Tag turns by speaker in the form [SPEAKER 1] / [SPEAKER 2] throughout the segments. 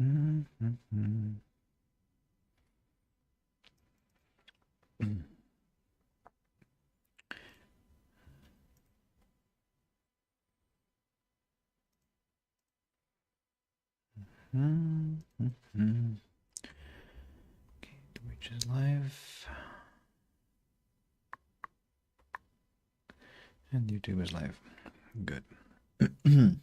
[SPEAKER 1] Mm-hmm. Mm-hmm. Okay, Twitch is live. And YouTube is live. Good. Okay.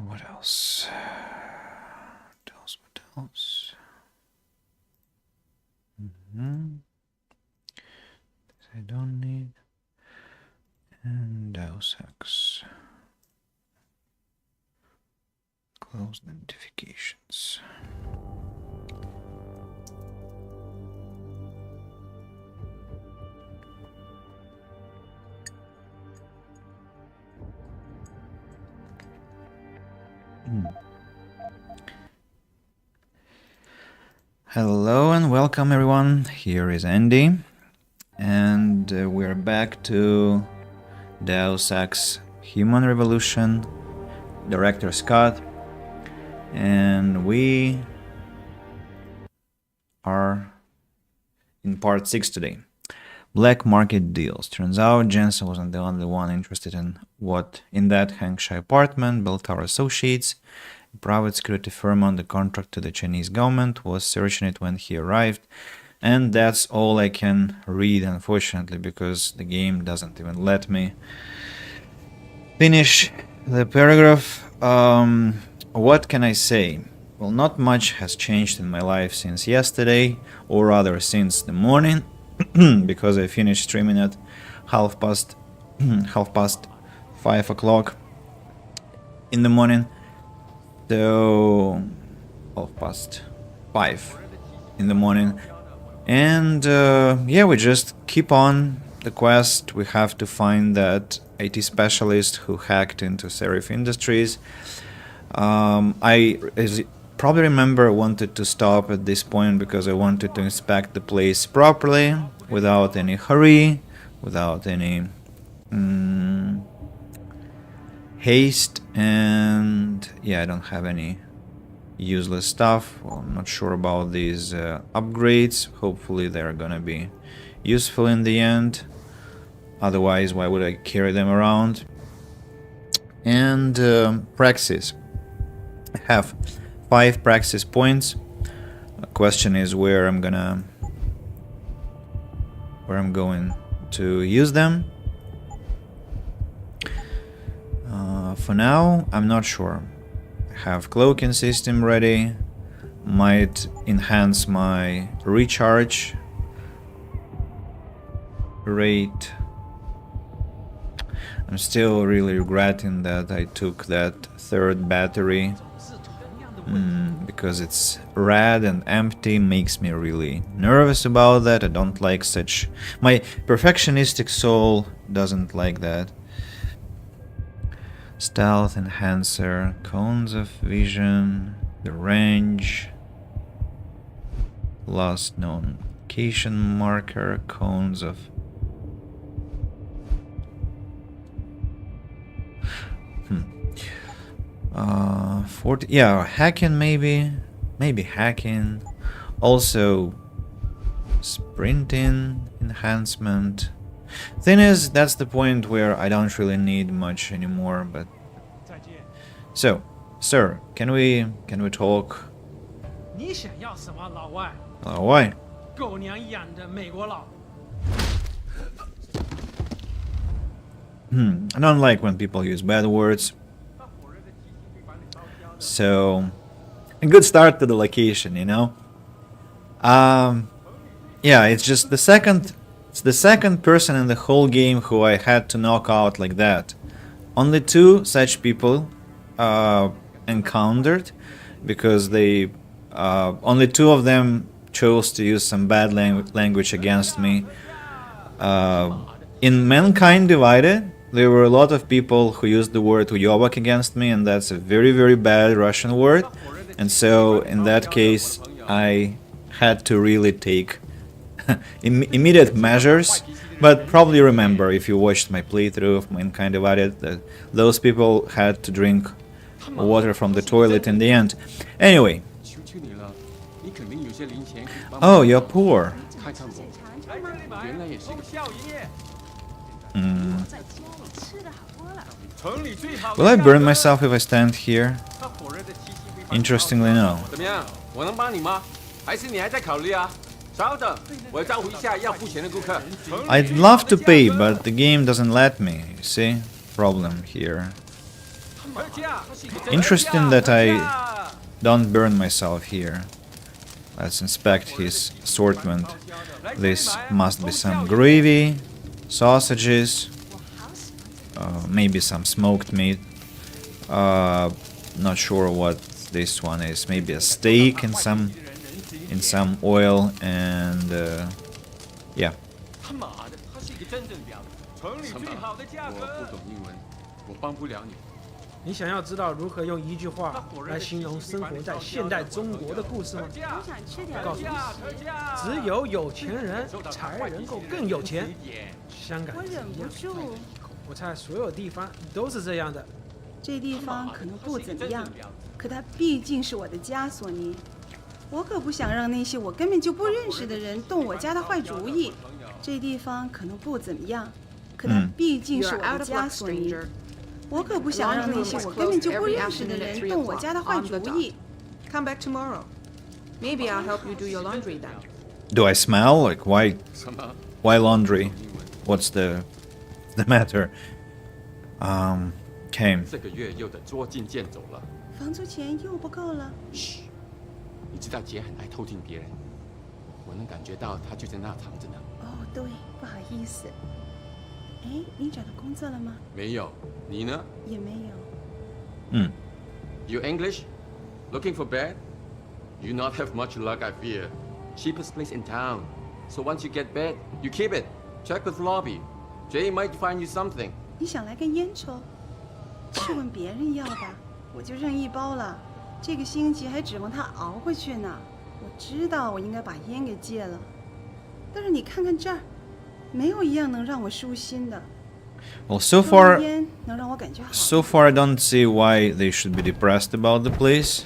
[SPEAKER 1] What else? What else? This I don't need. And Deus Ex. Close notifications. Hello and welcome everyone. Here is Andy, and we're back to Deus Ex Human Revolution, Director Scott, and we are in part 6 today. Black market deals. Turns out Jensen wasn't the only one interested in that Hangsha apartment. Belltower Associates, a private security firm on the contract to the Chinese government, was searching it when he arrived. And that's all I can read, unfortunately, because the game doesn't even let me finish the paragraph. What can I say? Well, not much has changed in my life since yesterday, or rather since the morning, because I finished streaming at half past 5 o'clock in the morning. So 5:30 in the morning. And yeah, we just keep on the quest. We have to find that IT specialist who hacked into Serif Industries. I probably remember I wanted to stop at this point because I wanted to inspect the place properly, without any hurry, without any haste, and yeah, I don't have any useless stuff. Well, I'm not sure about these upgrades. Hopefully they're gonna be useful in the end. Otherwise, why would I carry them around? And praxis. I have 5 praxis points. The question is where I'm going to use them. For now, I'm not sure. I have cloaking system ready. Might enhance my recharge rate. I'm still really regretting that I took that 3rd battery, because it's red and empty, makes me really nervous about that. I don't like such... My perfectionistic soul doesn't like that. Stealth enhancer, cones of vision, the range, last known location marker, cones of... 40, yeah, hacking maybe hacking, also sprinting enhancement. Thing is, that's the point where I don't really need much anymore. But so, sir, can we talk? Why? I don't like when people use bad words. So, a good start to the location, you know. Yeah, it's just the second person in the whole game who I had to knock out like that. Only 2 such people encountered, because they only 2 of them chose to use some bad language against me. In Mankind Divided, there were a lot of people who used the word uyobak against me, and that's a very, very bad Russian word. And so in that case, I had to really take immediate measures. But probably remember, if you watched my playthrough of Mankind Divided, that those people had to drink water from the toilet in the end. Anyway. Oh, you're poor. Will I burn myself if I stand here? Interestingly, no. I'd love to pay, but the game doesn't let me, you see? Problem here. Interesting that I don't burn myself here. Let's inspect his assortment. This must be some gravy, sausages, maybe some smoked meat. Not sure what this one is. Maybe a steak in some oil and yeah.
[SPEAKER 2] 你想要知道如何用一句话来形容生活在现代中国的故事吗？我告诉你，只有有钱人才能够更有钱。香港也是一样，我猜所有地方都是这样的。
[SPEAKER 3] 这地方可能不怎么样，可它毕竟是我的家，索尼。我可不想让那些我根本就不认识的人动我家的坏主意。这地方可能不怎么样，可它毕竟是我的家，索尼。 我可不想让那些我根本就不认识的人动我家的坏主意。
[SPEAKER 4] Come back tomorrow. Maybe I'll help you do your laundry then.
[SPEAKER 1] Do I smell? Like why laundry? What's the matter? Okay.
[SPEAKER 5] 这个月又得捉襟见肘了。
[SPEAKER 3] 房租钱又不够了。
[SPEAKER 5] 嘘，你知道姐很爱偷听别人，我能感觉到她就在那藏着呢。
[SPEAKER 3] 哦，对，不好意思。 哎，你找到工作了吗？
[SPEAKER 5] 没有，你呢？
[SPEAKER 3] 也没有。
[SPEAKER 1] 嗯。
[SPEAKER 5] You English? Looking for bed? You not have much luck, I fear. Cheapest place in town. So once you get bed, you keep it. Check with lobby. Jay might find you something.
[SPEAKER 3] 你想来根烟抽？去问别人要吧，我就剩一包了。这个星期还指望它熬过去呢。我知道我应该把烟给戒了，但是你看看这儿。 没有一样能让我舒心的。
[SPEAKER 1] Well, so far I don't see why they should be depressed about the place.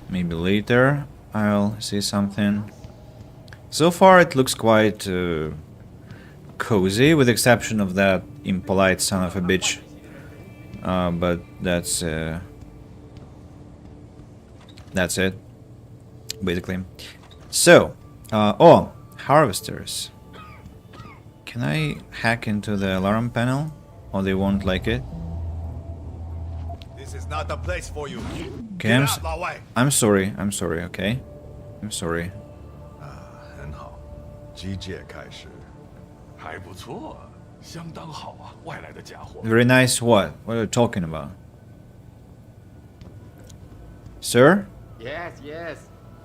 [SPEAKER 1] Maybe later I'll see something. So far it looks quite cozy, with the exception of that impolite son of a bitch. But that's it, basically. So, oh, harvesters. Can I hack into the alarm panel? Or they won't like it?
[SPEAKER 6] This is not the place for you.
[SPEAKER 1] Okay, I'm sorry, okay? I'm sorry.
[SPEAKER 6] 很好，机械开始，还不错，相当好啊，外来的家伙。
[SPEAKER 1] Very nice what? What are you talking about? Sir?
[SPEAKER 5] Yes, yes.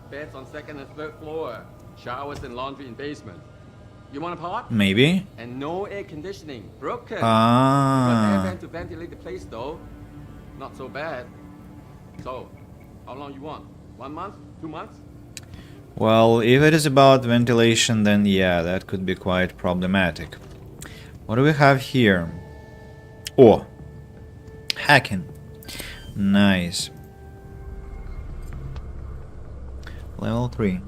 [SPEAKER 5] Beds on second and third floor. Showers and laundry in basement. You want a pot?
[SPEAKER 1] Maybe.
[SPEAKER 5] And no air conditioning. Broken.
[SPEAKER 1] Ah.
[SPEAKER 5] But air vent to ventilate the place though. Not so bad. So, how long you want? 1 month? 2 months?
[SPEAKER 1] Well, if it is about ventilation, then yeah, that could be quite problematic. What do we have here? Oh. Hacking. Nice. Level 3.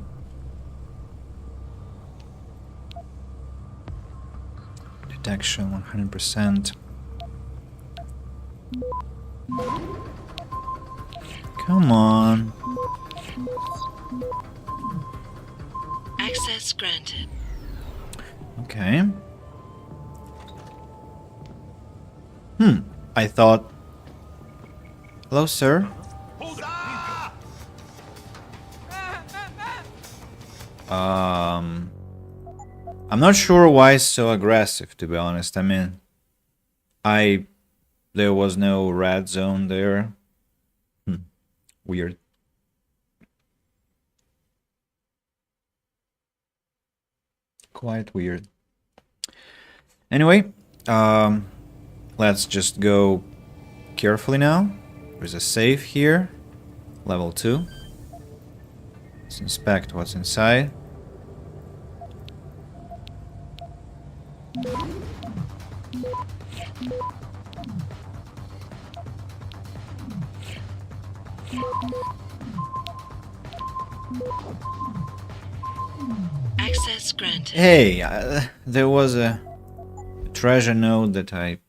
[SPEAKER 1] Detection 100%. Come on.
[SPEAKER 7] Access granted.
[SPEAKER 1] Okay. I thought... Hello, sir. I'm not sure why it's so aggressive, to be honest. I mean, there was no red zone there. Weird. Quite weird. Anyway, let's just go carefully now. There's a safe here. Level 2. Let's inspect what's inside.
[SPEAKER 7] Access granted.
[SPEAKER 1] Hey, there was a treasure node that I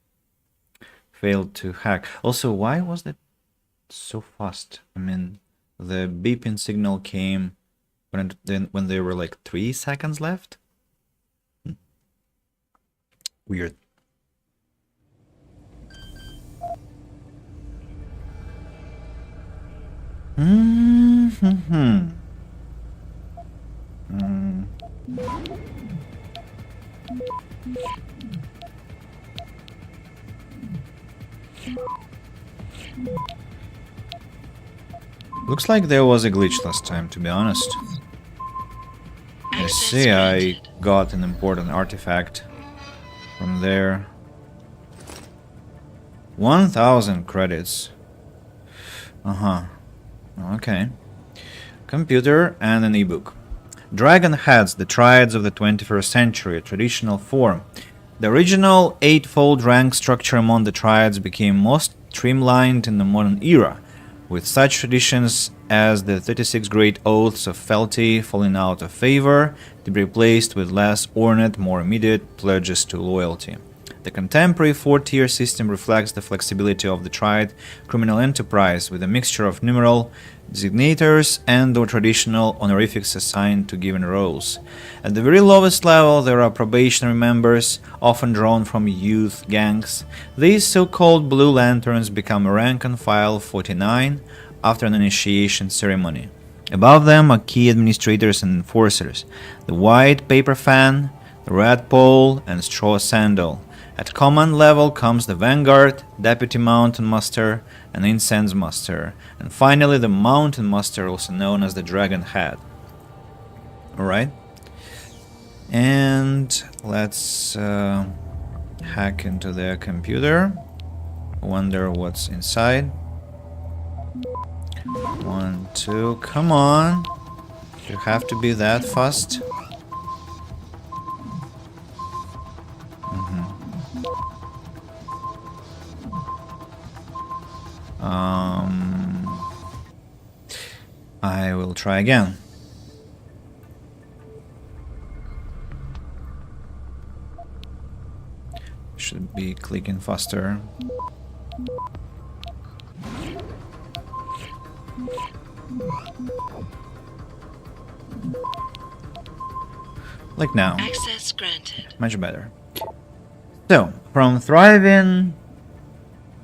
[SPEAKER 1] failed to hack. Also, why was that so fast? I mean, the beeping signal came when there were like 3 seconds left. Weird. Looks like there was a glitch last time, to be honest. I see I got an important artifact from there. 1000 credits. Okay. Computer and an ebook. Dragon Heads, the Triads of the 21st Century, a traditional form. The original eightfold rank structure among the Triads became most streamlined in the modern era, with such traditions as the 36 Great Oaths of Fealty falling out of favor to be replaced with less ornate, more immediate pledges to loyalty. The contemporary 4-tier system reflects the flexibility of the Triad criminal enterprise, with a mixture of numeral designators and/or traditional honorifics assigned to given roles. At the very lowest level, there are probationary members, often drawn from youth gangs. These so-called Blue Lanterns become rank and file 49 after an initiation ceremony. Above them are key administrators and enforcers, the White Paper Fan, the Red Pole, and Straw Sandal. At command level comes the Vanguard, Deputy Mountain Master, and Incense Master, and finally the Mountain Master, also known as the Dragon Head. Alright. And let's hack into their computer. Wonder what's inside. 1, 2, come on. You have to be that fast. I will try again. Should be clicking faster. Like now.
[SPEAKER 7] Access granted.
[SPEAKER 1] Much better. So, from thriving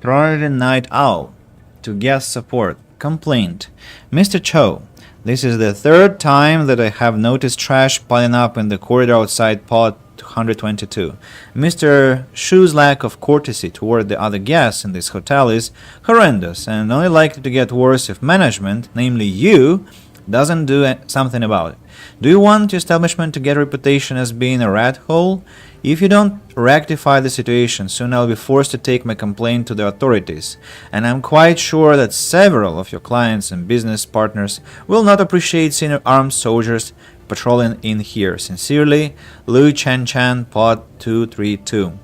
[SPEAKER 1] night owl to guest support. Complaint. Mr. Cho, this is the 3rd time that I have noticed trash piling up in the corridor outside pod 122. Mr. Shu's lack of courtesy toward the other guests in this hotel is horrendous and only likely to get worse if management, namely you, doesn't do something about it. Do you want your establishment to get a reputation as being a rat hole? If you don't rectify the situation, soon I'll be forced to take my complaint to the authorities, and I'm quite sure that several of your clients and business partners will not appreciate seeing armed soldiers patrolling in here. Sincerely, Lu Chan Chan, Pod 232.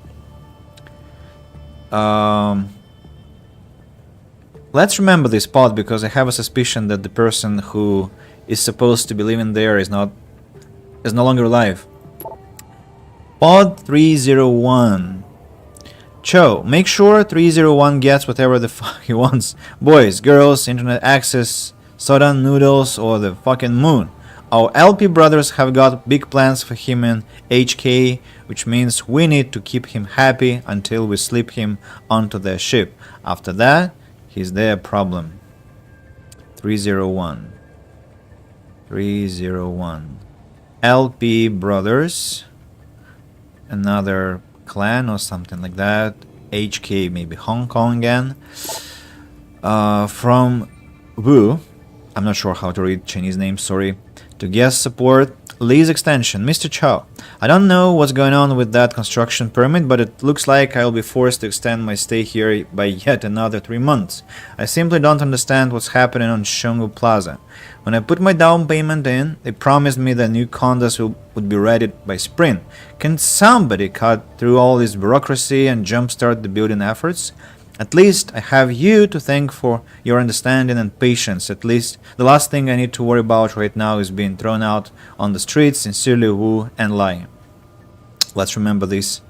[SPEAKER 1] Let's remember this pod because I have a suspicion that the person who is supposed to be living there is no longer alive. Pod 301. Cho, make sure 301 gets whatever the fuck he wants. Boys, girls, internet access, soda noodles, or the fucking moon. Our LP brothers have got big plans for him in HK, which means we need to keep him happy until we slip him onto their ship. After that, he's their problem. 301. 301. LP brothers. Another clan or something like that. HK, maybe Hong Kong again. From Wu. I'm not sure how to read Chinese names, sorry. To guest support, lease extension. Mr. Chow, I don't know what's going on with that construction permit, but it looks like I'll be forced to extend my stay here by yet another 3 months. I simply don't understand what's happening on Shungu Plaza. When I put my down payment in, they promised me that new condos would be ready by spring. Can somebody cut through all this bureaucracy and jumpstart the building efforts? At least I have you to thank for your understanding and patience. At least the last thing I need to worry about right now is being thrown out on the streets. Sincerely, Wu and Lai. Let's remember this.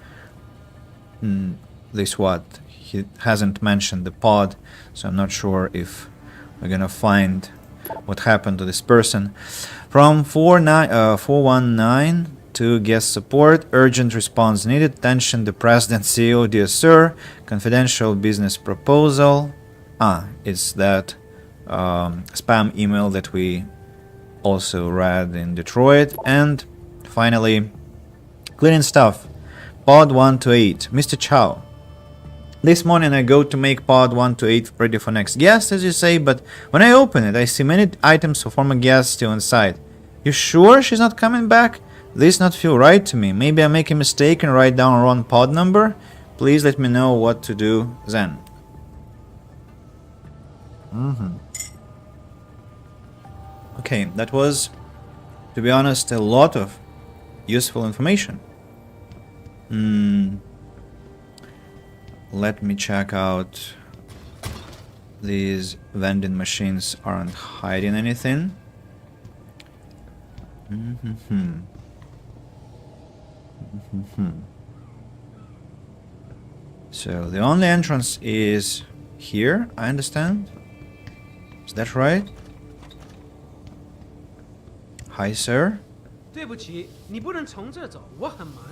[SPEAKER 1] This what? He hasn't mentioned the pod, so I'm not sure if we're gonna find what happened to this person. From 419 to guest support, urgent response needed. Attention, the president, CEO, dear sir, confidential business proposal. It's that spam email that we also read in Detroit. And finally, cleaning stuff. Pod 1 to 8. Mr. Chow. This morning I go to make pod 1 to 8 ready for next guest, as you say, but when I open it, I see many items for former guests still inside. You sure she's not coming back? This not feel right to me. Maybe I make a mistake and write down wrong pod number. Please let me know what to do then. Okay, that was, to be honest, a lot of useful information. Let me check out. These vending machines aren't hiding anything. So the only entrance is here, I understand. Is that right? Hi, sir.
[SPEAKER 2] 对不起，你不能从这走，我很忙。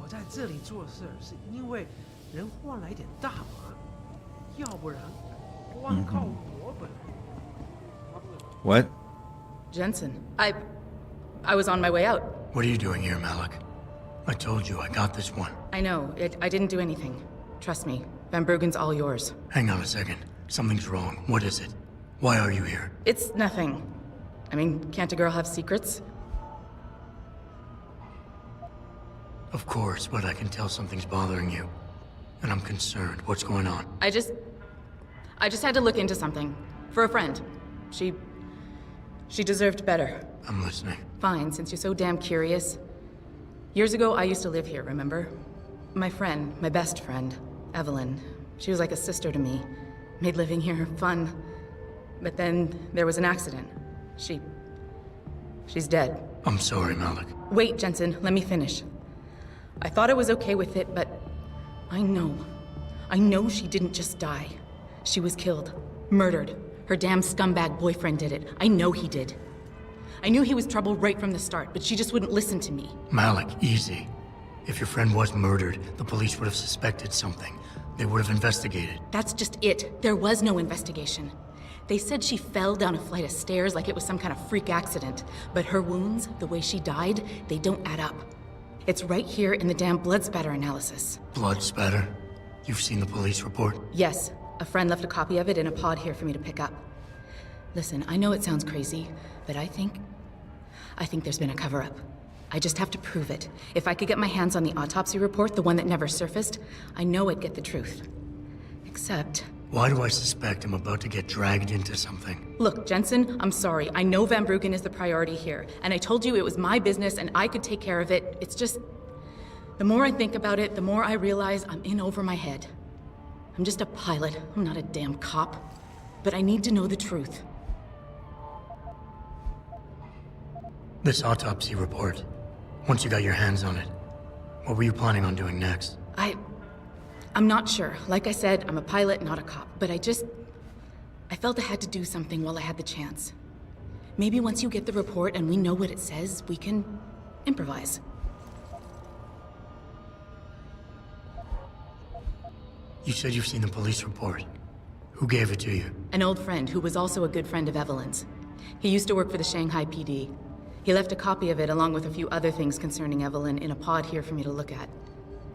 [SPEAKER 2] 我在这里做事是因为人换来点大麻，要不然光靠我本人。
[SPEAKER 1] What?
[SPEAKER 7] Jensen, I was on my way out.
[SPEAKER 8] What are you doing here, Malik? I told you I got this one.
[SPEAKER 7] I know, I didn't do anything. Trust me, Van Bruggen's all yours.
[SPEAKER 8] Hang on a second. Something's wrong. What is it? Why are you here?
[SPEAKER 7] It's nothing. I mean, can't a girl have secrets?
[SPEAKER 8] Of course, but I can tell something's bothering you. And I'm concerned. What's going on?
[SPEAKER 7] I just had to look into something. For a friend. She deserved better.
[SPEAKER 8] I'm listening.
[SPEAKER 7] Fine, since you're so damn curious. Years ago, I used to live here, remember? My friend, my best friend, Evelyn. She was like a sister to me. Made living here fun. But then there was an accident. She's dead.
[SPEAKER 8] I'm sorry, Malik.
[SPEAKER 7] Wait, Jensen, let me finish. I thought I was okay with it, but I know she didn't just die. She was killed. Murdered. Her damn scumbag boyfriend did it. I know he did. I knew he was trouble right from the start, but she just wouldn't listen to me.
[SPEAKER 8] Malik, easy. If your friend was murdered, the police would have suspected something. They would have investigated.
[SPEAKER 7] That's just it. There was no investigation. They said she fell down a flight of stairs like it was some kind of freak accident. But her wounds, the way she died, they don't add up. It's right here in the damn blood spatter analysis.
[SPEAKER 8] Blood spatter? You've seen the police report?
[SPEAKER 7] Yes. A friend left a copy of it in a pod here for me to pick up. Listen, I know it sounds crazy, but I think there's been a cover-up. I just have to prove it. If I could get my hands on the autopsy report, the one that never surfaced, I know I'd get the truth. Except...
[SPEAKER 8] Why do I suspect I'm about to get dragged into something?
[SPEAKER 7] Look, Jensen, I'm sorry. I know Van Bruggen is the priority here, and I told you it was my business and I could take care of it. It's just... The more I think about it, the more I realize I'm in over my head. I'm just a pilot. I'm not a damn cop. But I need to know the truth.
[SPEAKER 8] This autopsy report. Once you got your hands on it, what were you planning on doing next?
[SPEAKER 7] I'm not sure. Like I said, I'm a pilot, not a cop. But I felt I had to do something while I had the chance. Maybe once you get the report and we know what it says, we can improvise.
[SPEAKER 8] You said you've seen the police report. Who gave it to you?
[SPEAKER 7] An old friend who was also a good friend of Evelyn's. He used to work for the Shanghai PD. He left a copy of it along with a few other things concerning Evelyn in a pod here for me to look at.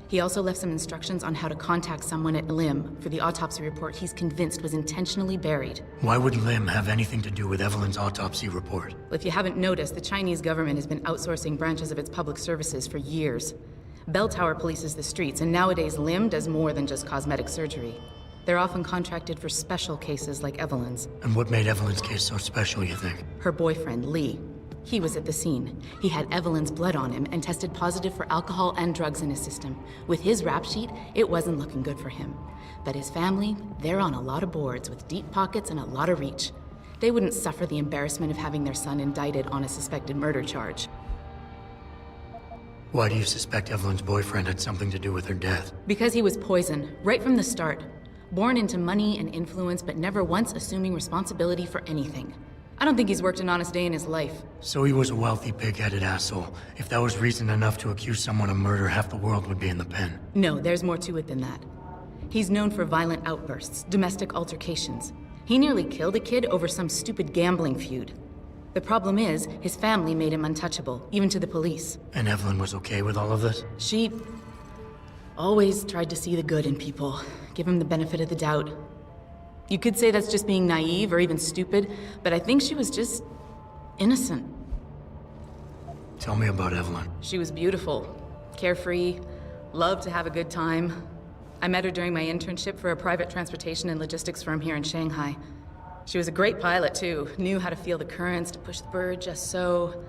[SPEAKER 7] He also left some instructions on how to contact someone at Lim for the autopsy report he's convinced was intentionally buried.
[SPEAKER 8] Why would Lim have anything to do with Evelyn's autopsy report?
[SPEAKER 7] If you haven't noticed, the Chinese government has been outsourcing branches of its public services for years. Bell Tower polices the streets, and nowadays Lim does more than just cosmetic surgery. They're often contracted for special cases like Evelyn's.
[SPEAKER 8] And what made Evelyn's case so special, you think?
[SPEAKER 7] Her boyfriend, Lee. He was at the scene. He had Evelyn's blood on him and tested positive for alcohol and drugs in his system. With his rap sheet, it wasn't looking good for him. But his family, they're on a lot of boards with deep pockets and a lot of reach. They wouldn't suffer the embarrassment of having their son indicted on a suspected murder charge.
[SPEAKER 8] Why do you suspect Evelyn's boyfriend had something to do with her death?
[SPEAKER 7] Because he was poison, right from the start. Born into money and influence, but never once assuming responsibility for anything. I don't think he's worked an honest day in his life.
[SPEAKER 8] So he was a wealthy, pig-headed asshole. If that was reason enough to accuse someone of murder, half the world would be in the pen.
[SPEAKER 7] No, there's more to it than that. He's known for violent outbursts, domestic altercations. He nearly killed a kid over some stupid gambling feud. The problem is, his family made him untouchable, even to the police.
[SPEAKER 8] And Evelyn was okay with all of this?
[SPEAKER 7] She always tried to see the good in people, give him the benefit of the doubt. You could say that's just being naive or even stupid, but I think she was just innocent.
[SPEAKER 8] Tell me about Evelyn.
[SPEAKER 7] She was beautiful, carefree, loved to have a good time. I met her during my internship for a private transportation and logistics firm here in Shanghai. She was a great pilot, too. Knew how to feel the currents, to push the bird just so.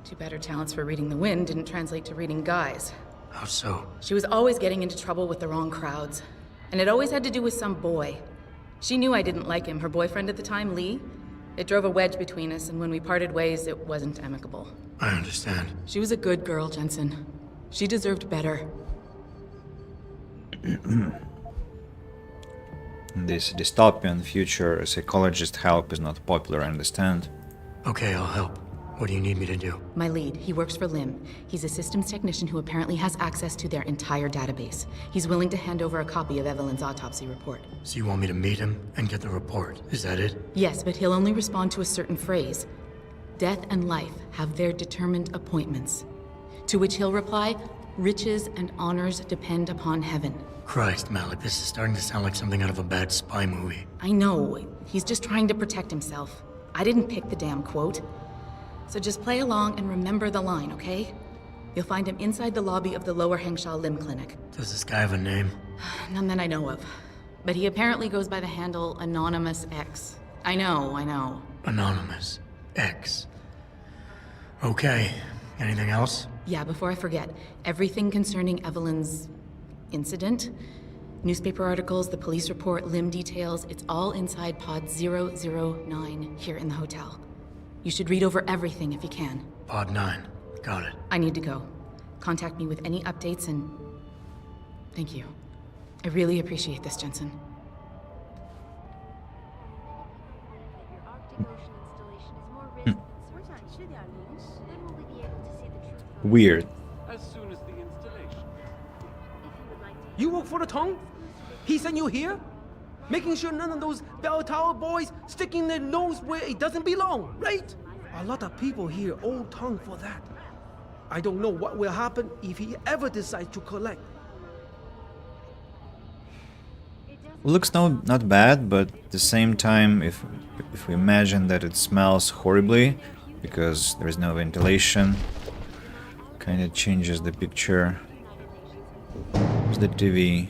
[SPEAKER 7] Too bad her talents for reading the wind didn't translate to reading guys.
[SPEAKER 8] How so?
[SPEAKER 7] She was always getting into trouble with the wrong crowds. And it always had to do with some boy. She knew I didn't like him. Her boyfriend at the time, Lee. It drove a wedge between us, and when we parted ways, it wasn't amicable.
[SPEAKER 8] I understand.
[SPEAKER 7] She was a good girl, Jensen. She deserved better.
[SPEAKER 1] In this dystopian future, psychologist help is not popular, I understand.
[SPEAKER 8] Okay, I'll help. What do you need me to do?
[SPEAKER 7] My lead, he works for Lim. He's a systems technician who apparently has access to their entire database. He's willing to hand over a copy of Evelyn's autopsy report.
[SPEAKER 8] So you want me to meet him and get the report? Is that it?
[SPEAKER 7] Yes, but he'll only respond to a certain phrase. Death and life have their determined appointments. To which he'll reply, riches and honors depend upon heaven.
[SPEAKER 8] Christ, Malik, this is starting to sound like something out of a bad spy movie.
[SPEAKER 7] I know. He's just trying to protect himself. I didn't pick the damn quote. So just play along and remember the line, okay? You'll find him inside the lobby of the Lower Hengsha Lim Clinic.
[SPEAKER 8] Does this guy have a name?
[SPEAKER 7] None that I know of. But he apparently goes by the handle Anonymous X. I know.
[SPEAKER 8] Anonymous X. Okay. Anything else?
[SPEAKER 7] Yeah, before I forget, everything concerning Evelyn's incident, newspaper articles, the police report, Lim details, it's all inside pod 009 here in the hotel. You should read over everything if you can.
[SPEAKER 8] Pod 9. Got it.
[SPEAKER 7] I need to go. Contact me with any updates and... Thank you. I really appreciate this, Jensen.
[SPEAKER 1] Weird.
[SPEAKER 9] As soon as the installation.
[SPEAKER 2] You work for the Tong? He sent you here? Making sure none of those bell tower boys sticking their nose where it doesn't belong, right? A lot of people here owe Tong for that. I don't know what will happen if he ever decides to collect.
[SPEAKER 1] Looks not bad, but at the same time, if we imagine that it smells horribly because there is no ventilation, kind of changes the picture. Here's the TV.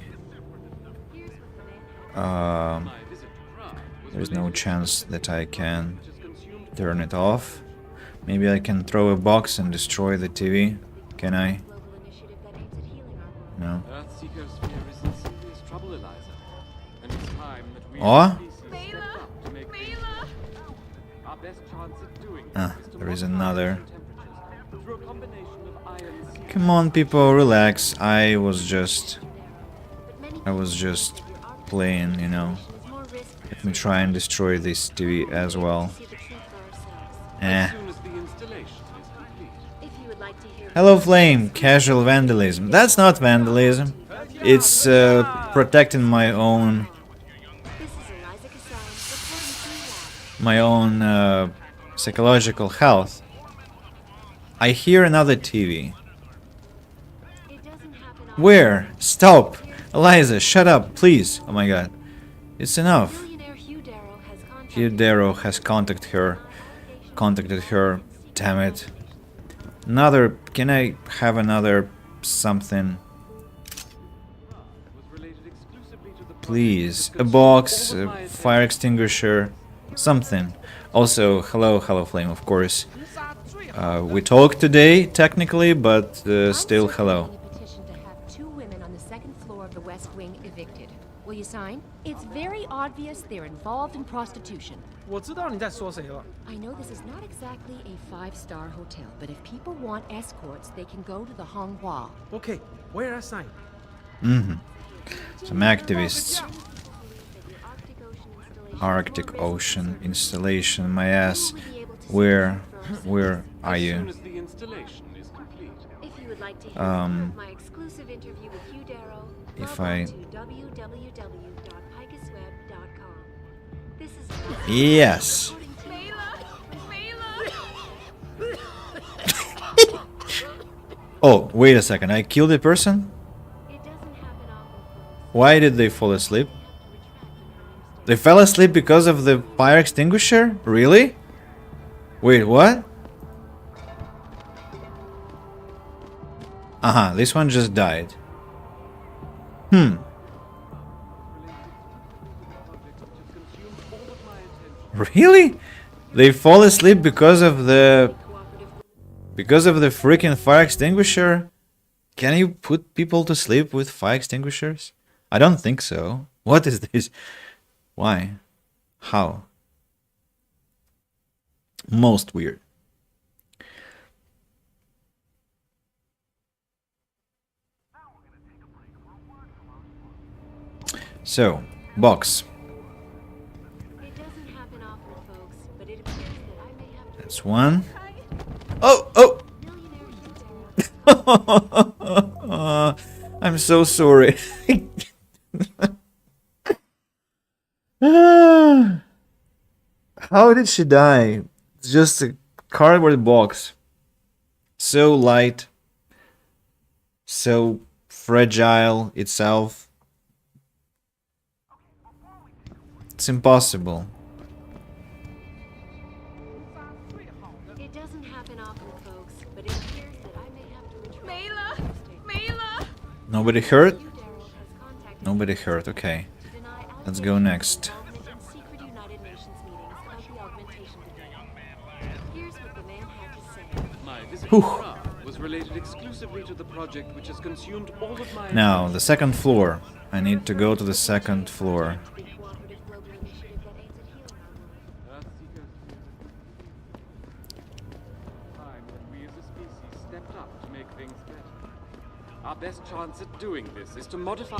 [SPEAKER 1] There's no chance that I can turn it off. Maybe I can throw a box and destroy the TV. Can I? No.
[SPEAKER 9] Earthseeker's fear isn't serious trouble, Eliza. And it's time that we
[SPEAKER 1] Oh?
[SPEAKER 9] step up to make our best chance at doing
[SPEAKER 1] Ah,
[SPEAKER 9] this is to
[SPEAKER 1] there is
[SPEAKER 9] modify
[SPEAKER 1] another.
[SPEAKER 9] temperatures through a combination of iron.
[SPEAKER 1] Come on, people, relax. I was just playing, you know. Let me try and destroy this TV as well.
[SPEAKER 9] As soon as the installation is complete.
[SPEAKER 1] Hello, Flame. Casual vandalism. That's not vandalism. It's protecting my own psychological health. I hear another TV. Where? Stop! Eliza, shut up, please! Oh my god. It's enough. Hugh Darrow has contacted her. Damn it. Another... Can I have another something? Please. A box, a fire extinguisher, something. Also, hello Flame, of course. We talked today, technically, but still hello.
[SPEAKER 10] Will you sign? It's very obvious they're involved in prostitution.
[SPEAKER 2] 我知道你在说谁了。
[SPEAKER 10] I know this is not exactly a five-star hotel, but if people want escorts, they can go to the Honghua.
[SPEAKER 2] Okay, where I sign?
[SPEAKER 1] Some activists. Arctic Ocean installation, my ass. Where are you?
[SPEAKER 9] As soon as the installation is complete.
[SPEAKER 10] If you would like to hear some of my exclusive interview with Hugh Darrow,
[SPEAKER 1] If
[SPEAKER 10] log
[SPEAKER 1] I-
[SPEAKER 10] on to www.picusweb.com. This is
[SPEAKER 1] Yes. Oh, wait a second. I killed a person?
[SPEAKER 10] It doesn't happen often, folks.
[SPEAKER 1] Why did they fall asleep? They fell asleep because of the fire extinguisher? Really? Wait, what? This one just died. Really? They fall asleep because of the freaking fire extinguisher? Can you put people to sleep with fire extinguishers? I don't think so. What is this? Why? How? Most weird. So, box.
[SPEAKER 10] It doesn't happen often, folks, but it appears that I may have to
[SPEAKER 1] That's one. Oh! I'm so sorry. How did she die? It's just a cardboard box. So light. So fragile itself. It's impossible.
[SPEAKER 10] It doesn't happen often, folks, but it appears that I may have to retract.
[SPEAKER 1] Nobody hurt?
[SPEAKER 10] Hugh Darrow has contacted
[SPEAKER 1] Nobody hurt, okay.
[SPEAKER 10] to deny
[SPEAKER 1] Let's go next.
[SPEAKER 10] involvement in secret United Nations meetings about the augmentation debate. Here's what the man had to say.
[SPEAKER 9] My visit
[SPEAKER 1] Whew.
[SPEAKER 9] to Prague was related exclusively to the project which has consumed all of my
[SPEAKER 1] Now, the second floor. I need to go to the second floor.
[SPEAKER 10] The cooperative global initiative that aims at healing.
[SPEAKER 9] time when we as a species stepped up to make things better. Our best chance at doing this is to modify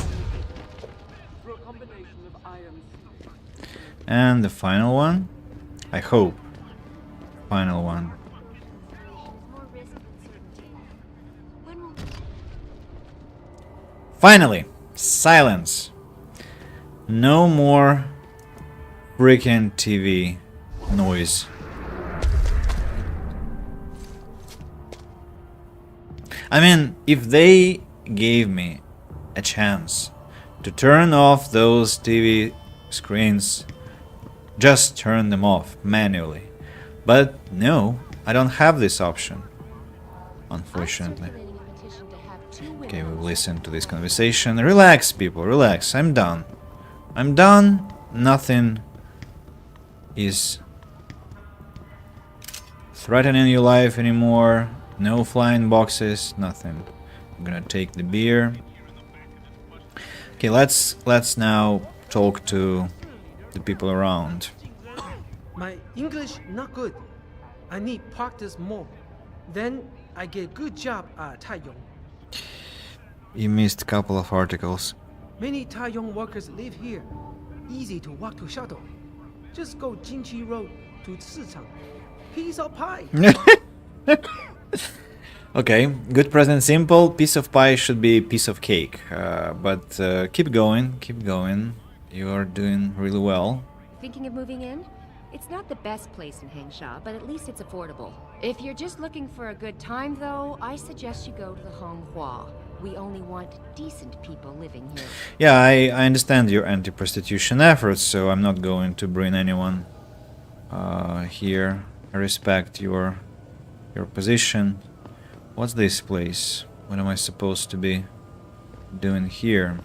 [SPEAKER 9] through a combination of iron.
[SPEAKER 1] And the final one? I hope. Final one.
[SPEAKER 10] More risk than certainty. When will
[SPEAKER 1] Finally! Silence! No more freaking TV noise. I mean, if they gave me a chance to turn off those TV screens, just turn them off manually. But no, I don't have this option, unfortunately.
[SPEAKER 10] circulating a petition to have 2 women
[SPEAKER 1] Okay,
[SPEAKER 10] on
[SPEAKER 1] we'll
[SPEAKER 10] the
[SPEAKER 1] listen to this conversation. Relax, people, relax. I'm done. I'm done. Nothing is threatening your life anymore. No flying boxes, nothing. I'm gonna take the beer. Okay, let's now talk to the people around.
[SPEAKER 2] My English not good. I need practice more. Then I get good job at Taiyong.
[SPEAKER 1] You missed a couple of articles.
[SPEAKER 2] Many Taiyong workers live here. Easy to walk to shuttle. Just go Jinqi Road to Sichang. Piece of pie.
[SPEAKER 1] Okay, good present simple. Piece of pie should be piece of cake. But keep going, keep going. You are doing really well.
[SPEAKER 10] Thinking of moving in? It's not the best place in Hangsha, but at least it's affordable. If you're just looking for a good time, though, I suggest you go to the Honghua. We only want decent people living here.
[SPEAKER 1] Yeah, I understand your anti-prostitution efforts, so I'm not going to bring anyone here. I respect your position. What's this place? What am I supposed to be doing here?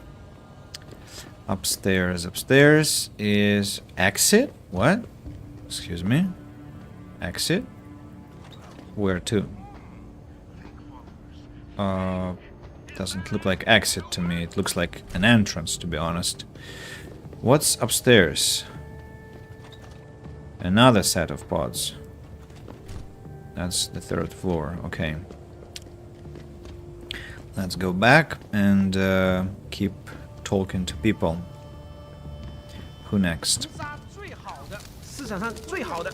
[SPEAKER 1] Upstairs. Upstairs is exit? What? Excuse me? Exit? Where to? Doesn't look like exit to me. It looks like an entrance, to be honest. What's upstairs? Another set of pods. That's the 3rd floor. Okay. Let's go back and keep talking to people. Who next?
[SPEAKER 2] 市场上最好的，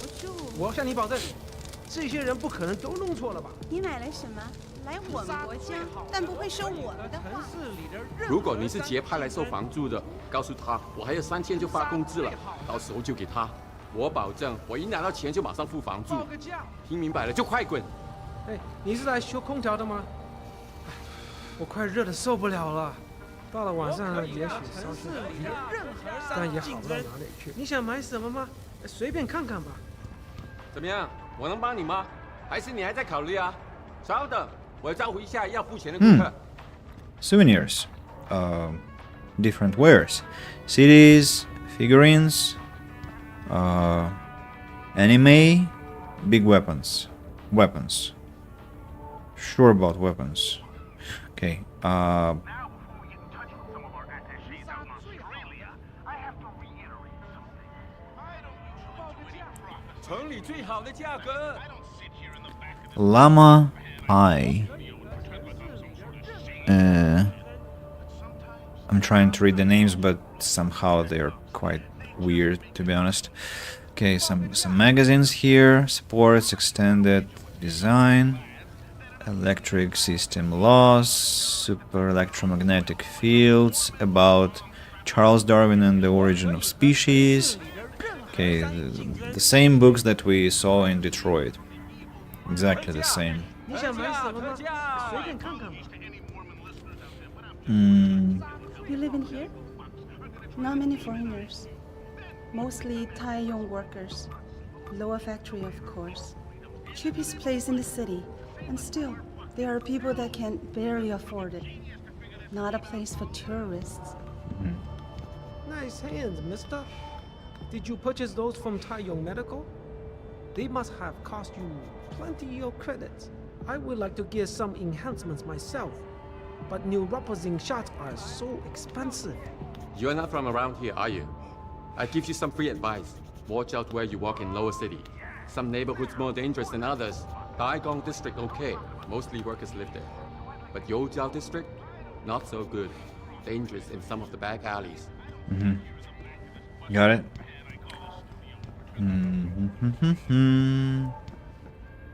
[SPEAKER 2] 我向你保证，这些人不可能都弄错了吧？
[SPEAKER 3] 你买来什么？来我们国家，但不会收我们的话。
[SPEAKER 5] 如果你是节拍来收房租的，告诉他我还有3天就发工资了，到时候就给他。我保证，我一拿到钱就马上付房租。听明白了就快滚！
[SPEAKER 2] 哎，你是来修空调的吗？我快热得受不了了。到了晚上也许稍许好一点，但也好不到哪里去。你想买什么吗？随便看看吧。
[SPEAKER 5] 怎么样？我能帮你吗？还是你还在考虑啊？稍等，我要招呼一下要付钱的顾客。
[SPEAKER 1] Souvenirs. Different wares. CDs, figurines, anime, big weapons. Weapons. Sure about weapons. Okay.
[SPEAKER 5] 城里最好的价格。
[SPEAKER 1] Llama Eye. I'm trying to read the names, but somehow they're quite weird, to be honest. Okay, some magazines here. Sports, extended design, electric system laws, super electromagnetic fields, about Charles Darwin and the origin of species. Okay, the same books that we saw in Detroit. Exactly the same.
[SPEAKER 3] You live in here? Not many foreigners. Mostly Thai young workers. Lower factory, of course. Cheapest place in the city. And still, there are people that can barely afford it. Not a place for tourists.
[SPEAKER 2] Nice hands, mister. Did you purchase those from Taiyong Medical? They must have cost you plenty of credits. I would like to get some enhancements myself, but neuropposing shots are so expensive.
[SPEAKER 5] You're not from around here, are you? I give you some free advice. Watch out where you walk in Lower City. Some neighborhoods more dangerous than others. Daigong District okay, mostly workers live there. But Youjiao District, not so good. Dangerous in some of the back alleys.
[SPEAKER 1] Got it.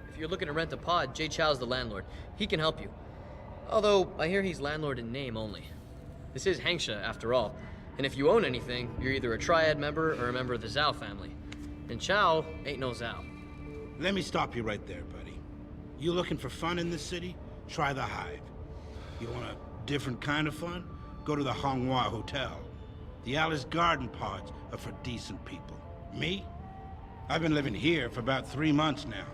[SPEAKER 11] If you're looking to rent a pod, Jay Chow's the landlord. He can help you. Although, I hear he's landlord in name only. This is Hangsha, after all. And if you own anything, you're either a Triad member or a member of the Zhao family. And Chow ain't no Zhao.
[SPEAKER 12] Let me stop you right there, buddy. You looking for fun in this city? Try the Hive. You want a different kind of fun? Go to the Honghua Hotel. The Alice Garden pods are for decent people. Me? I've been living here for about 3 months now.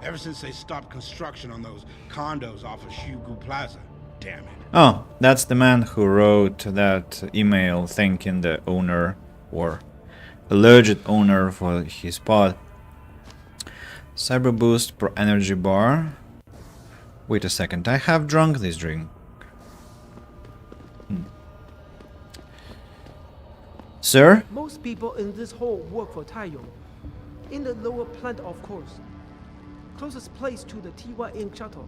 [SPEAKER 12] Ever since they stopped construction on those condos off of Shugu Plaza. Damn it.
[SPEAKER 1] Oh, that's the man who wrote that email thanking the owner or alleged owner for his pod. Cyber Boost Pro Energy Bar. Wait a second, I have drunk this drink. Sir?
[SPEAKER 2] Most people in this hall work for Taiyong. In the lower plant, of course. Closest place to the TYM shuttle.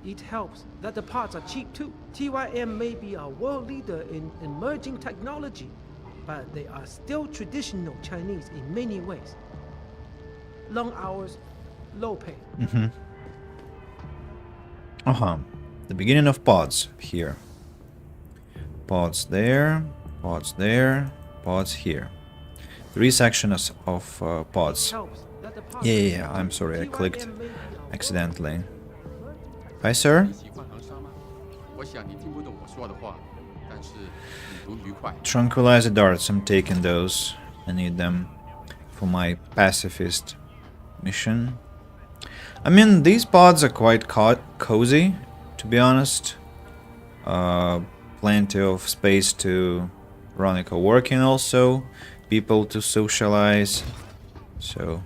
[SPEAKER 2] It helps that the parts are cheap too. TYM may be a world leader in emerging technology, but they are still traditional Chinese in many ways. Long hours, low pay.
[SPEAKER 1] The beginning of pods here. Pods there, pods there, pods here. 3 sections of pods. Yeah, I'm sorry, I clicked accidentally. Hi, sir.
[SPEAKER 5] 我想你听不懂我说的话，但是旅途愉快。
[SPEAKER 1] Tranquilizer darts, I'm taking those. I need them for my pacifist mission. I mean, these pods are quite cozy, to be honest. Plenty of space to run a co-working also. People to socialize. So,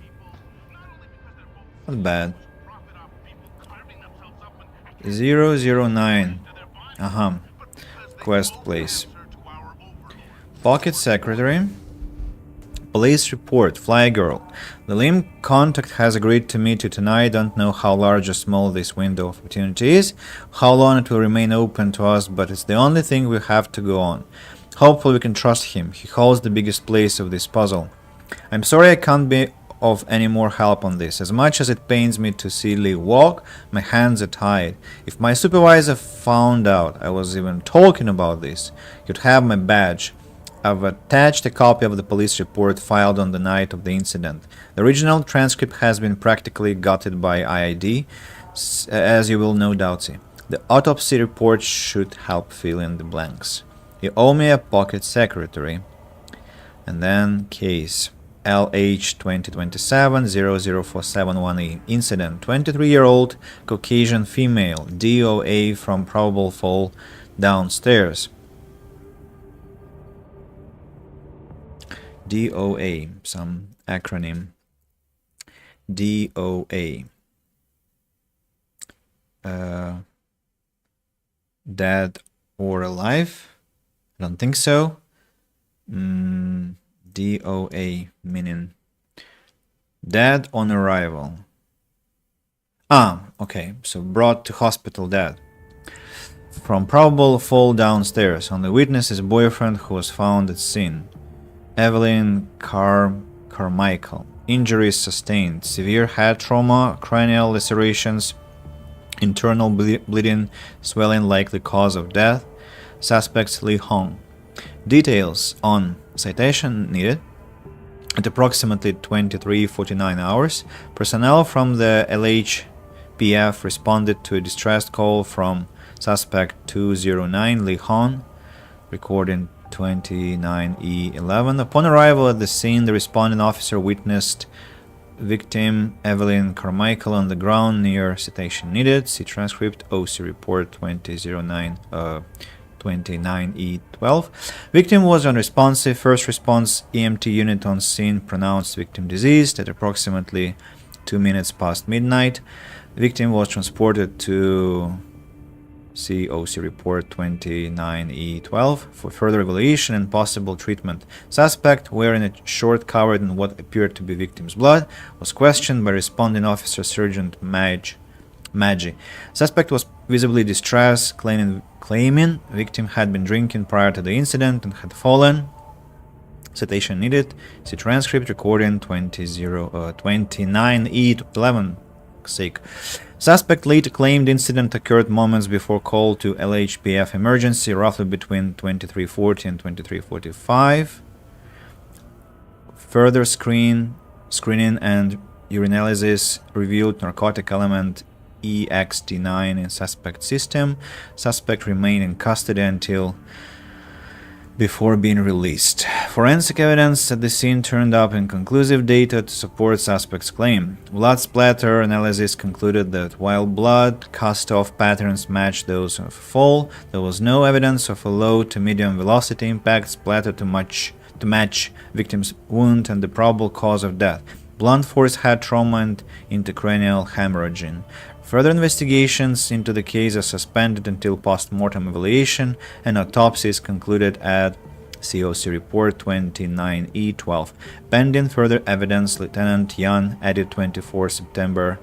[SPEAKER 1] not bad. 009. Quest place. Pocket secretary. Police report. Fly girl. The limb contact has agreed to meet you tonight. Don't know how large or small this window of opportunity is, how long it will remain open to us, but it's the only thing we have to go on. Hopefully we can trust him. He holds the biggest place of this puzzle. I'm sorry I can't be of any more help on this. As much as it pains me to see Lee walk, my hands are tied. If my supervisor found out I was even talking about this, he'd have my badge. I've attached a copy of the police report filed on the night of the incident. The original transcript has been practically gutted by IID, as you will no doubt see. The autopsy report should help fill in the blanks. You owe me a pocket secretary. And then case LH 2027-00471E. Incident: 23-year-old Caucasian female, DOA from probable fall downstairs. DOA, some acronym. DOA. Dead or alive? I don't think so. DOA meaning dead on arrival. Okay, so brought to hospital dead. From probable fall downstairs. On the witness is boyfriend who was found at scene. Evelyn Carmichael. Injuries sustained. Severe head trauma, cranial lacerations, internal bleeding, swelling likely cause of death. Suspects Li Hong. Details on citation needed. At approximately 23:49 hours, personnel from the LHPF responded to a distressed call from suspect 209 Li Hong, recording 29E11. Upon arrival at the scene, the responding officer witnessed victim Evelyn Carmichael on the ground near citation needed. See transcript OC report 29E12. Victim was unresponsive. First response EMT unit on scene pronounced victim deceased at approximately 2 minutes past midnight. Victim was transported to COC report 29E12 for further evaluation and possible treatment. Suspect, wearing a short covered in what appeared to be victim's blood, was questioned by responding officer Sergeant Maggi. Suspect was visibly distressed, claiming victim had been drinking prior to the incident and had fallen. Citation needed. See transcript recording 29E11 sake. Suspect later claimed incident occurred moments before call to LHPF emergency, roughly between 23:40 and 23:45. Further screening and urinalysis revealed narcotic element EXD9 in suspect system. Suspect remained in custody until before being released. Forensic evidence at the scene turned up inconclusive data to support suspect's claim. Blood splatter analysis concluded that while blood cast-off patterns matched those of a fall, there was no evidence of a low to medium velocity impact splatter to match victim's wound and the probable cause of death. Blunt force head trauma and intracranial hemorrhaging. Further investigations into the case are suspended until post-mortem evaluation and autopsy is concluded at COC report 29E12. Pending further evidence, Lieutenant Yan added 24 September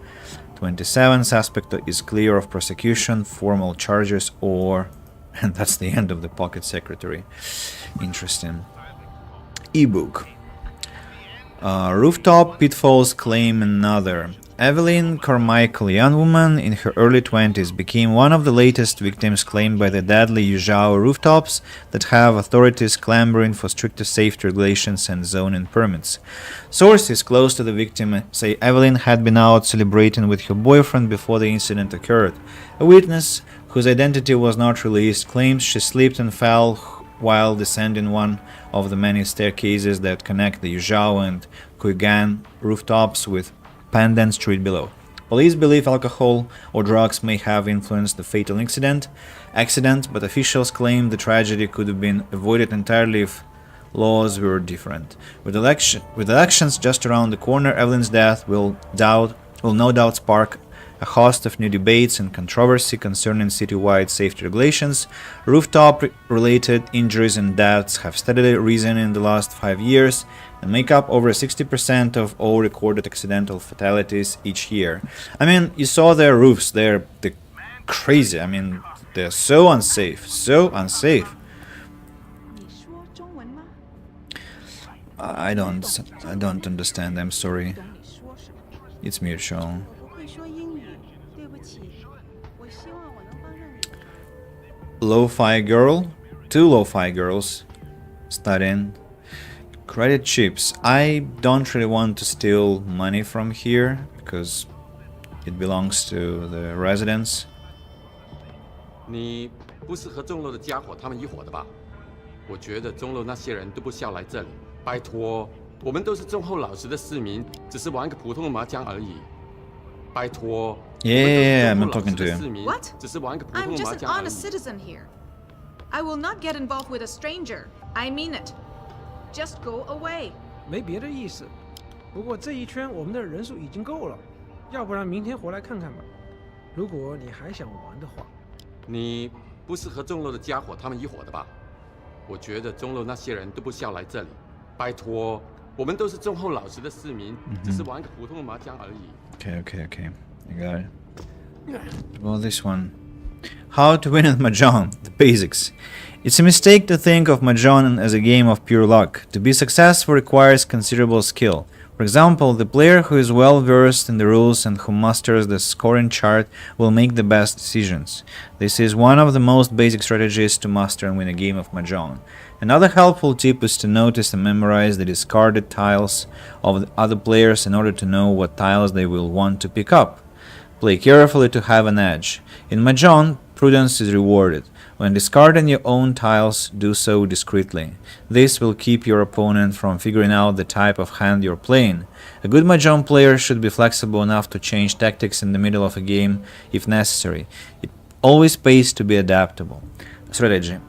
[SPEAKER 1] 27. Suspect is clear of prosecution, formal charges, or... And that's the end of the pocket secretary. Interesting. Ebook. Rooftop pitfalls claim another. Evelyn Carmichael, a young woman in her early 20s, became one of the latest victims claimed by the deadly Yuzhou rooftops that have authorities clamoring for stricter safety regulations and zoning permits. Sources close to the victim say Evelyn had been out celebrating with her boyfriend before the incident occurred. A witness whose identity was not released, claims she slipped and fell while descending one of the many staircases that connect the Yuzhou and Kuigan rooftops with Pandan Street below. Police believe alcohol or drugs may have influenced the fatal accident, but officials claim the tragedy could have been avoided entirely if laws were different. With elections just around the corner, Evelyn's death will no doubt spark a host of new debates and controversy concerning citywide safety regulations. Rooftop-related injuries and deaths have steadily risen in the last 5 years and make up over 60% of all recorded accidental fatalities each year. I mean, you saw their roofs, they're crazy. I mean, they're so unsafe, so unsafe. I don't understand, I'm sorry. It's mutual. Lo-fi girl, 2 lo-fi girls studying. Credit chips. I don't really want to steal money from here because it belongs to the residents.
[SPEAKER 5] 你不是和钟楼的家伙他们一伙的吧？我觉得钟楼那些人都不需要来这里。拜托，我们都是忠厚老实的市民，只是玩个普通的麻将而已。拜托。
[SPEAKER 1] Yeah, I'm talking to you.
[SPEAKER 4] What? I'm just an honest citizen here. I will not get involved with a stranger. I mean it. Just go away.
[SPEAKER 2] 没别的意思，不过这一圈我们的人数已经够了，要不然明天回来看看吧。如果你还想玩的话。
[SPEAKER 5] 你不是和钟楼的家伙他们一伙的吧？我觉得钟楼那些人都不需要来这里。拜托，我们都是忠厚老实的市民，只是玩个普通的麻将而已。
[SPEAKER 1] Okay. I got it. Well, this one. How to win at Mahjong, the basics. It's a mistake to think of Mahjong as a game of pure luck. To be successful requires considerable skill. For example, the player who is well versed in the rules and who masters the scoring chart will make the best decisions. This is one of the most basic strategies to master and win a game of Mahjong. Another helpful tip is to notice and memorize the discarded tiles of the other players in order to know what tiles they will want to pick up. Play carefully to have an edge. In Mahjong, prudence is rewarded. When discarding your own tiles, do so discreetly. This will keep your opponent from figuring out the type of hand you're playing. A good Mahjong player should be flexible enough to change tactics in the middle of a game if necessary. It always pays to be adaptable. Strategy.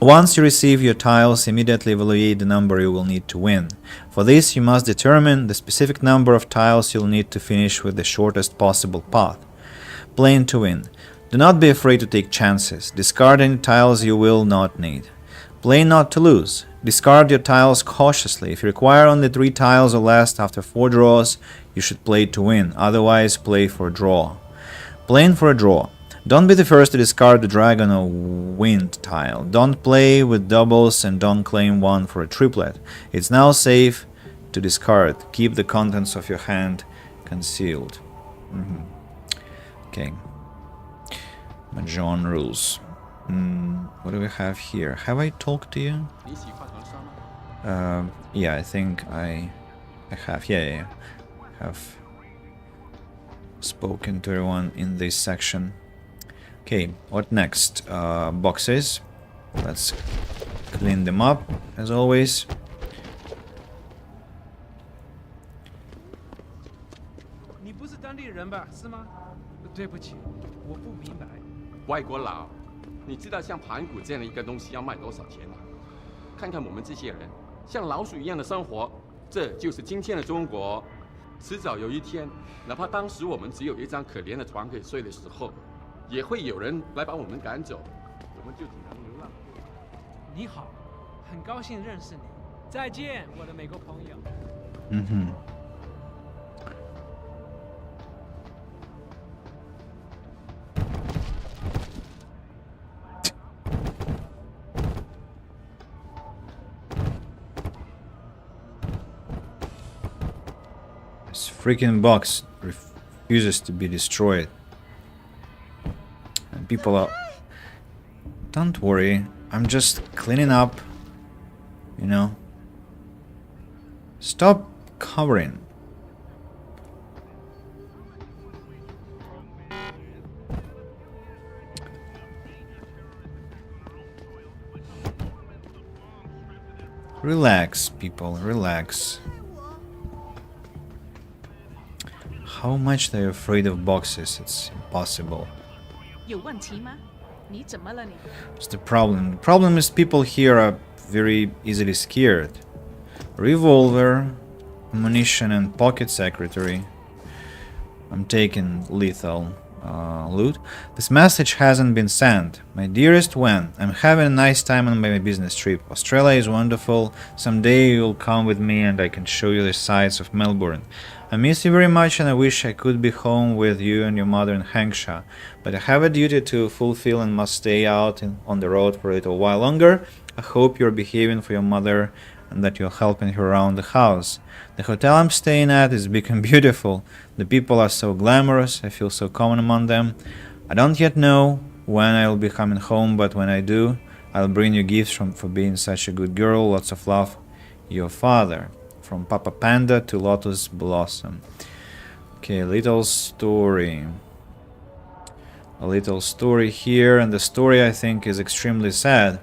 [SPEAKER 1] Once you receive your tiles, immediately evaluate the number you will need to win. For this, you must determine the specific number of tiles you'll need to finish with the shortest possible path. Playing to win. Do not be afraid to take chances. Discard any tiles you will not need. Play not to lose. Discard your tiles cautiously. If you require only 3 tiles or less after 4 draws, you should play to win. Otherwise, play for a draw. Playing for a draw. Don't be the first to discard the dragon or wind tile. Don't play with doubles and don't claim one for a triplet. It's now safe to discard. Keep the contents of your hand concealed. Okay. Mahjong rules. What do we have here? Have I talked to you? Yeah, I think I have. Yeah. Have spoken to everyone in this section. Okay, what next? Boxes. Let's clean them up, as always.
[SPEAKER 2] 你不是当地人吧？是吗？对不起，我不明白。
[SPEAKER 5] 外国佬，你知道像盘古这样的一个东西要卖多少钱吗？看看我们这些人，像老鼠一样的生活，这就是今天的中国。迟早有一天，哪怕当时我们只有一张可怜的床可以睡的时候，也会有人来把我们赶走，我们就只能流浪。
[SPEAKER 2] 你好，很高兴认识你。再见，我的美国朋友。
[SPEAKER 1] This freaking box refuses to be destroyed. And people are... Don't worry, I'm just cleaning up, you know. Stop covering. Relax, people, relax. How much they're afraid of boxes? It's impossible.
[SPEAKER 4] 有问题吗？你怎么了你？
[SPEAKER 1] What's the problem? The problem is people here are very easily scared. Revolver, ammunition, and pocket secretary. I'm taking lethal loot. This message hasn't been sent. My dearest Wen, I'm having a nice time on my business trip. Australia is wonderful. Someday you'll come with me and I can show you the sights of Melbourne. I miss you very much and I wish I could be home with you and your mother in Hangsha. But I have a duty to fulfill and must stay out on the road for a little while longer. I hope you're behaving for your mother and that you're helping her around the house. The hotel I'm staying at is big and beautiful. The people are so glamorous, I feel so common among them. I don't yet know when I'll be coming home, but when I do, I'll bring you gifts for being such a good girl. Lots of love, your father. From Papa Panda to Lotus Blossom. Okay, little story. A little story here, and the story I think is extremely sad.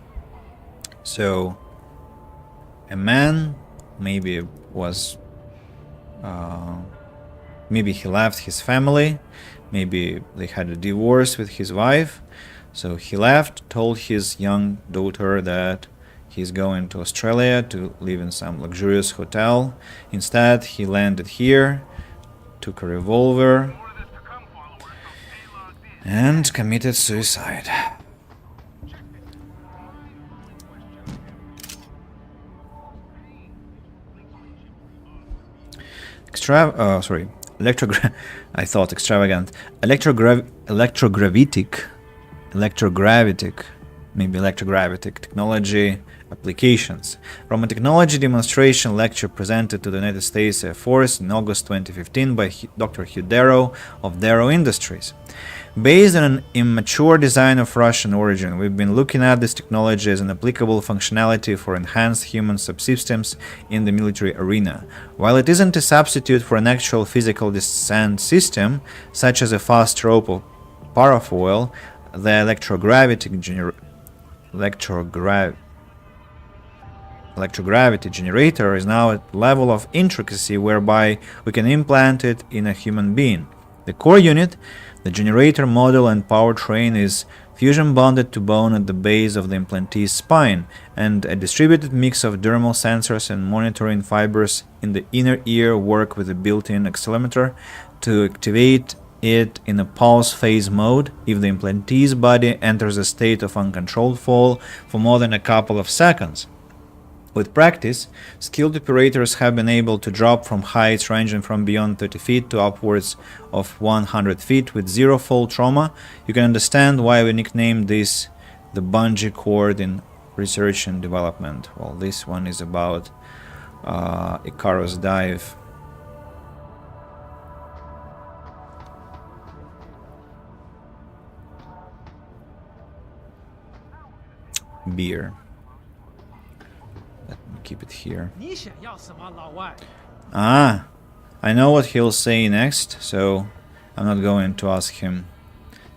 [SPEAKER 1] So, a man maybe was maybe he left his family, maybe they had a divorce with his wife, so he left, told his young daughter that he's going to Australia to live in some luxurious hotel. Instead, he landed here, took a revolver, and committed suicide. I thought extravagant. Electrogravitic, maybe electrogravitic technology applications. From a technology demonstration lecture presented to the United States Air Force in August 2015 by Dr. Hugh Darrow of Darrow Industries. Based on an immature design of Russian origin, we've been looking at this technology as an applicable functionality for enhanced human subsystems in the military arena. While it isn't a substitute for an actual physical descent system, such as a fast rope or parafoil, the electrogravity generator is now at a level of intricacy whereby we can implant it in a human being. The core unit, the generator module and powertrain is fusion bonded to bone at the base of the implantee's spine, and a distributed mix of dermal sensors and monitoring fibers in the inner ear work with a built-in accelerometer to activate it in a pulse phase mode if the implantee's body enters a state of uncontrolled fall for more than a couple of seconds. With practice, skilled operators have been able to drop from heights ranging from beyond 30 feet to upwards of 100 feet with zero fall trauma. You can understand why we nicknamed this the bungee cord in research and development. Well, this one is about Icarus dive. Beer. Let me keep it here. Ah, I know what he'll say next, so I'm not going to ask him.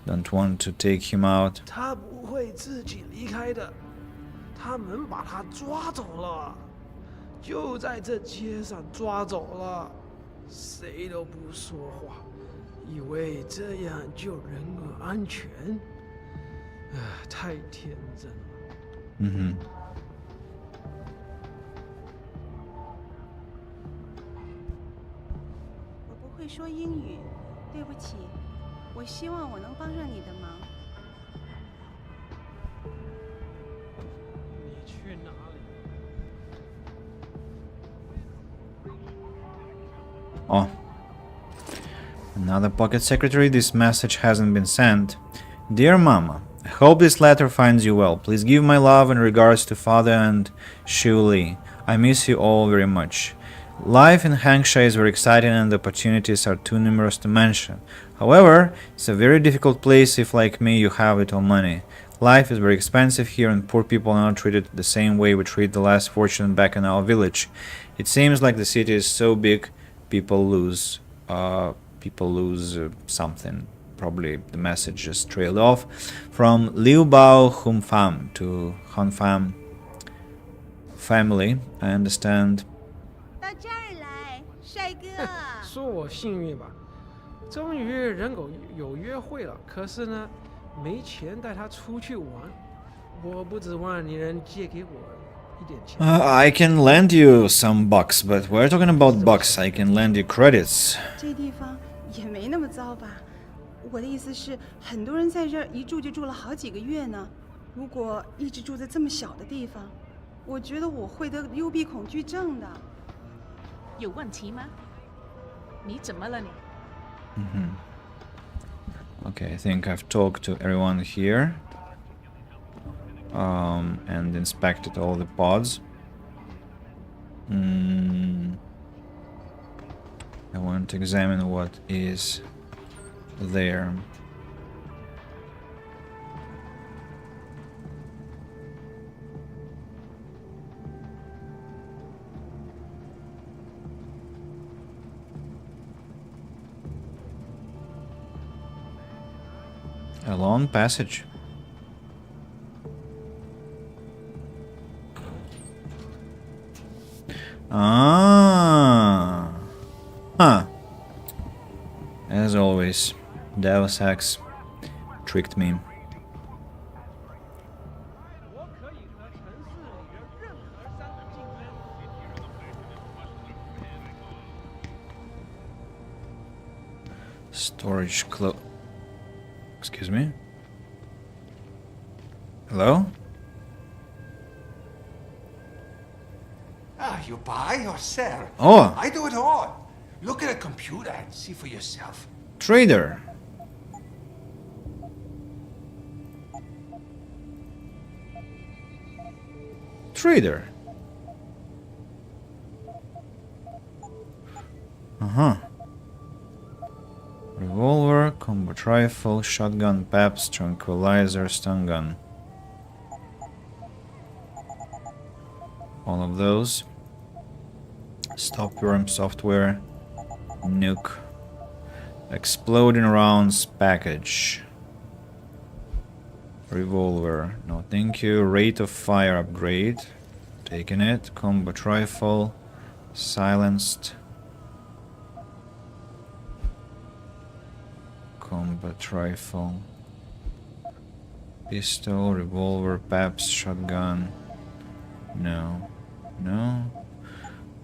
[SPEAKER 1] Don't want to take him out.
[SPEAKER 2] 他不会自己离开的，他们把他抓走了，就在这街上抓走了，谁都不说话，以为这样就人儿安全，太天真了。
[SPEAKER 3] 我不会说英语，对不起。我希望我能帮上你的忙。
[SPEAKER 2] 你去哪里？
[SPEAKER 1] Oh. Another pocket secretary. This message hasn't been sent. Dear Mama, I hope this letter finds you well. Please give my love and regards to Father and Shu Li. I miss you all very much. Life in Hangsha is very exciting and the opportunities are too numerous to mention. However, it's a very difficult place if, like me, you have little money. Life is very expensive here and poor people are not treated the same way we treat the less fortunate back in our village. It seems like the city is so big, people lose something. Probably the message just trailed off. From Liu Bao Hunfam to Hunfam family, I understand.
[SPEAKER 3] 到这儿来，帅哥。
[SPEAKER 2] 说我幸运吧，终于人狗有约会了。可是呢，没钱带他出去玩。我不指望你能借给我一点钱。
[SPEAKER 1] I can lend you some bucks, but we're talking about bucks. I can lend you credits.
[SPEAKER 3] 这地方也没那么糟吧？我的意思是，很多人在这儿一住就住了好几个月呢。如果一直住在这么小的地方，我觉得我会得幽闭恐惧症的。
[SPEAKER 4] 有问题吗？你怎么了你？
[SPEAKER 1] Okay, I think I've talked to everyone here. And inspected all the pods. I want to examine what is there. A long passage. Ah. Huh. As always, Deus Ex tricked me. Storage Excuse me? Hello?
[SPEAKER 13] You buy or sell?
[SPEAKER 1] Oh.
[SPEAKER 13] I do it all. Look at a computer and see for yourself.
[SPEAKER 1] Trader. Trader. Revolver, combat rifle, shotgun, PEPs, tranquilizer, stun gun. All of those. Stopworm software. Nuke. Exploding rounds package. Revolver. No thank you. Rate of fire upgrade. Taking it. Combat rifle. Silenced. Combat rifle. Pistol. Revolver. PEPs. Shotgun. No. No.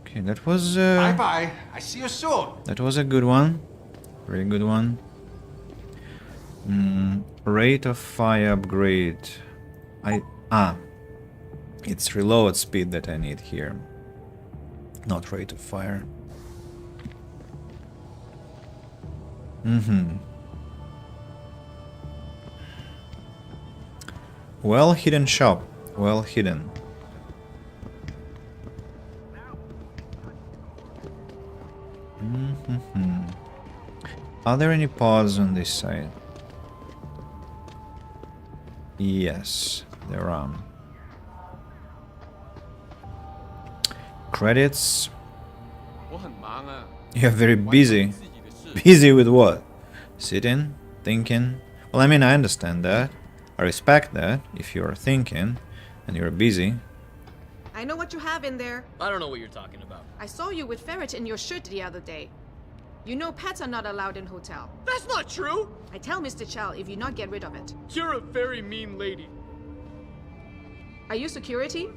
[SPEAKER 1] Okay, that was
[SPEAKER 13] Bye-bye. I see you soon.
[SPEAKER 1] that was a good one. Very good one. Rate of fire upgrade. It's reload speed that I need here. Not rate of fire. Well hidden shop. Well hidden. Are there any pods on this side? Yes, there are. Credits. You're very busy. Busy with what? Sitting? Thinking? Well, I mean, I understand that. I respect that if you're thinking and you're busy.
[SPEAKER 4] I know what you have in there.
[SPEAKER 11] I don't know what you're talking about.
[SPEAKER 4] I saw you with ferret in your shirt the other day. You know pets are not allowed in hotel.
[SPEAKER 11] That's not true!
[SPEAKER 4] I tell Mr. Chow if you not get rid of it.
[SPEAKER 11] You're a very mean lady.
[SPEAKER 4] Are you security?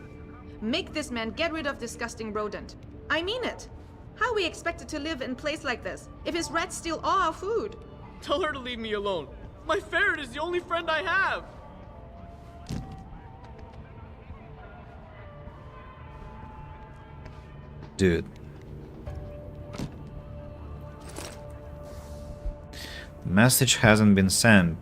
[SPEAKER 4] Make this man get rid of disgusting rodent. I mean it. How are we expected to live in a place like this if his rats steal all our food?
[SPEAKER 11] Tell her to leave me alone. My ferret is the only friend I have.
[SPEAKER 1] Dude. The message hasn't been sent.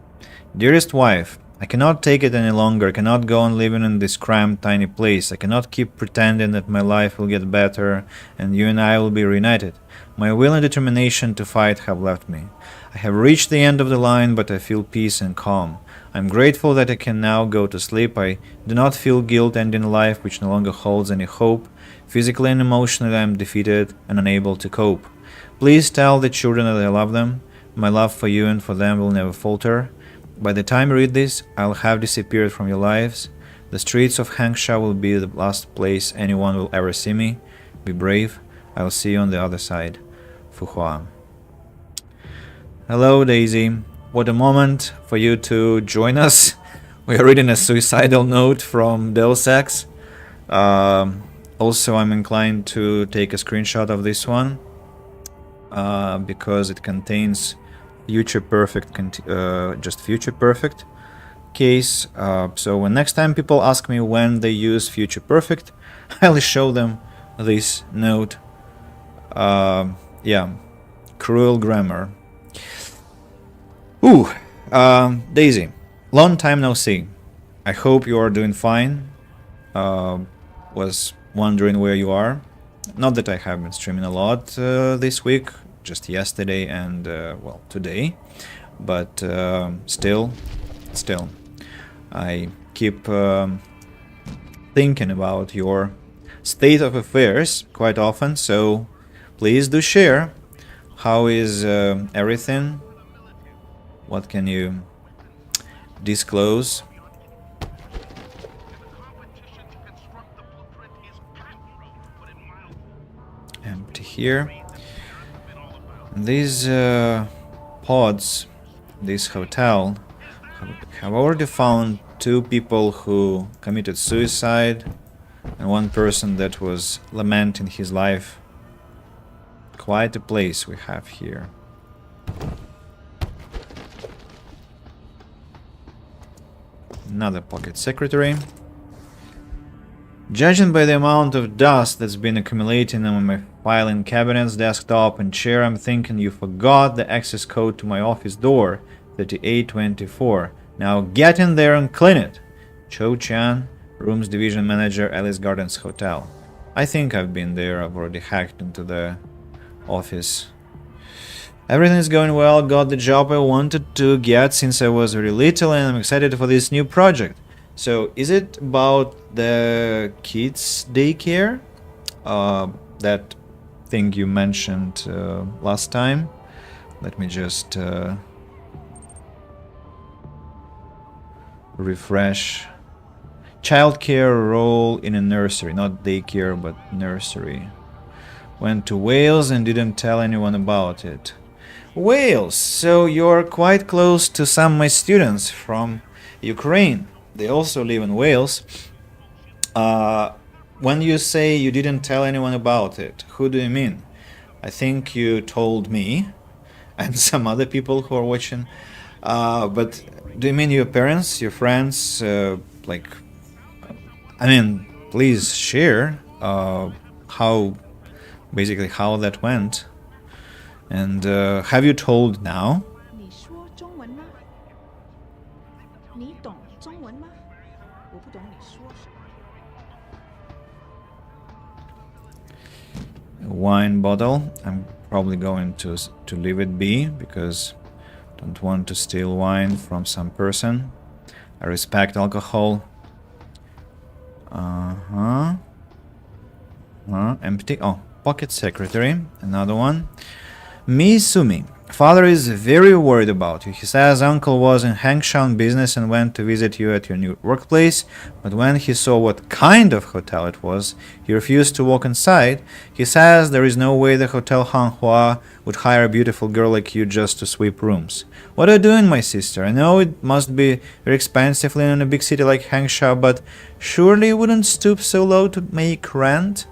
[SPEAKER 1] Dearest wife, I cannot take it any longer. I cannot go on living in this cramped tiny place. I cannot keep pretending that my life will get better and you and I will be reunited. My will and determination to fight have left me. I have reached the end of the line, but I feel peace and calm. I am grateful that I can now go to sleep. I do not feel guilt ending a life which no longer holds any hope. Physically and emotionally I am defeated and unable to cope. Please tell the children that I love them. My love for you and for them will never falter. By the time you read this, I'll have disappeared from your lives. The streets of Hangsha will be the last place anyone will ever see me. Be brave. I'll see you on the other side. Fuhua. Hello, Daisy. What a moment for you to join us. We are reading a suicidal note from Deus Ex. Also, I'm inclined to take a screenshot of this one because it contains future perfect, just future perfect case. So when next time people ask me when they use future perfect, I'll show them this note. Yeah, cruel grammar. Ooh, Daisy, long time no see. I hope you are doing fine. Was wondering where you are. Not that I have been streaming a lot this week, just yesterday and well, today, but still, I keep thinking about your state of affairs quite often, so please do share. How is everything? What can you disclose? Empty here. These pods, this hotel, have already found 2 people who committed suicide and 1 person that was lamenting his life. Quite a place we have here. Another pocket secretary. Judging by the amount of dust that's been accumulating on my filing cabinets, desktop, and chair, I'm thinking you forgot the access code to my office door, 3824. Now get in there and clean it. Cho Chan, Rooms Division Manager, Alice Gardens Hotel. I think I've been there. I've already hacked into the office. Everything is going well. Got the job I wanted to get since I was very little, and I'm excited for this new project. So, is it about the kids' daycare? That thing you mentioned last time? Let me just refresh. Childcare role in a nursery, not daycare, but nursery. Went to Wales and didn't tell anyone about it. Wales! So you're quite close to some of my students from Ukraine. They also live in Wales. When you say you didn't tell anyone about it, who do you mean? I think you told me and some other people who are watching. But do you mean your parents, your friends? Like, I mean, please share how that went. And have you told now? Wine bottle. I'm probably going to leave it be because I don't want to steal wine from some person. I respect alcohol. Empty. Oh, pocket secretary. Another one. Misumi. Father is very worried about you. He says uncle was in Hangshan business and went to visit you at your new workplace, but when he saw what kind of hotel it was, he refused to walk inside. He says there is no way the Hotel Hanhua would hire a beautiful girl like you just to sweep rooms. What are you doing, my sister? I know it must be very expensive living in a big city like Hangsha, but surely you wouldn't stoop so low to make rent?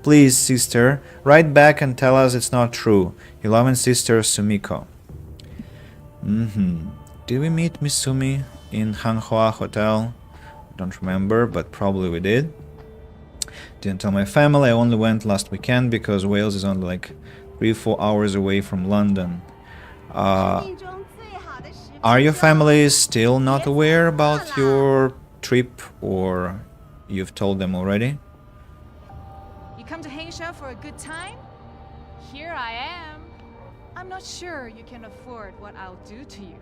[SPEAKER 1] Please, sister, write back and tell us it's not true. Your loving sister, Sumiko. Did we meet Misumi in Hanhua Hotel? Don't remember, but probably we did. Didn't tell my family. I only went last weekend because Wales is only like 3-4 hours away from London. Are your family still not aware about your trip, or you've told them already?
[SPEAKER 4] You come to Hangsha for a good time? Here I am. I'm not sure you can afford what I'll do to you.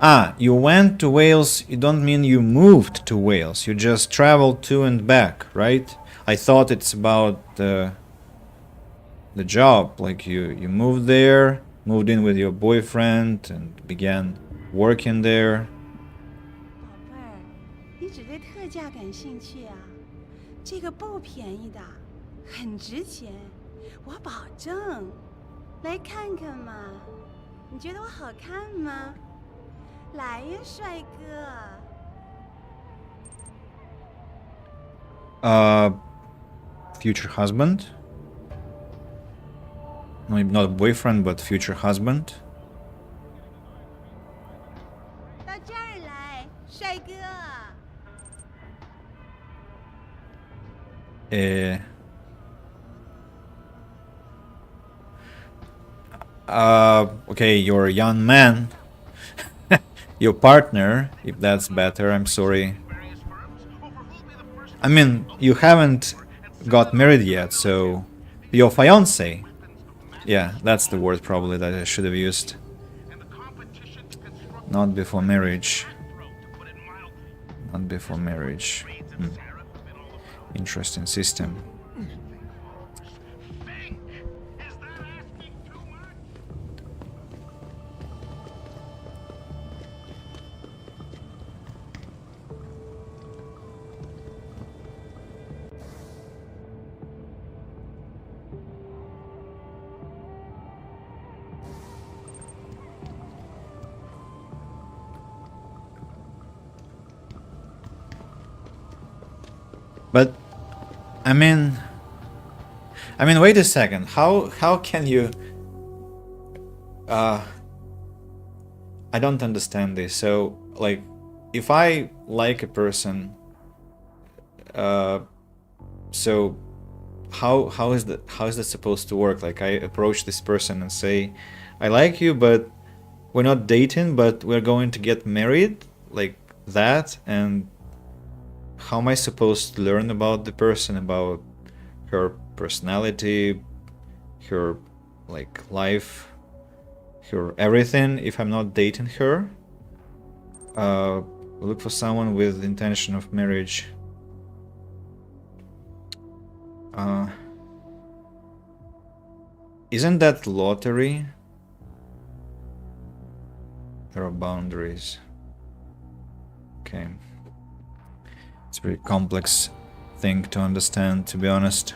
[SPEAKER 1] Ah, you went to Wales. You don't mean you moved to Wales. You just traveled to and back, right? I thought it's about the job. Like you moved there, moved in with your boyfriend and began working there.
[SPEAKER 3] 价感兴趣啊？这个不便宜的，很值钱，我保证。来看看嘛，你觉得我好看吗？来呀，帅哥。
[SPEAKER 1] Future husband? No, not boyfriend, but future husband.
[SPEAKER 3] 到这儿来，帅哥。
[SPEAKER 1] Okay, you're a young man. Your partner, if that's better, I'm sorry. I mean, you haven't got married yet, so your fiance. Yeah, that's the word probably that I should have used. Not before marriage. Not before marriage. Interesting system. But I mean, wait a second. How can you? I don't understand this. So, like, if I like a person, so how is that supposed to work? Like, I approach this person and say, I like you, but we're not dating, but we're going to get married, like that, and how am I supposed to learn about the person, about her personality, her like life, her everything, if I'm not dating her? Look for someone with intention of marriage. Isn't that lottery? There are boundaries. Okay. It's a pretty complex thing to understand, to be honest.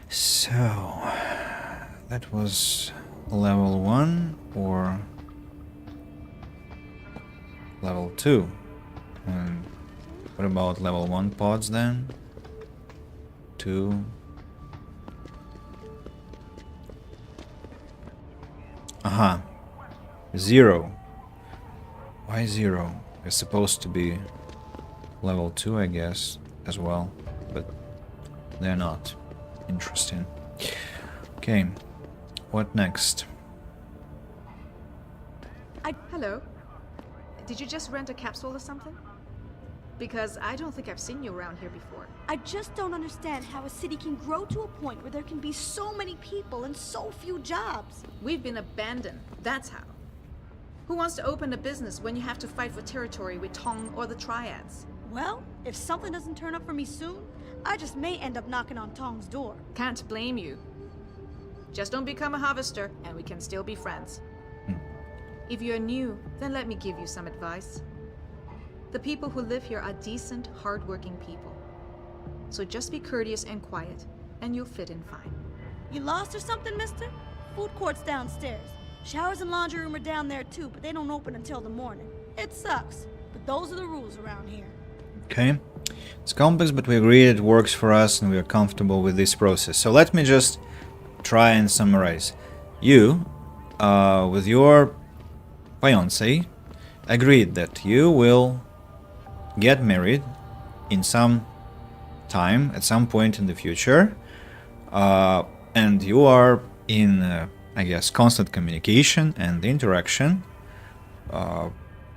[SPEAKER 1] So, that was level 1 or level 2? And what about level 1 pods then? 2. Aha. 0. Why 0? It's supposed to be level 2, I guess, as well. But they're not. Interesting. Okay. What next?
[SPEAKER 4] Hello. Did you just rent a capsule or something? Because I don't think I've seen you around here before.
[SPEAKER 14] I just don't understand how a city can grow to a point where there can be so many people and so few jobs.
[SPEAKER 4] We've been abandoned, that's how. Who wants to open a business when you have to fight for territory with Tong or the Triads?
[SPEAKER 14] Well, if something doesn't turn up for me soon, I just may end up knocking on Tong's door.
[SPEAKER 4] Can't blame you. Just don't become a harvester, and we can still be friends. If you're new, then let me give you some advice. The people who live here are decent, hard-working people. So just be courteous and quiet, and you'll fit in fine.
[SPEAKER 14] You lost or something, mister? Food court's downstairs. Showers and laundry room are down there too, but they don't open until the morning. It sucks, but those are the rules around here.
[SPEAKER 1] Okay. It's complex, but we agree it works for us and we are comfortable with this process. So let me just try and summarize. You, with your fiancé, agreed that you will get married in some time, at some point in the future, and you are in, I guess, constant communication and interaction,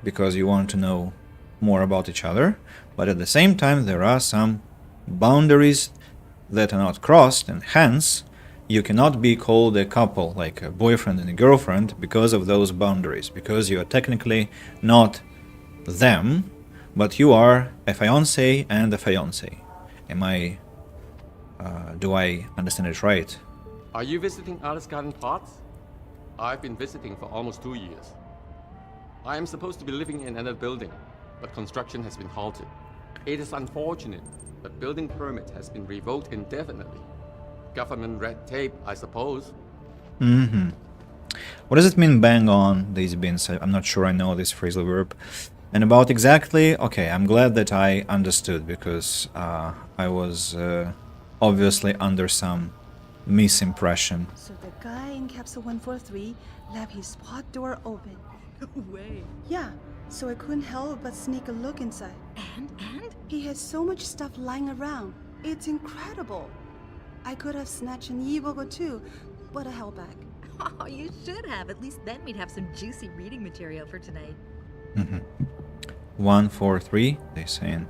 [SPEAKER 1] because you want to know more about each other, but at the same time there are some boundaries that are not crossed, and hence you cannot be called a couple, like a boyfriend and a girlfriend, because of those boundaries, because you are technically not them, But you are a fiancé and a fiancé. Am I... do I understand it right?
[SPEAKER 5] Are you visiting Alice Garden Plots? I've been visiting for almost 2 years. I am supposed to be living in another building, but construction has been halted. It is unfortunate, but building permit has been revoked indefinitely. Government red tape, I suppose.
[SPEAKER 1] Mm-hmm. What does it mean, bang on, these bins? I'm not sure I know this phrasal verb. And about exactly, okay, I'm glad that I understood, because I was obviously under some misimpression.
[SPEAKER 3] So the guy in capsule 143 left his spot door open.
[SPEAKER 10] No way.
[SPEAKER 3] Yeah, so I couldn't help but sneak a look inside.
[SPEAKER 10] And?
[SPEAKER 3] He has so much stuff lying around. It's incredible. I could have snatched an e-book or two, but I held back.
[SPEAKER 10] Oh, you should have. At least then we'd have some juicy reading material for tonight.
[SPEAKER 1] 143, they saying.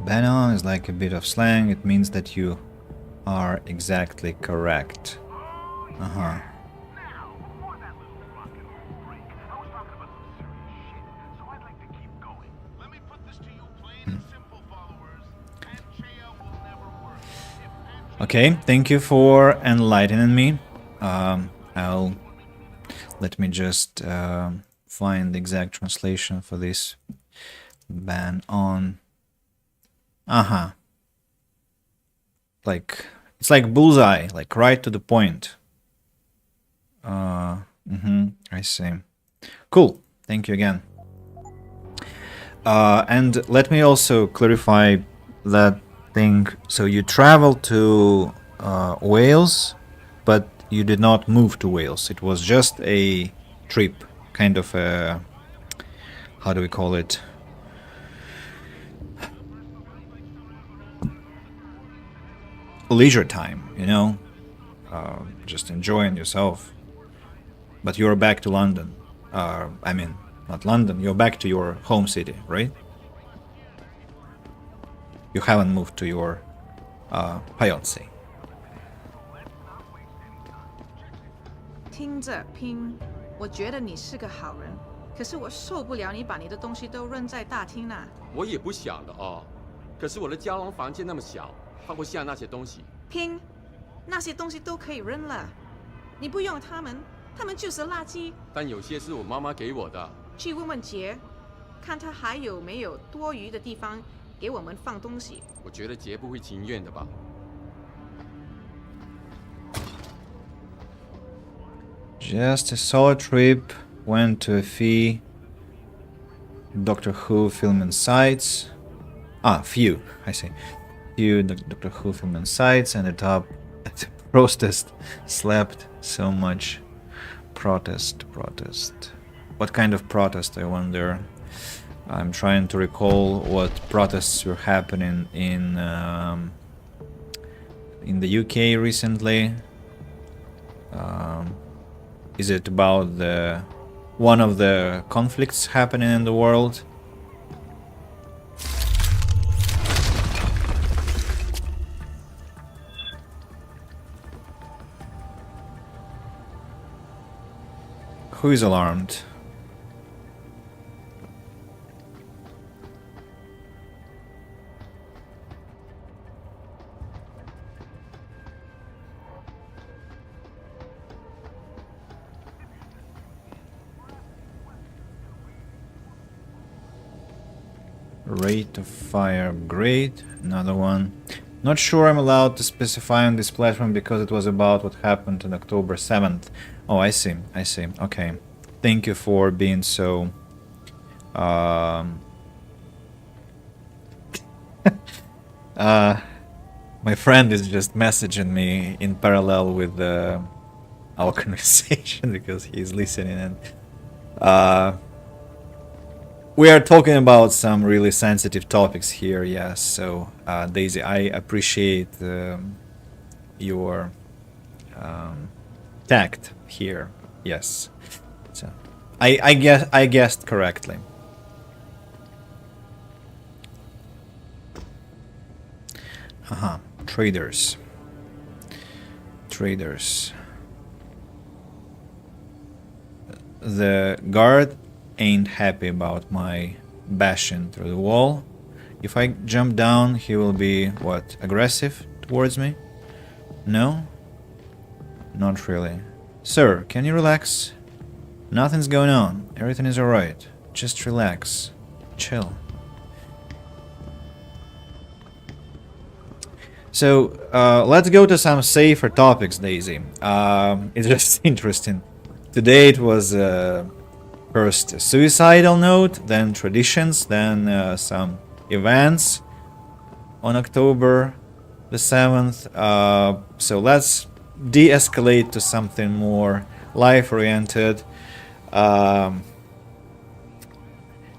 [SPEAKER 1] Bang on is like a bit of slang. It means that you are exactly correct. Uh-huh. Okay, thank you for enlightening me. Let me just find the exact translation for this. Ban on. Like, it's like bullseye, like right to the point. I see. Cool, thank you again. And let me also clarify that thing. So you traveled to Wales, but you did not move to Wales. It was just a trip, kind of a, how do we call it? Leisure time, you know, just enjoying yourself. But you're back to London. I mean, not London, you're back to your home city, right? You haven't moved to your fiancé.
[SPEAKER 4] 听着，拼，我觉得你是个好人，可是我受不了你把你的东西都扔在大厅那。
[SPEAKER 5] 我也不想的哦，可是我的胶囊房间那么小，放不下那些东西。
[SPEAKER 4] 拼，那些东西都可以扔了，你不用它们，它们就是垃圾。
[SPEAKER 5] 但有些是我妈妈给我的。
[SPEAKER 4] 去问问杰，看他还有没有多余的地方给我们放东西。
[SPEAKER 5] 我觉得杰不会情愿的吧。
[SPEAKER 1] Just a solo trip. Went to a few Doctor Who filming sites. Few. I see. Few Doctor Who filming sites. Ended up at a protest. Slept so much. Protest. What kind of protest, I wonder? I'm trying to recall what protests were happening in the UK recently. Is it about one of the conflicts happening in the world? Who is alarmed? Rate of fire upgrade, another one. Not sure I'm allowed to specify on this platform because it was about what happened on October 7th. Oh, I see. Okay. Thank you for being so... my friend is just messaging me in parallel with our conversation because he's listening, and we are talking about some really sensitive topics here, yes. So, Daisy, I appreciate your tact here. Yes. So, I guessed correctly. Traders. Traders. The guard ain't happy about my bashing through the wall. If I jump down, he will be, what, aggressive towards me? No? Not really. Sir, can you relax? Nothing's going on. Everything is alright. Just relax. Chill. So, let's go to some safer topics, Daisy. It's just interesting. Today it was first a suicidal note, then traditions, then some events on October the 7th. So let's de-escalate to something more life-oriented.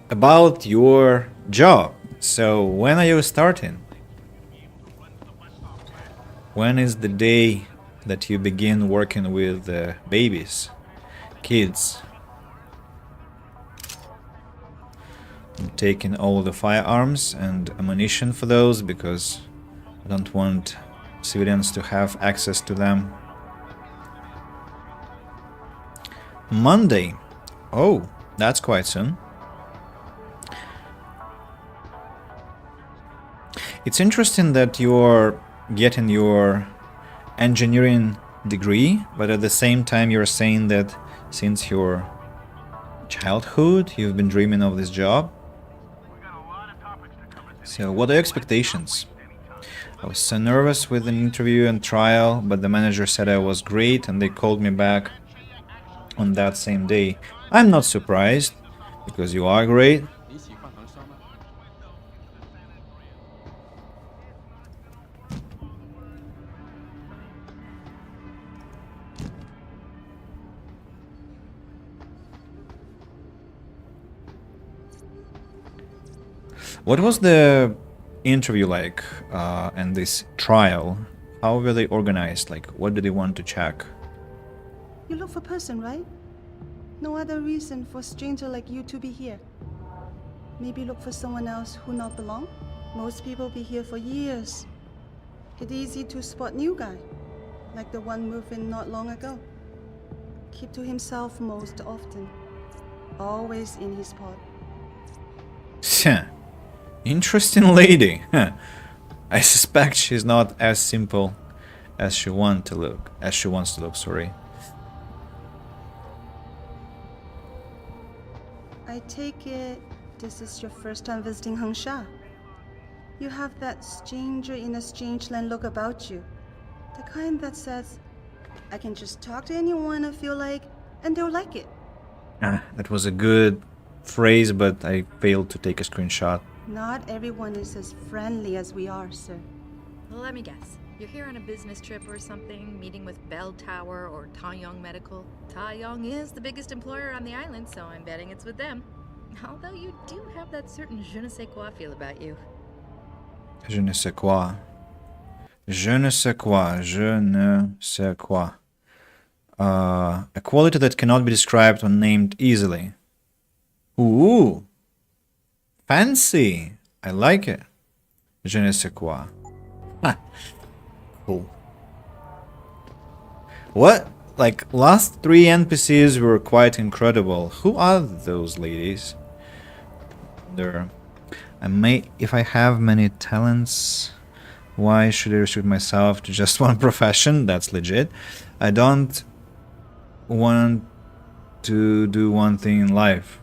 [SPEAKER 1] About your job. So when are you starting? When is the day that you begin working with babies, kids? I'm taking all the firearms and ammunition for those because I don't want civilians to have access to them. Monday. Oh, that's quite soon. It's interesting that you're getting your engineering degree, but at the same time you're saying that since your childhood you've been dreaming of this job. So what are your expectations? I was so nervous with an interview and trial, but the manager said I was great and they called me back on that same day. I'm not surprised, because you are great. What was the interview like and this trial? How were they organized? Like, what did they want to check?
[SPEAKER 3] You look for person, right? No other reason for a stranger like you to be here. Maybe look for someone else who not belong? Most people be here for years. It's easy to spot new guy, like the one moving not long ago. Keep to himself most often. Always in his pod.
[SPEAKER 1] Interesting lady. I suspect she's not as simple as she wants to look. Sorry.
[SPEAKER 3] I take it this is your first time visiting Hengsha. You have that stranger in a strange land look about you. The kind that says, I can just talk to anyone I feel like, and they'll like it.
[SPEAKER 1] That was a good phrase, but I failed to take a screenshot.
[SPEAKER 3] Not everyone is as friendly as we are, sir.
[SPEAKER 4] Well, let me guess. You're here on a business trip or something, meeting with Bell Tower or Taeyong Medical. Taeyong is the biggest employer on the island, so I'm betting it's with them. Although you do have that certain je ne sais quoi feel about you.
[SPEAKER 1] Je ne sais quoi. Je ne sais quoi. Je ne sais quoi. A quality that cannot be described or named easily. Ooh. Fancy. I like it. Je ne sais quoi. Cool. What? Like, last 3 NPCs were quite incredible. Who are those ladies? If I have many talents, why should I restrict myself to just one profession? That's legit. I don't want to do one thing in life.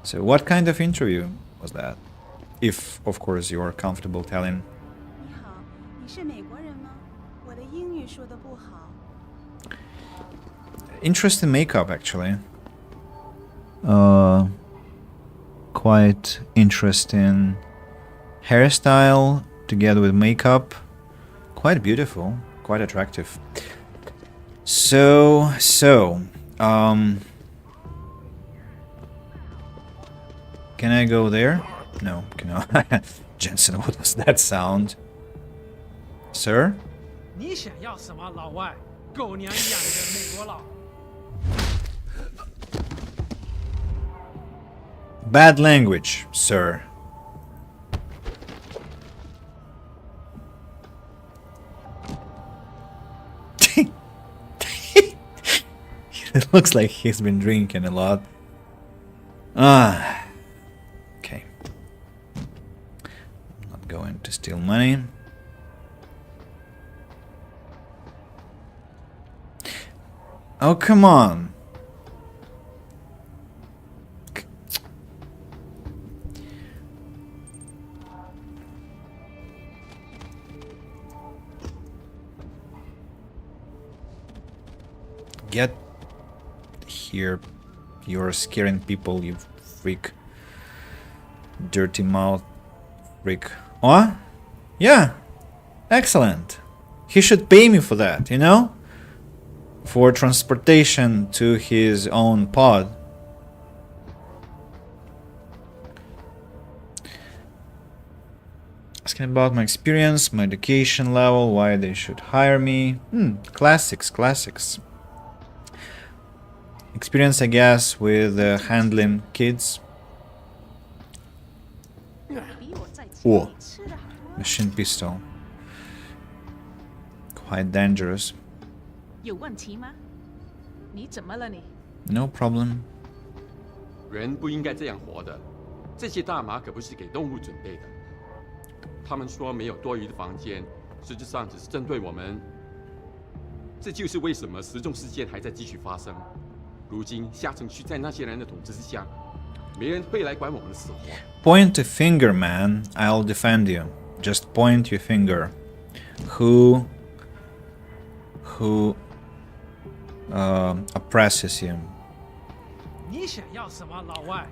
[SPEAKER 1] So what kind of interview was that? If, of course, you are comfortable telling. Interesting makeup, actually. Quite interesting hairstyle together with makeup. Quite beautiful, quite attractive. So, can I go there? No, cannot. Jensen, what was that sound? Sir?
[SPEAKER 2] 你想要什么，老外？狗娘养的美国佬！
[SPEAKER 1] Bad language, sir. Looks like he's been drinking a lot. Ah, okay. I'm not going to steal money. Oh, come on. Get here. You're scaring people, you freak. Dirty mouth freak. What? Yeah. Excellent. He should pay me for that, you know? For transportation to his own pod. Asking about my experience, my education level, why they should hire me. Classics. Experience, I guess, with handling kids. Oh, machine pistol. Quite dangerous.
[SPEAKER 4] 有问题吗？你怎么了你？
[SPEAKER 1] No problem.
[SPEAKER 5] 人不应该这样活的，这些大麻可不是给动物准备的。他们说没有多余的房间，实质上只是针对我们。这就是为什么食众事件还在继续发生。如今下城区在那些人的统治之下，没人会来管我们的死活。
[SPEAKER 1] Point a finger, man. I'll defend you. Just point your finger. Who oppresses you?
[SPEAKER 2] 你想要什么，老外？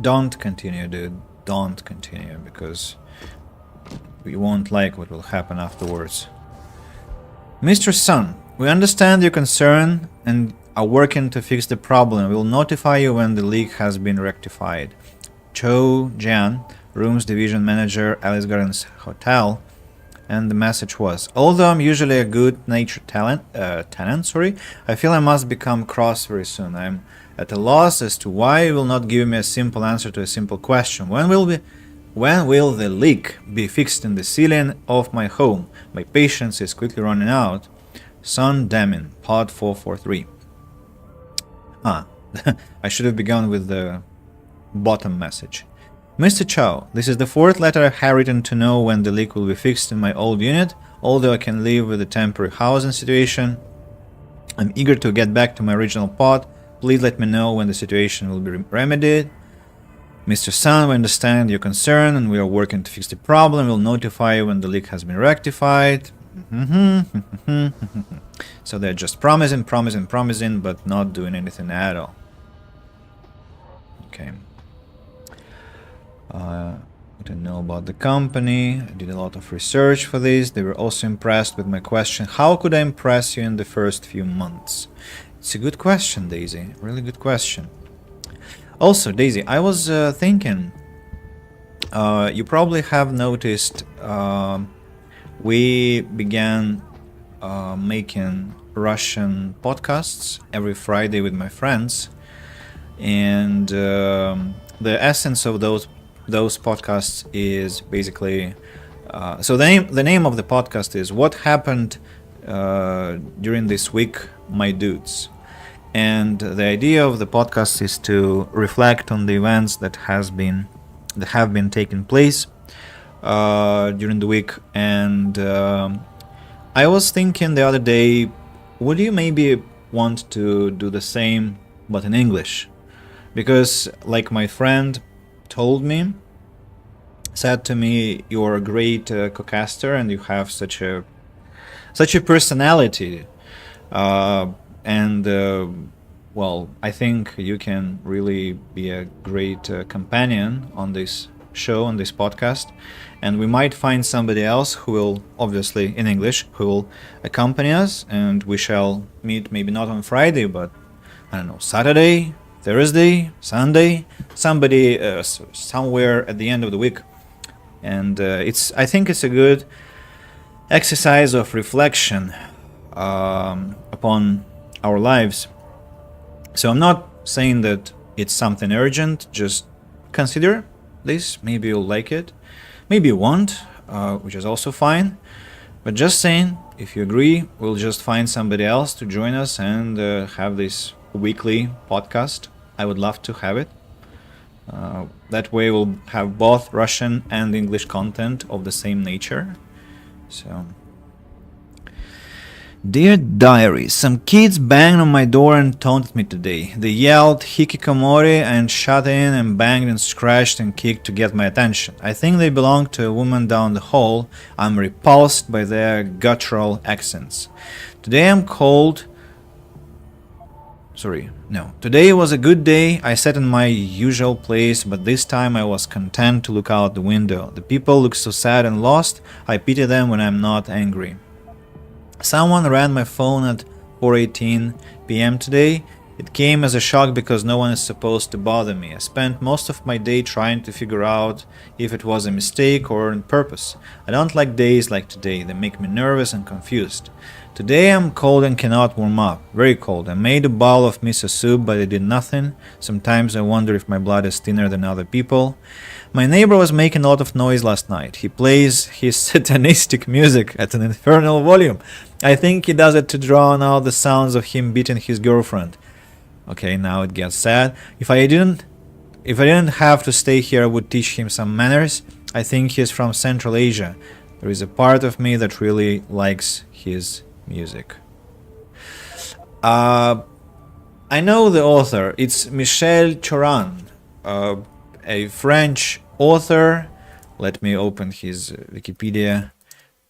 [SPEAKER 1] Don't continue, dude. Don't continue, because we won't like what will happen afterwards. Mr. Sun, we understand your concern and are working to fix the problem. We will notify you when the leak has been rectified. Cho Jian, Rooms Division Manager, Alice Gardens Hotel. And the message was, although I'm usually a good-natured tenant, I feel I must become cross very soon. I'm at a loss as to why you will not give me a simple answer to a simple question. When will the leak be fixed in the ceiling of my home? My patience is quickly running out. Son Damin, Pod 443. I should have begun with the bottom message. Mr. Chow, this is the fourth letter I have written to know when the leak will be fixed in my old unit. Although I can live with the temporary housing situation, I'm eager to get back to my original pod. Please let me know when the situation will be remedied. Mr. Sun, we understand your concern and we are working to fix the problem. We'll notify you when the leak has been rectified. So they're just promising, but not doing anything at all. Okay. I didn't know about the company. I did a lot of research for this. They were also impressed with my question. How could I impress you in the first few months? It's a good question, Daisy. Really good question. Also, Daisy, I was thinking, you probably have noticed we began making Russian podcasts every Friday with my friends. And the essence of those podcasts is basically so the name of the podcast is What Happened During This Week, My Dudes. And the idea of the podcast is to reflect on the events that have been taking place during the week. And I was thinking the other day, would you maybe want to do the same but in English? Because like my friend said to me, you're a great co-caster and you have such a personality, well, I think you can really be a great companion on this show, on this podcast, and we might find somebody else who will, obviously in English, who will accompany us, and we shall meet maybe not on Friday, but I don't know, Saturday, Thursday, Sunday, somebody somewhere at the end of the week. And I think it's a good exercise of reflection upon our lives. So I'm not saying that it's something urgent, just consider this, maybe you'll like it, maybe you won't, which is also fine. But just saying, if you agree, we'll just find somebody else to join us and have this weekly podcast. I would love to have it. That way we'll have both Russian and English content of the same nature. So, dear diary, some kids banged on my door and taunted me today. They yelled hikikomori and shut in and banged and scratched and kicked to get my attention. I think they belong to a woman down the hall. I'm repulsed by their guttural accents. Today I'm cold. Today was a good day. I sat in my usual place, but this time I was content to look out the window. The people look so sad and lost. I pity them when I'm not angry. Someone ran my phone at 4:18 p.m. today. It came as a shock because no one is supposed to bother me. I spent most of my day trying to figure out if it was a mistake or on purpose. I don't like days like today. They make me nervous and confused. Today I'm cold and cannot warm up. Very cold. I made a bowl of miso soup, but it did nothing. Sometimes I wonder if my blood is thinner than other people. My neighbor was making a lot of noise last night. He plays his satanistic music at an infernal volume. I think he does it to drown out the sounds of him beating his girlfriend. Okay, now it gets sad. If I didn't have to stay here, I would teach him some manners. I think he's from Central Asia. There is a part of me that really likes his music. I know the author. It's Michel Choran, a French author. Let me open his Wikipedia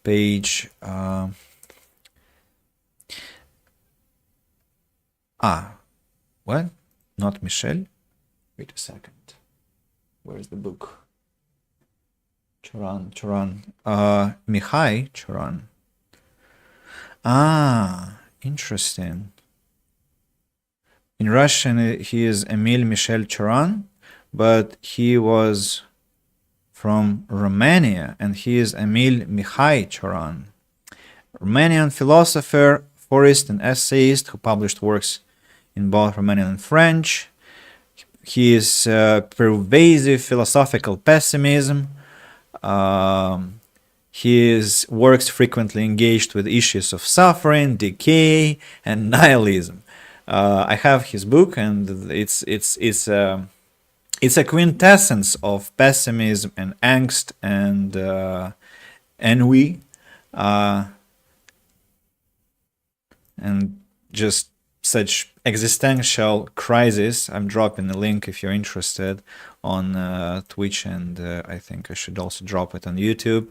[SPEAKER 1] page. What? Not Michel? Wait a second. Where's the book? Choran. Mihai Choran. Interesting. In Russian, he is Emil Michel Choran, but he was from Romania, and he is Emil Mihai Choran, Romanian philosopher, forest and essayist who published works in both Romanian and French. His pervasive philosophical pessimism. His works frequently engaged with issues of suffering, decay, and nihilism. I have his book, and it's a quintessence of pessimism and angst and ennui, and just such existential crisis. I'm dropping a link if you're interested on Twitch, and I think I should also drop it on YouTube.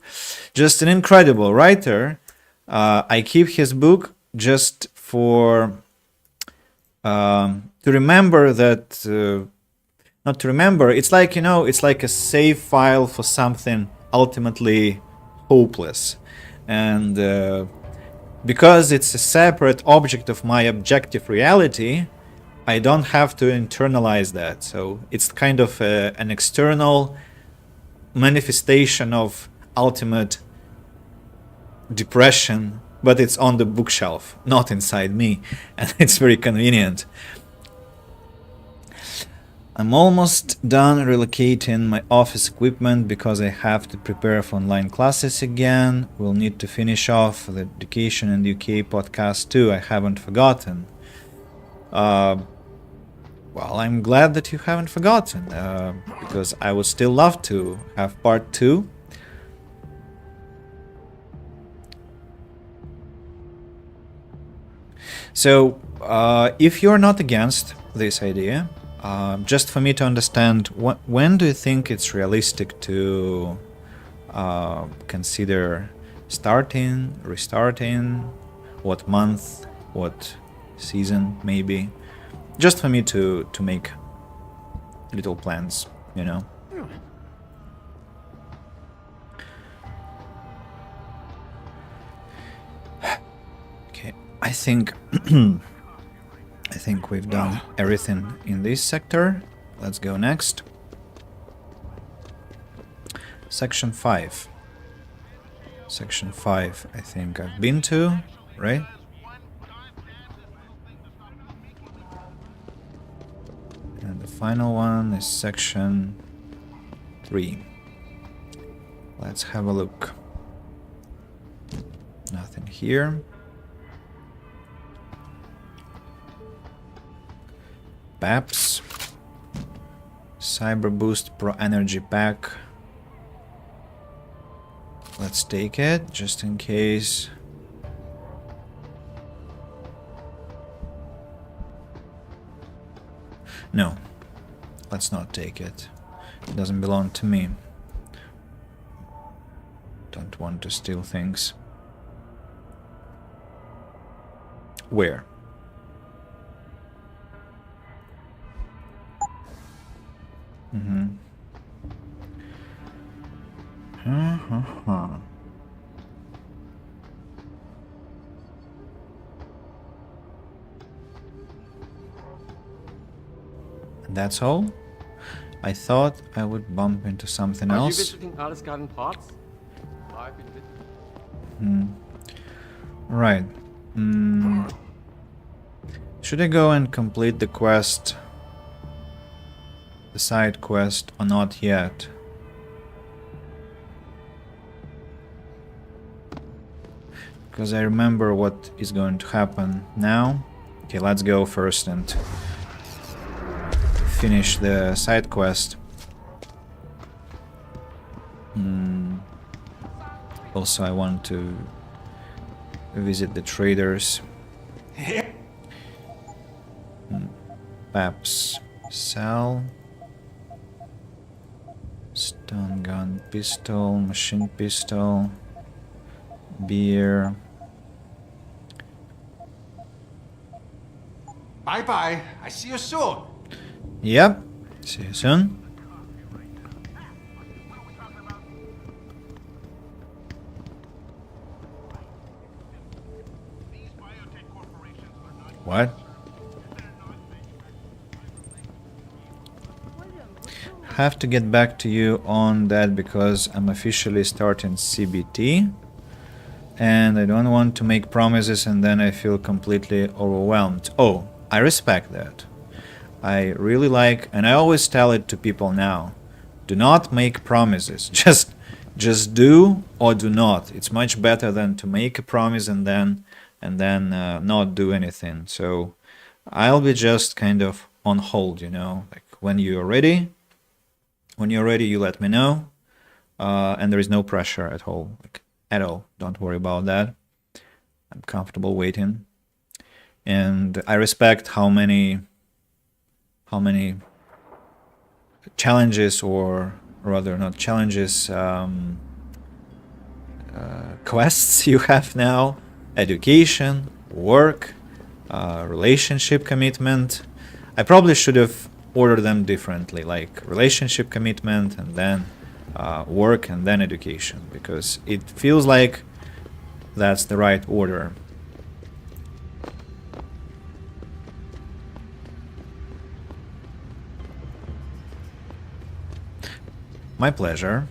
[SPEAKER 1] Just an incredible writer. I keep his book just for to remember that not to remember, it's like, it's like a save file for something ultimately hopeless, and because it's a separate object of my objective reality, I don't have to internalize that. So it's kind of an external manifestation of ultimate depression, but it's on the bookshelf, not inside me, and it's very convenient. I'm almost done relocating my office equipment because I have to prepare for online classes again. We'll need to finish off the Education in the UK podcast too. I haven't forgotten. Well, I'm glad that you haven't forgotten, because I would still love to have part 2. So, if you're not against this idea, just for me to understand, when do you think it's realistic to consider starting, restarting, what month, what season maybe? Just for me to make little plans, Okay, I think we've done everything in this sector. Let's go next. Section 5. Section 5, I think I've been to, right? And the final one is section 3. Let's have a look. here. PAPS. Cyber Boost Pro Energy Pack. Let's take it, just in case. No, let's not take it. It doesn't belong to me. Don't want to steal things. Where? And that's all? I thought I would bump into something
[SPEAKER 5] Are
[SPEAKER 1] else.
[SPEAKER 5] you visiting Alice Garden Parks? I've been visiting.
[SPEAKER 1] Right. Should I go and complete the quest? The side quest or not yet? Because I remember what is going to happen now. Okay, let's go first and finish the side quest. Also, I want to visit the traders. PAPS. Sell. Stun gun, pistol, machine pistol, beer.
[SPEAKER 13] Bye-bye. I see you soon.
[SPEAKER 1] Yep. See you soon. What? Have to get back to you on that because I'm officially starting CBT and I don't want to make promises and then I feel completely overwhelmed. Oh, I respect that. I really like, and I always tell it to people now, do not make promises. Just do or do not. It's much better than to make a promise and then not do anything. So I'll be just kind of on hold, you know, like when you're ready, you let me know, and there is no pressure at all, like at all. Don't worry about that. I'm comfortable waiting, and I respect how many challenges, or rather not challenges, quests you have now: education, work, relationship commitment. I probably should have ordered them differently, like relationship commitment and then work and then education, because it feels like that's the right order. My pleasure.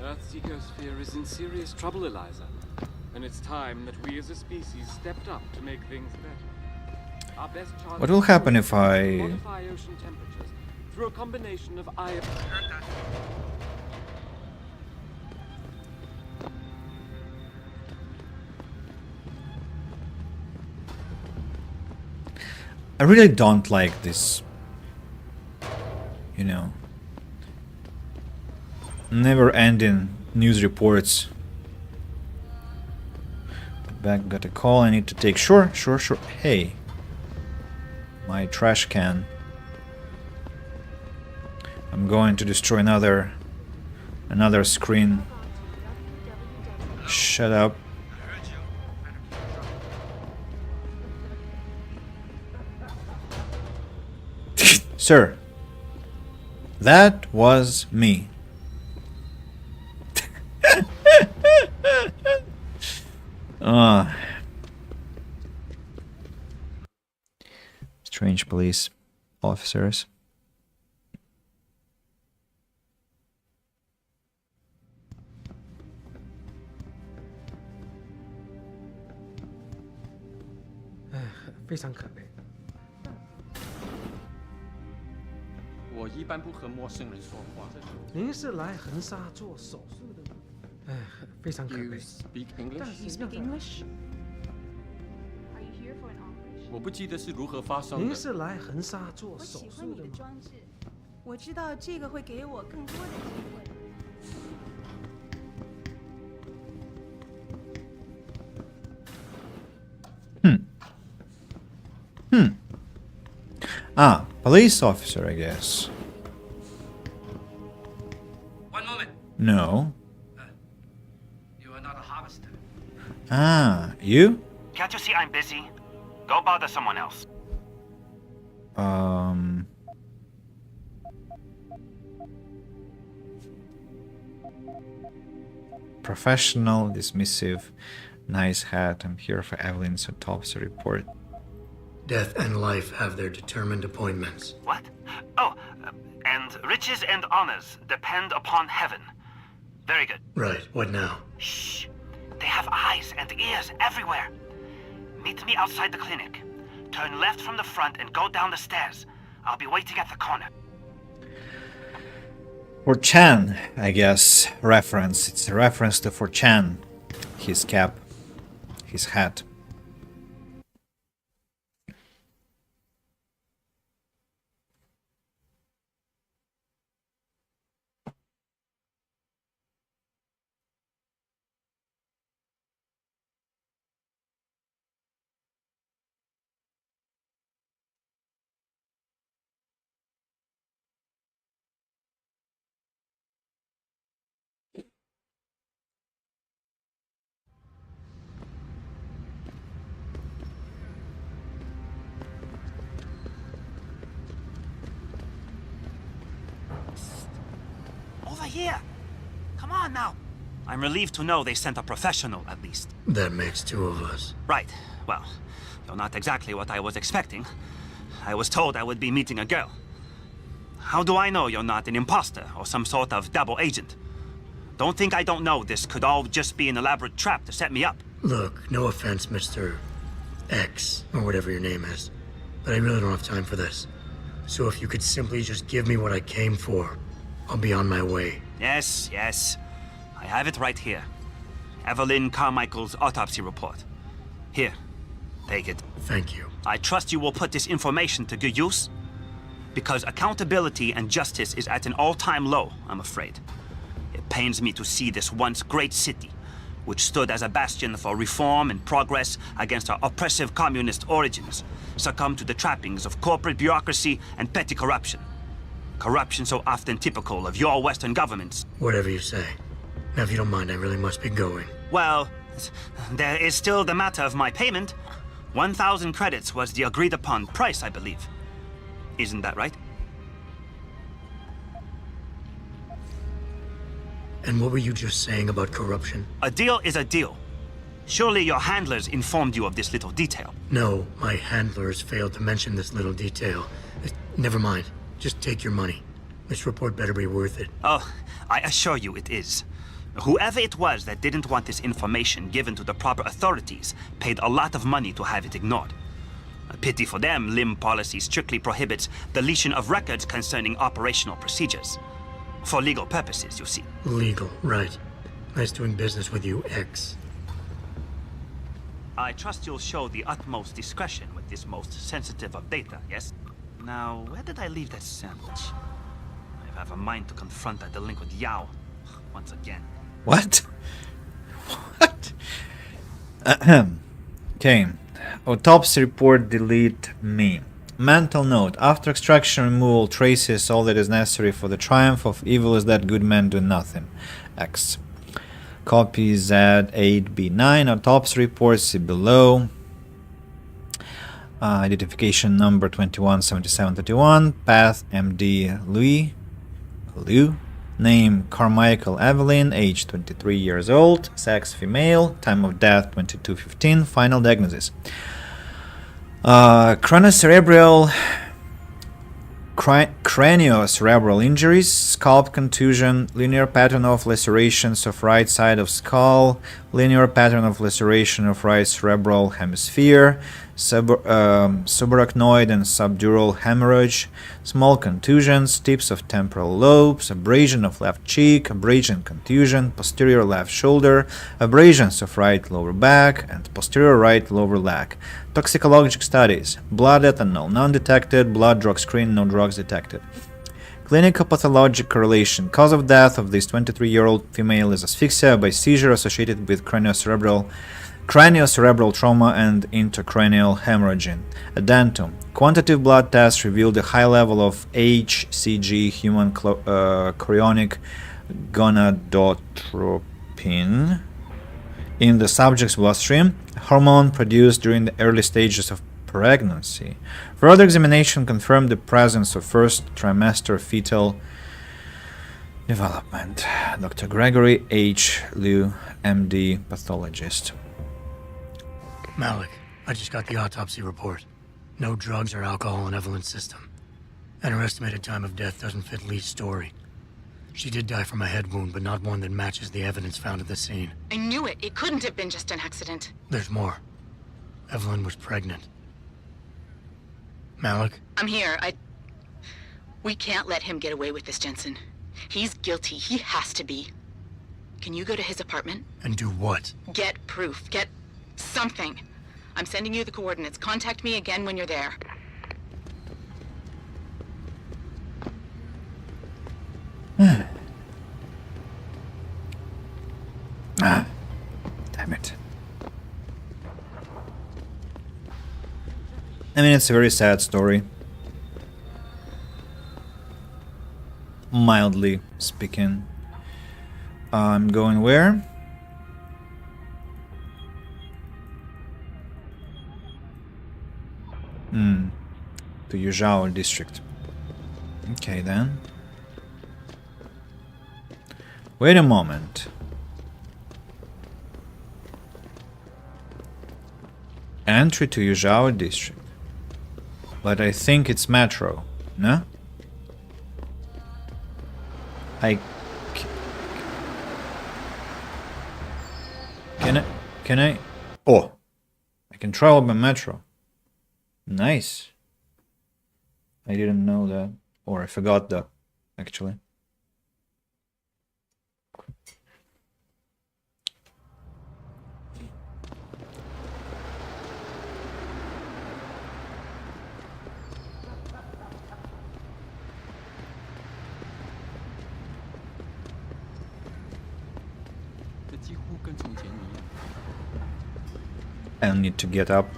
[SPEAKER 9] Earth's ecosphere is in serious trouble, Eliza. And it's time that we as a species stepped up to make things better. Our best chance
[SPEAKER 1] What will happen if
[SPEAKER 9] to
[SPEAKER 1] I...
[SPEAKER 9] modify ocean temperatures through a combination of iron...
[SPEAKER 1] I really don't like this, you know, never-ending news reports. Back, got a call, I need to take... Sure. Hey, my trash can. I'm going to destroy another screen. Shut up. Sir, that was me. Strange police officers.
[SPEAKER 2] 唉，非常可悲。
[SPEAKER 5] 我一般不和陌生人说话。
[SPEAKER 2] 您是来横沙做手术的吗？唉，非常可
[SPEAKER 5] You
[SPEAKER 2] 悲。
[SPEAKER 5] speak English?
[SPEAKER 2] 但是要
[SPEAKER 4] English? Are you here for an operation?
[SPEAKER 5] 我不记得是如何发生的。
[SPEAKER 2] 您是来横沙做
[SPEAKER 3] 我
[SPEAKER 2] 手
[SPEAKER 3] 喜欢
[SPEAKER 2] 术的吗？
[SPEAKER 3] 你的装置，我知道这个会给我更多的机会。
[SPEAKER 1] Ah, police officer, I guess.
[SPEAKER 15] One moment.
[SPEAKER 1] No.
[SPEAKER 15] You are not a harvester.
[SPEAKER 1] Ah, you?
[SPEAKER 15] Can't you see I'm busy? Go bother someone else.
[SPEAKER 1] Professional, dismissive, nice hat. I'm here for Evelyn's autopsy report.
[SPEAKER 8] Death and life have their determined appointments.
[SPEAKER 15] What? Oh, and riches and honors depend upon heaven. Very good.
[SPEAKER 8] Right, what now?
[SPEAKER 15] Shh. They have eyes and ears everywhere. Meet me outside the clinic. Turn left from the front and go down the stairs. I'll be waiting at the corner.
[SPEAKER 1] For Chan, I guess, reference. It's a reference to For Chan. His cap. His hat.
[SPEAKER 15] Over here. Come on now. I'm relieved to know they sent a professional, at least.
[SPEAKER 8] That makes two of us.
[SPEAKER 15] Right. Well, you're not exactly what I was expecting. I was told I would be meeting a girl. How do I know you're not an imposter or some sort of double agent? Don't think I don't know this could all just be an elaborate trap to set me up.
[SPEAKER 8] Look, no offense, Mr. X, or whatever your name is, but I really don't have time for this. So if you could simply just give me what I came for, I'll be on my way.
[SPEAKER 15] Yes, yes. I have it right here. Evelyn Carmichael's autopsy report. Here, take it.
[SPEAKER 8] Thank you.
[SPEAKER 15] I trust you will put this information to good use, because accountability and justice is at an all-time low, I'm afraid. It pains me to see this once great city, which stood as a bastion for reform and progress against our oppressive communist origins, succumb to the trappings of corporate bureaucracy and petty corruption. Corruption so often typical of your Western governments.
[SPEAKER 8] Whatever you say. Now, if you don't mind, I really must be going.
[SPEAKER 15] Well, there is still the matter of my payment. 1,000 credits was the agreed-upon price, I believe. Isn't that right?
[SPEAKER 8] And what were you just saying about corruption?
[SPEAKER 15] A deal is a deal. Surely your handlers informed you of this little detail.
[SPEAKER 8] No, my handlers failed to mention this little detail. Never mind. Just take your money. This report better be worth it.
[SPEAKER 15] Oh, I assure you it is. Whoever it was that didn't want this information given to the proper authorities paid a lot of money to have it ignored. A pity for them, LIM policy strictly prohibits deletion of records concerning operational procedures. For legal purposes, you see.
[SPEAKER 8] Legal, right. Nice doing business with you, X.
[SPEAKER 15] I trust you'll show the utmost discretion with this most sensitive of data, yes? Now, where did I leave that sandwich? I have a mind to confront that delinquent Yao once again.
[SPEAKER 1] What? What? Ahem. Okay. Autopsy report delete me. Mental note. After extraction removal traces all that is necessary for the triumph of evil is that good men do nothing. X. Copy Z8B9. Autopsy report. See below. Identification number 217731. Path MD Louis. Liu. Name Carmichael Evelyn. Age 23 years old. Sex female. Time of death 22:15. Final diagnosis. Craniocerebral injuries, scalp contusion, linear pattern of lacerations of right side of skull, linear pattern of laceration of right cerebral hemisphere, subarachnoid and subdural hemorrhage, small contusions, tips of temporal lobes, abrasion of left cheek, abrasion contusion, posterior left shoulder, abrasions of right lower back, and posterior right lower leg. Toxicologic studies: blood ethanol, non-detected, blood drug screen, no drugs detected. Clinical pathologic correlation: cause of death of this 23-year-old female is asphyxia by seizure associated with cranioscerebral trauma and intracranial hemorrhage. Addendum: quantitative blood tests revealed a high level of HCG, human chorionic gonadotropin, in the subject's bloodstream, a hormone produced during the early stages of pregnancy. Further examination confirmed the presence of first trimester fetal development. Dr. Gregory H. Liu, MD, pathologist.
[SPEAKER 8] Malik, I just got the autopsy report. No drugs or alcohol in Evelyn's system. And her estimated time of death doesn't fit Lee's story. She did die from a head wound, but not one that matches the evidence found at the scene.
[SPEAKER 7] I knew it. It couldn't have been just an accident.
[SPEAKER 8] There's more. Evelyn was pregnant. Malik?
[SPEAKER 7] I'm here. We can't let him get away with this, Jensen. He's guilty. He has to be. Can you go to his apartment?
[SPEAKER 8] And do what?
[SPEAKER 7] Get proof. Get something. I'm sending you the coordinates. Contact me again when you're there.
[SPEAKER 1] Damn it. I mean, it's a very sad story. Mildly speaking. I'm going where? To Yuzhao district. Okay then. Wait a moment. Entry to Yuzhao district. But I think it's metro, no? Can I? Oh, I can travel by metro. Nice. I didn't know that, or I forgot that, actually. I'll need to get up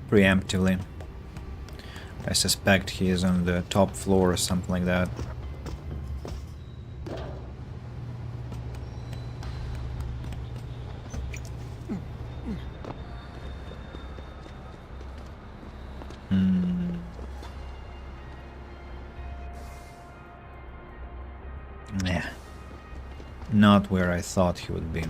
[SPEAKER 1] preemptively. I suspect he is on the top floor or something like that. Yeah. Not where I thought he would be.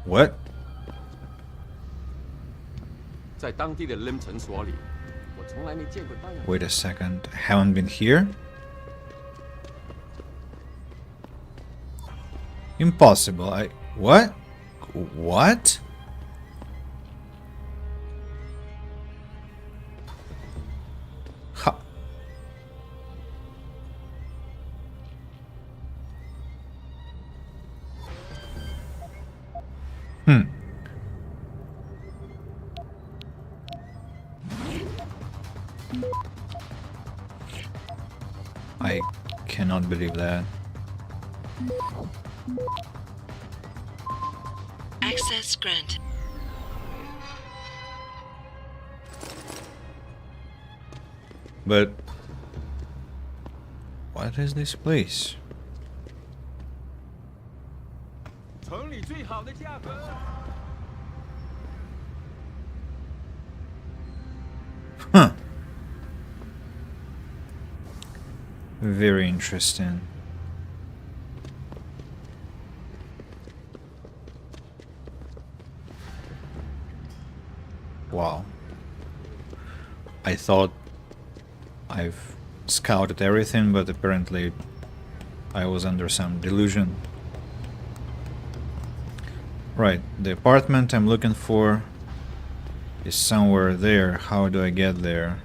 [SPEAKER 1] What? Wait a second. I haven't been here? Impossible. What? What? Ha. I cannot believe that.
[SPEAKER 16] Access granted.
[SPEAKER 1] But what is this place? Huh. Very interesting. Wow. I thought I've scouted everything, but apparently I was under some delusion. Right, the apartment I'm looking for is somewhere there. How do I get there?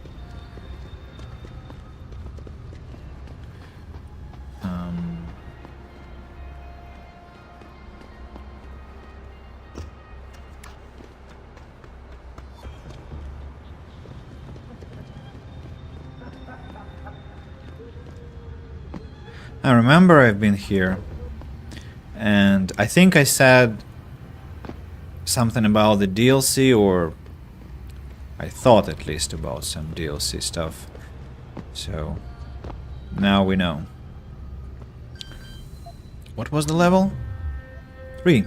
[SPEAKER 1] I remember I've been here, and I think I said something about the DLC, or I thought at least about some DLC stuff. So now we know. What was the level? 3.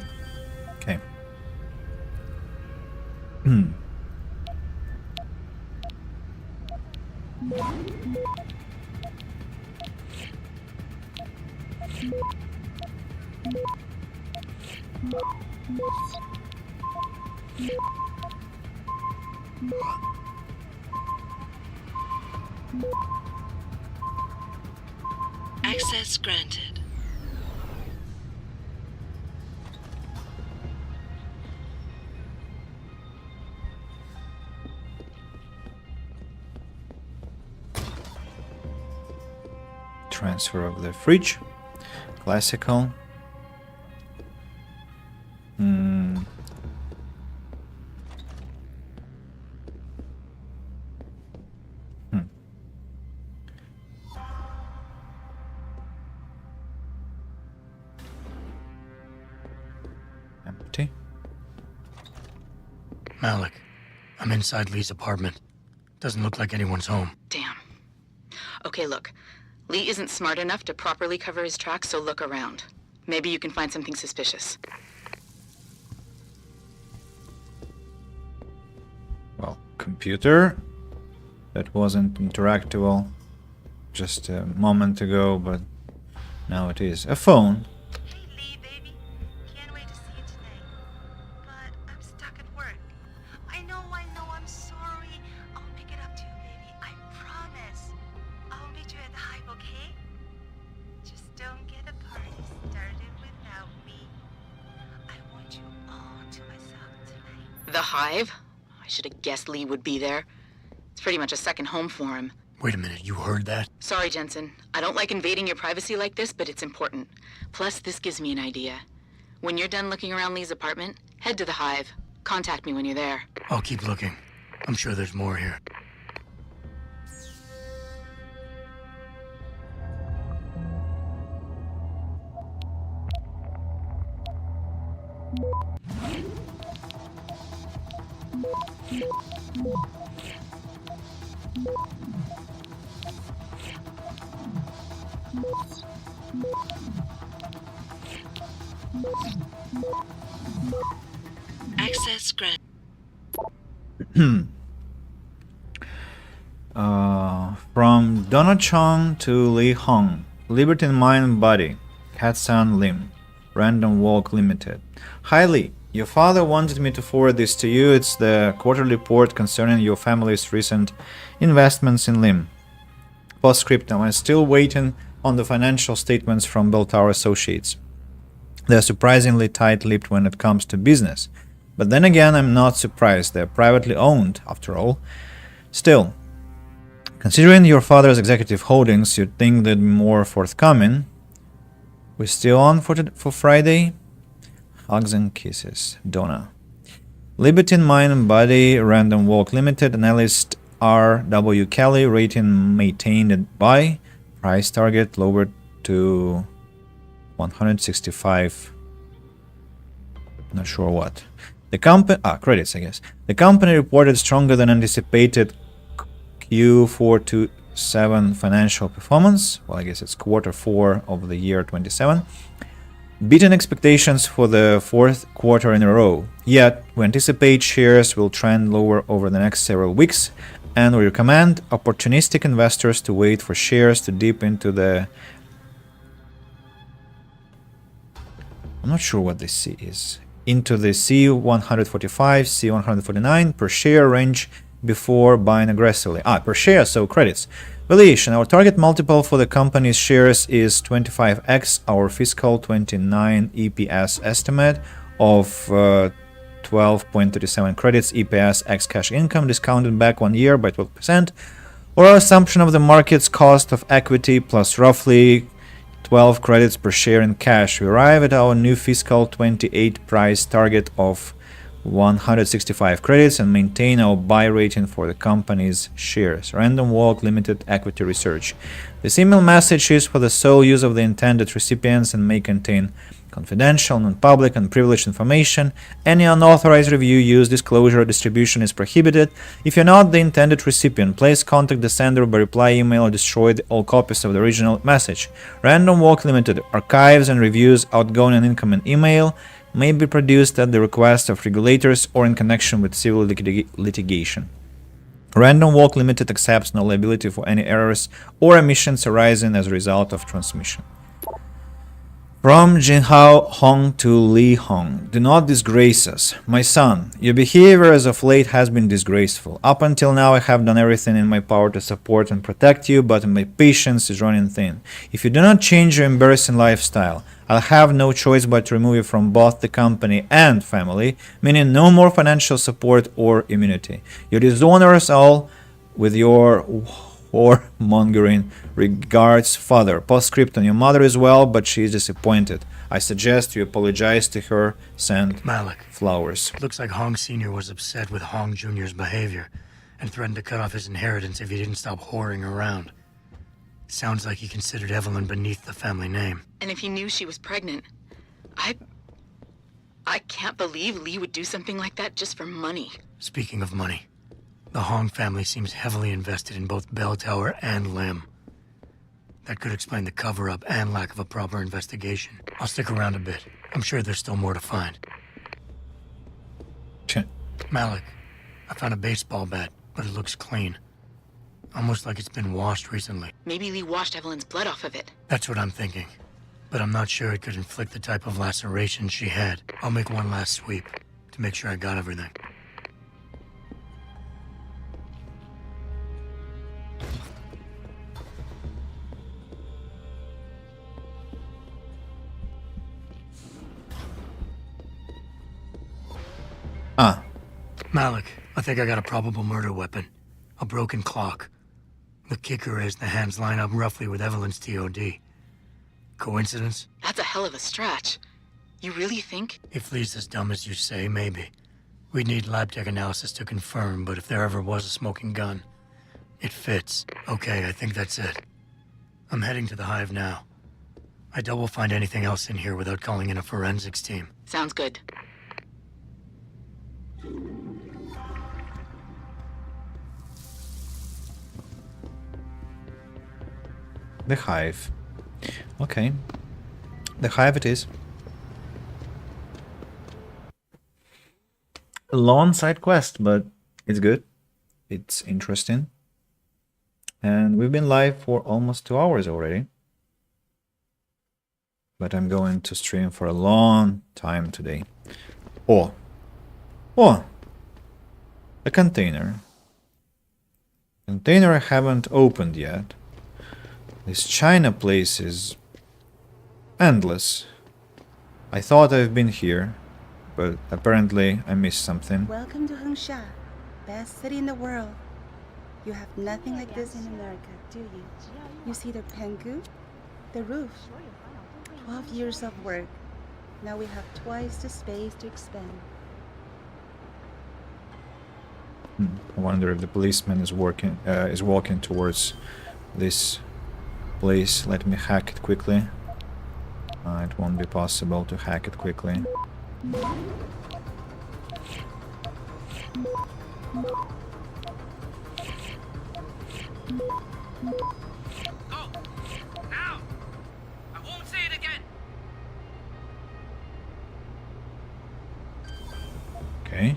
[SPEAKER 1] Okay.
[SPEAKER 16] Access granted.
[SPEAKER 1] Transfer of the fridge. Classical. Empty.
[SPEAKER 8] Malik, I'm inside Lee's apartment. Doesn't look like anyone's home.
[SPEAKER 7] Damn. Okay, look. Lee isn't smart enough to properly cover his tracks, so look around. Maybe you can find something suspicious.
[SPEAKER 1] Well, computer. That wasn't interactable just a moment ago, but now it is. A phone.
[SPEAKER 3] Hey, Lee, baby. Can't wait to see you tonight. But I'm stuck at work. I know, I'm sorry. I'll pick it up to you, baby. I promise. I'll meet you at the Hive, okay? Just don't get a party started without me. I want you all to myself tonight.
[SPEAKER 7] The Hive? I should have guessed Lee would be there. It's pretty much a second home for him.
[SPEAKER 8] Wait a minute, you heard that?
[SPEAKER 7] Sorry, Jensen. I don't like invading your privacy like this, but it's important. Plus, this gives me an idea. When you're done looking around Lee's apartment, head to the Hive. Contact me when you're there.
[SPEAKER 8] I'll keep looking. I'm sure there's more here.
[SPEAKER 16] Access granted.
[SPEAKER 1] From Donna Chong to Lee Hong. Liberty in Mind Body. Hatsan Lim. Random Walk Limited. Hi Lee. Your father wanted me to forward this to you. It's the quarterly report concerning your family's recent investments in Lim. Postscriptum. I'm still waiting on the financial statements from Bell Tower Associates. They're surprisingly tight-lipped when it comes to business. But then again, I'm not surprised. They're privately owned, after all. Still, considering your father's executive holdings, you'd think they'd be more forthcoming. We're still on for Friday? Hugs and kisses. Donna. Liberty in Mind and Body, Random Walk Limited, analyst R.W. Kelly, rating maintained by, price target lowered to 165. Not sure what. The company credits, I guess. The company reported stronger than anticipated Q427 financial performance. Well, I guess it's quarter 4 of the year 27. Beaten expectations for the 4th quarter in a row. Yet, we anticipate shares will trend lower over the next several weeks, and we recommend opportunistic investors to wait for shares to dip into the... I'm not sure what this is. into the C145, C149 per share range before buying aggressively. Per share, so credits. Valuation. Our target multiple for the company's shares is 25x. Our fiscal 29 EPS estimate of 12.37 credits EPS x cash income discounted back 1 year by 12%, or our assumption of the market's cost of equity plus roughly 12 credits per share in cash. We arrive at our new fiscal 28 price target of 165 credits and maintain our buy rating for the company's shares. Random Walk Limited Equity Research. This email message is for the sole use of the intended recipients and may contain confidential, non-public, and privileged information. Any unauthorized review, use, disclosure, or distribution is prohibited. If you're not the intended recipient, please contact the sender by reply email or destroy all copies of the original message. Random Walk Limited archives and reviews outgoing and incoming email may be produced at the request of regulators or in connection with civil litigation. Random Walk Limited accepts no liability for any errors or omissions arising as a result of transmission. From Jinhao Hong to Li Hong. Do not disgrace us. My son, your behavior as of late has been disgraceful. Up until now I have done everything in my power to support and protect you, but my patience is running thin. If you do not change your embarrassing lifestyle, I'll have no choice but to remove you from both the company and family, meaning no more financial support or immunity. You dishonor us all with your whoremongering. Regards, father. Postscriptum. Your mother is well, but she is disappointed. I suggest you apologize to her. Send
[SPEAKER 8] Malik.
[SPEAKER 1] Flowers.
[SPEAKER 8] Looks like Hong Sr. was upset with Hong Jr.'s behavior and threatened to cut off his inheritance if he didn't stop whoring around. Sounds like he considered Evelyn beneath the family name.
[SPEAKER 7] And if he knew she was pregnant, I can't believe Lee would do something like that just for money.
[SPEAKER 8] Speaking of money, the Hong family seems heavily invested in both Bell Tower and Lim. That could explain the cover-up and lack of a proper investigation. I'll stick around a bit. I'm sure there's still more to find. Malik, I found a baseball bat, but it looks clean. Almost like it's been washed recently.
[SPEAKER 7] Maybe Lee washed Evelyn's blood off of it.
[SPEAKER 8] That's what I'm thinking. But I'm not sure it could inflict the type of laceration she had. I'll make one last sweep to make sure I got everything. Malik, I think I got a probable murder weapon. A broken clock. The kicker is the hands line up roughly with Evelyn's TOD. Coincidence?
[SPEAKER 7] That's a hell of a stretch. You really think?
[SPEAKER 8] If Lee's as dumb as you say, maybe. We'd need lab tech analysis to confirm, but if there ever was a smoking gun, it fits. Okay, I think that's it. I'm heading to the hive now. I doubt we'll find anything else in here without calling in a forensics team.
[SPEAKER 7] Sounds good.
[SPEAKER 1] The hive. Okay. The hive it is. A long side quest, but it's good. It's interesting. And we've been live for almost 2 hours already. But I'm going to stream for a long time today. Oh, a container. Container I haven't opened yet. This China place is endless. I thought I've been here, but apparently I missed something.
[SPEAKER 3] Welcome to Hengsha, best city in the world. You have nothing like this in America, do you? You see the pengu, the roof. 12 years of work. Now we have twice the space to expand.
[SPEAKER 1] I wonder if the policeman is walking towards this place. Let me hack it quickly. It won't be possible to hack it quickly. Okay.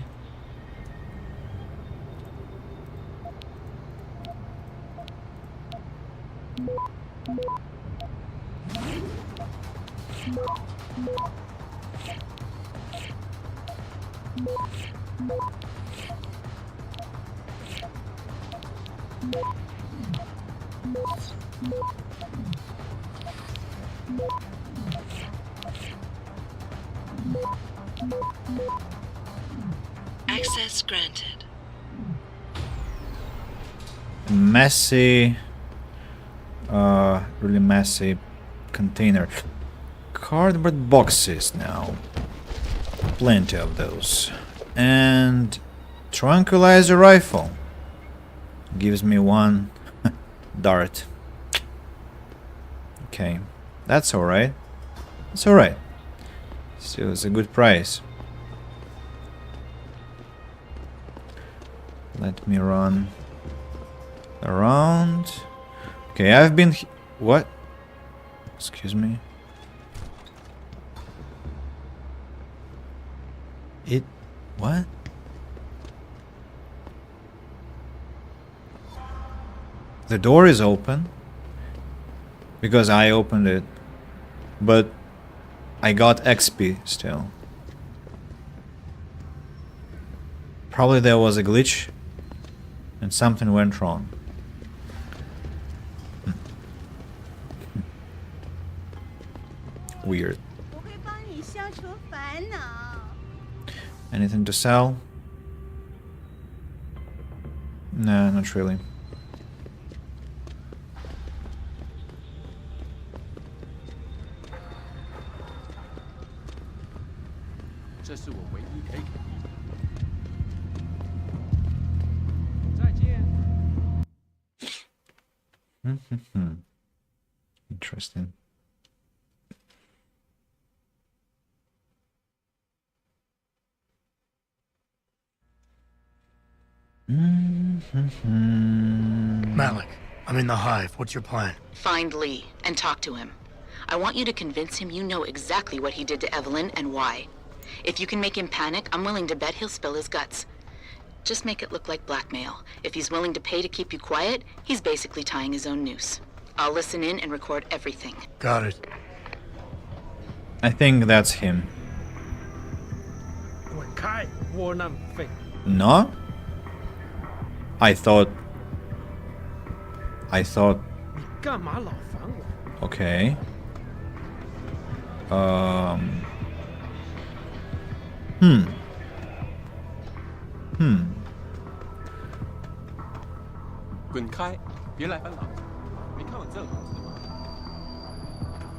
[SPEAKER 16] Access granted.
[SPEAKER 1] Messy, really messy container. Cardboard boxes now. Plenty of those. And tranquilizer rifle. Gives me one dart. Okay, that's alright. It's alright. Still, it's a good price. Let me run around. Okay, I've been... What? Excuse me. What? The door is open. Because I opened it. But I got XP still. Probably there was a glitch. And something went wrong. Weird. Anything to sell? No, not really. Interesting.
[SPEAKER 8] Malik, I'm in the hive. What's your plan?
[SPEAKER 7] Find Lee and talk to him. I want you to convince him you know exactly what he did to Evelyn and why. If you can make him panic, I'm willing to bet he'll spill his guts. Just make it look like blackmail. If he's willing to pay to keep you quiet, he's basically tying his own noose. I'll listen in and record everything.
[SPEAKER 8] Got it.
[SPEAKER 1] I think that's him. No? I thought... Okay.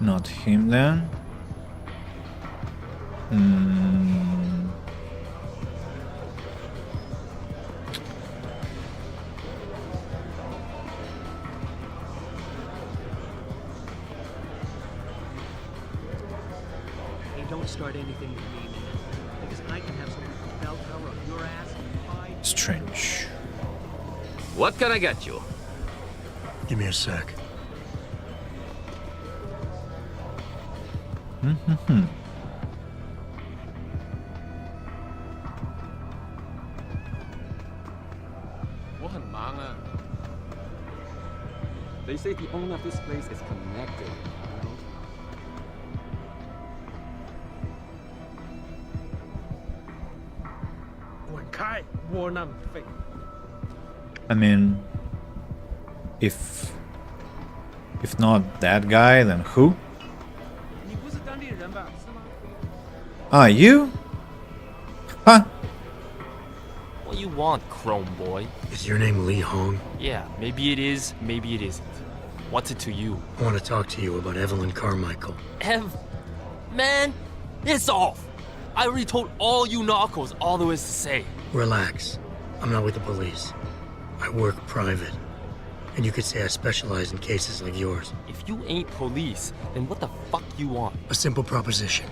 [SPEAKER 1] Not him then.
[SPEAKER 2] Hey, don't start anything with me, man. Because I can have something from bell tower on your ass in 5
[SPEAKER 1] Strange.
[SPEAKER 5] What can I get you?
[SPEAKER 8] Give me a sec.
[SPEAKER 5] They say the owner of this place is connected.
[SPEAKER 1] I mean, if not that guy, then who? Ah, you? Huh?
[SPEAKER 17] What you want, Chrome Boy?
[SPEAKER 8] Is your name Lee Hong?
[SPEAKER 17] Yeah, maybe it is, maybe it isn't. What's it to you?
[SPEAKER 8] I want to talk to you about Evelyn Carmichael.
[SPEAKER 17] Man, it's off! I already told all you narcos all there is to say.
[SPEAKER 8] Relax. I'm not with the police. I work private. And you could say I specialize in cases like yours.
[SPEAKER 17] If you ain't police, then what the fuck you want?
[SPEAKER 8] A simple proposition.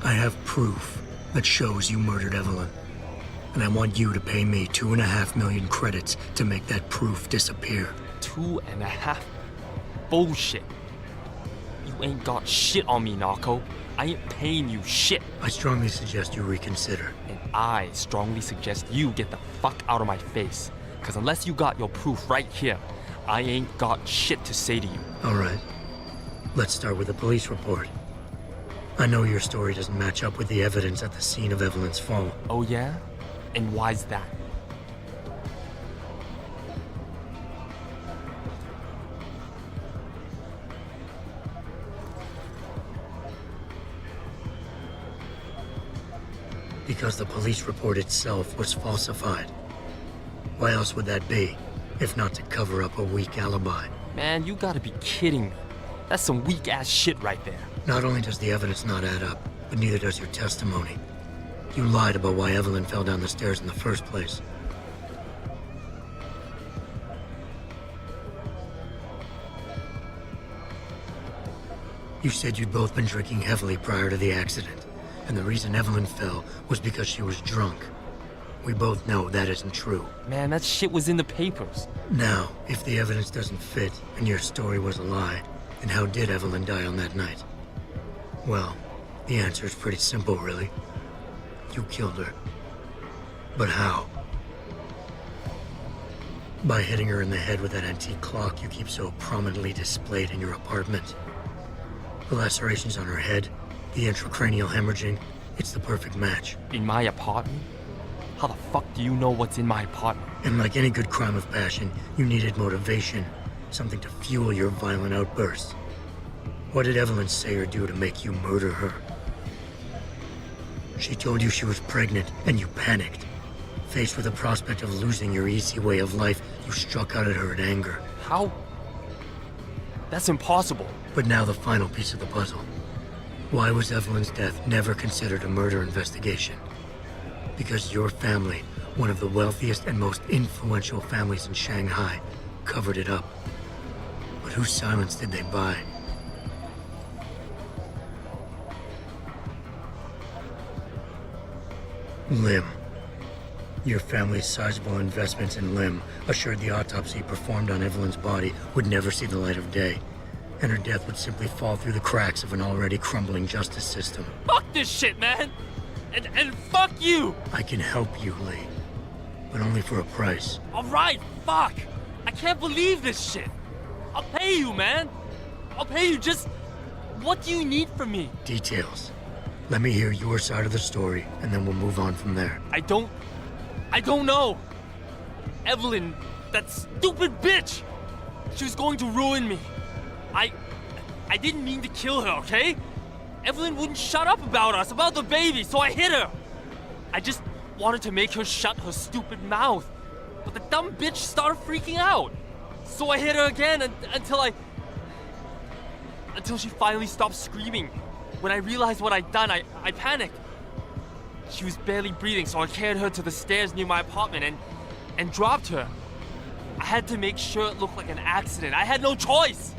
[SPEAKER 8] I have proof that shows you murdered Evelyn. And I want you to pay me 2.5 million credits to make that proof disappear.
[SPEAKER 17] 2.5? Bullshit. You ain't got shit on me, narco. I ain't paying you shit.
[SPEAKER 8] I strongly suggest you reconsider.
[SPEAKER 17] And I strongly suggest you get the fuck out of my face. Cause unless you got your proof right here, I ain't got shit to say to you.
[SPEAKER 8] All right. Let's start with the police report. I know your story doesn't match up with the evidence at the scene of Evelyn's fall.
[SPEAKER 17] Oh yeah? And why's that?
[SPEAKER 8] Because the police report itself was falsified. Why else would that be, if not to cover up a weak alibi?
[SPEAKER 17] Man, you gotta be kidding me. That's some weak-ass shit right there.
[SPEAKER 8] Not only does the evidence not add up, but neither does your testimony. You lied about why Evelyn fell down the stairs in the first place. You said you'd both been drinking heavily prior to the accident, and the reason Evelyn fell was because she was drunk. We both know that isn't true.
[SPEAKER 17] Man, that shit was in the papers.
[SPEAKER 8] Now, if the evidence doesn't fit, and your story was a lie, then how did Evelyn die on that night? Well, the answer is pretty simple, really. You killed her. But how? By hitting her in the head with that antique clock you keep so prominently displayed in your apartment. The lacerations on her head, the intracranial hemorrhaging, it's the perfect match.
[SPEAKER 17] In my apartment? How the fuck do you know what's in my apartment?
[SPEAKER 8] And like any good crime of passion, you needed motivation, something to fuel your violent outbursts. What did Evelyn say or do to make you murder her? She told you she was pregnant, and you panicked. Faced with the prospect of losing your easy way of life, you struck out at her in anger.
[SPEAKER 17] How? That's impossible.
[SPEAKER 8] But now the final piece of the puzzle. Why was Evelyn's death never considered a murder investigation? Because your family, one of the wealthiest and most influential families in Shanghai, covered it up. But whose silence did they buy? Lim. Your family's sizable investments in Lim assured the autopsy performed on Evelyn's body would never see the light of day, and her death would simply fall through the cracks of an already crumbling justice system.
[SPEAKER 17] Fuck this shit, man! And fuck you!
[SPEAKER 8] I can help you, Lee. But only for a price.
[SPEAKER 17] Alright, fuck! I can't believe this shit! I'll pay you, man! I'll pay you, just... What do you need from me?
[SPEAKER 8] Details. Let me hear your side of the story, and then we'll move on from there.
[SPEAKER 17] I don't know! Evelyn, that stupid bitch! She was going to ruin me. I didn't mean to kill her, okay? Evelyn wouldn't shut up about us, about the baby, so I hit her. I just wanted to make her shut her stupid mouth. But the dumb bitch started freaking out. So I hit her again until she finally stopped screaming. When I realized what I'd done, I panicked. She was barely breathing, so I carried her to the stairs near my apartment and dropped her. I had to make sure it looked like an accident. I had no choice.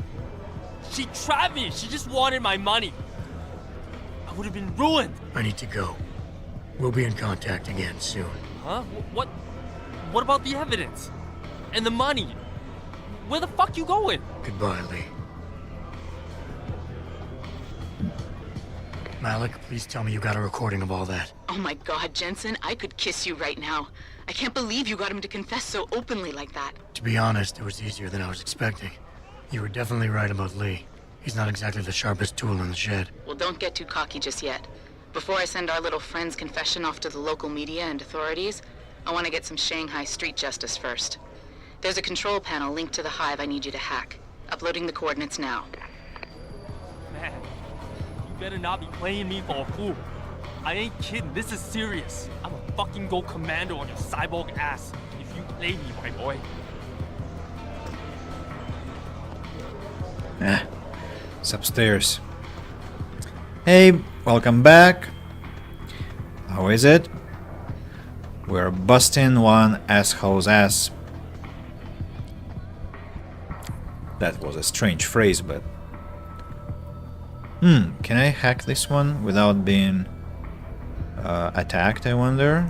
[SPEAKER 17] She trapped me. She just wanted my money. I would have been ruined.
[SPEAKER 8] I need to go. We'll be in contact again soon.
[SPEAKER 17] Huh? What about the evidence? And the money? Where the fuck you going?
[SPEAKER 8] Goodbye, Lee. Malik, please tell me you got a recording of all that.
[SPEAKER 7] Oh my god, Jensen, I could kiss you right now. I can't believe you got him to confess so openly like that.
[SPEAKER 8] To be honest, it was easier than I was expecting. You were definitely right about Lee. He's not exactly the sharpest tool in the shed.
[SPEAKER 7] Well, don't get too cocky just yet. Before I send our little friend's confession off to the local media and authorities, I want to get some Shanghai street justice first. There's a control panel linked to the hive I need you to hack. Uploading the coordinates now.
[SPEAKER 17] Man, you better not be playing me for a fool. I ain't kidding, this is serious. I'm a fucking go commando on your cyborg ass if you play me, my boy.
[SPEAKER 1] It's upstairs. Hey, welcome back. How is it? We're busting one asshole's ass. That was a strange phrase, but... can I hack this one without being attacked, I wonder?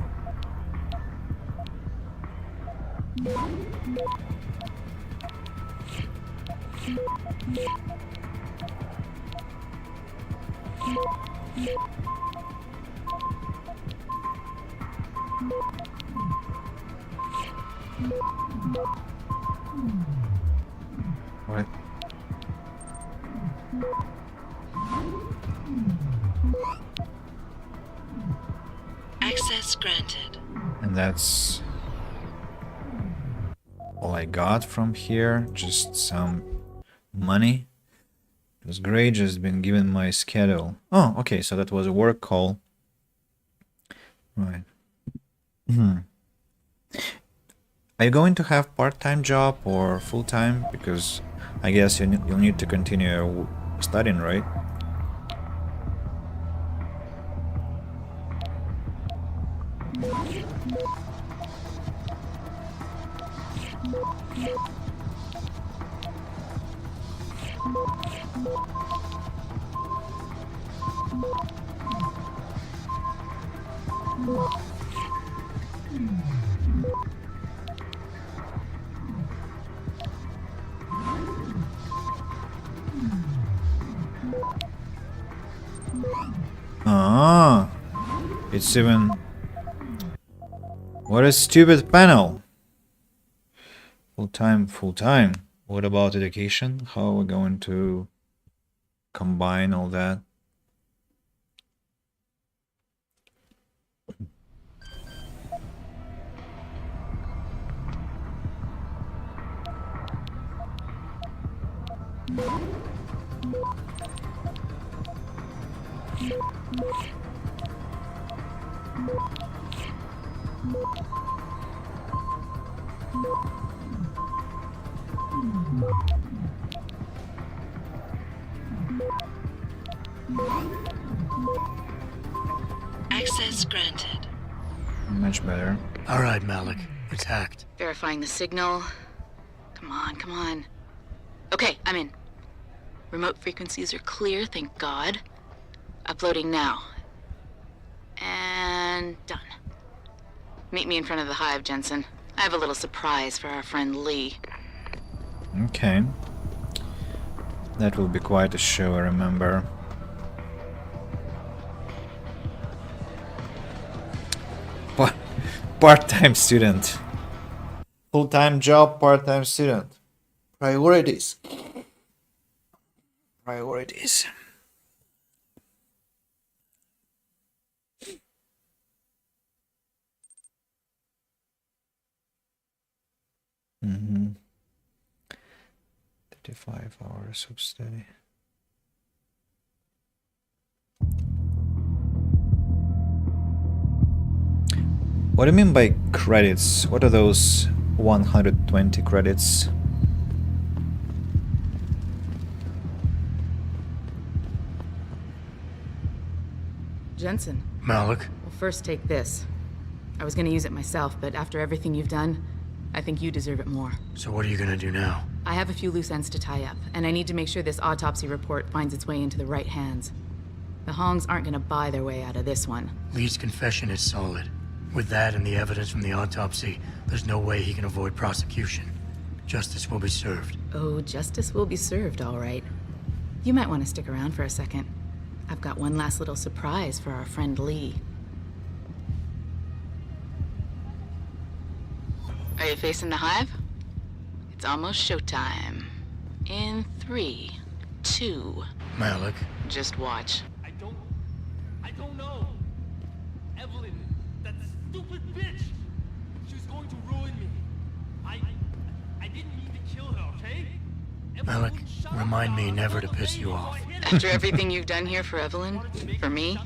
[SPEAKER 1] What?
[SPEAKER 16] Access granted.
[SPEAKER 1] And that's all I got from here. Just some money. It was great, just been given my schedule. Oh, okay, so that was a work call. Right. Are you going to have part-time job or full-time? Because I guess you'll need to continue studying, right? Ah, it's even... What a stupid panel! Full-time, full-time. What about education? How are we going to combine all that?
[SPEAKER 16] Access granted.
[SPEAKER 1] Much better.
[SPEAKER 8] All right, Malik. It's hacked.
[SPEAKER 7] Verifying the signal. Come on, come on. Okay, I'm in. Remote frequencies are clear, thank God. Uploading now. And done. Meet me in front of the hive, Jensen. I have a little surprise for our friend Lee.
[SPEAKER 1] Okay. That will be quite a show, I remember. Part-time student. Full-time job, part-time student. Priorities. Priorities. Mm-hmm. 35 hours of study. What do you mean by credits? What are those 120 credits?
[SPEAKER 7] Jensen.
[SPEAKER 8] Malik?
[SPEAKER 7] Well, first take this. I was gonna use it myself, but after everything you've done, I think you deserve it more.
[SPEAKER 8] So what are you gonna do now?
[SPEAKER 7] I have a few loose ends to tie up, and I need to make sure this autopsy report finds its way into the right hands. The Hongs aren't gonna buy their way out of this one.
[SPEAKER 8] Lee's confession is solid. With that and the evidence from the autopsy, there's no way he can avoid prosecution. Justice will be served.
[SPEAKER 7] Oh, justice will be served, all right. You might want to stick around for a second. I've got one last little surprise for our friend Lee. Are you facing the hive? It's almost showtime. In 3, 2...
[SPEAKER 8] Malik.
[SPEAKER 7] Just watch.
[SPEAKER 17] I don't know. Evelyn, that stupid bitch. She was going to ruin me. I didn't mean to kill her, okay?
[SPEAKER 8] Malik, remind me never to piss you off.
[SPEAKER 7] After everything you've done here for Evelyn, for me,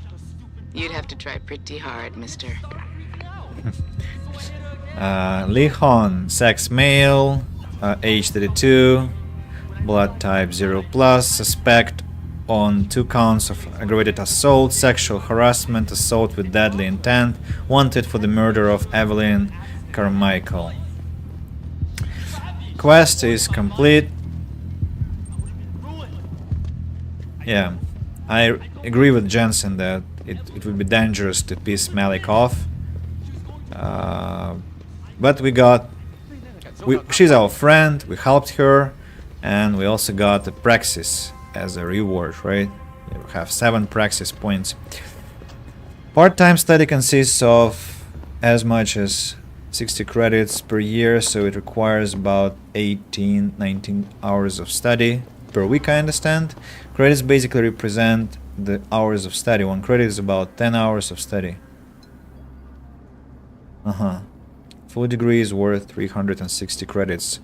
[SPEAKER 7] you'd have to try pretty hard, mister.
[SPEAKER 1] Lee Hon, sex male, age 32, blood type 0+, suspect on 2 counts of aggravated assault, sexual harassment, assault with deadly intent, wanted for the murder of Evelyn Carmichael. Quest is complete. Yeah, I agree with Jensen that it would be dangerous to piss Malik off. But she's our friend, we helped her, and we also got the praxis as a reward, right? You have 7 praxis points. Part-time study consists of as much as 60 credits per year, so it requires about 18-19 hours of study per week, I understand. Credits basically represent the hours of study. 1 credit is about 10 hours of study. Uh-huh. Full degree is worth 360 credits.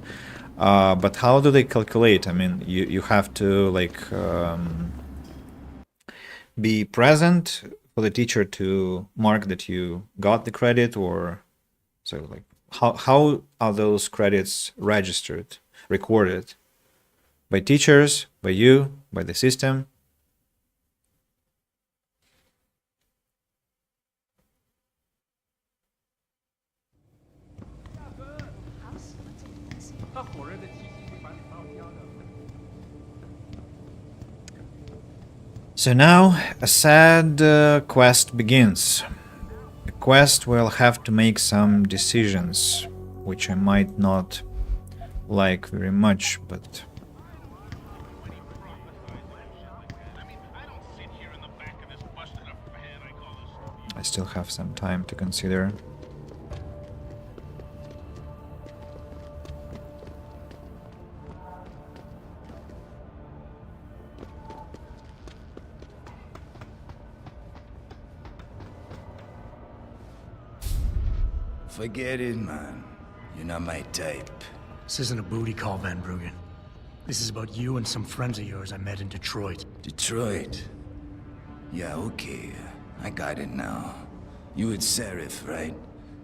[SPEAKER 1] But how do they calculate? I mean, you have to like be present for the teacher to mark that you got the credit, or so like how are those credits registered, recorded? By teachers, by you, by the system? So now a sad quest begins. A quest where I'll have to make some decisions, which I might not like very much, but I still have some time to consider.
[SPEAKER 18] Forget it, man. You're not my type.
[SPEAKER 8] This isn't a booty call, Van Bruggen. This is about you and some friends of yours I met in Detroit.
[SPEAKER 18] Detroit? Yeah, okay. I got it now. You with Seraph, right?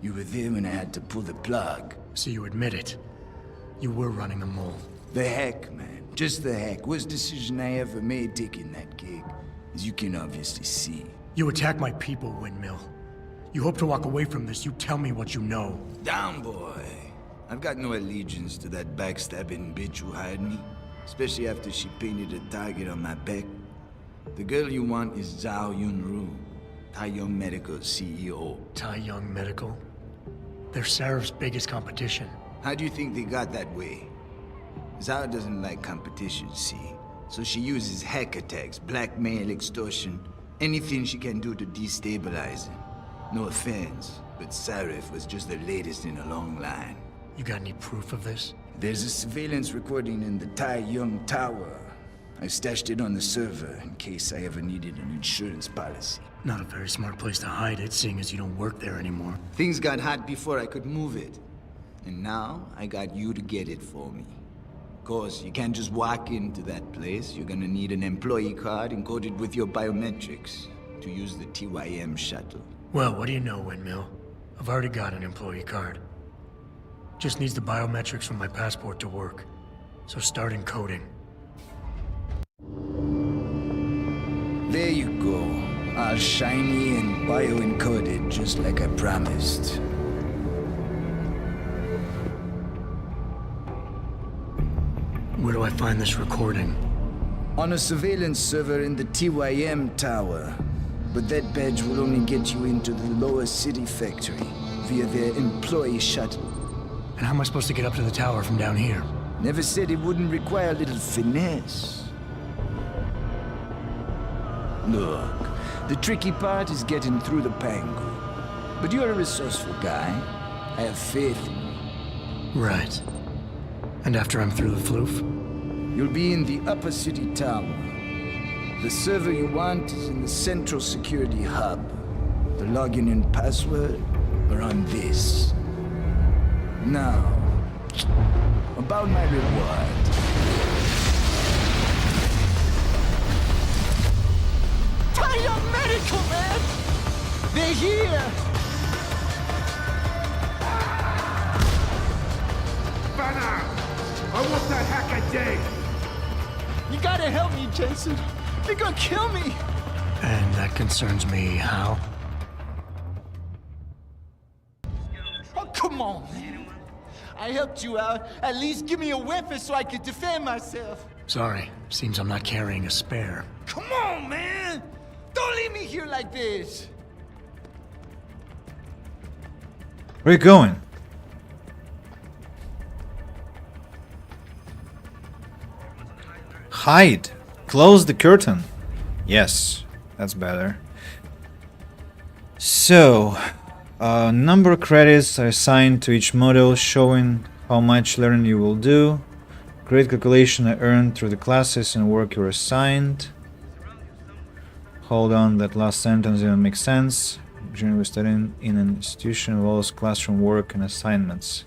[SPEAKER 18] You were there when I had to pull the plug.
[SPEAKER 8] So you admit it. You were running the mole.
[SPEAKER 18] The heck, man. Just the heck. Worst decision I ever made taking that gig. As you can obviously see.
[SPEAKER 8] You attack my people, Windmill. You hope to walk away from this, you tell me what you know.
[SPEAKER 18] Down, boy. I've got no allegiance to that backstabbing bitch who hired me. Especially after she painted a target on my back. The girl you want is Zhao Yunru, Tai Young Medical's CEO.
[SPEAKER 8] Tai Young Medical? They're Seraph's biggest competition.
[SPEAKER 18] How do you think they got that way? Zhao doesn't like competition, see? So she uses hack attacks, blackmail, extortion, anything she can do to destabilize him. No offense, but Seraph was just the latest in a long line.
[SPEAKER 8] You got any proof of this?
[SPEAKER 18] There's a surveillance recording in the Tai Young Tower. I stashed it on the server in case I ever needed an insurance policy.
[SPEAKER 8] Not a very smart place to hide it, seeing as you don't work there anymore.
[SPEAKER 18] Things got hot before I could move it. And now, I got you to get it for me. Of course, you can't just walk into that place. You're gonna need an employee card encoded with your biometrics to use the TYM shuttle.
[SPEAKER 8] Well, what do you know, Windmill? I've already got an employee card. Just needs the biometrics from my passport to work. So start encoding.
[SPEAKER 18] There you go. All shiny and bio-encoded, just like I promised.
[SPEAKER 8] Where do I find this recording?
[SPEAKER 18] On a surveillance server in the TYM Tower. But that badge will only get you into the lower city factory via their employee shuttle.
[SPEAKER 8] And how am I supposed to get up to the tower from down here?
[SPEAKER 18] Never said it wouldn't require a little finesse. Look, the tricky part is getting through the Pangu. But you're a resourceful guy. I have faith in you.
[SPEAKER 8] Right. And after I'm through the floof?
[SPEAKER 18] You'll be in the upper city tower. The server you want is in the central security hub. The login and password are on this. Now, about my reward.
[SPEAKER 19] Tai Young Medical, man! They're here!
[SPEAKER 12] Banner! I want that hack a day!
[SPEAKER 19] You gotta help me, Jensen. They're gonna kill me!
[SPEAKER 8] And that concerns me how?
[SPEAKER 19] Oh, come on, man. I helped you out. At least give me a weapon so I could defend myself.
[SPEAKER 8] Sorry, seems I'm not carrying a spare.
[SPEAKER 19] Come on, man! Don't leave me here like this!
[SPEAKER 1] Where are you going? Hide! Close the curtain. Yes, that's better. So, number of credits are assigned to each module, showing how much learning you will do. Credit calculation are earned through the classes and work you're assigned. Hold on, that last sentence didn't make sense. Generally studying in an institution involves classroom work and assignments.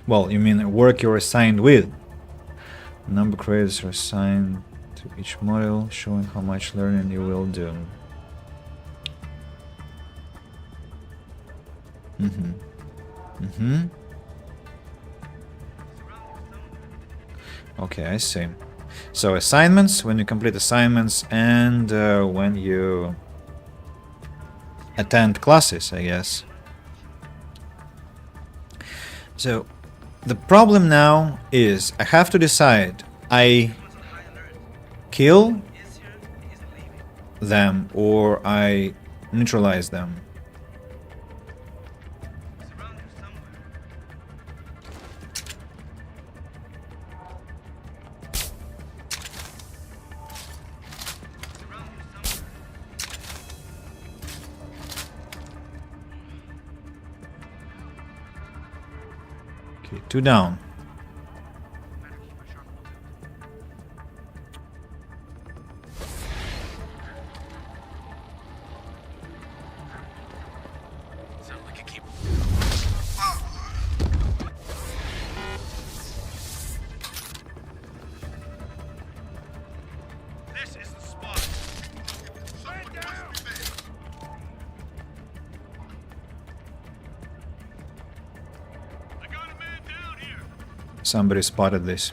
[SPEAKER 1] Well, you mean work you're assigned with. Number credits are assigned to each module, showing how much learning you will do. Okay, I see. So assignments, when you complete assignments, and when you attend classes, I guess. So the problem now is I have to decide, I kill them or I neutralize them. Okay, 2 down. Somebody spotted this.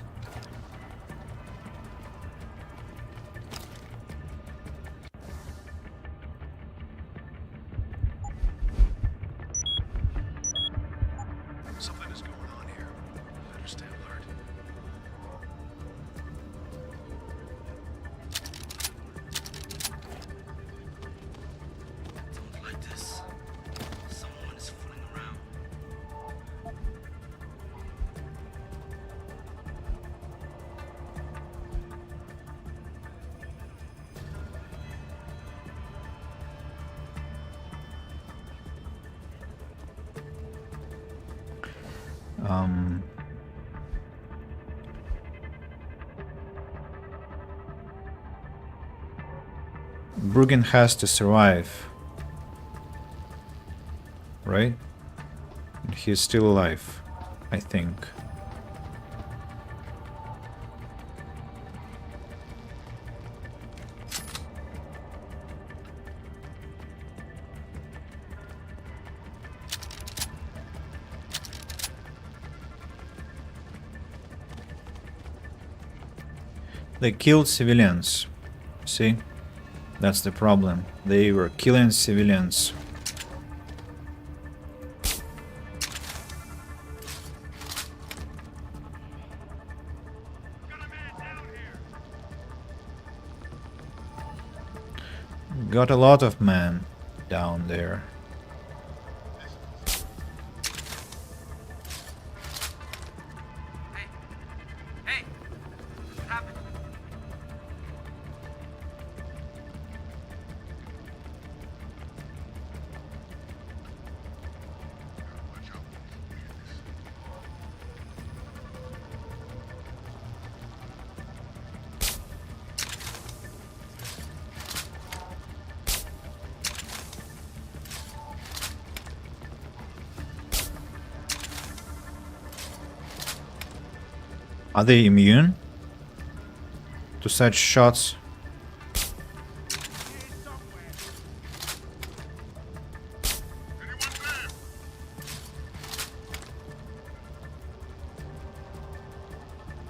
[SPEAKER 6] Something is going on here. Better stay alert. Don't like this. Someone is fooling around.
[SPEAKER 1] Bruggen has to survive, right? He's still alive, I think. They killed civilians, see? That's the problem. They were killing civilians. Got a lot of men down there. Are they immune to such shots?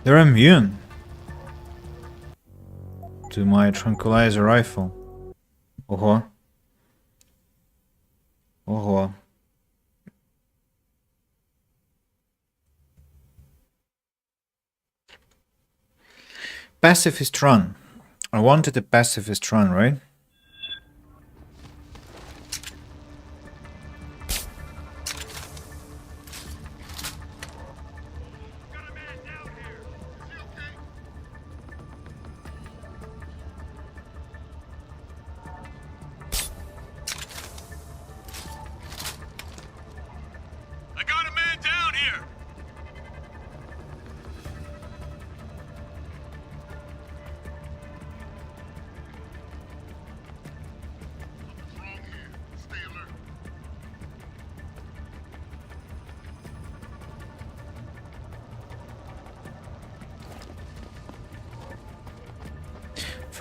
[SPEAKER 1] They're immune to my tranquilizer rifle. Ого. Ого. Pacifist run. I wanted a pacifist run, right?
[SPEAKER 6] I got a man down here.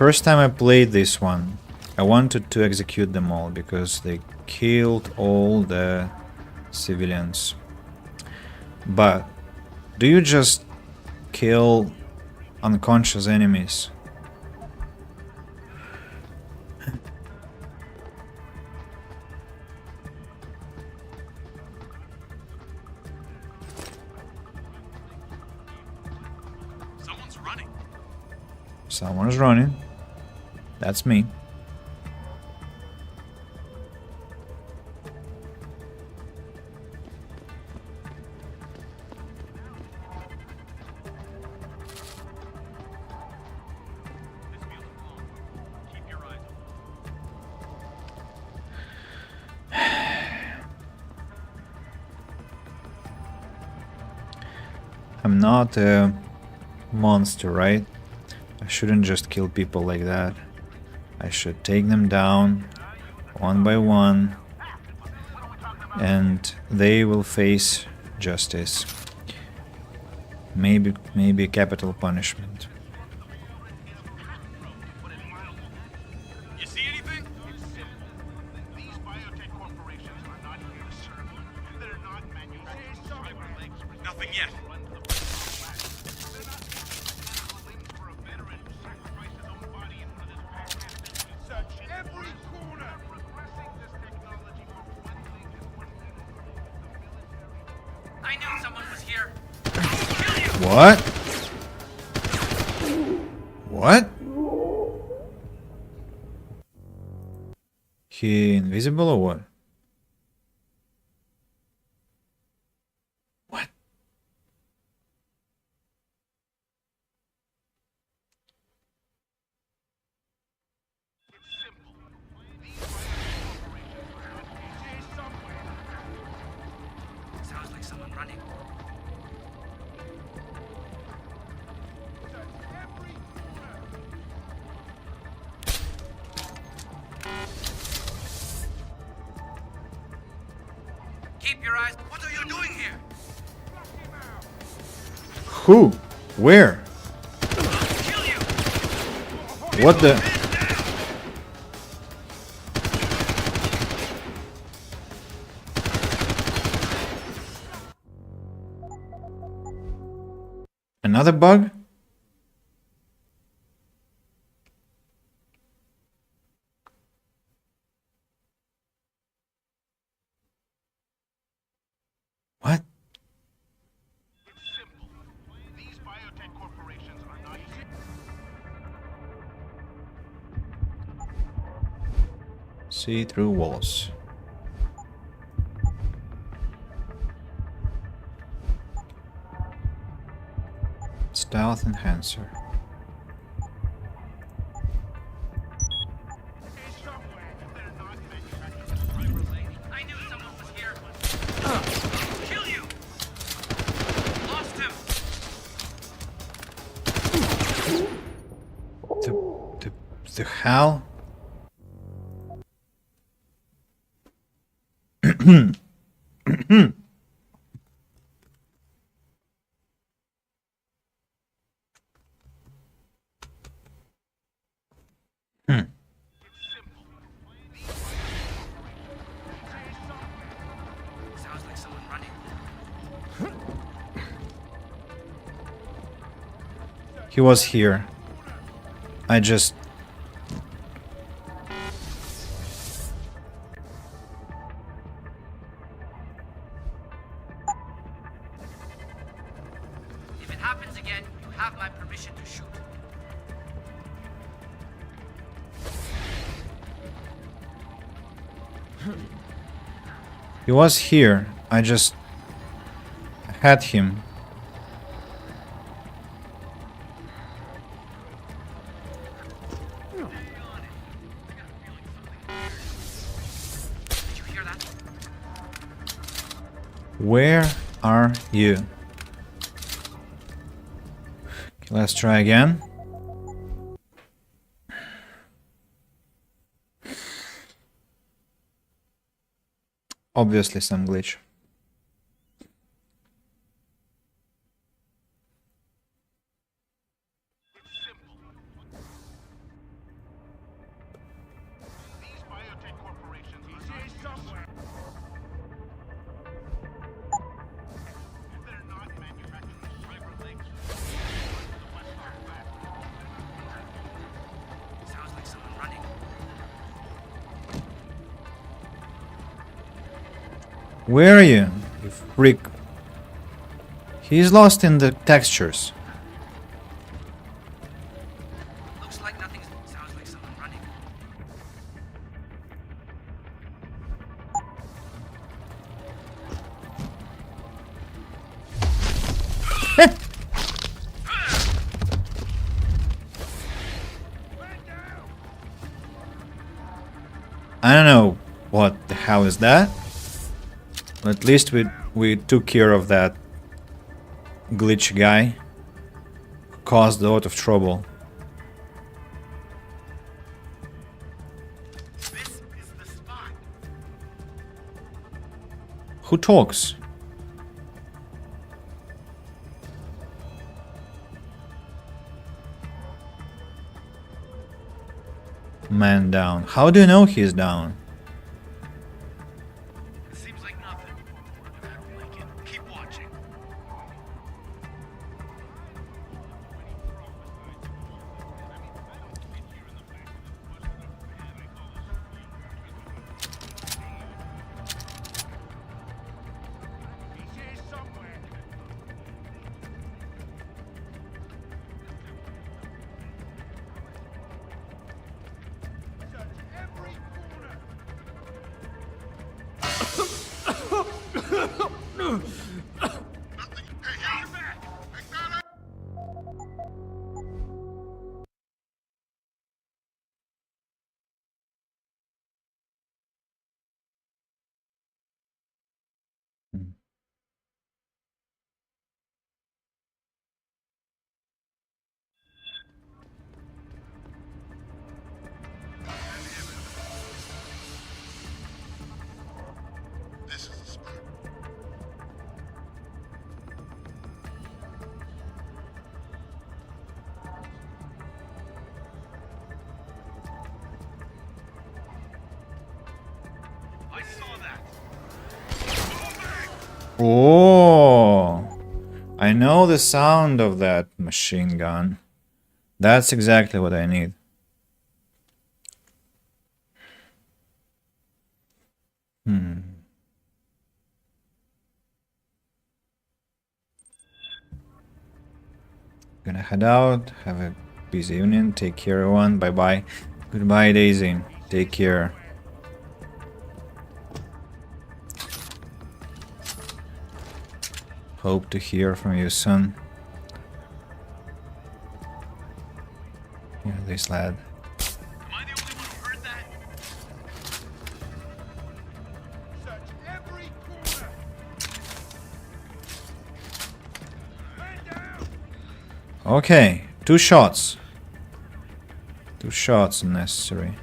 [SPEAKER 1] first time I played this one, I wanted to execute them all because they killed all the civilians. But do you just kill unconscious enemies?
[SPEAKER 6] Someone's running.
[SPEAKER 1] Someone's running. That's me. I'm not a monster, right? I shouldn't just kill people like that. I should take them down one by one and they will face justice. Maybe capital punishment.
[SPEAKER 6] You see anything? These biotech corporations are not here to serve you. They're not manufacturing. Nothing yet.
[SPEAKER 17] I knew someone was here.
[SPEAKER 1] What? What? He invisible or what? What?
[SPEAKER 17] Sounds like someone running. Keep your eyes. What are you doing here?
[SPEAKER 1] Who? Where? What the? Another bug? What? See through walls. Stealth enhancer.
[SPEAKER 17] I knew someone was here. Kill you. Lost him.
[SPEAKER 1] The hell?
[SPEAKER 17] Sounds like someone running.
[SPEAKER 1] He was here. I just...
[SPEAKER 17] If it happens again, you have my permission to shoot.
[SPEAKER 1] He was here. I just... had him.
[SPEAKER 17] Did you hear that?
[SPEAKER 1] Where are you? Okay, let's try again. Obviously some glitch.
[SPEAKER 15] Sounds like someone running.
[SPEAKER 1] Where are you, you freak? He's lost in the textures.
[SPEAKER 15] Looks like nothing. Sounds like someone running.
[SPEAKER 1] I don't know what the hell is that. But at least we took care of that glitch guy who caused a lot of trouble. Who talks? Man down. How do you know he's down?
[SPEAKER 6] Seems like nothing. I don't like it. Keep watching. This is the spot. I saw that.
[SPEAKER 1] Oh, I know the sound of that machine gun. That's exactly what I need. Gonna head out. Have a busy evening. Take care, everyone. Bye bye. Goodbye, Daisy. Take care. Hope to hear from you soon. Yeah, this lad. Okay, 2 shots. 2 shots necessary.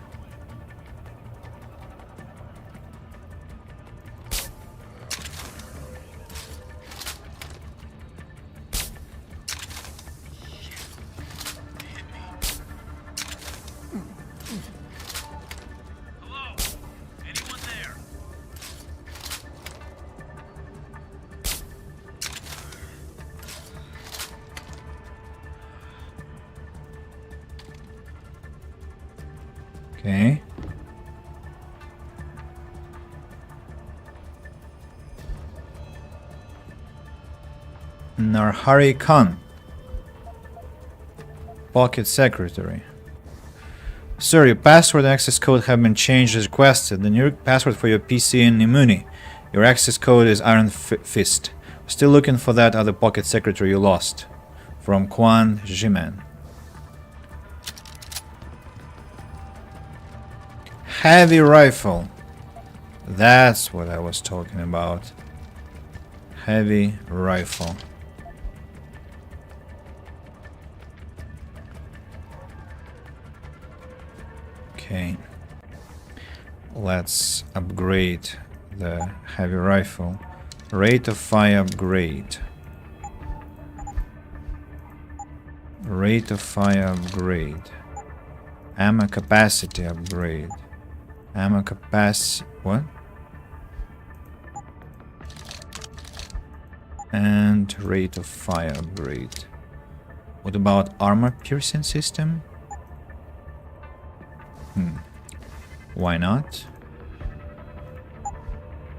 [SPEAKER 1] Okay. Narhari Khan. Pocket Secretary. Sir, your password and access code have been changed as requested. The new password for your PC in Imuni. Your access code is Iron Fist. Still looking for that other Pocket Secretary you lost. From Quan Jimen. Heavy rifle. That's what I was talking about. Heavy rifle. Okay. Let's upgrade the heavy rifle. Rate of fire upgrade. Rate of fire upgrade. Ammo capacity upgrade. Ammo capacity. What? And rate of fire upgrade. What about armor piercing system? Why not?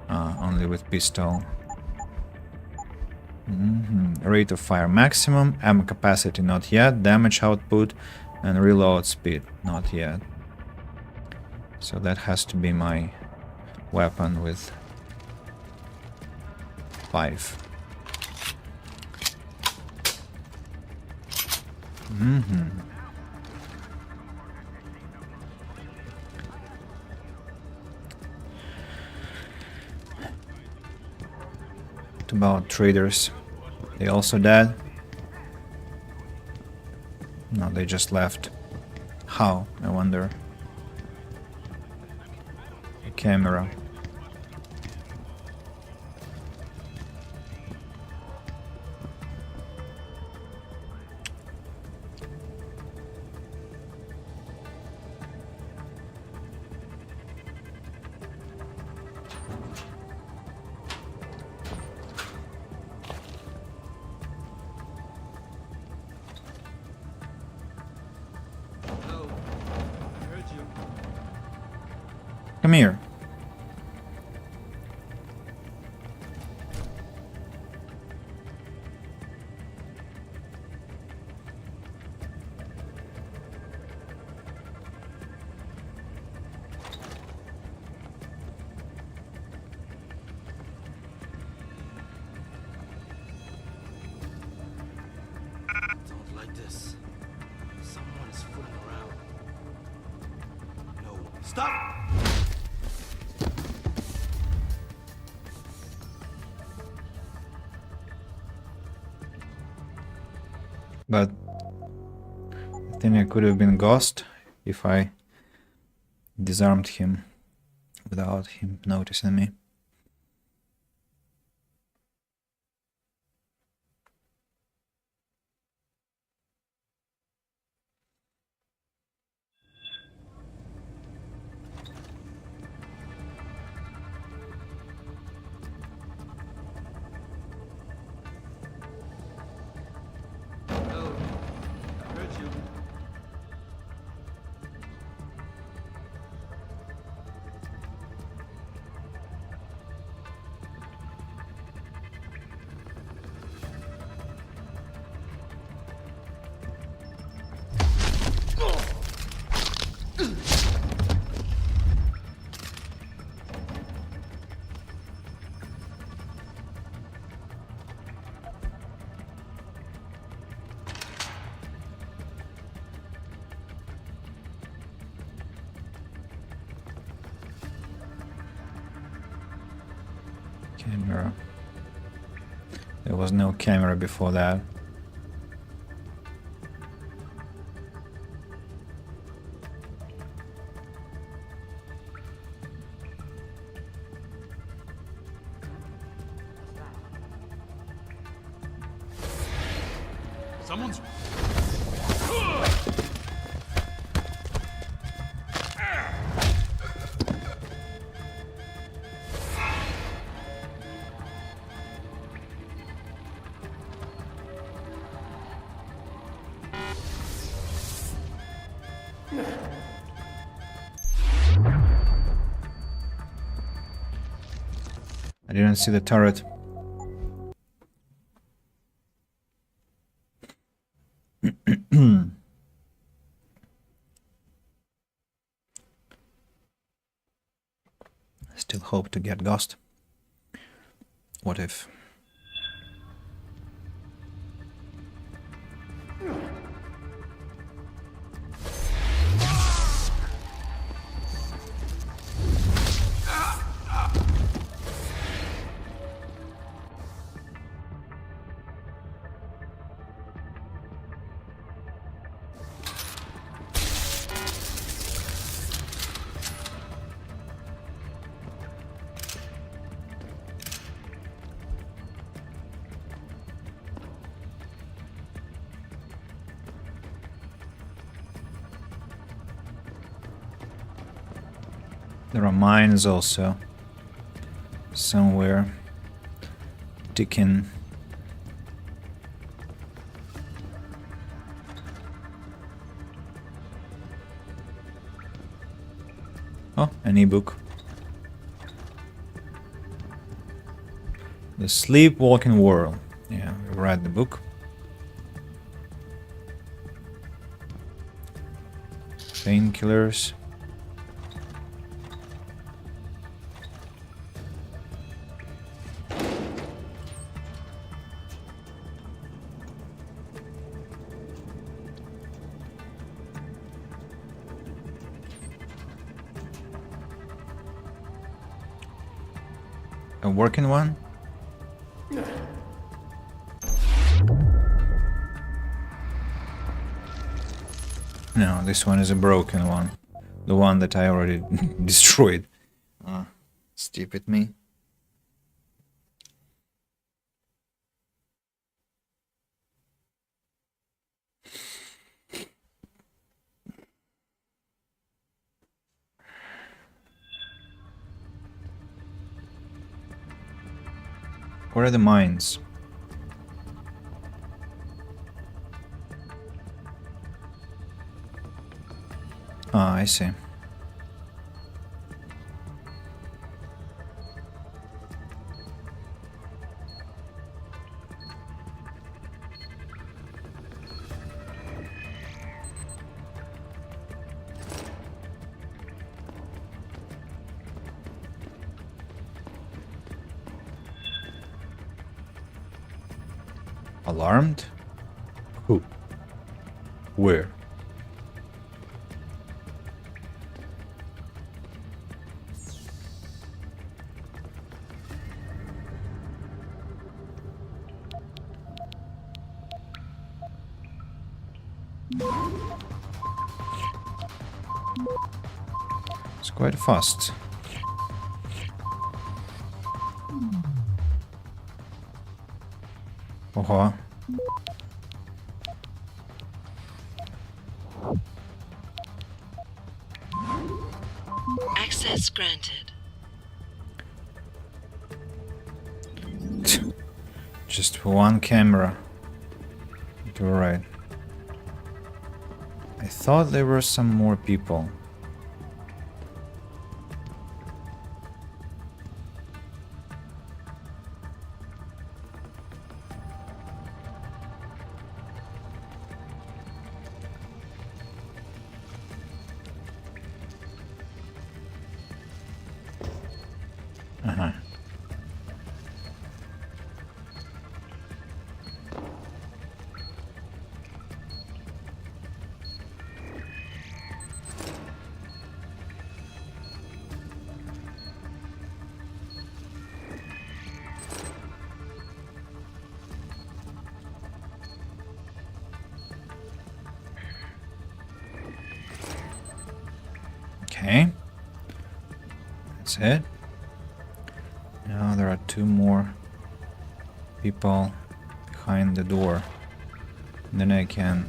[SPEAKER 1] Only with pistol. Rate of fire maximum, ammo capacity not yet, damage output and reload speed not yet. So that has to be my weapon with 5. What about traders? They also dead? No, they just left. How? I wonder. The camera. Come here.
[SPEAKER 12] Don't like this. Someone is fooling around. No. Stop!
[SPEAKER 1] But I think I could have been Ghost if I disarmed him without him noticing me. Camera. There was no camera before that.
[SPEAKER 6] Someone's...
[SPEAKER 1] I didn't see the turret. Still hope to get Ghost. What if? There are mines also somewhere ticking An ebook. The Sleepwalking World. Yeah, we read the book. Painkillers. A working one? No, this one is a broken one. The one that I already destroyed. Stupid me. Where are the mines? Ah, I see. Alarmed? Who? Where? It's quite fast. Ого.
[SPEAKER 16] Access granted.
[SPEAKER 1] Just for one camera. You're right. I thought there were some more people. Uh-huh. Okay. That's it. Now there are two more people behind the door. And then I can...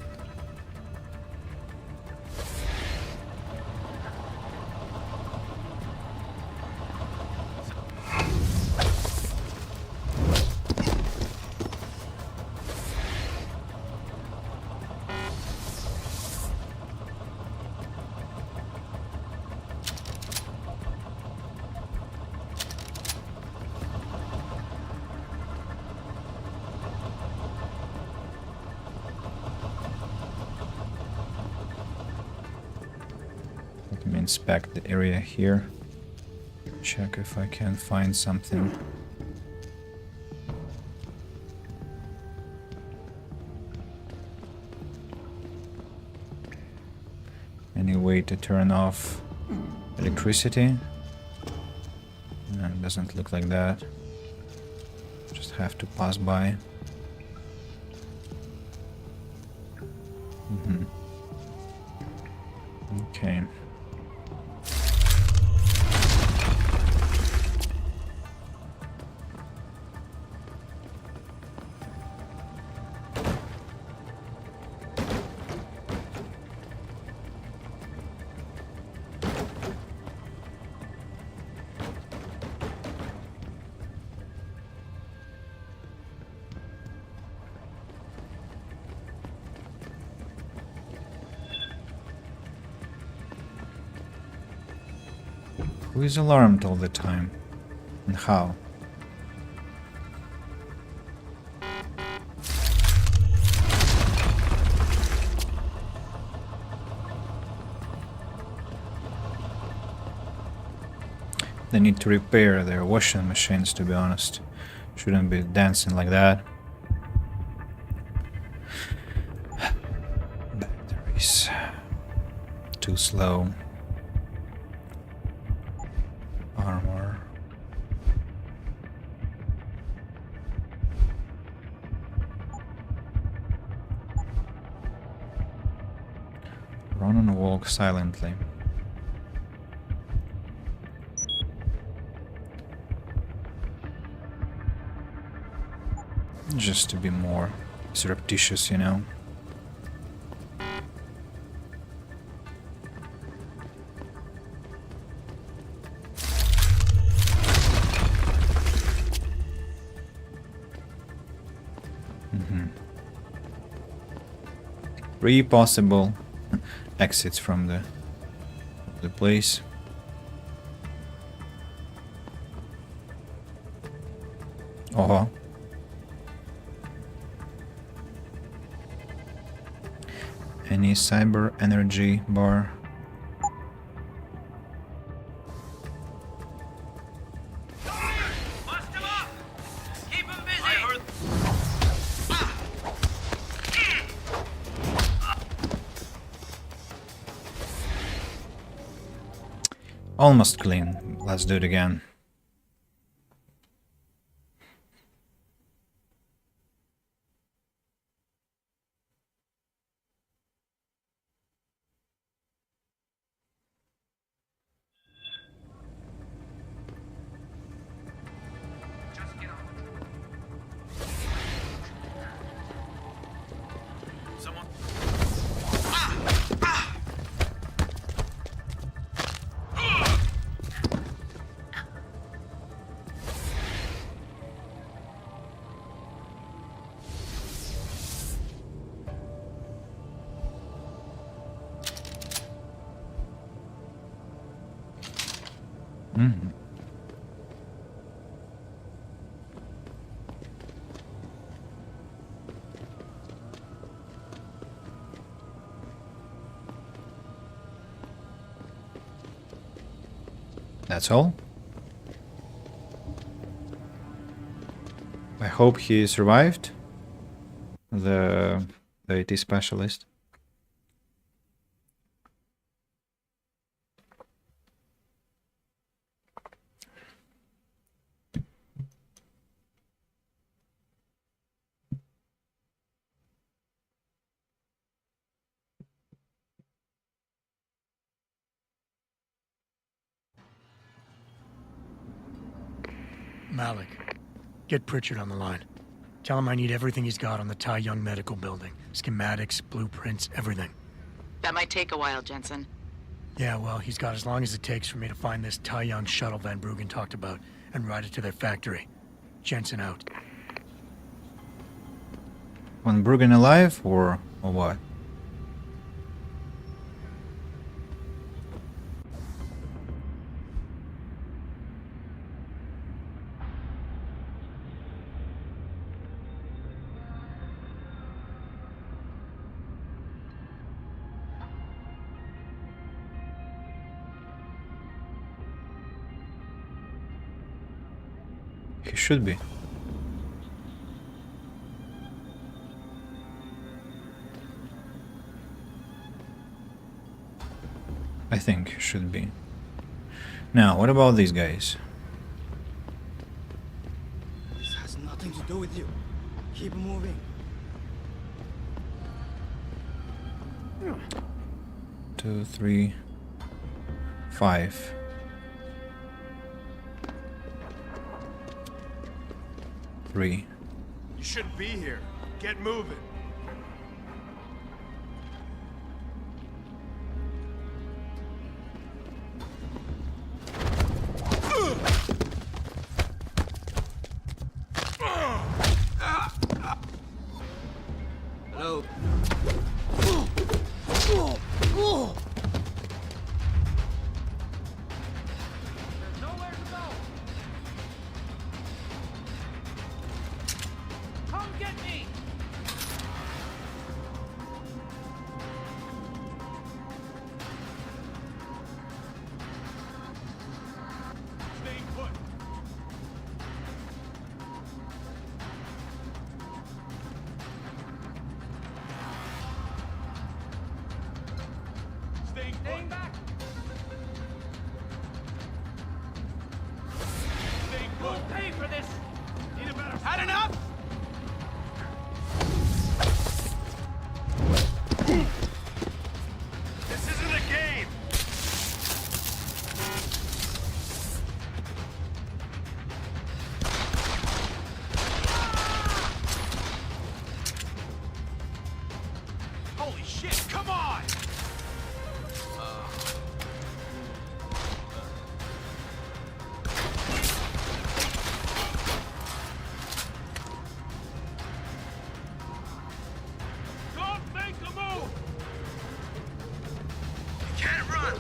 [SPEAKER 1] Let me inspect the area here. Check if I can find something. Any way to turn off electricity? No, it doesn't look like that. Just have to pass by. Okay. Who is alarmed all the time? And how? They need to repair their washing machines, to be honest. Shouldn't be dancing like that. Batteries. Too slow. Armor. Run and walk silently. Just to be more surreptitious, you know. Three possible exits from the place. Oh. Any cyber energy bar? Almost clean. Let's do it again. That's all. I hope he survived. The IT specialist.
[SPEAKER 8] Malik, get Pritchard on the line. Tell him I need everything he's got on the Tai Young Medical Building. Schematics, blueprints, everything.
[SPEAKER 7] That might take a while, Jensen.
[SPEAKER 8] Yeah, well, he's got as long as it takes for me to find this Tai Young shuttle Van Bruggen talked about and ride it to their factory. Jensen out.
[SPEAKER 1] Van Bruggen alive or what? He should be. I think he should be. Now, what about these guys?
[SPEAKER 19] This has nothing to do with you. Keep moving.
[SPEAKER 1] 2, 3, 5. Three.
[SPEAKER 6] You shouldn't be here. Get moving.
[SPEAKER 19] Hello.
[SPEAKER 6] Paying back. They will pay for this. Need a better. Had enough? This isn't a game. Holy shit, come on! Don't make a move! You can't run!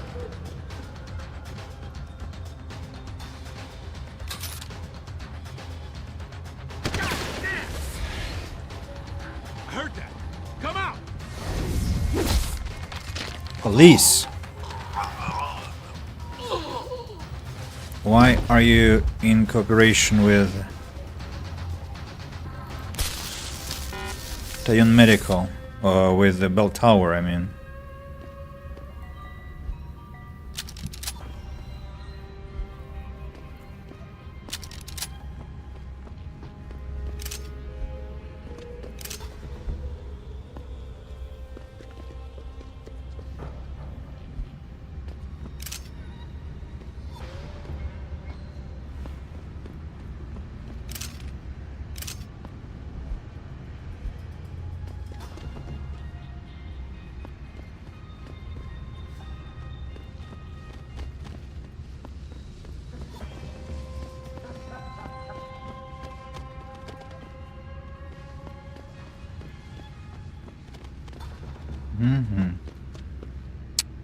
[SPEAKER 6] God damn! I heard that. Come out!
[SPEAKER 1] Police. Why are you in cooperation with Tayon Medical? With the bell tower, I mean.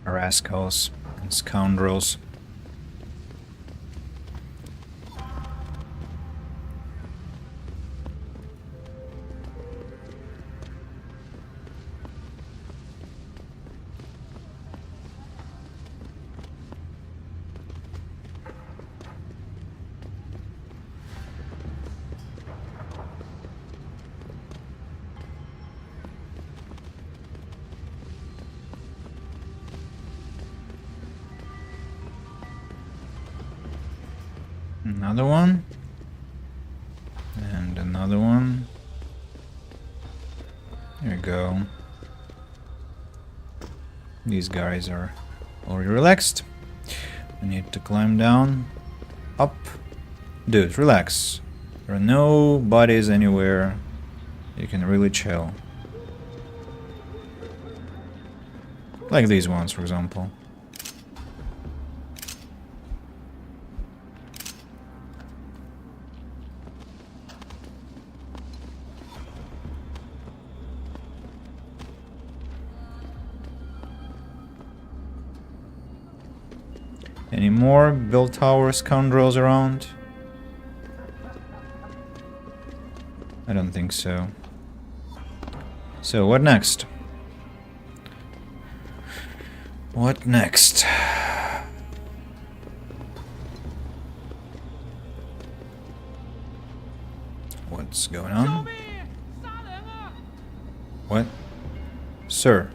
[SPEAKER 1] Rascals and scoundrels. Another one. And another one. There you go. These guys are already relaxed. I need to climb down. Up. Dude, relax. There are no bodies anywhere. You can really chill. Like these ones, for example. Any more bell tower scoundrels around? I don't think so. So what next? What next? What's going on? What? Sir,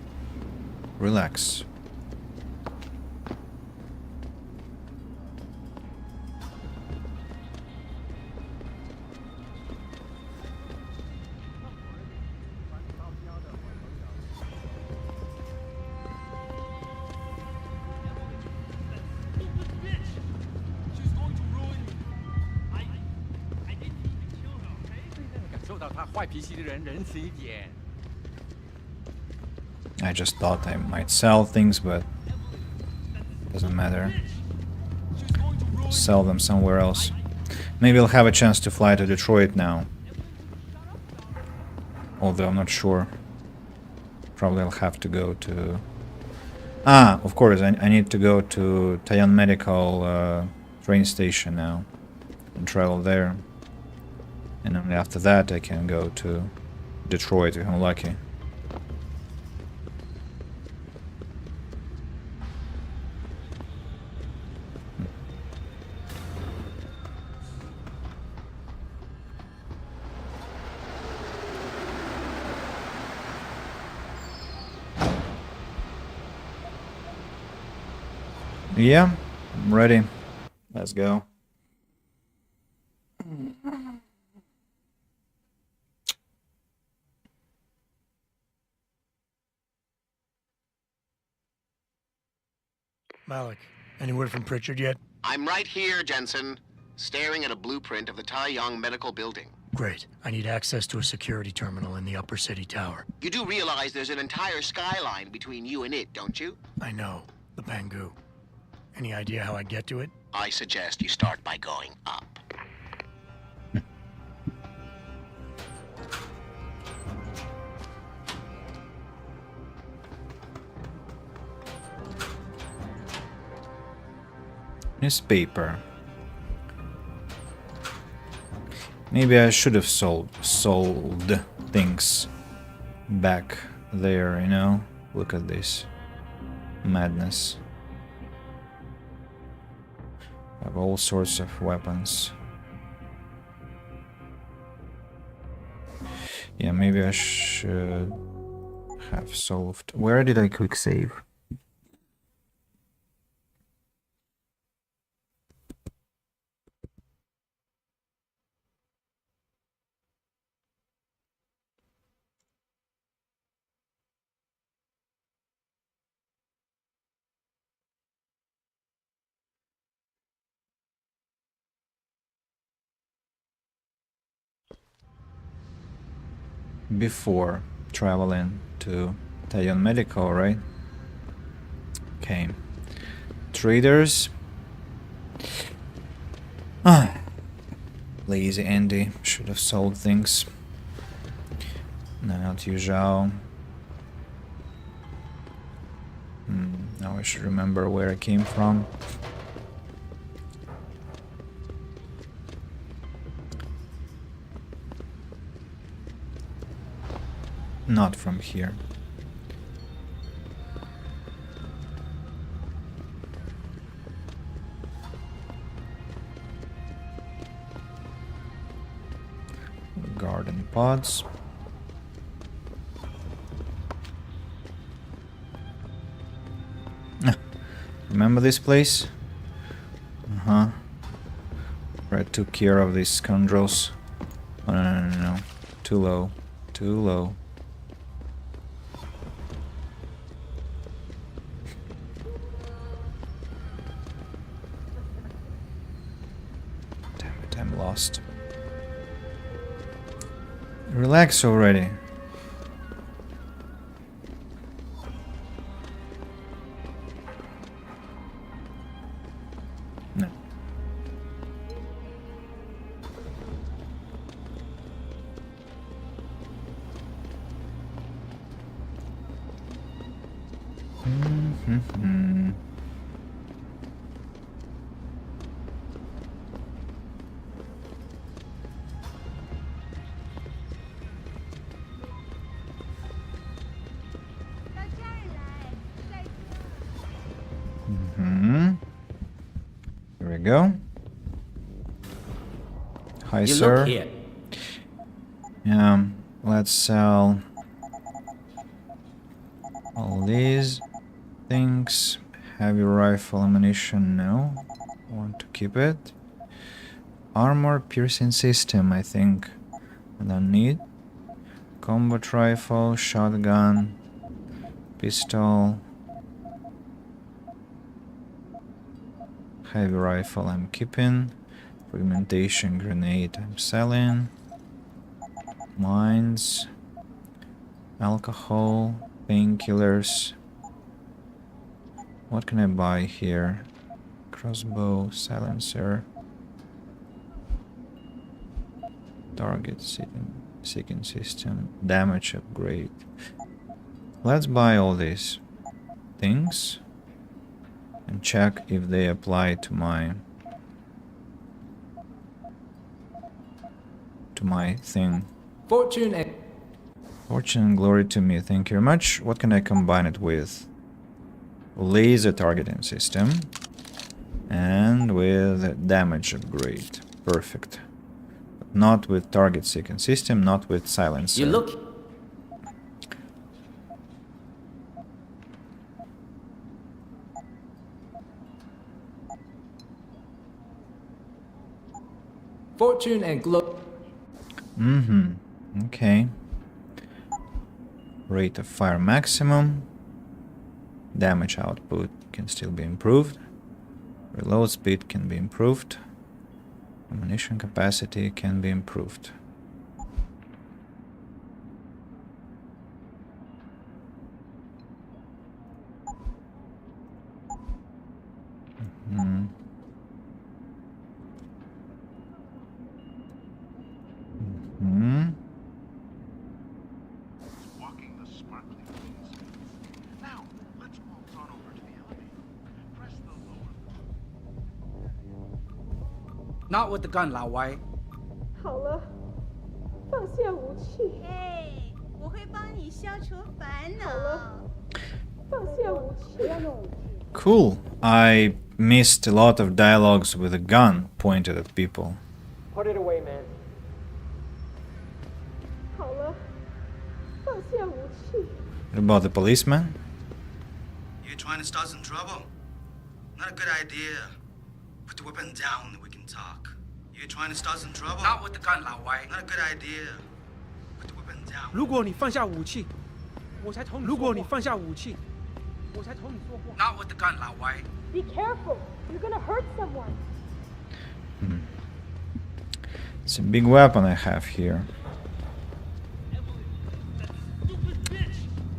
[SPEAKER 1] relax. I just thought I might sell things, but doesn't matter. Sell them somewhere else. Maybe I'll have a chance to fly to Detroit now. Although I'm not sure. Probably I'll have to go to... Ah, of course, I need to go to Tayon Medical train station now. And travel there. And only after that I can go to Detroit if I'm lucky. Yeah, I'm ready. Let's go.
[SPEAKER 8] Malik, any word from Pritchard yet?
[SPEAKER 20] I'm right here, Jensen, staring at a blueprint of the Taiyang Medical Building.
[SPEAKER 8] Great. I need access to a security terminal in the upper city tower.
[SPEAKER 20] You do realize there's an entire skyline between you and it, don't you?
[SPEAKER 8] I know. The Pangu. Any idea how I get to it?
[SPEAKER 20] I suggest you start by going up.
[SPEAKER 1] Newspaper. Maybe I should have sold things back there, you know? Look at this madness. Have all sorts of weapons. Yeah, maybe I should have solved. Where did I quick save? Before traveling to Taiyang Medical, right? Okay. Traders. Lazy Andy. Should have sold things. Not Yuzhao. Now I should remember where I came from. Not from here. Garden pods. Remember this place? Red took care of these scoundrels. Oh, no. Too low. Too low. Damn it, I'm lost. Relax already. No. Here we go. Hi,
[SPEAKER 21] You
[SPEAKER 1] sir.
[SPEAKER 21] look here.
[SPEAKER 1] Yeah, let's sell all these things. Heavy rifle ammunition, no. I want to keep it. Armor piercing system, I think I don't need. Combat rifle, shotgun, pistol. Heavy rifle I'm keeping. Fragmentation grenade I'm selling. Mines. Alcohol. Painkillers. What can I buy here? Crossbow, silencer. Target seeking system. Damage upgrade. Let's buy all these things and check if they apply to my thing.
[SPEAKER 21] Fortune
[SPEAKER 1] and glory to me, thank you very much. What can I combine it with? Laser targeting system and with damage upgrade. Perfect. But not with target seeking system, not with silencer.
[SPEAKER 21] You look. Fortune and glory.
[SPEAKER 1] Okay. Rate of fire maximum. Damage output can still be improved. Reload speed can be improved. Ammunition capacity can be improved.
[SPEAKER 6] Walking the sparkling ways. Now, let's waltz on over to the elevator. Press the lower.
[SPEAKER 21] Not with the gun, Lao Wai.
[SPEAKER 14] 好了，放下武器。
[SPEAKER 3] 哎，我会帮你消除烦恼。
[SPEAKER 14] 放下武器，不要用武器。
[SPEAKER 1] Cool. I missed a lot of dialogues with a gun pointed at people.
[SPEAKER 17] Put it away, man.
[SPEAKER 14] 好了，放下武器。
[SPEAKER 1] What about the policeman?
[SPEAKER 22] You trying to start some trouble? Not a good idea. Put the weapon down, we can talk. You trying to start some trouble?
[SPEAKER 21] Not with the gun, Lao Wai.
[SPEAKER 22] Not a good idea. Put the weapon down.
[SPEAKER 2] 如果你放下武器，我才同你。如果你放下武器，我才同你说话。
[SPEAKER 21] Not with the gun, Lao Wai.
[SPEAKER 14] Be careful. You're gonna hurt someone.
[SPEAKER 1] It's a big weapon I have here.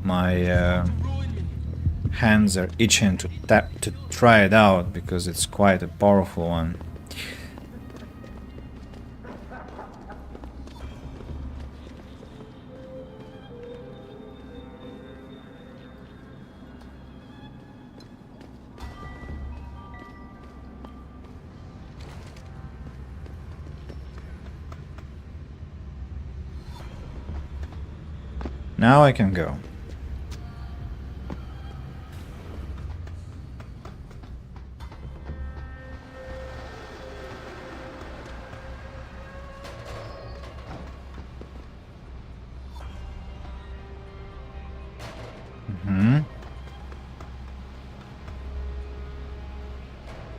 [SPEAKER 1] My hands are itching to try it out because it's quite a powerful one. Now I can go.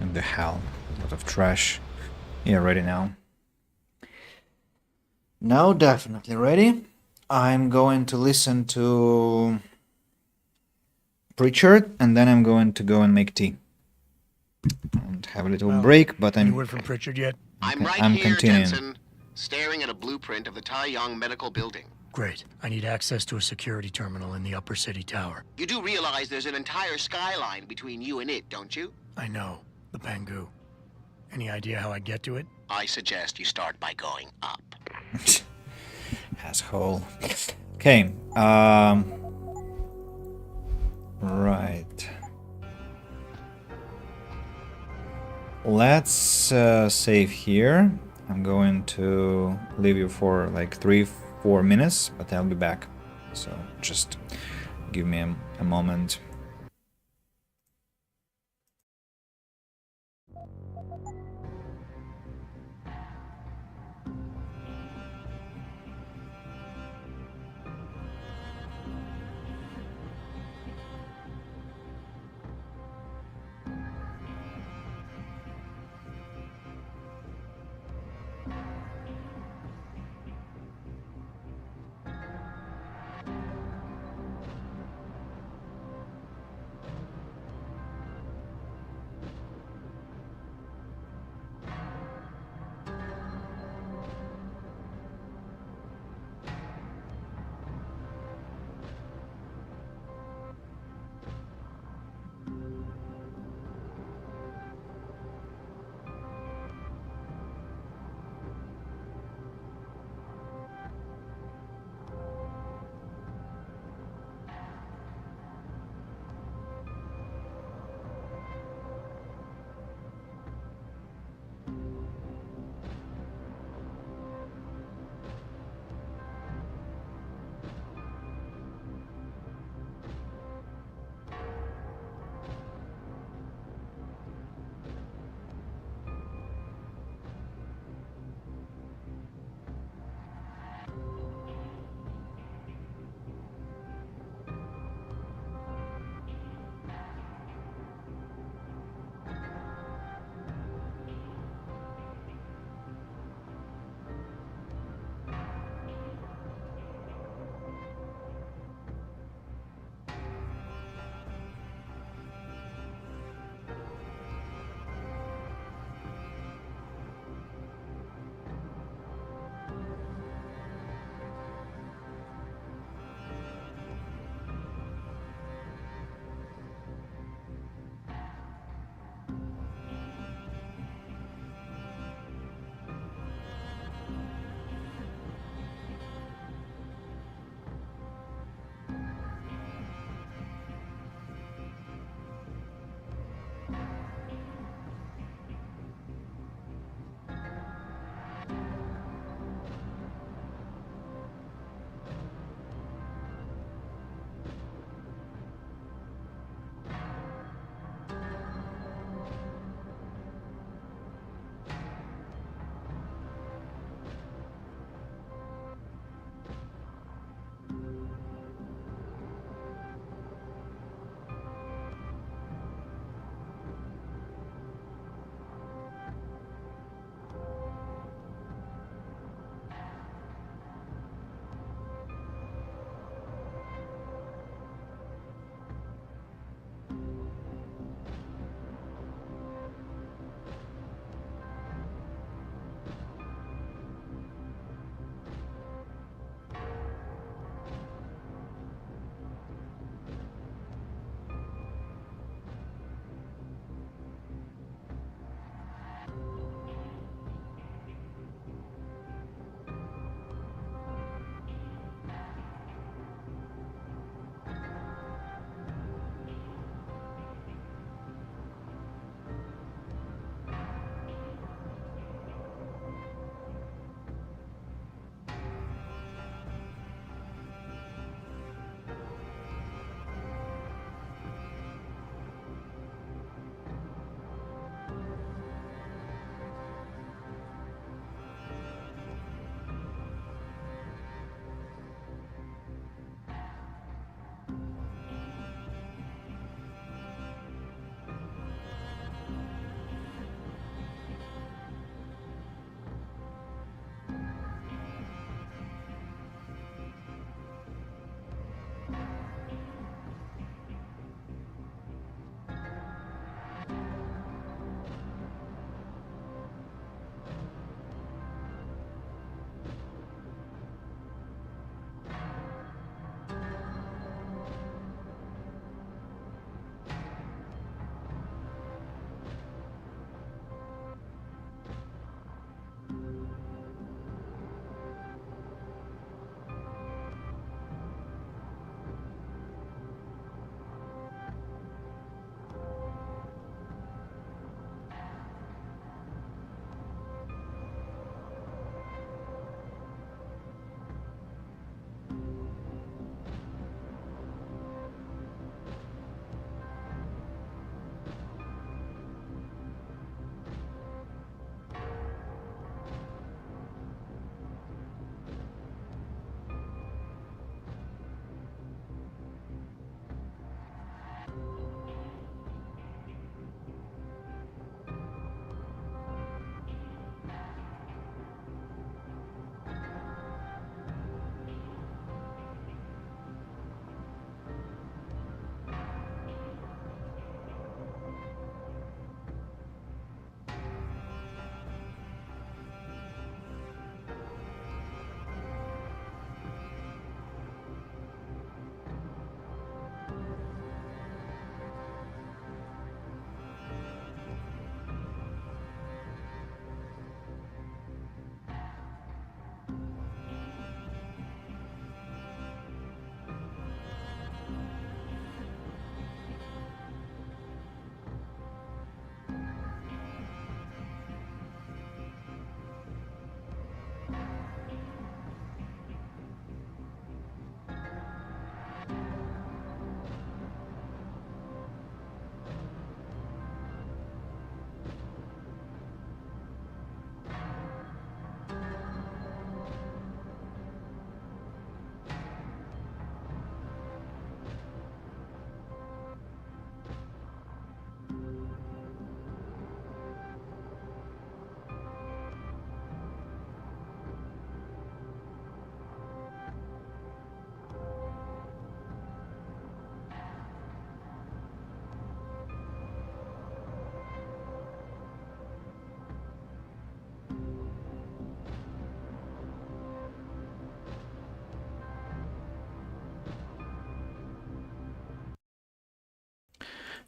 [SPEAKER 1] What the hell? A lot of trash. Yeah, ready now. Now definitely ready. I'm going to listen to Pritchard, and then I'm going to go and make tea. And have a little break, but
[SPEAKER 8] Any word from Pritchard yet?
[SPEAKER 20] I'm right
[SPEAKER 1] I'm
[SPEAKER 20] here,
[SPEAKER 1] continuing.
[SPEAKER 20] Jensen, staring at a blueprint of the Taiyang Medical Building.
[SPEAKER 8] Great. I need access to a security terminal in the upper city tower.
[SPEAKER 20] You do realize there's an entire skyline between you and it, don't you?
[SPEAKER 8] I know. The Pangu. Any idea how I get to it?
[SPEAKER 20] I suggest you start by going up.
[SPEAKER 1] Asshole. Okay. Right. Let's save here. I'm going to leave you for like 3-4 minutes, but I'll be back. So just give me a moment.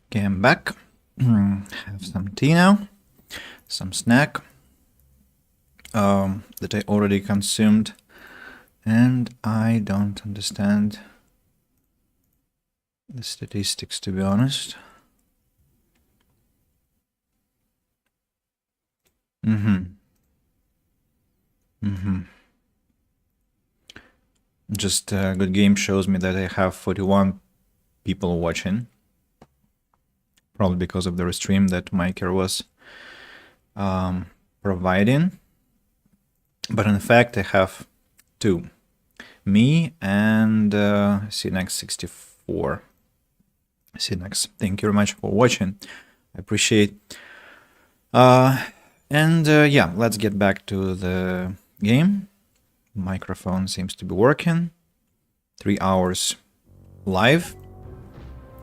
[SPEAKER 1] Okay, I'm back. Have some tea now, some snack that I already consumed, and I don't understand the statistics, to be honest. Just Good Game shows me that I have 41 people watching. Probably because of the restream that Miker was providing. But in fact, I have 2. Me and CNX64. CNX, thank you very much for watching. I appreciate. Yeah, let's get back to the game. Microphone seems to be working. 3 hours live.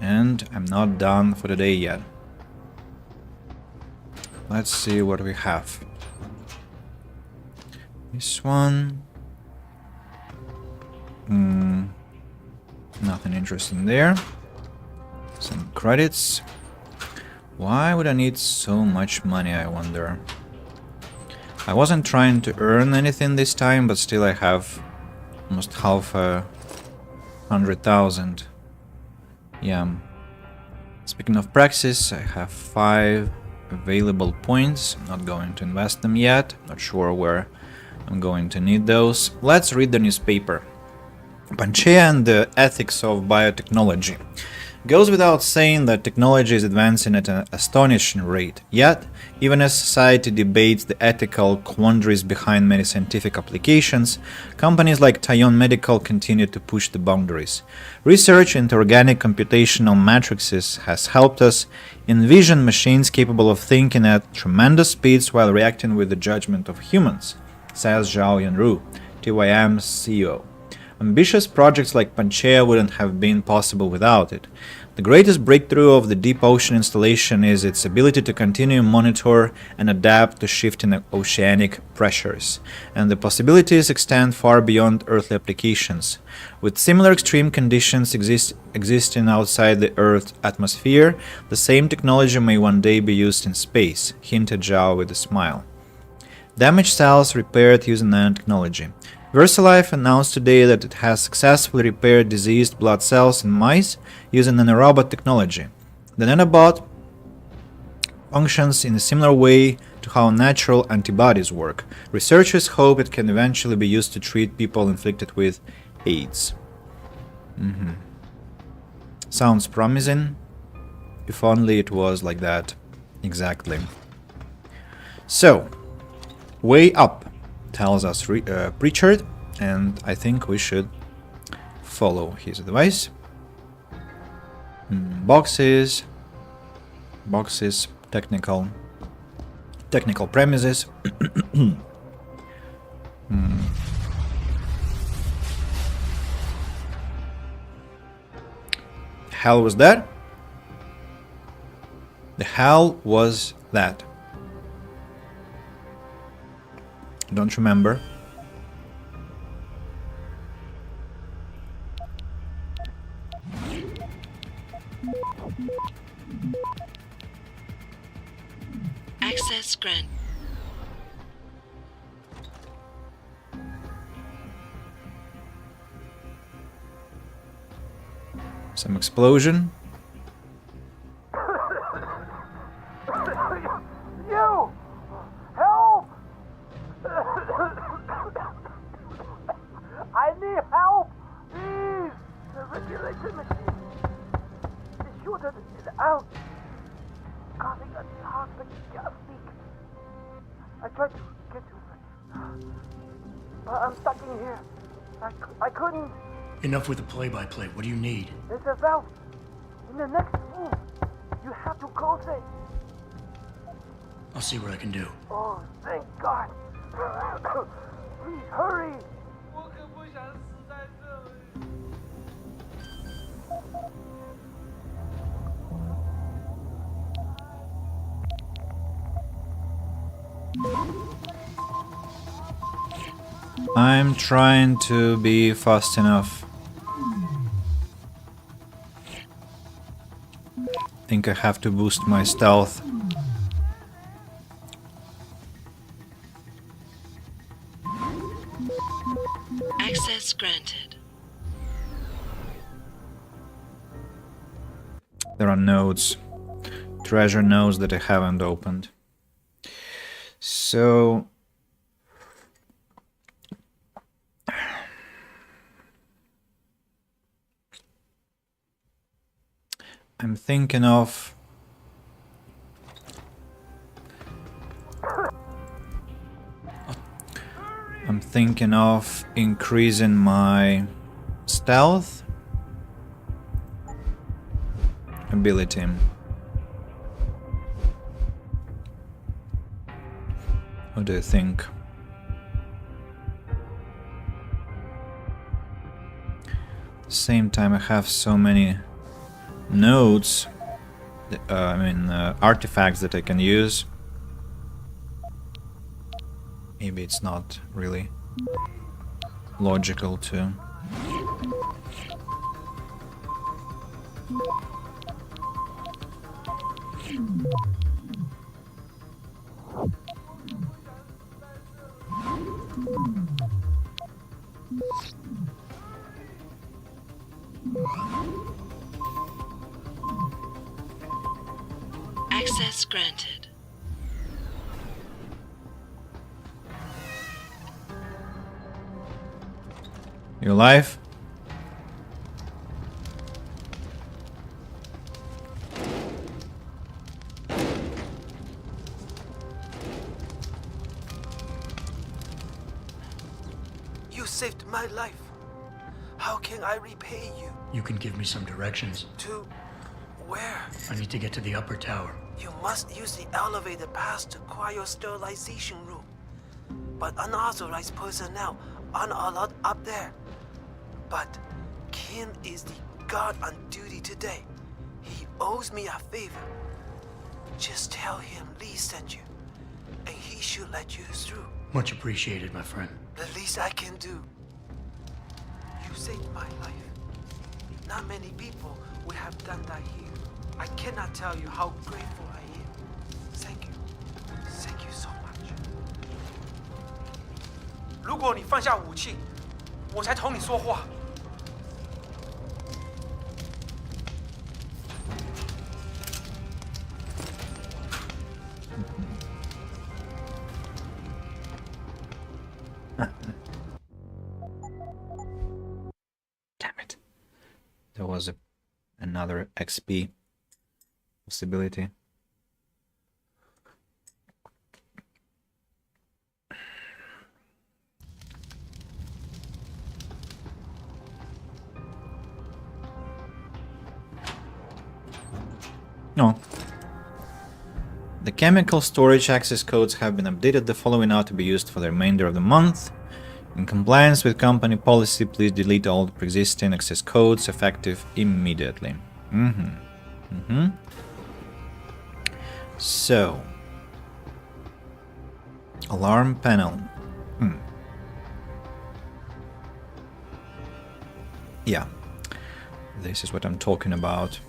[SPEAKER 1] And I'm not done for the day yet. Let's see what we have. This one. Nothing interesting there. Some credits. Why would I need so much money, I wonder? I wasn't trying to earn anything this time, but still I have almost half 100,000. Yeah. Speaking of praxis, I have 5 available points. I'm not going to invest them yet. Not sure where I'm going to need those. Let's read the newspaper. Panchaea and the ethics of biotechnology. Goes without saying that technology is advancing at an astonishing rate. Yet, even as society debates the ethical quandaries behind many scientific applications, companies like Taion Medical continue to push the boundaries. Research into organic computational matrices has helped us envision machines capable of thinking at tremendous speeds while reacting with the judgment of humans, says Zhao Yanru, TYM's CEO. Ambitious projects like Panchaea wouldn't have been possible without it. The greatest breakthrough of the deep ocean installation is its ability to continue monitor and adapt to shifting oceanic pressures, and the possibilities extend far beyond earthly applications. With similar extreme conditions existing outside the Earth's atmosphere, the same technology may one day be used in space, hinted Zhao with a smile. Damaged cells repaired using nanotechnology. VersaLife announced today that it has successfully repaired diseased blood cells in mice using nanorobot technology. The nanobot functions in a similar way to how natural antibodies work. Researchers hope it can eventually be used to treat people inflicted with AIDS. Sounds promising. If only it was like that. Exactly. So, way up, tells us Pritchard, and I think we should follow his advice. Boxes, technical premises. Hell was that? The hell was that? Don't remember.
[SPEAKER 16] Access grant.
[SPEAKER 1] Some explosion.
[SPEAKER 6] You! Help! I need help! Please! The regulation machine. The shooter is out. Causing a toxic gas leak. I tried to get to it. But I'm stuck in here. I couldn't.
[SPEAKER 8] Enough with the play-by-play. What do you need?
[SPEAKER 6] There's a valve in the next room. You have to close it.
[SPEAKER 8] I'll see what I can do.
[SPEAKER 6] Oh, thank God. Please hurry.
[SPEAKER 1] I'm trying to be fast enough. Think I have to boost my stealth.
[SPEAKER 16] Access granted.
[SPEAKER 1] There are nodes, treasure nodes that I haven't opened. So I'm thinking of increasing my stealth ability. What do you think? Same time I have so many nodes, artifacts that I can use. Maybe it's not really logical to
[SPEAKER 16] Access granted.
[SPEAKER 1] You alive?
[SPEAKER 10] You saved my life. How can I repay you?
[SPEAKER 8] You can give me some directions.
[SPEAKER 10] To where?
[SPEAKER 8] I need to get to the upper tower.
[SPEAKER 10] You must use the elevator pass to cryosterilization room. But unauthorized personnel aren't allowed up there. But Kim is the guard on duty today. He owes me a favor. Just tell him Lee sent you, and he should let you through.
[SPEAKER 8] Much appreciated, my friend.
[SPEAKER 10] The least I can do. You saved my life. Not many people would have done that here. I cannot tell you how grateful I am. Thank you. Thank you so much. 如果你放下武器，我才同你说话。
[SPEAKER 1] Another XP possibility. No. The chemical storage access codes have been updated. The following are to be used for the remainder of the month. In compliance with company policy, please delete all the pre-existing access codes effective immediately. So, alarm panel. Yeah, this is what I'm talking about.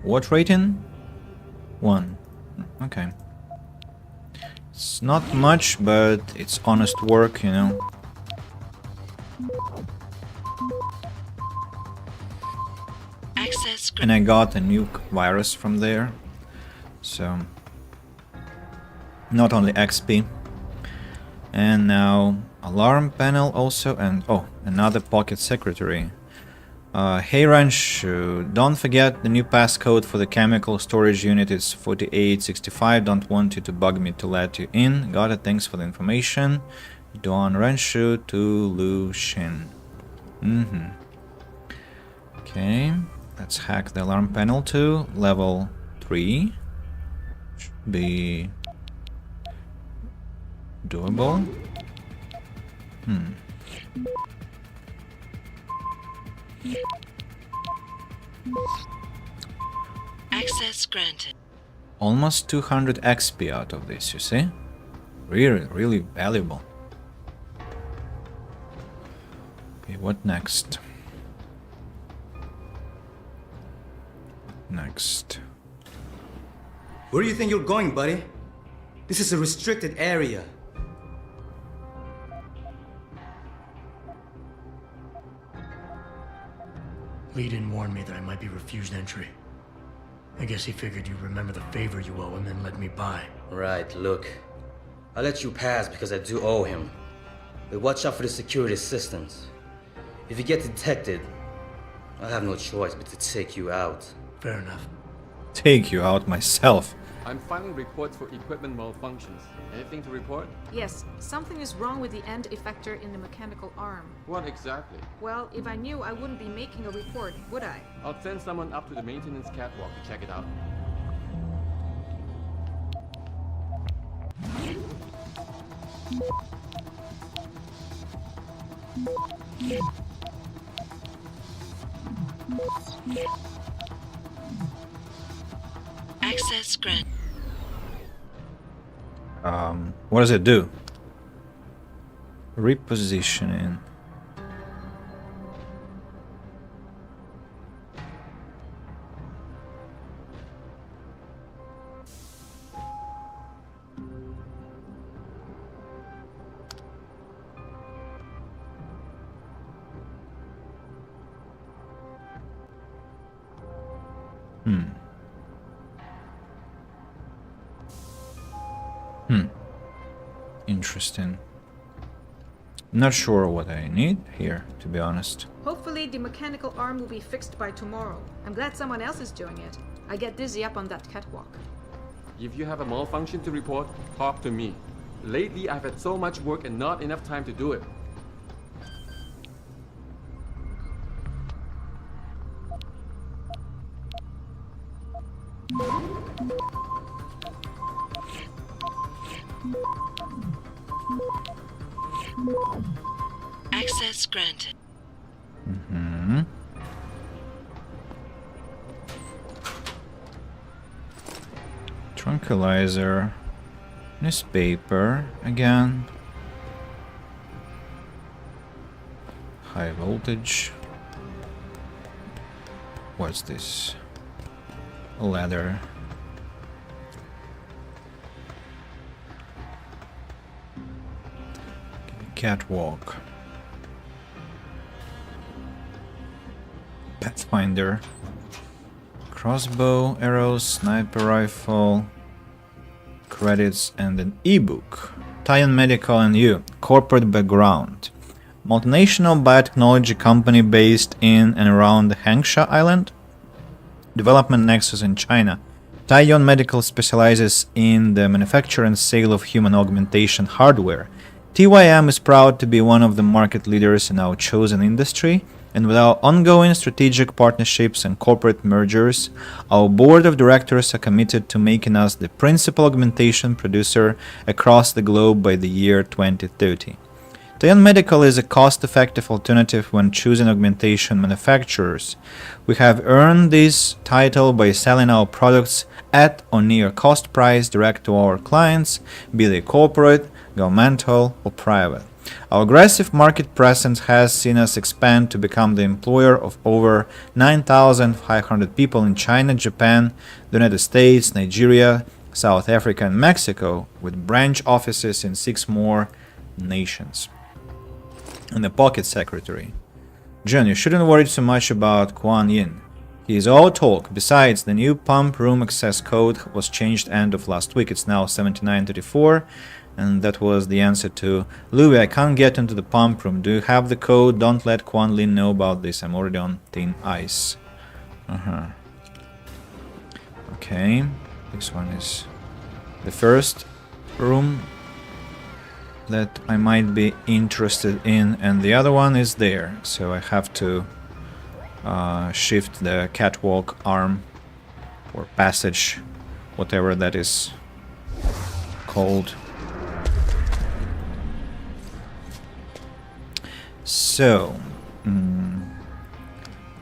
[SPEAKER 1] What rating? 1. Okay. It's not much, but it's honest work, you know. And I got a new virus from there. So, not only XP. And now alarm panel also, and oh, another pocket secretary. Hey Ranch, don't forget the new passcode for the chemical storage unit is 4865. Don't want you to bug me to let you in. Got it, thanks for the information. Don Renshu to Lu Shin. Okay, let's hack the alarm panel to level 3. Should be doable.
[SPEAKER 16] Access granted.
[SPEAKER 1] Almost 200 XP out of this, you see? Really valuable. Okay, what next?
[SPEAKER 22] Where do you think you're going, buddy? This is a restricted area.
[SPEAKER 8] Lee didn't warn me that I might be refused entry. I guess he figured you'd remember the favor you owe him and let me by.
[SPEAKER 22] Right, look. I let you pass because I do owe him. But watch out for the security systems. If you get detected, I have no choice but to take you out.
[SPEAKER 8] Fair enough.
[SPEAKER 1] Take you out myself.
[SPEAKER 5] I'm filing reports for equipment malfunctions. Anything to report?
[SPEAKER 4] Yes, something is wrong with the end effector in the mechanical arm.
[SPEAKER 5] What exactly?
[SPEAKER 4] Well, if I knew, I wouldn't be making a report, would I?
[SPEAKER 5] I'll send someone up to the maintenance catwalk to check it out.
[SPEAKER 16] Access granted.
[SPEAKER 1] What does it do? Repositioning. Interesting. Not sure what I need here, to be honest.
[SPEAKER 4] Hopefully the mechanical arm will be fixed by tomorrow. I'm glad someone else is doing it. I get dizzy up on that catwalk.
[SPEAKER 5] If you have a malfunction to report, talk to me. Lately, I've had so much work and not enough time to do it.
[SPEAKER 16] Access granted.
[SPEAKER 1] Tranquilizer. Newspaper again. High voltage. What's this? A ladder. Catwalk. Pathfinder. Crossbow, arrows, sniper rifle, credits, and an ebook. Tie-in medical and you. Corporate background. multinational biotechnology company based in and around the Hangsha Island. Development nexus in China. Taiyuan Medical specializes in the manufacture and sale of human augmentation hardware. TYM is proud to be one of the market leaders in our chosen industry, and with our ongoing strategic partnerships and corporate mergers, our board of directors are committed to making us the principal augmentation producer across the globe by the year 2030. Taiyuan Medical is a cost-effective alternative when choosing augmentation manufacturers. We have earned this title by selling our products at or near cost price direct to our clients, be they corporate, governmental, or private. Our aggressive market presence has seen us expand to become the employer of over 9,500 people in China, Japan, the United States, Nigeria, South Africa, and Mexico, with branch offices in 6 more nations. And the pocket secretary. John, you shouldn't worry too much about Kuan Yin. He is all talk. Besides, the new pump room access code was changed end of last week. It's now 7934, and that was the answer to Louis, I can't get into the pump room. Do you have the code? Don't let Kuan Lin know about this. I'm already on thin ice. Okay, this one is the first room that I might be interested in, and the other one is there, so I have to shift the catwalk arm or passage, whatever that is called. So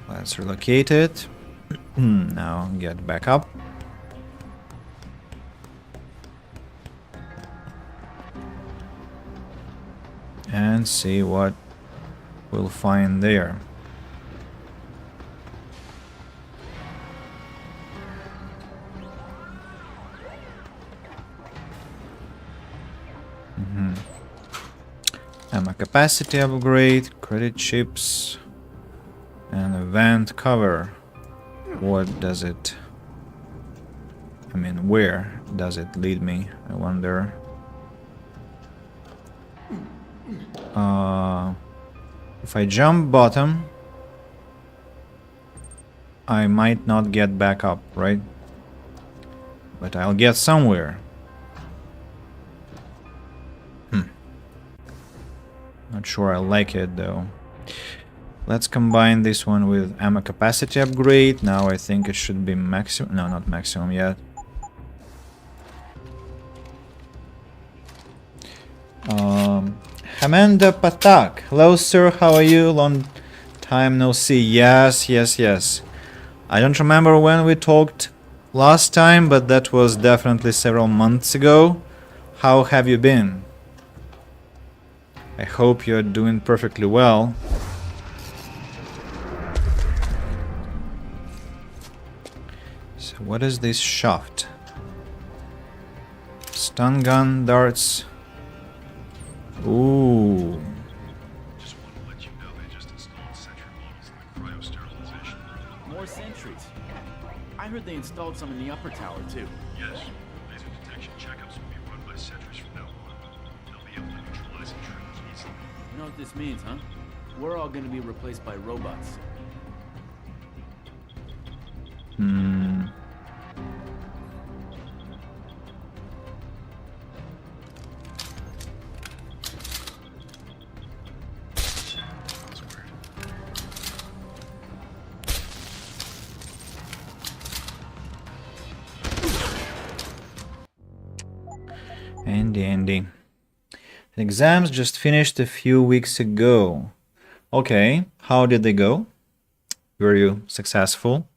[SPEAKER 1] let's relocate it. Now get back up. And see what we'll find there. Ammo capacity upgrade, credit chips, and event cover. What does it... I mean, where does it lead me? I wonder. If I jump bottom, I might not get back up, right? But I'll get somewhere. Not sure I like it though. Let's combine this one with ammo capacity upgrade. Now I think it should be maximum. No, not maximum yet. Hamenda Patak. Hello, sir. How are you? Long time no see. Yes, yes, yes. I don't remember when we talked last time, but that was definitely several months ago. How have you been? I hope you're doing perfectly well. So what is this shaft? Stun gun, darts. Ooh.
[SPEAKER 11] Just want to let you know they just installed sentry models in the cryo-sterilization room.
[SPEAKER 13] More sentries. I heard they installed some in the upper tower too.
[SPEAKER 11] Yes. Laser detection checkups will be run by sentries from now on. They'll be able to neutralize intruders easily.
[SPEAKER 13] You know what this means, huh? We're all gonna be replaced by robots.
[SPEAKER 1] Andy. The exams just finished a few weeks ago. Okay, how did they go? Were you successful?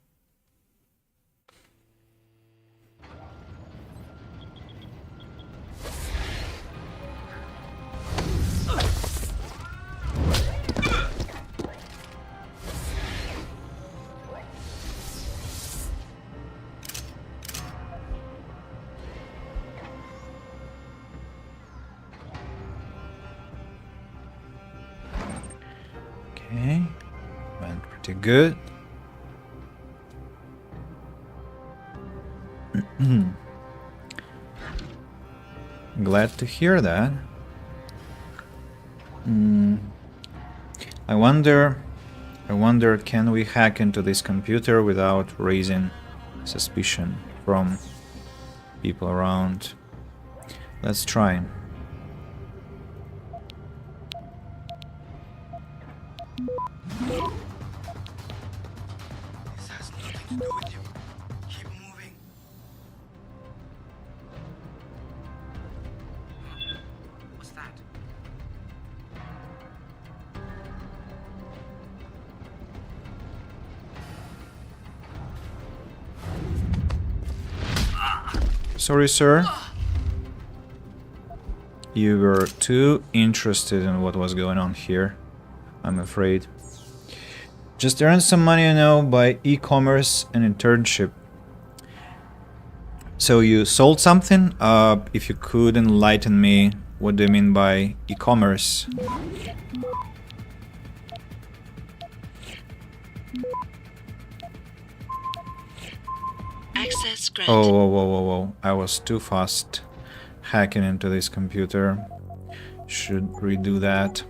[SPEAKER 1] Okay, went pretty good. Glad to hear that. I wonder, can we hack into this computer without raising suspicion from people around? Let's try.
[SPEAKER 19] This has nothing to do with you. Keep moving.
[SPEAKER 21] What's that?
[SPEAKER 1] Sorry, sir. You were too interested in what was going on here, I'm afraid. Just earn some money, you know, by e-commerce and internship. So you sold something? If you could enlighten me, what do you mean by e-commerce?
[SPEAKER 16] Access granted.
[SPEAKER 1] Oh, whoa, whoa, whoa, whoa. I was too fast hacking into this computer. Should redo that.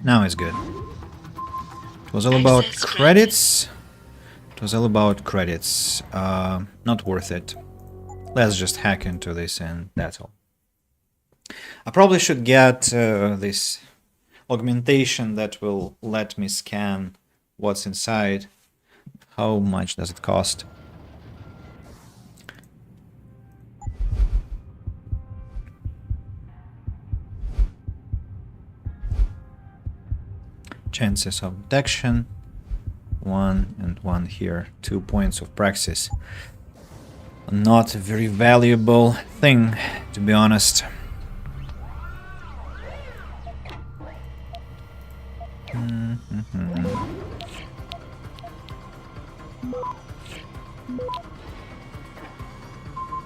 [SPEAKER 1] Now it's good. It was all about credits. It was all about credits. Not worth it. Let's just hack into this and that's all. I probably should get this augmentation that will let me scan what's inside. How much does it cost? Chances of detection, 1 and 1 here, 2 points of praxis. Not a very valuable thing, to be honest.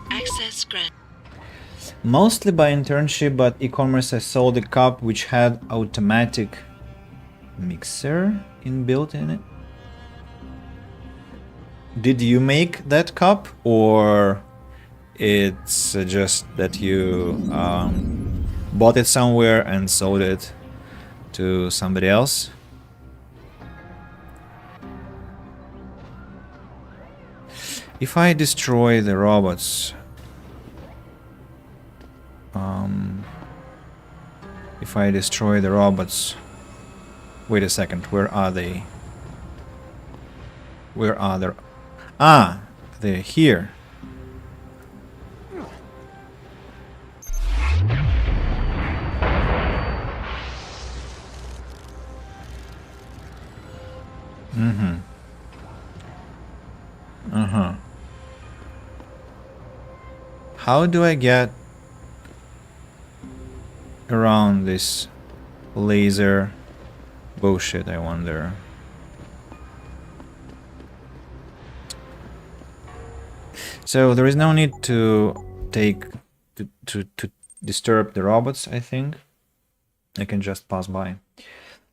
[SPEAKER 16] Access granted.
[SPEAKER 1] Mostly by internship, but e-commerce I sold a cup which had automatic mixer inbuilt in it. Did you make that cup, or it's just that you bought it somewhere and sold it to somebody else? If I destroy the robots, wait a second, where are they? Where are they? Ah, they're here. How do I get around this laser bullshit, I wonder? So there is no need to disturb the robots, I think. I can just pass by.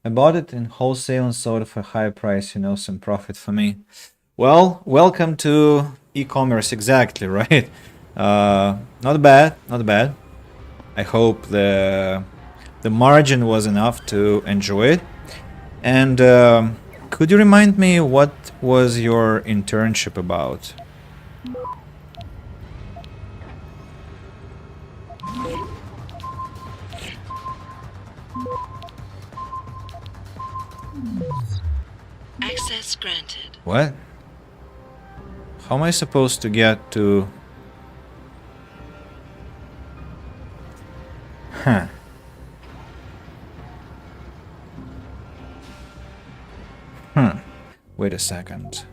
[SPEAKER 1] I bought it in wholesale and sold it for a high price, you know, some profit for me. Well, welcome to e-commerce, exactly, right? Not bad, not bad. I hope the margin was enough to enjoy it. And could you remind me what was your internship about?
[SPEAKER 16] Access granted.
[SPEAKER 1] What? How am I supposed to get to... Huh. Wait a second.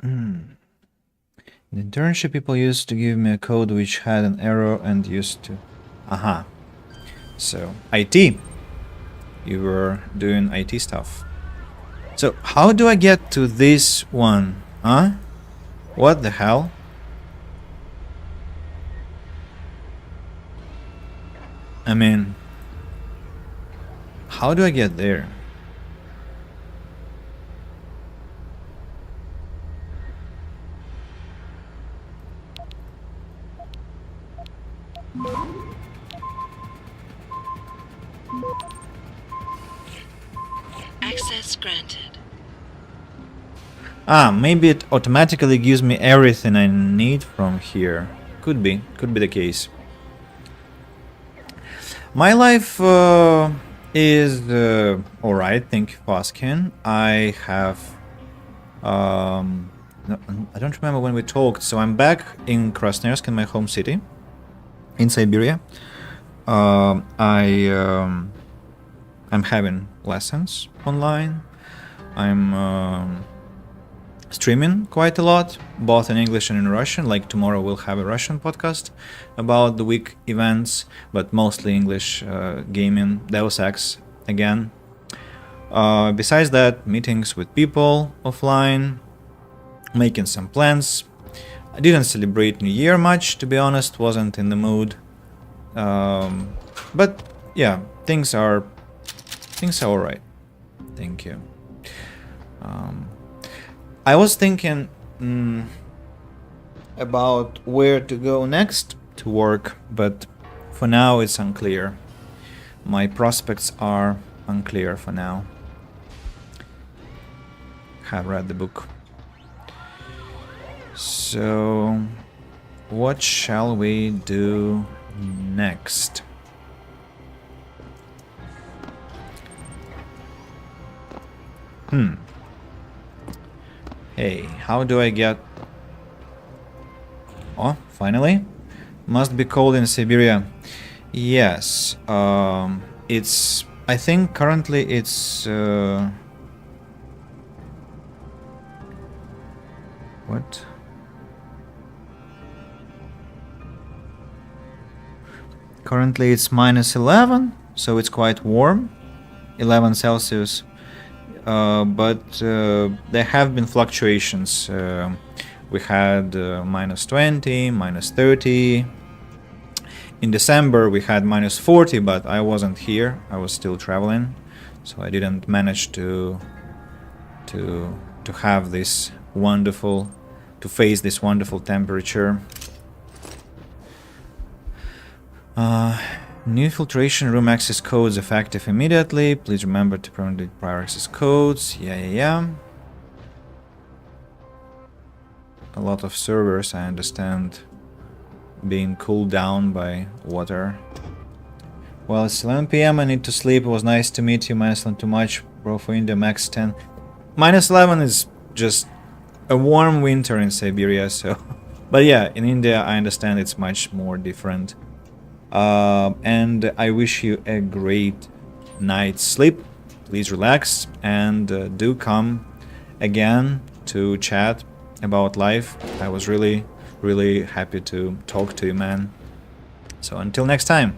[SPEAKER 1] In the internship, people used to give me a code which had an error and used to... Aha. So, IT. You were doing IT stuff. So, how do I get to this one? Huh? What the hell? I mean... How do I get there?
[SPEAKER 16] Access granted.
[SPEAKER 1] Ah, maybe it automatically gives me everything I need from here. Could be the case. My life is alright, thank you for asking. I have... no, I don't remember when we talked, so I'm back in Krasnoyarsk, in my home city, in Siberia. I'm having lessons online. I'm streaming quite a lot, both in English and in Russian. Like tomorrow we'll have a Russian podcast about the week events, but mostly English gaming, Deus Ex again. Besides that, meetings with people offline, making some plans. I didn't celebrate New Year much, to be honest, wasn't in the mood. But yeah, things are alright. Thank you. I was thinking about where to go next to work, but for now it's unclear. My prospects are unclear for now. Have read the book. So, what shall we do next? Hey, how do I get... Oh, finally? Must be cold in Siberia. Yes, it's... I think currently it's... What? Currently it's -11, so it's quite warm. 11 Celsius. But there have been fluctuations. We had -20, -30. In December we had -40, but I wasn't here. I was still traveling, so I didn't manage to have this wonderful, to face this wonderful temperature. New filtration room access codes effective immediately. Please remember to prompt prior access codes. Yeah. A lot of servers, I understand, being cooled down by water. Well, it's 11 PM. I need to sleep. It was nice to meet you. -11 too much, bro. For India, max 10. -11 is just a warm winter in Siberia. So, but yeah, in India, I understand it's much more different. And I wish you a great night's sleep. Please relax and do come again to chat about life. I was really, really happy to talk to you, man. So until next time.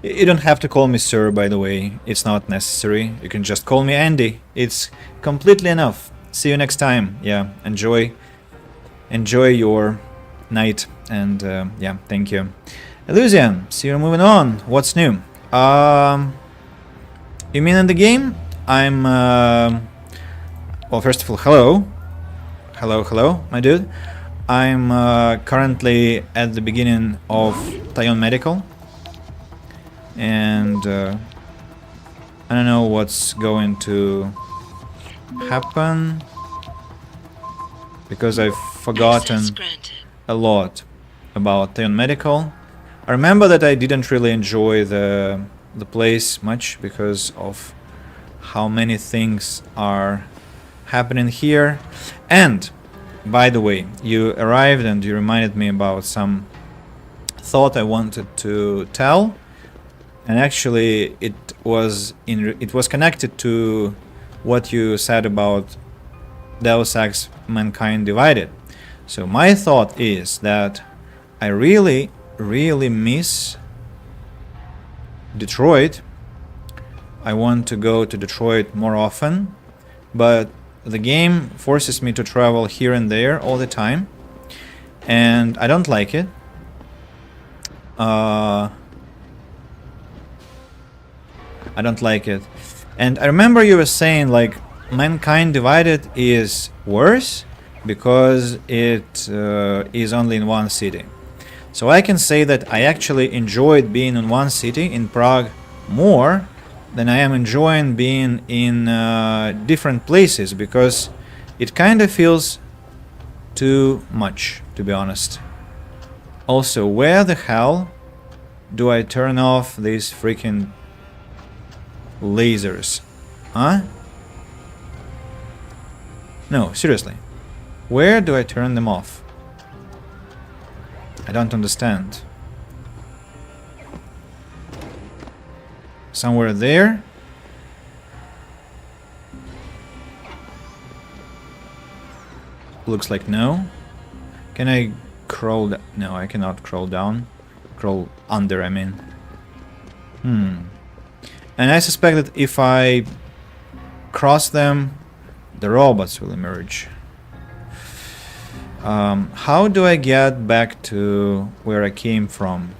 [SPEAKER 1] You don't have to call me sir, by the way. It's not necessary. You can just call me Andy. It's completely enough. See you next time. Yeah, enjoy your night. And yeah, thank you. Illusion, see you're moving on. What's new? You mean in the game? I'm... well, first of all, hello. Hello, my dude. I'm currently at the beginning of Tyon Medical. And I don't know what's going to happen because I've forgotten a lot about Theon Medical. I remember that I didn't really enjoy the place much because of how many things are happening here. And by the way, you arrived and you reminded me about some thought I wanted to tell, and actually it was connected to what you said about Deus Ex Mankind Divided. So my thought is that I really miss Detroit. I want to go to Detroit more often, but the game forces me to travel here and there all the time, and I don't like it. I don't like it. And I remember you were saying like Mankind Divided is worse because it is only in one city. So I can say that I actually enjoyed being in one city, in Prague, more than I am enjoying being in different places, because it kind of feels too much, to be honest. Also, where the hell do I turn off these freaking lasers? Huh? No, seriously. Where do I turn them off? I don't understand. Somewhere there? Looks like no. Can I crawl down? No, I cannot crawl down. Crawl under, I mean. And I suspect that if I cross them, the robots will emerge. How do I get back to where I came from?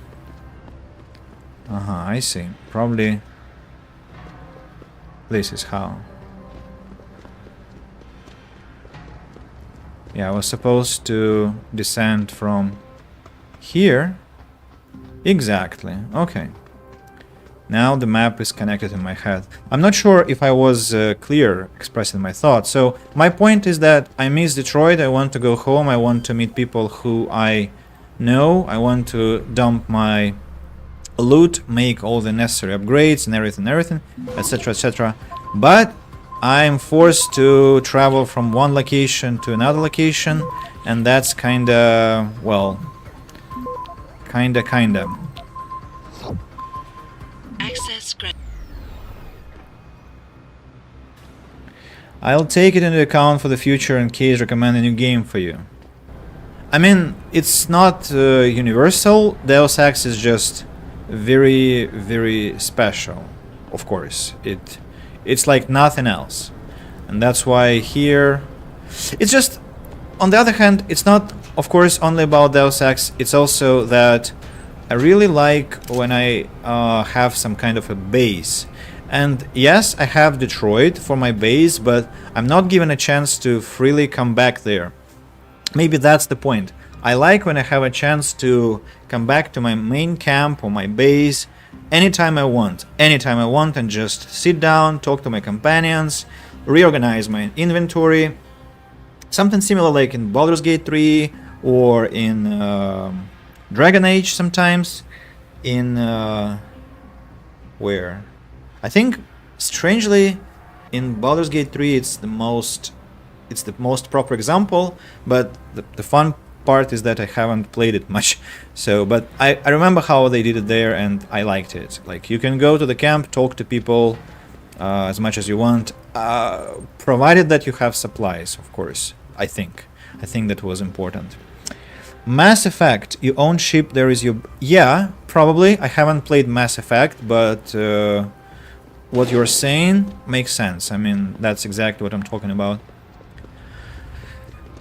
[SPEAKER 1] I see. Probably this is how. Yeah, I was supposed to descend from here. Exactly. Okay. Now the map is connected in my head. I'm not sure if I was clear expressing my thoughts. So my point is that I miss Detroit. I want to go home. I want to meet people who I know. I want to dump my loot, make all the necessary upgrades and everything, etc., etc. But I'm forced to travel from one location to another location, and that's kinda, well, kinda. I'll take it into account for the future in case recommend a new game for you. I mean, it's not universal. Deus Ex is just very special. Of course, it's like nothing else, and that's why here it's just. On the other hand, it's not, of course, only about Deus Ex. It's also that I really like when I have some kind of a base. And yes, I have Detroit for my base, but I'm not given a chance to freely come back there. Maybe that's the point. I like when I have a chance to come back to my main camp or my base anytime I want, and just sit down, talk to my companions, reorganize my inventory. Something similar like in Baldur's Gate 3 or in Dragon Age sometimes. In where? I think, strangely, in Baldur's Gate 3 it's the most proper example, but the fun part is that I haven't played it much. So, but I remember how they did it there, and I liked it. Like, you can go to the camp, talk to people as much as you want, provided that you have supplies, of course. I think that was important. Mass Effect, you own ship, there is your... Yeah, probably. I haven't played Mass Effect, but what you're saying makes sense. I mean, that's exactly what I'm talking about.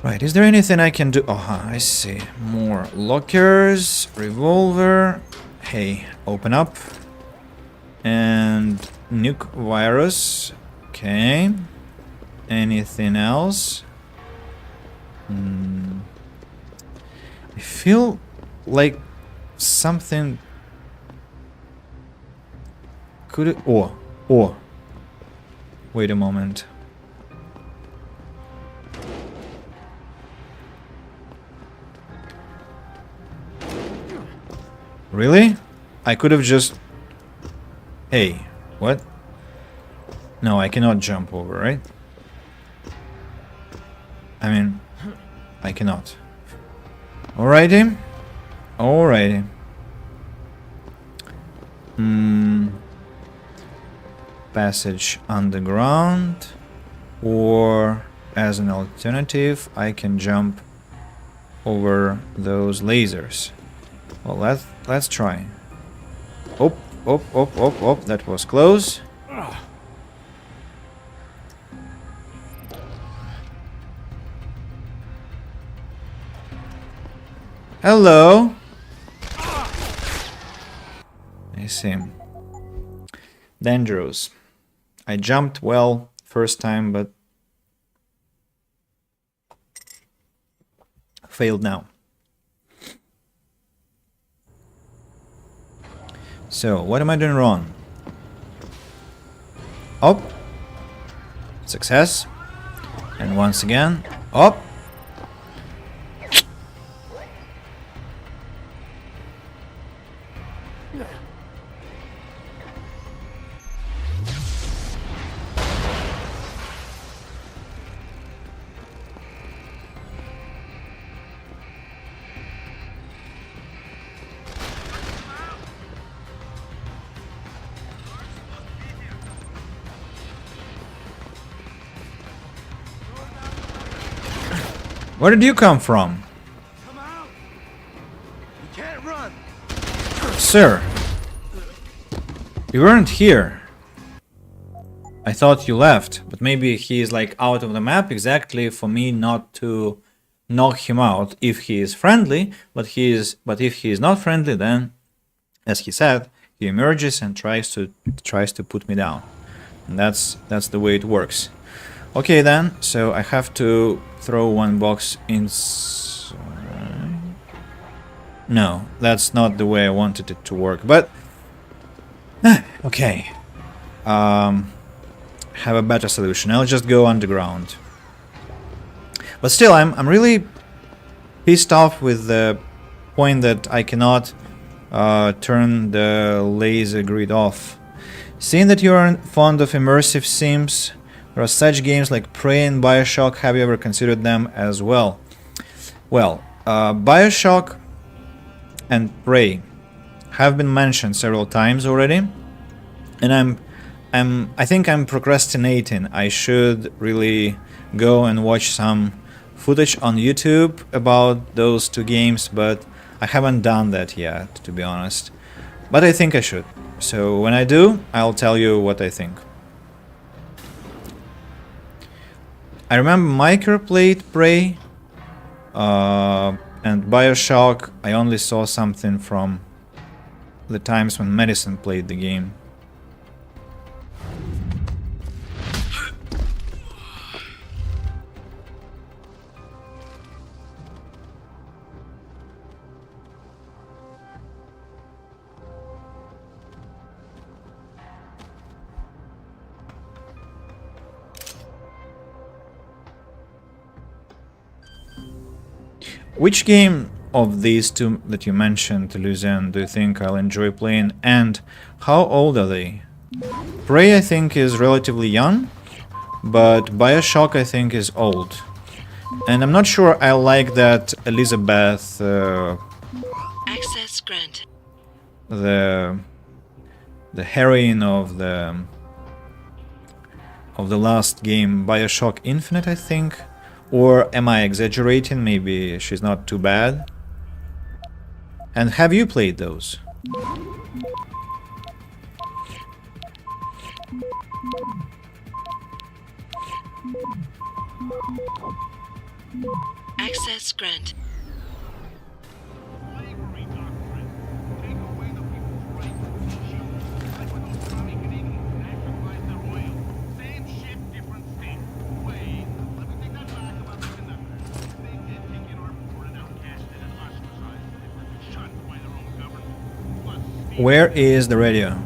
[SPEAKER 1] Right, is there anything I can do? I see. More lockers, revolver. Hey, open up. And nuke virus. Okay. Anything else? I feel like something could it... Oh, wait a moment. Really? I could have just... Hey, what? No, I cannot jump over, right? I mean, I cannot. Alrighty. Alrighty. Passage underground. Or, as an alternative, I can jump over those lasers. Well, let's try. Oh, oh, oh, oh, oh, that was close. Hello. I see. Dangerous. I jumped well first time, but failed now. So, what am I doing wrong? Up. Success. And once again, up. Where did you come from?
[SPEAKER 19] Come out! You can't run!
[SPEAKER 1] Sir, you weren't here. I thought you left, but maybe he is like out of the map exactly for me not to knock him out if he is friendly, but if he is not friendly, then as he said, he emerges and tries to put me down. And that's the way it works. Okay then, so I have to throw one box inside. No, that's not the way I wanted it to work, but okay. Have a better solution. I'll just go underground. But still, I'm really pissed off with the point that I cannot turn the laser grid off. Seeing that you are fond of immersive sims, there are such games like Prey and Bioshock. Have you ever considered them as well? Well, Bioshock and Prey have been mentioned several times already, and I think I'm procrastinating. I should really go and watch some footage on YouTube about those two games, but I haven't done that yet, to be honest. But I think I should. So when I do, I'll tell you what I think. I remember Micro played Prey, and Bioshock I only saw something from the times when Madison played the game. Which game of these two that you mentioned, Luzanne, do you think I'll enjoy playing, and how old are they? Prey I think is relatively young, but Bioshock I think is old. And I'm not sure I like that Elizabeth...
[SPEAKER 16] Access granted.
[SPEAKER 1] The heroine of the last game, Bioshock Infinite, I think. Or am I exaggerating? Maybe she's not too bad. And have you played those?
[SPEAKER 16] Access granted.
[SPEAKER 1] Where is the radio?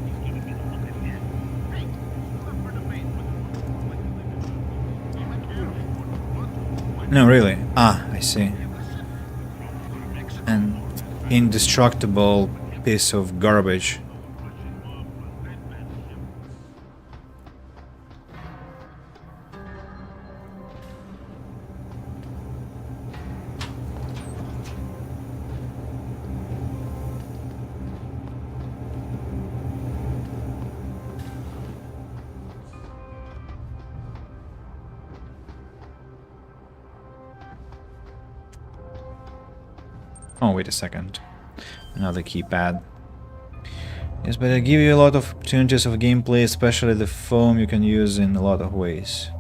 [SPEAKER 1] No, really. Ah, I see. An indestructible piece of garbage. Oh, wait a second. Another keypad. Yes, but I give you a lot of opportunities of gameplay, especially the foam you can use in a lot of ways.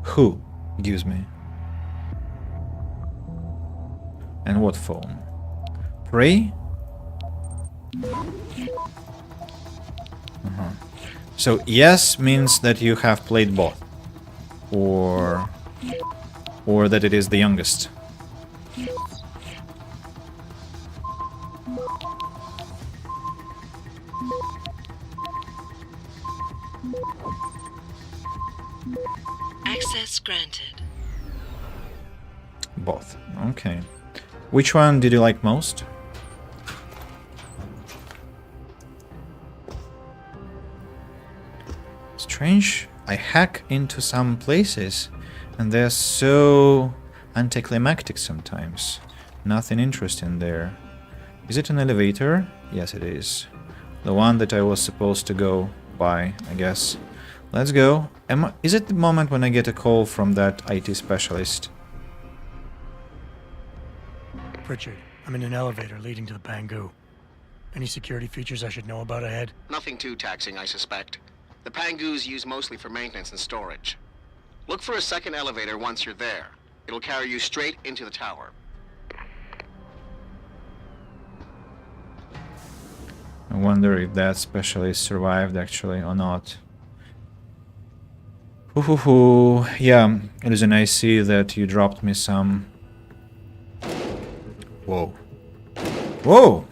[SPEAKER 1] Who gives me? And what foam? Prey? So yes means that you have played both. Or that it is the youngest.
[SPEAKER 16] Access granted.
[SPEAKER 1] Both. Okay. Which one did you like most? Strange. I hack into some places and they're so anticlimactic sometimes. Nothing interesting there. Is it an elevator? Yes, it is. The one that I was supposed to go by, I guess. Let's go. Is it the moment when I get a call from that IT specialist?
[SPEAKER 8] Pritchard, I'm in an elevator leading to the Pangu. Any security features I should know about ahead?
[SPEAKER 20] Nothing too taxing, I suspect. The Pangus use mostly for maintenance and storage. Look for a second elevator once you're there. It'll carry you straight into the tower.
[SPEAKER 1] I wonder if that specialist survived actually or not. Yeah, Illusion, I see that you dropped me some... Whoa. Whoa!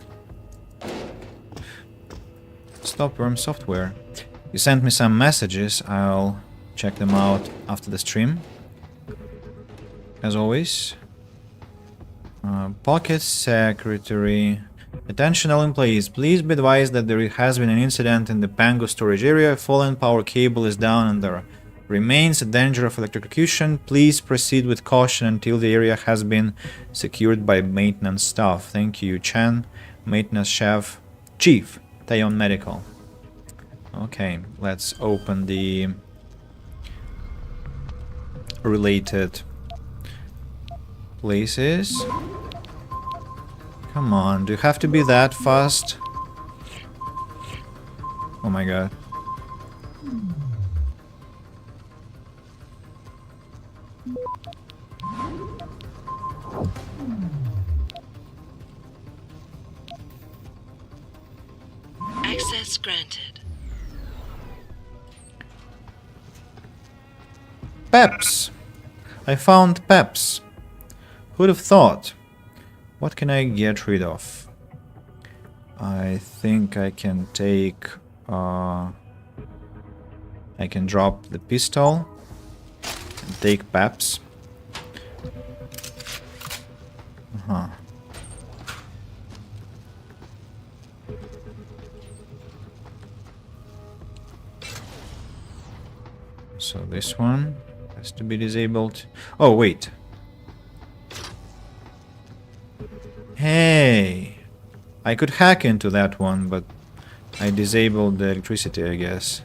[SPEAKER 1] Stop worm software. You sent me some messages. I'll check them out after the stream. As always. Pocket secretary. Attention all employees. Please be advised that there has been an incident in the Pangu storage area. A fallen power cable is down and there remains a danger of electrocution. Please proceed with caution until the area has been secured by maintenance staff. Thank you, Chan. Maintenance chef. Chief. Taeyon Medical. Okay, let's open the related places. Come on, do you have to be that fast? Oh my god.
[SPEAKER 16] Access granted.
[SPEAKER 1] Peps! I found Peps. Who'd have thought? What can I get rid of? I think I can take... I can drop the pistol and take Peps. So this one has to be disabled. Oh, wait. Hey! I could hack into that one, but I disabled the electricity, I guess.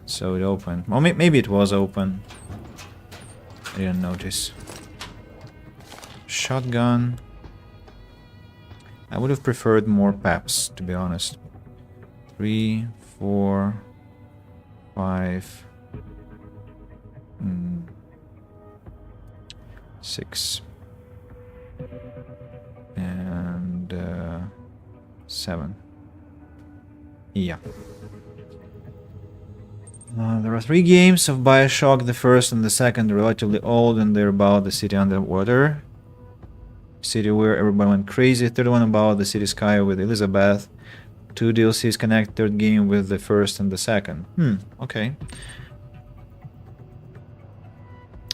[SPEAKER 1] So it opened. Well, maybe it was open. I didn't notice. Shotgun. I would have preferred more Peps, to be honest. 3, 4, 5... 6 and 7. Yeah. There are 3 games of BioShock. The first and the second are relatively old, and they're about the city underwater. City where everybody went crazy. Third one about the city sky with Elizabeth. 2 DLCs connect third game with the first and the second. Okay.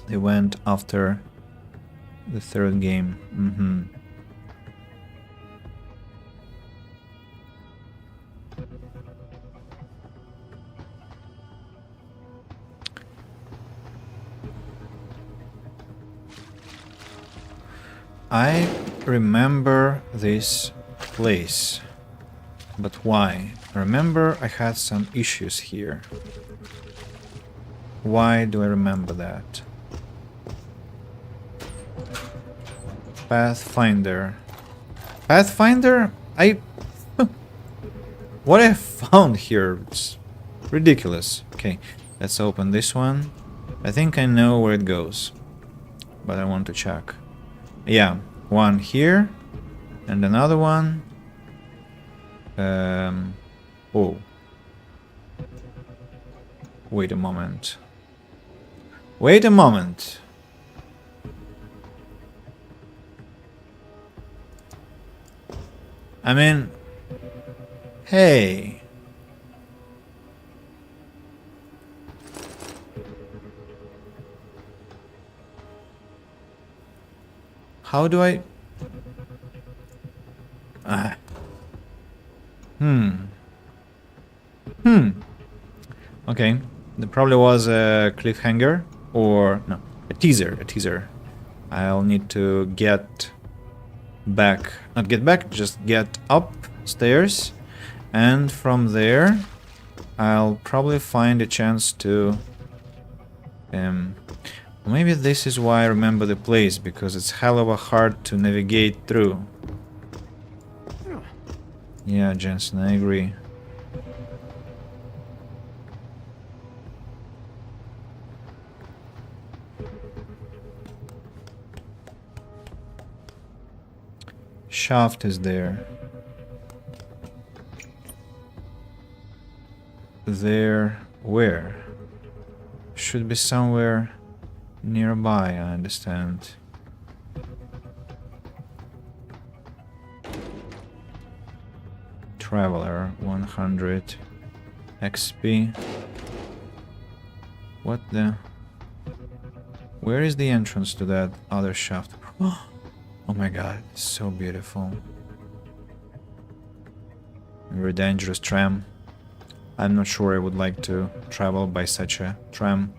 [SPEAKER 1] They went after The third game. I remember this place. But why? Remember, I had some issues here. Why do I remember that? Pathfinder. Pathfinder? What I found here, it's ridiculous. Okay, let's open this one. I think I know where it goes, but I want to check. Yeah, one here, and another one. Oh. Wait a moment. Wait a moment. I mean, hey. How do I... Okay. There probably was a cliffhanger. Or, no, a teaser. I'll need to get back. Not get back, just get upstairs. And from there, I'll probably find a chance to... maybe this is why I remember the place, because it's hell of a hard to navigate through. Yeah, Jensen, I agree. Shaft is there. There, where? Should be somewhere nearby, I understand. Traveler, 100 XP. What the... Where is the entrance to that other shaft? Oh my god, it's so beautiful. Very dangerous tram. I'm not sure I would like to travel by such a tram.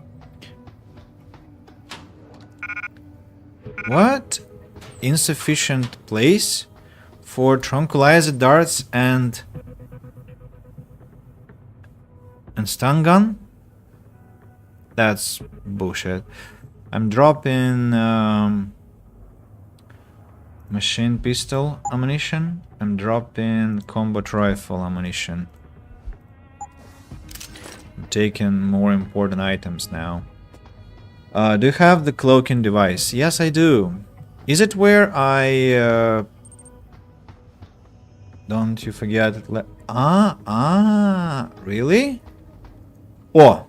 [SPEAKER 1] What? Insufficient place for tranquilizer darts and stun gun? That's bullshit. I'm dropping machine pistol ammunition. I'm dropping combat rifle ammunition. I'm taking more important items now. Do you have the cloaking device? Yes, I do. Is it where I... Don't you forget it. Really? Oh.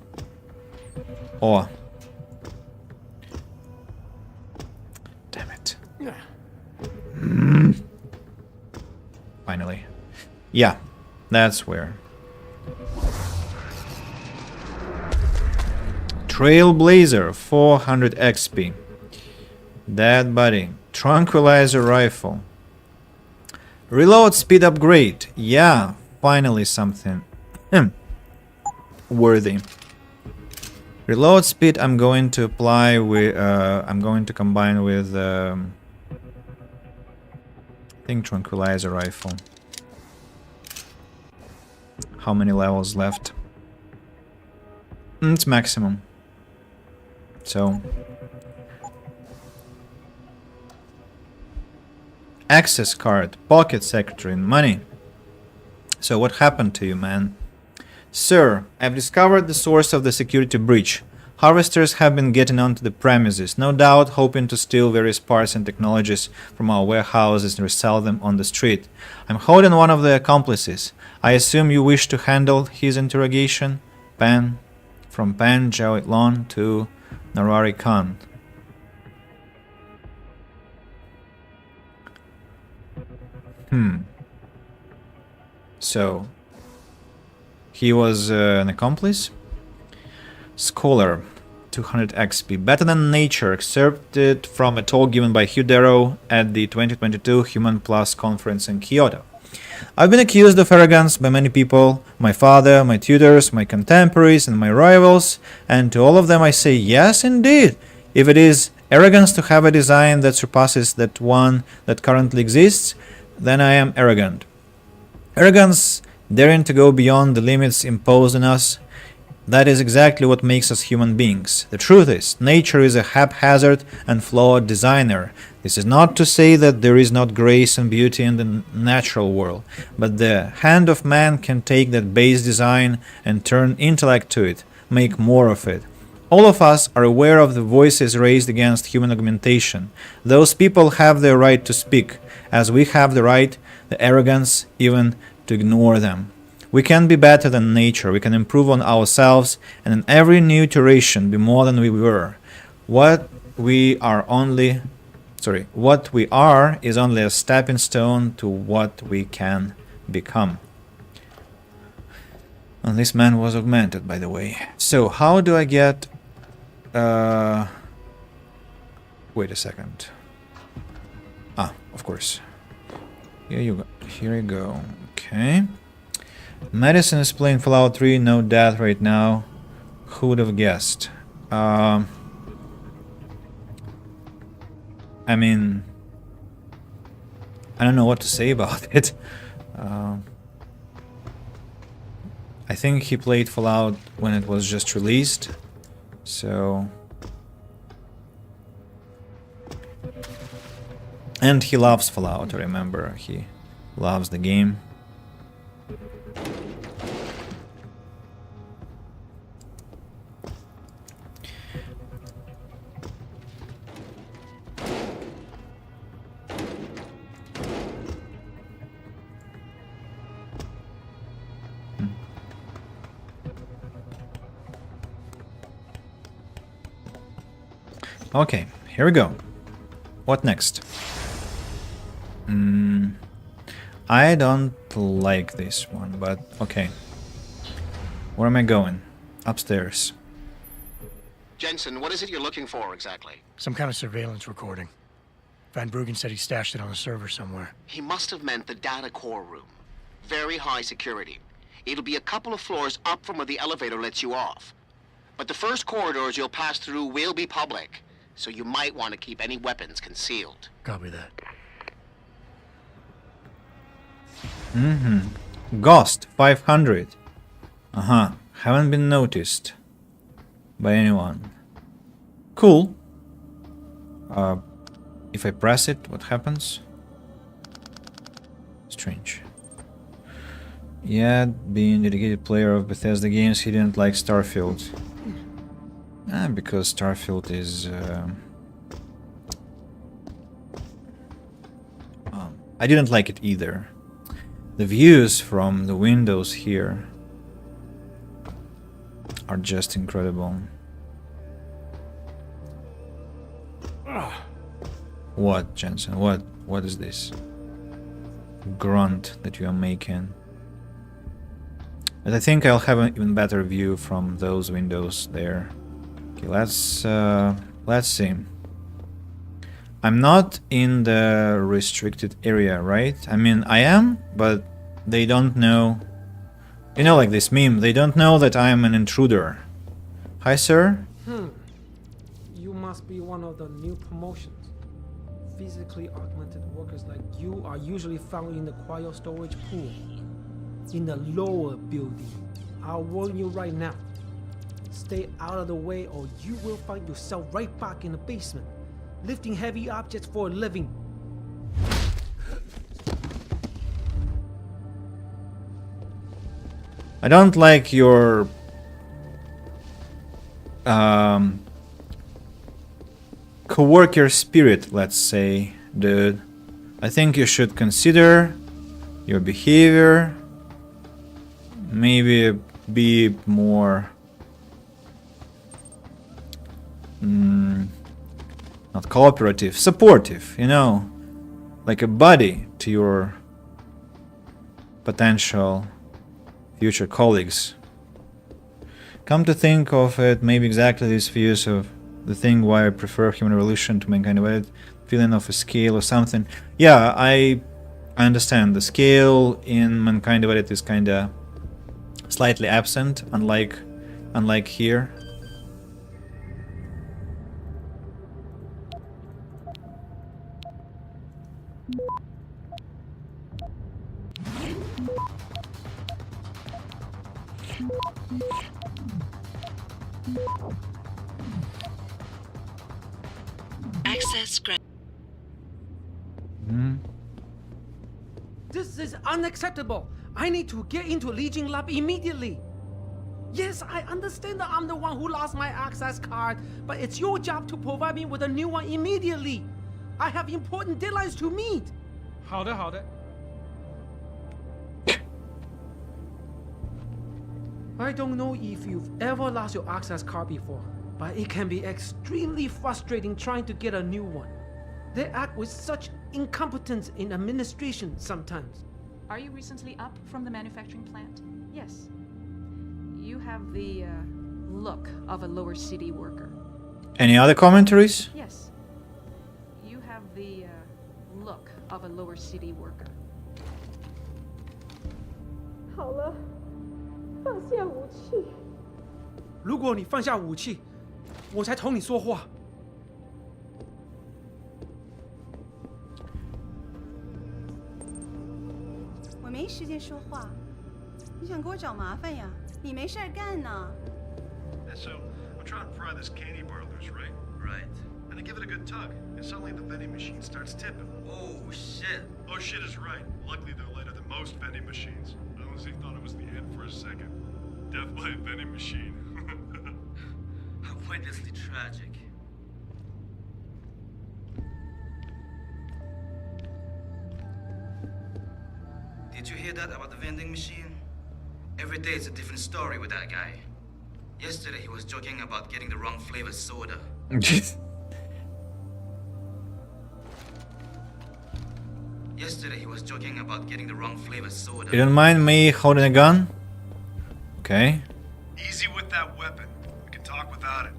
[SPEAKER 1] Damn it. Finally. Yeah, that's where. Trailblazer, 400 XP. Dead body. Tranquilizer rifle. Reload speed upgrade. Yeah, finally something worthy. Reload speed I'm going to apply with I'm going to combine with I think tranquilizer rifle. How many levels left? It's maximum. So access card, pocket secretary, money. So what happened to you, man? Sir, I've discovered the source of the security breach. Harvesters have been getting onto the premises, no doubt hoping to steal various parts and technologies from our warehouses and resell them on the street. I'm holding one of the accomplices. I assume you wish to handle his interrogation? Pan. From Pan Jawitlon to Narari Khan. So, he was an accomplice? Scholar, 200 XP. Better than nature, excerpted from a talk given by Hugh Darrow at the 2022 Human Plus conference in Kyoto. I've been accused of arrogance by many people, my father, my tutors, my contemporaries, and my rivals, and to all of them I say, yes, indeed. If it is arrogance to have a design that surpasses that one that currently exists, then I am arrogant. Arrogance, daring to go beyond the limits imposed on us, that is exactly what makes us human beings. The truth is, nature is a haphazard and flawed designer. This is not to say that there is not grace and beauty in the natural world, but the hand of man can take that base design and turn intellect to it, make more of it. All of us are aware of the voices raised against human augmentation. Those people have the right to speak, as we have the right, the arrogance, even to ignore them. We can be better than nature, we can improve on ourselves, and in every new iteration be more than we were. What we are is only a stepping stone to what we can become. And this man was augmented, by the way. So how do I get... Wait a second. Ah, of course. Here you go. Okay. Medicine is playing Fallout 3, no death right now. Who would have guessed? I mean, I don't know what to say about it. I think he played Fallout when it was just released, so... And he loves Fallout, I remember. He loves the game. Okay, here we go. What next? I don't like this one, but okay. Where am I going? Upstairs.
[SPEAKER 20] Jensen, what is it you're looking for exactly?
[SPEAKER 8] Some kind of surveillance recording. Van Bruggen said he stashed it on a server somewhere.
[SPEAKER 20] He must have meant the data core room. Very high security. It'll be a couple of floors up from where the elevator lets you off. But the first corridors you'll pass through will be public, so you might want to keep any weapons concealed.
[SPEAKER 8] Copy that.
[SPEAKER 1] Ghost 500. Haven't been noticed by anyone. Cool. If I press it, what happens? Strange. Yeah, being a dedicated player of Bethesda games, he didn't like Starfield. Because Starfield is... I didn't like it either. The views from the windows here are just incredible. What, Jensen? What is this grunt that you are making? But I think I'll have an even better view from those windows there. Okay, let's see. I'm not in the restricted area, right? I mean, I am, but they don't know. You know, like this meme, they don't know that I am an intruder. Hi, sir.
[SPEAKER 2] You must be one of the new promotions. Physically augmented workers like you are usually found in the cryo storage pool. In the lower building. I'll warn you right now. Stay out of the way or you will find yourself right back in the basement, lifting heavy objects for a living.
[SPEAKER 1] I don't like your coworker spirit, let's say, dude. I think you should consider your behavior. Maybe be more not cooperative, supportive, you know, like a buddy to your potential future colleagues. Come to think of it, maybe exactly this views of the thing why I prefer Human Revolution to Mankind Divided, feeling of a scale or something. Yeah, I understand. The scale in Mankind Divided is kinda slightly absent, unlike here.
[SPEAKER 16] Access granted.
[SPEAKER 2] This is unacceptable. I need to get into Legion Lab immediately. Yes, I understand that I'm the one who lost my access card, but it's your job to provide me with a new one immediately. I have important deadlines to meet. 好的，好的。I don't know if you've ever lost your access card before, but it can be extremely frustrating trying to get a new one. They act with such incompetence in administration sometimes.
[SPEAKER 4] Are you recently up from the manufacturing plant? Yes. You have the look of a lower city worker.
[SPEAKER 1] Any other commentaries?
[SPEAKER 4] Yes. You have the look of a lower city worker.
[SPEAKER 14] 好了，放下武器。
[SPEAKER 2] 如果你放下武器，我才同你说话。
[SPEAKER 3] 我没时间说话，你想给我找麻烦呀？你没事儿干呢。
[SPEAKER 11] And so, I'm trying to fry this candy bar loose, right?
[SPEAKER 22] Right.
[SPEAKER 11] And I give it a good tug, and suddenly the vending machine starts tipping.
[SPEAKER 22] Oh, shit.
[SPEAKER 11] Oh, shit is right. Luckily, they're lighter than most vending machines. I honestly thought it was the end for a second. Death by a vending machine.
[SPEAKER 22] Pointlessly tragic. Did you hear that about the vending machine? Every day it's a different story with that guy. Yesterday he was joking about getting the wrong flavor soda. Yesterday he was joking about getting the wrong flavor soda.
[SPEAKER 1] You don't mind me holding a gun? Okay.
[SPEAKER 11] Easy with that weapon. We can talk without it.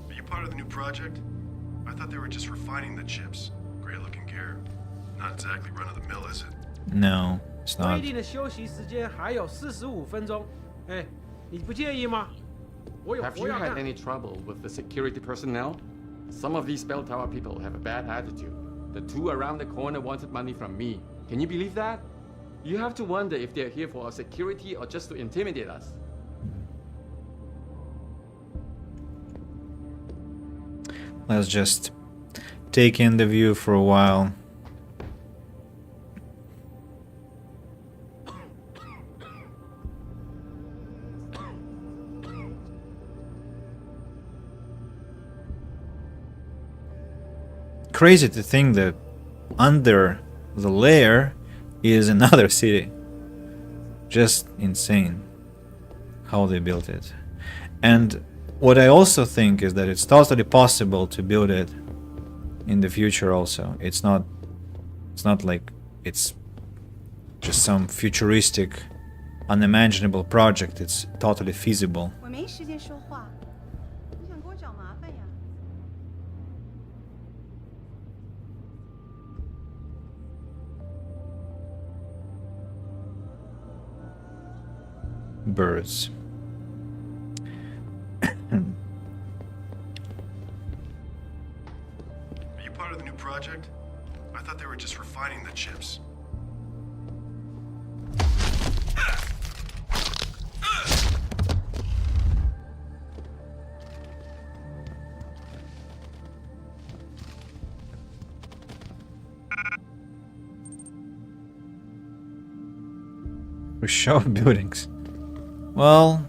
[SPEAKER 11] Are you part of the new project? I thought they were just refining the chips. Great looking gear. Not exactly run of the mill, is it?
[SPEAKER 1] No, it's not.
[SPEAKER 2] 规定的休息时间还有45分钟。哎，你不介意吗？我有
[SPEAKER 5] Have
[SPEAKER 2] 活
[SPEAKER 5] you
[SPEAKER 2] 要
[SPEAKER 5] had
[SPEAKER 2] 干。
[SPEAKER 5] any trouble with the security personnel? Some of these bell tower people have a bad attitude. The two around the corner wanted money from me. Can you believe that? You have to wonder if they're here for our security or just to intimidate us.
[SPEAKER 1] Let's just take in the view for a while. Crazy to think that under the layer is another city. Just insane how they built it. And what I also think is that it's totally possible to build it in the future also. It's not like it's just some futuristic, unimaginable project. It's totally feasible.
[SPEAKER 3] 我没时间说话，你想给我找麻烦呀？
[SPEAKER 1] Birds.
[SPEAKER 11] Are you part of the new project? I thought they were just refining the chips.
[SPEAKER 1] We show buildings. Well,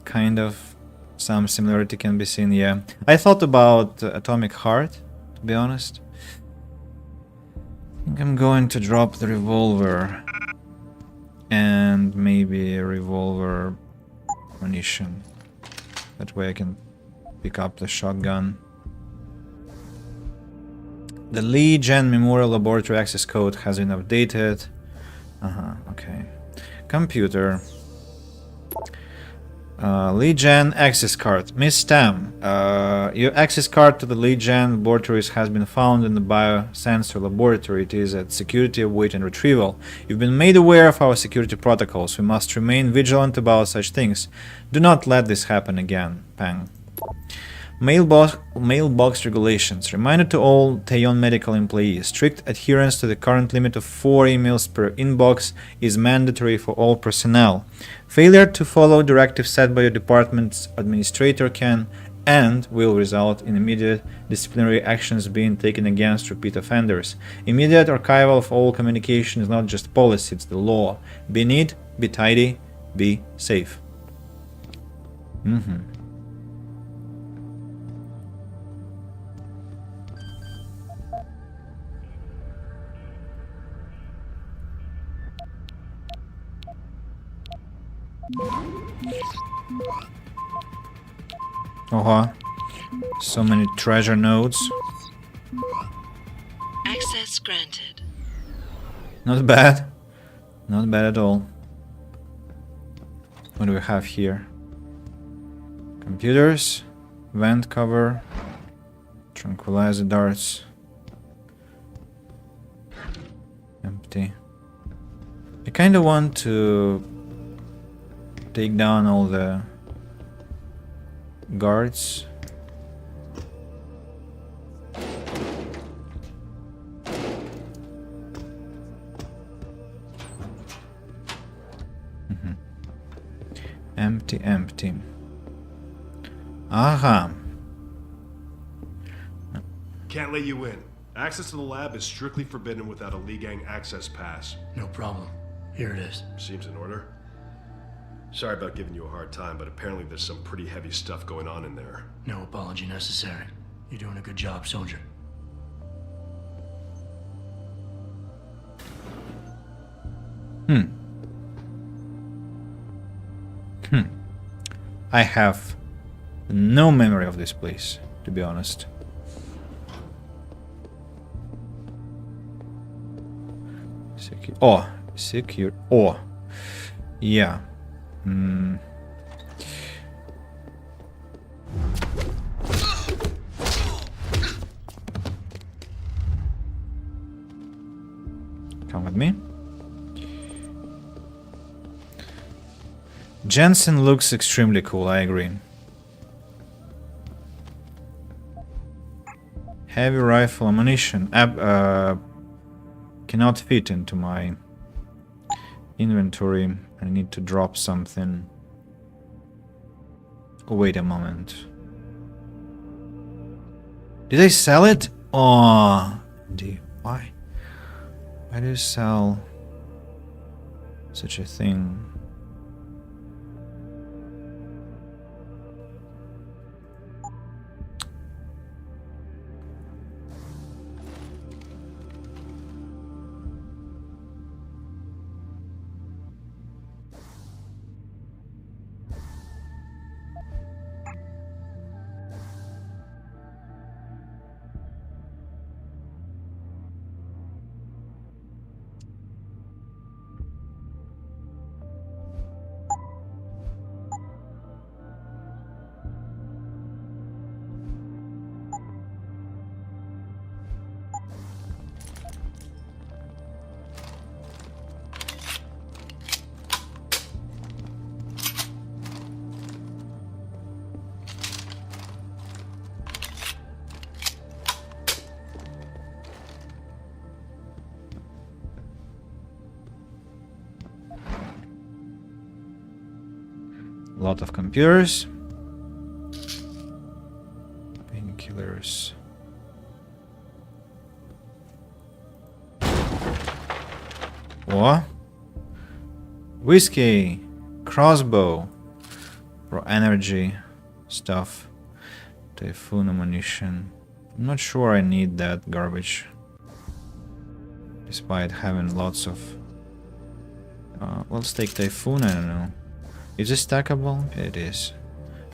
[SPEAKER 1] kind of some similarity can be seen, yeah. I thought about Atomic Heart, to be honest. I think I'm going to drop the revolver and maybe a revolver ammunition. That way I can pick up the shotgun. The Legion Memorial Laboratory access code has been updated. Okay. Computer. Legion access card. Miss Tam, your access card to the Legion laboratories has been found in the biosensor laboratory. It is at security await and retrieval. You've been made aware of our security protocols. We must remain vigilant about such things. Do not let this happen again. Pang. Mailbox regulations. Reminder to all Teyon medical employees. Strict adherence to the current limit of 4 emails per inbox is mandatory for all personnel. Failure to follow directives set by your department's administrator can and will result in immediate disciplinary actions being taken against repeat offenders. Immediate archival of all communication is not just policy, it's the law. Be neat, be tidy, be safe. So many treasure nodes.
[SPEAKER 16] Access granted.
[SPEAKER 1] Not bad. Not bad at all. What do we have here? Computers, vent cover, tranquilizer darts. Empty. I kinda want to take down all the guards. Empty, empty. Aha.
[SPEAKER 11] Can't let you in. Access to the lab is strictly forbidden without a Lee Gang access pass.
[SPEAKER 8] No problem. Here it is.
[SPEAKER 11] Seems in order. Sorry about giving you a hard time, but apparently there's some pretty heavy stuff going on in there.
[SPEAKER 8] No apology necessary. You're doing a good job, soldier.
[SPEAKER 1] I have no memory of this place, to be honest. Secure. Yeah. Come with me. Jensen looks extremely cool, I agree. Heavy rifle ammunition. Cannot fit into my inventory. I need to drop something. Oh, wait a moment. Did I sell it? Oh, why? Why do you sell such a thing? A lot of computers. Painkillers. What? Whiskey. Crossbow. Pro energy stuff. Typhoon ammunition. I'm not sure I need that garbage. Despite having lots of... let's take Typhoon, I don't know. Is it stackable? It is.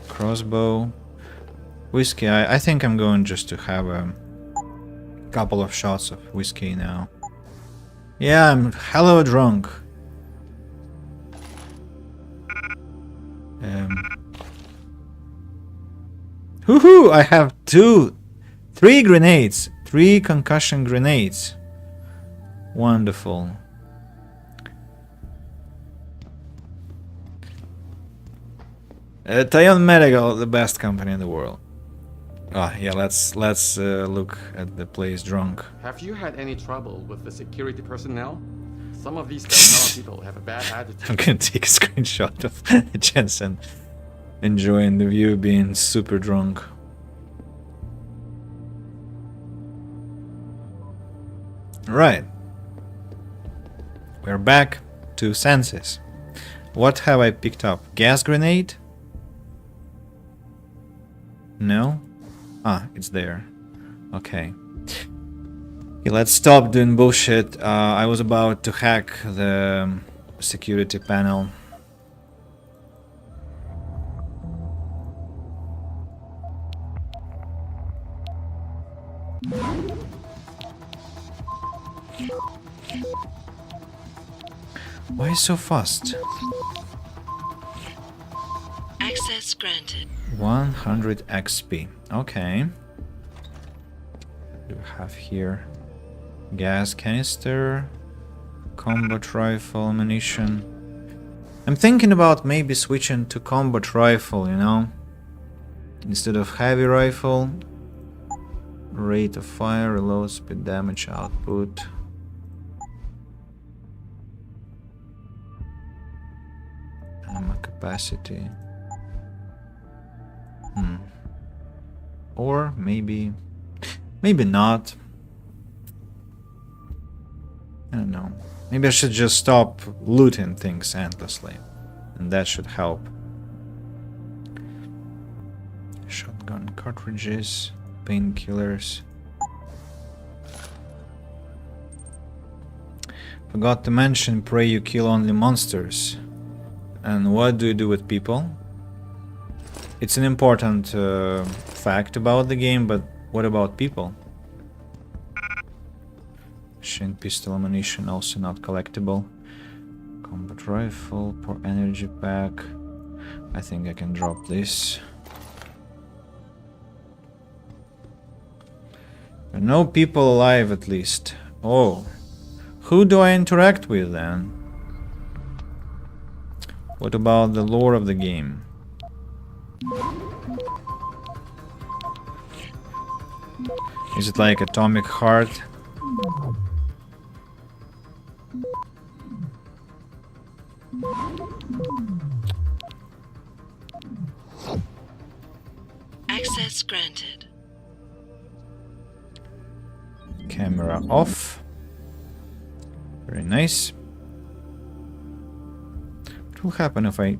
[SPEAKER 1] Crossbow. Whiskey. I think I'm going just to have a couple of shots of whiskey now. Yeah, I'm hella drunk. Woohoo! I have 3 grenades. 3 concussion grenades. Wonderful. Tayon Medical, the best company in the world. Oh yeah, let's look at the place drunk.
[SPEAKER 5] Have you had any trouble with the security personnel? Some of these Guatemala people have a bad attitude.
[SPEAKER 1] I'm gonna take a screenshot of Jensen enjoying the view, being super drunk. Right. We're back to senses. What have I picked up? Gas grenade? No? Ah, it's there. Okay. Okay, let's stop doing bullshit. I was about to hack the security panel. Why so fast?
[SPEAKER 16] Access granted.
[SPEAKER 1] 100 XP. Okay. Do we have here gas canister, combat rifle, ammunition. I'm thinking about maybe switching to combat rifle, you know, instead of heavy rifle. Rate of fire, reload speed, damage output. Ammo capacity. Or maybe not. I don't know. Maybe I should just stop looting things endlessly, and that should help. Shotgun cartridges, painkillers. Forgot to mention, pray you kill only monsters. And what do you do with people? It's an important fact about the game, but what about people? Machine pistol ammunition, also not collectible. Combat rifle, poor energy pack. I think I can drop this. There are no people alive, at least. Oh. Who do I interact with then? What about the lore of the game? Is it like Atomic Heart?
[SPEAKER 16] Access granted.
[SPEAKER 1] Camera off. Very nice. What will happen if I...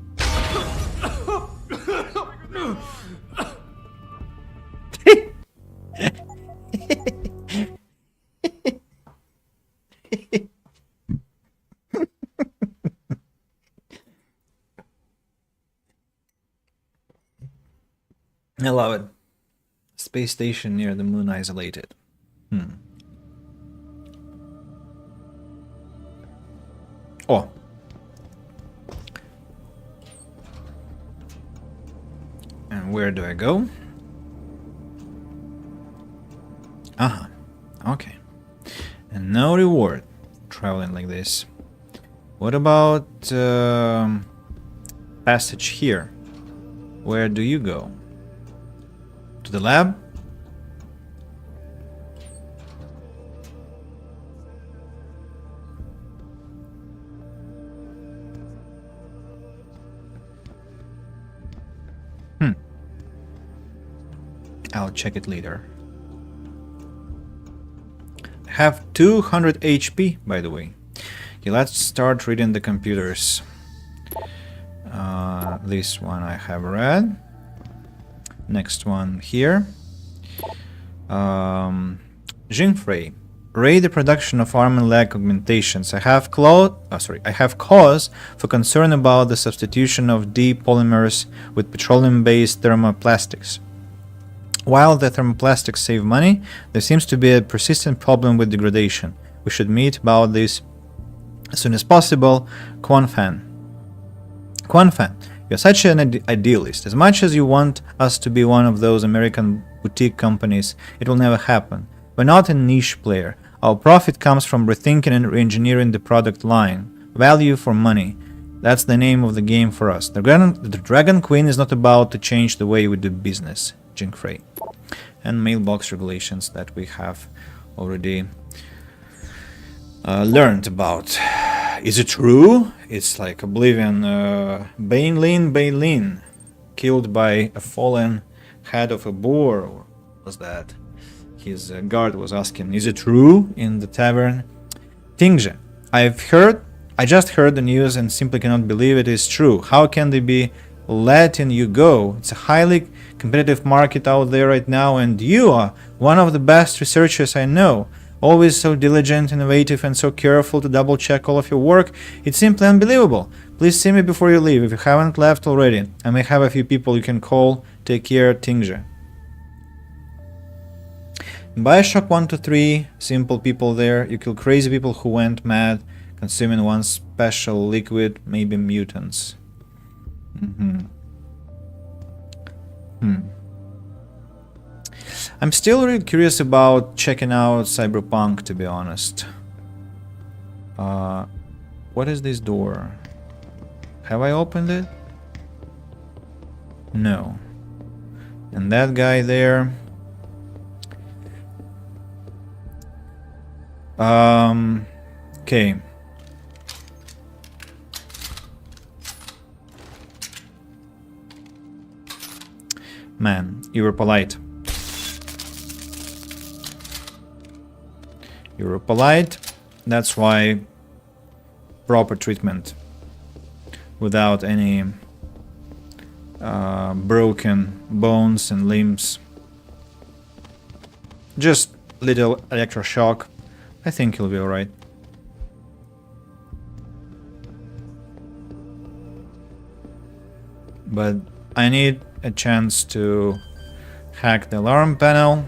[SPEAKER 1] I love it. Space station near the moon isolated. Oh. And where do I go? Okay. And no reward traveling like this. What about passage here? Where do you go? To the lab? I'll check it later. I have 200 HP, by the way. Okay, let's start reading the computers. This one I have read. Next one here. Jinfrey. Raid the production of arm and leg augmentations. I have cause for concern about the substitution of D-polymers with petroleum-based thermoplastics. While the thermoplastics save money, there seems to be a persistent problem with degradation. We should meet about this as soon as possible. Quan Fan. You're such an idealist. As much as you want us to be one of those American boutique companies, it will never happen. We're not a niche player. Our profit comes from rethinking and re-engineering the product line. Value for money. That's the name of the game for us. The Dragon Queen is not about to change the way we do business. Jing Frey. And mailbox regulations that we have already learned about. Is it true? It's like Oblivion. Bainlin, killed by a fallen head of a boar. Or was that? His guard was asking, is it true in the tavern? Tingje, I just heard the news and simply cannot believe it is true. How can they be letting you go? It's a highly competitive market out there right now, and you are one of the best researchers I know. Always so diligent, innovative, and so careful to double check all of your work. It's simply unbelievable. Please see me before you leave if you haven't left already. I may have a few people you can call. Take care, Tingje. In Bioshock 1 to 3, simple people there. You kill crazy people who went mad, consuming one special liquid, maybe mutants. I'm still really curious about checking out Cyberpunk, to be honest. What is this door? Have I opened it? No. And that guy there... okay. Man, you were polite. You were polite, that's why proper treatment. Without any broken bones and limbs. Just little electroshock. I think he'll be alright. But I need a chance to hack the alarm panel,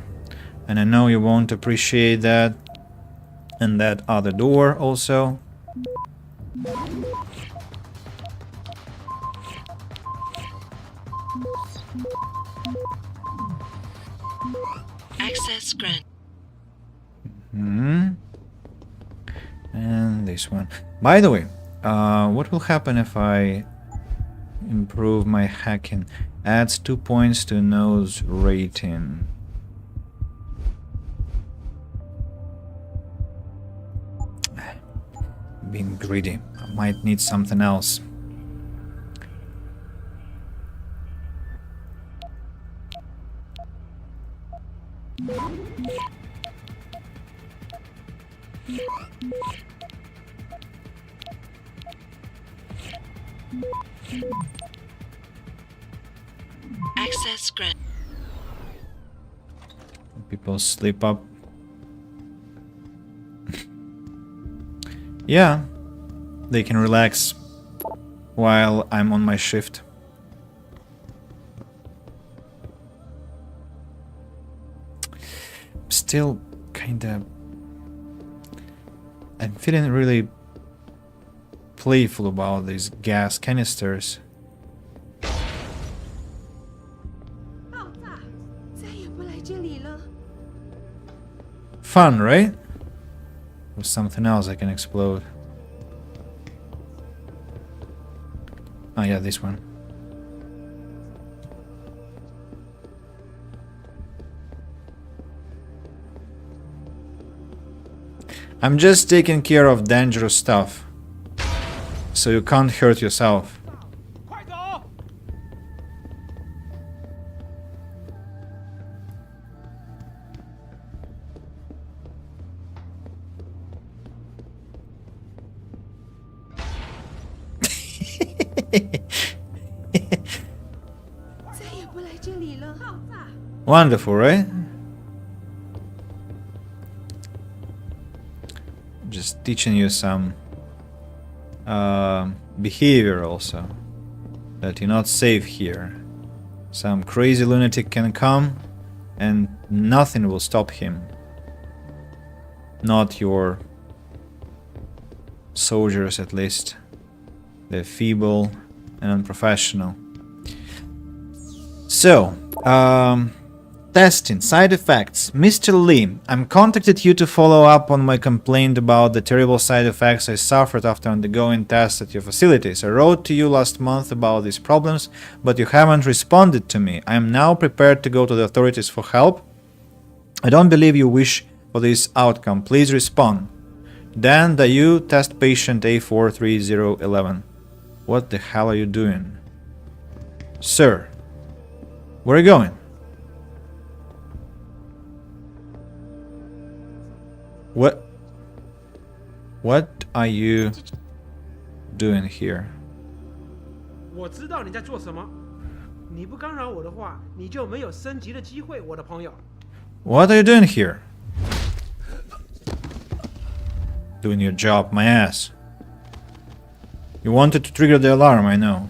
[SPEAKER 1] and I know you won't appreciate that. And that other door also.
[SPEAKER 16] Access granted.
[SPEAKER 1] And this one. By the way, what will happen if I improve my hacking? Adds 2 points to nose rating. Being greedy. I might need something else.
[SPEAKER 16] Access granted.
[SPEAKER 1] People sleep up. Yeah, they can relax while I'm on my shift. Still kinda... I'm feeling really playful about these gas canisters. Fun, right? With something else I can explode. Oh yeah, this one. I'm just taking care of dangerous stuff, so you can't hurt yourself. Wonderful, right? Just teaching you some behavior also. That you're not safe here. Some crazy lunatic can come and nothing will stop him. Not your soldiers, at least. They're feeble, and unprofessional. So, testing, side effects. Mr. Lee, I'm contacted you to follow up on my complaint about the terrible side effects I suffered after undergoing tests at your facilities. I wrote to you last month about these problems, but you haven't responded to me. I am now prepared to go to the authorities for help. I don't believe you wish for this outcome. Please respond. Dan Dayu, test patient A43011. What the hell are you doing? Sir, where are you going? What are you doing here?
[SPEAKER 2] 我知道你在做什么。你不干扰我的话，你就没有升级的机会，我的朋友。
[SPEAKER 1] What are you doing here? Doing your job, my ass. You wanted to trigger the alarm, I know.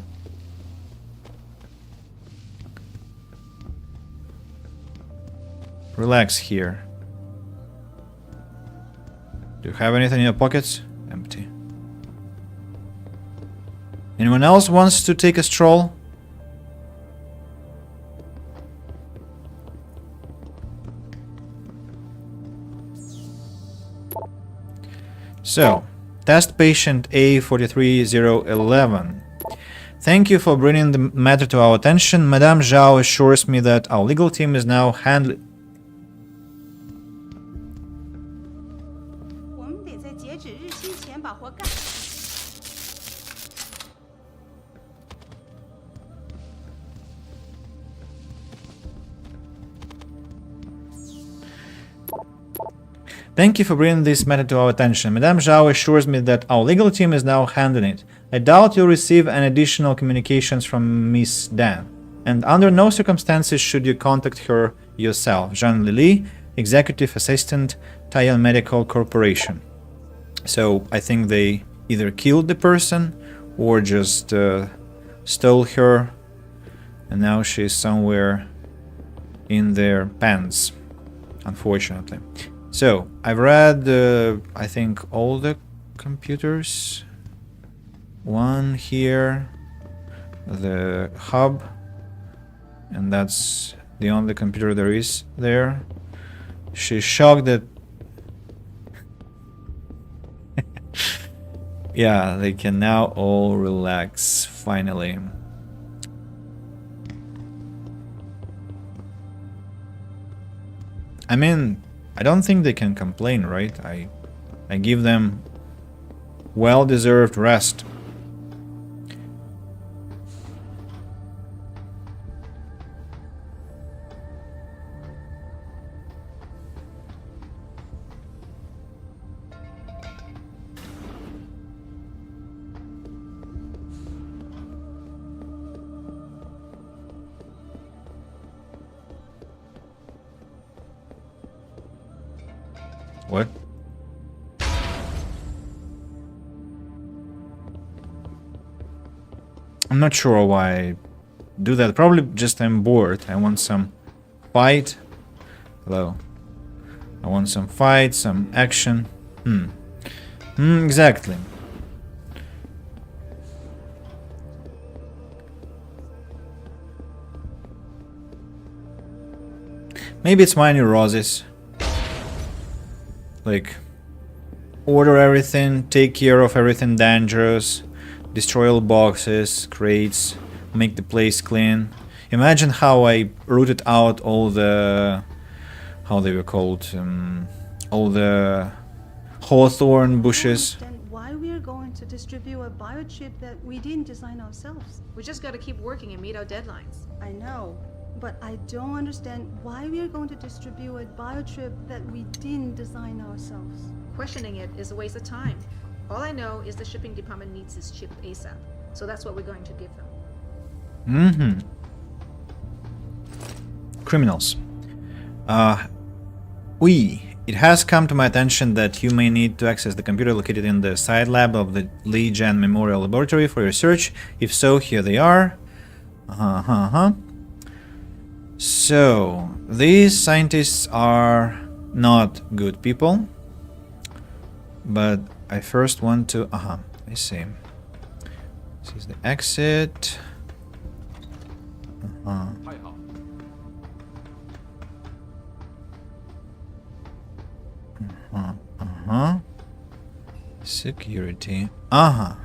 [SPEAKER 1] Relax here. Do you have anything in your pockets? Empty. Anyone else wants to take a stroll? So, test patient A43011. Thank you for bringing the matter to our attention. Madame Zhao assures me that our legal team is now handling. Thank you for bringing this matter to our attention. Madame Zhao assures me that our legal team is now handling it. I doubt you'll receive any additional communications from Miss Dan, and under no circumstances should you contact her yourself. Jean Lili, Executive Assistant, Taiyuan Medical Corporation. So I think they either killed the person or just stole her, and now she's somewhere in their pants, unfortunately. So, I've read, I think, all the computers. One here, the hub, and that's the only computer there is there. She's shocked that... yeah, they can now all relax, finally. I mean, I don't think they can complain, right? I give them well-deserved rest. What? I'm not sure why I do that. Probably just I'm bored. I want some fight. Hello. I want some fight, some action. Exactly. Maybe it's my neurosis. Like, order everything, take care of everything dangerous, destroy all boxes, crates, make the place clean. Imagine how I rooted out all the... how they were called? All the hawthorn bushes.
[SPEAKER 3] Why we are going to distribute a biochip that we didn't design ourselves?
[SPEAKER 4] We just gotta keep working and meet our deadlines.
[SPEAKER 3] I know. But I don't understand why we are going to distribute a biochip that we didn't design ourselves.
[SPEAKER 4] Questioning it is a waste of time. All I know is the shipping department needs this chip ASAP. So that's what we're going to give them.
[SPEAKER 1] Criminals. It has come to my attention that you may need to access the computer located in the side lab of the Li Jian Memorial Laboratory for research. If so, here they are. So, these scientists are not good people, but I first want to... I see. This is the exit. Security. Hi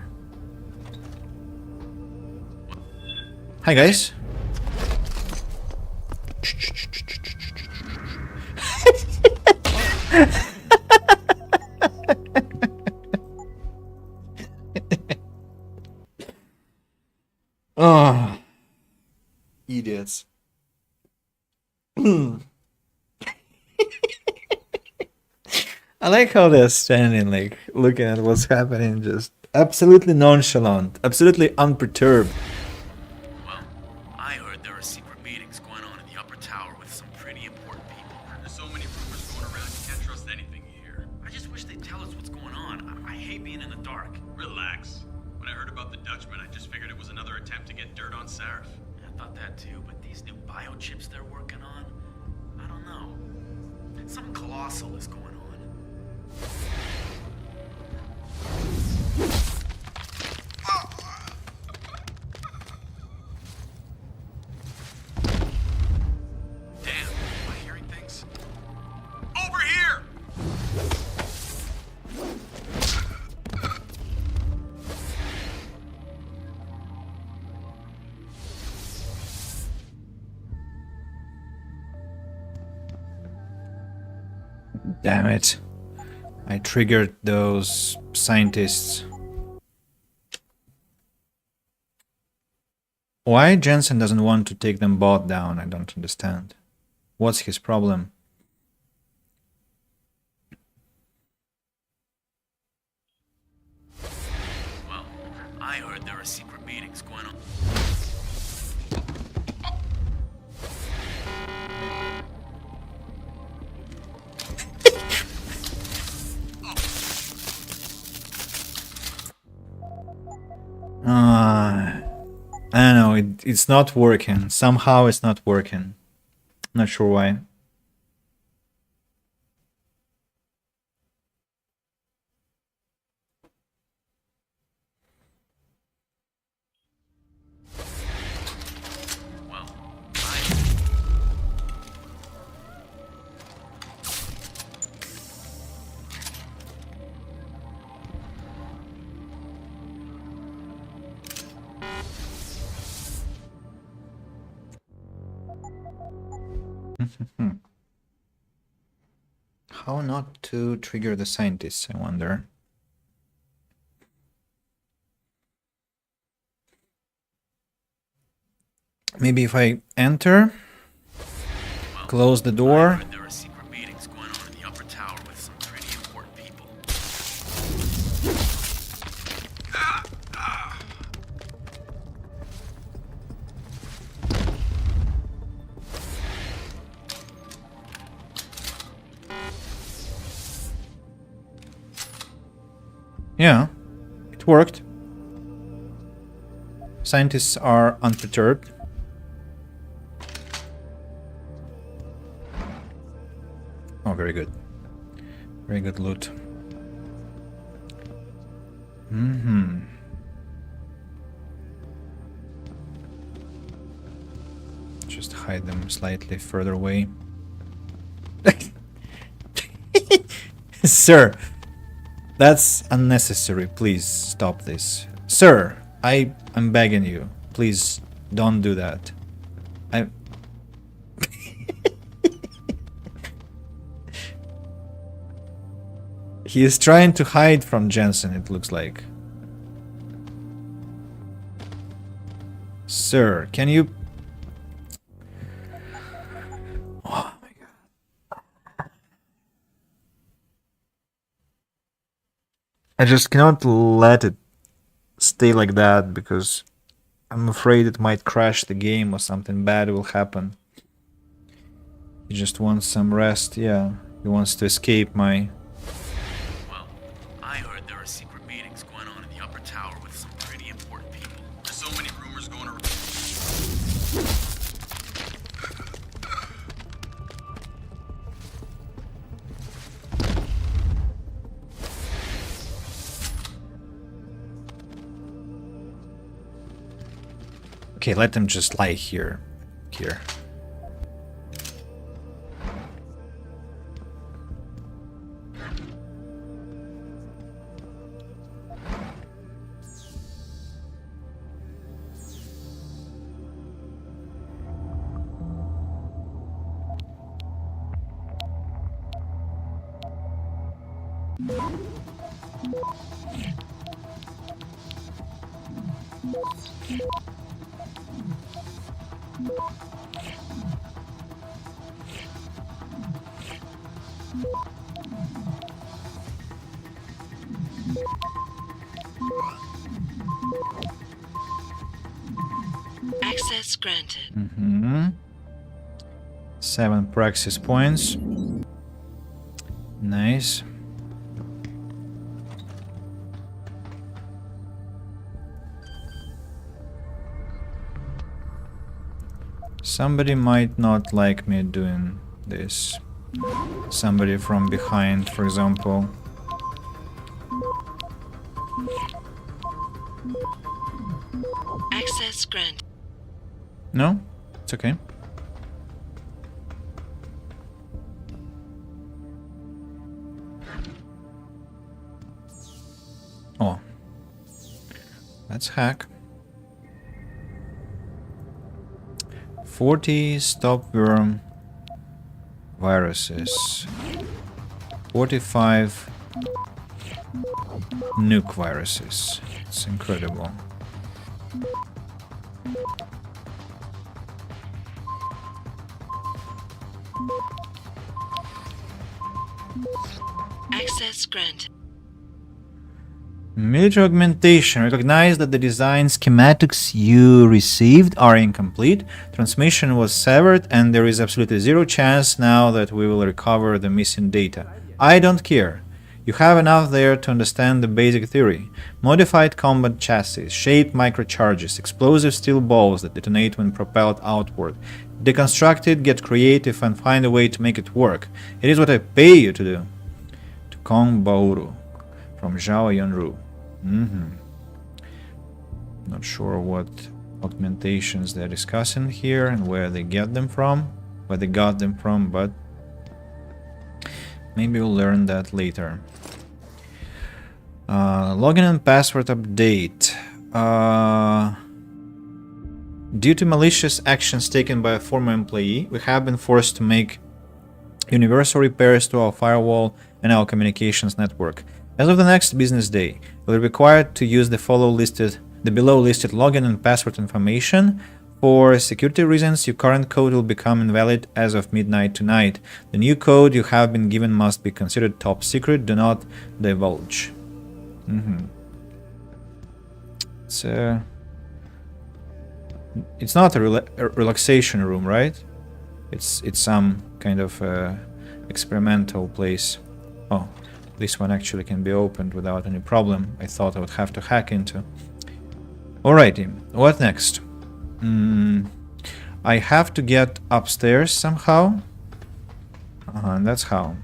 [SPEAKER 1] guys. Oh, idiots. I like how they're standing, like, looking at what's happening, just absolutely nonchalant, absolutely unperturbed.
[SPEAKER 13] Well, I heard there are secret meetings going on in the upper tower with some pretty important people. There's so many rumors going around, you can't trust anything you hear. I just wish they'd tell us what's going on. I hate being in the dark.
[SPEAKER 11] Relax. When I heard about the Dutchman, I just figured it was another attempt to get dirt on Sarif.
[SPEAKER 13] I thought that too, but these new biochips they're working on, I don't know. Something colossal is going on.
[SPEAKER 11] Damn, am I hearing things? Over here!
[SPEAKER 1] Damn it. I triggered those scientists. Why Jensen doesn't want to take them both down, I don't understand. What's his problem?
[SPEAKER 13] Well, I heard there are secret meetings going on.
[SPEAKER 1] I don't know, it's not working. Somehow it's not working. Not sure why. How not to trigger the scientists, I wonder. Maybe if I enter, close the door.
[SPEAKER 13] There are secret meetings going on in the upper tower with some pretty important people.
[SPEAKER 1] Yeah, it worked. Scientists are unperturbed. Oh, very good. Very good loot. Just hide them slightly further away. Sir, that's unnecessary. Please stop this. Sir, I'm begging you. Please don't do that. He is trying to hide from Jensen, it looks like. Sir, can you... Oh my god. I just cannot let it stay like that because I'm afraid it might crash the game or something bad will happen. He just wants some rest, yeah. He wants to escape my...
[SPEAKER 13] Well, I heard there are secret meetings going on in the upper tower with some pretty important people.
[SPEAKER 11] There's so many rumors going around.
[SPEAKER 1] Okay, let them just lie here. Here.
[SPEAKER 16] Access granted.
[SPEAKER 1] 7 praxis points. Nice. Somebody might not like me doing this. Somebody from behind, for example.
[SPEAKER 16] Access granted.
[SPEAKER 1] No? It's okay. Oh. Let's hack. 40 stopworm viruses. 45 nuke viruses. It's incredible.
[SPEAKER 16] Access granted.
[SPEAKER 1] Military augmentation. Recognize that the design schematics you received are incomplete. Transmission was severed and there is absolutely zero chance now that we will recover the missing data. I don't care. You have enough there to understand the basic theory. Modified combat chassis, shaped microcharges, explosive steel balls that detonate when propelled outward. Deconstruct it, get creative and find a way to make it work. It is what I pay you to do. To Kong Bauru from Zhao Yunru. Not sure what augmentations they're discussing here and where they get them from, where they got them from, but maybe we'll learn that later. Login and password update. Due to malicious actions taken by a former employee, we have been forced to make universal repairs to our firewall and our communications network. As of the next business day, we'll be required to use the below listed login and password information. For security reasons, your current code will become invalid as of midnight tonight. The new code you have been given must be considered top secret. Do not divulge. It's not a relaxation room, right? It's some kind of experimental place. Oh, this one actually can be opened without any problem. I thought I would have to hack into. Alrighty, what next? I have to get upstairs somehow. And that's how.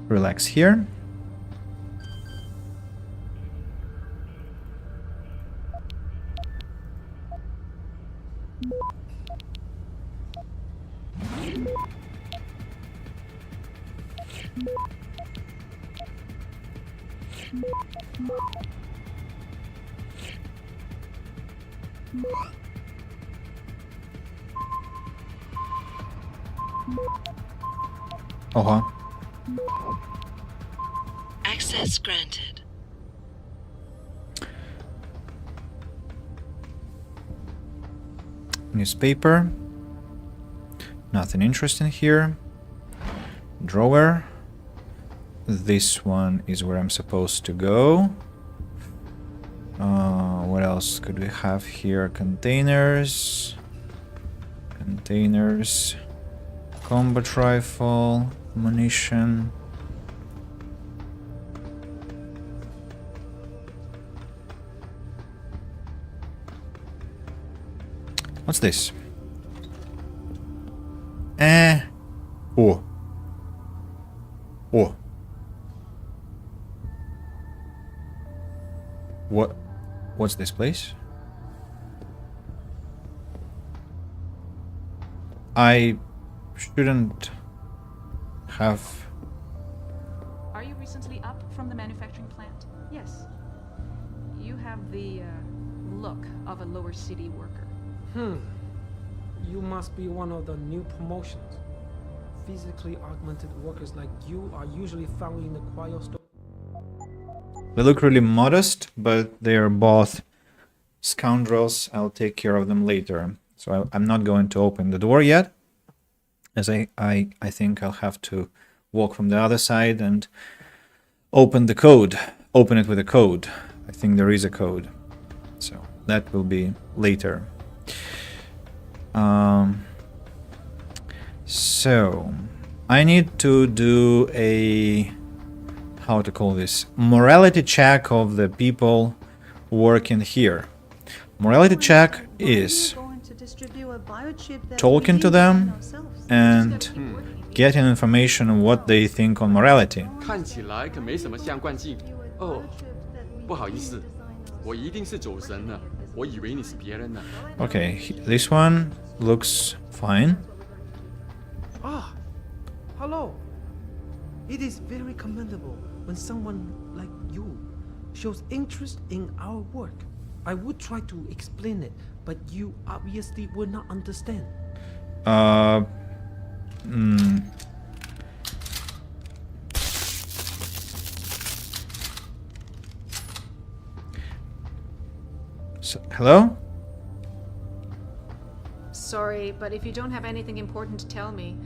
[SPEAKER 1] Relax here.
[SPEAKER 16] Access granted.
[SPEAKER 1] Newspaper. Nothing interesting here. Drawer. This one is where I'm supposed to go. What else could we have here? Containers. Containers. Combat rifle. Munition. What's this? Oh. Oh. What's this place? I shouldn't have...
[SPEAKER 4] Are you recently up from the manufacturing plant? Yes. You have the look of a lower city worker.
[SPEAKER 2] You must be one of the new promotions. Physically augmented workers like you are usually found in the Quayo store.
[SPEAKER 1] They look really modest, but they are both scoundrels. I'll take care of them later. So I'm not going to open the door yet, as I think I'll have to walk from the other side and open the code. Open it with a code. I think there is a code. So that will be later. So I need to do a, how to call this, morality check of the people working here. Morality check is talking to them and getting information on what they think on morality.
[SPEAKER 5] 看起来可没什么相关性。哦，不好意思，我一定是走神了，我以为你是别人呢。
[SPEAKER 1] Okay, this one looks fine.
[SPEAKER 2] Ah, hello. It is very commendable when someone like you shows interest in our work. I would try to explain it, but you obviously would not understand.
[SPEAKER 1] So, hello?
[SPEAKER 4] Sorry, but if you don't have anything important to tell me,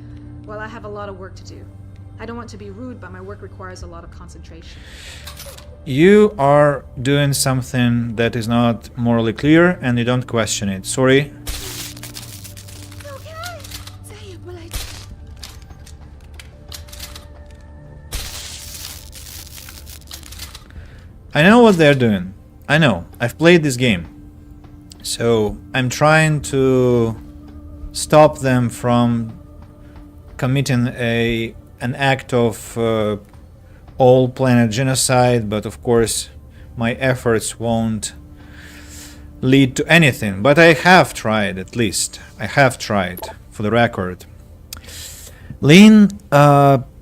[SPEAKER 4] well, I have a lot of work to do. I don't want to be rude, but my work requires a lot of concentration.
[SPEAKER 1] You are doing something that is not morally clear and you don't question it. Sorry. I know what they're doing. I know. I've played this game. So I'm trying to stop them from committing an act of all planet genocide, but of course my efforts won't lead to anything. But I have tried, at least. I have tried, for the record. Lin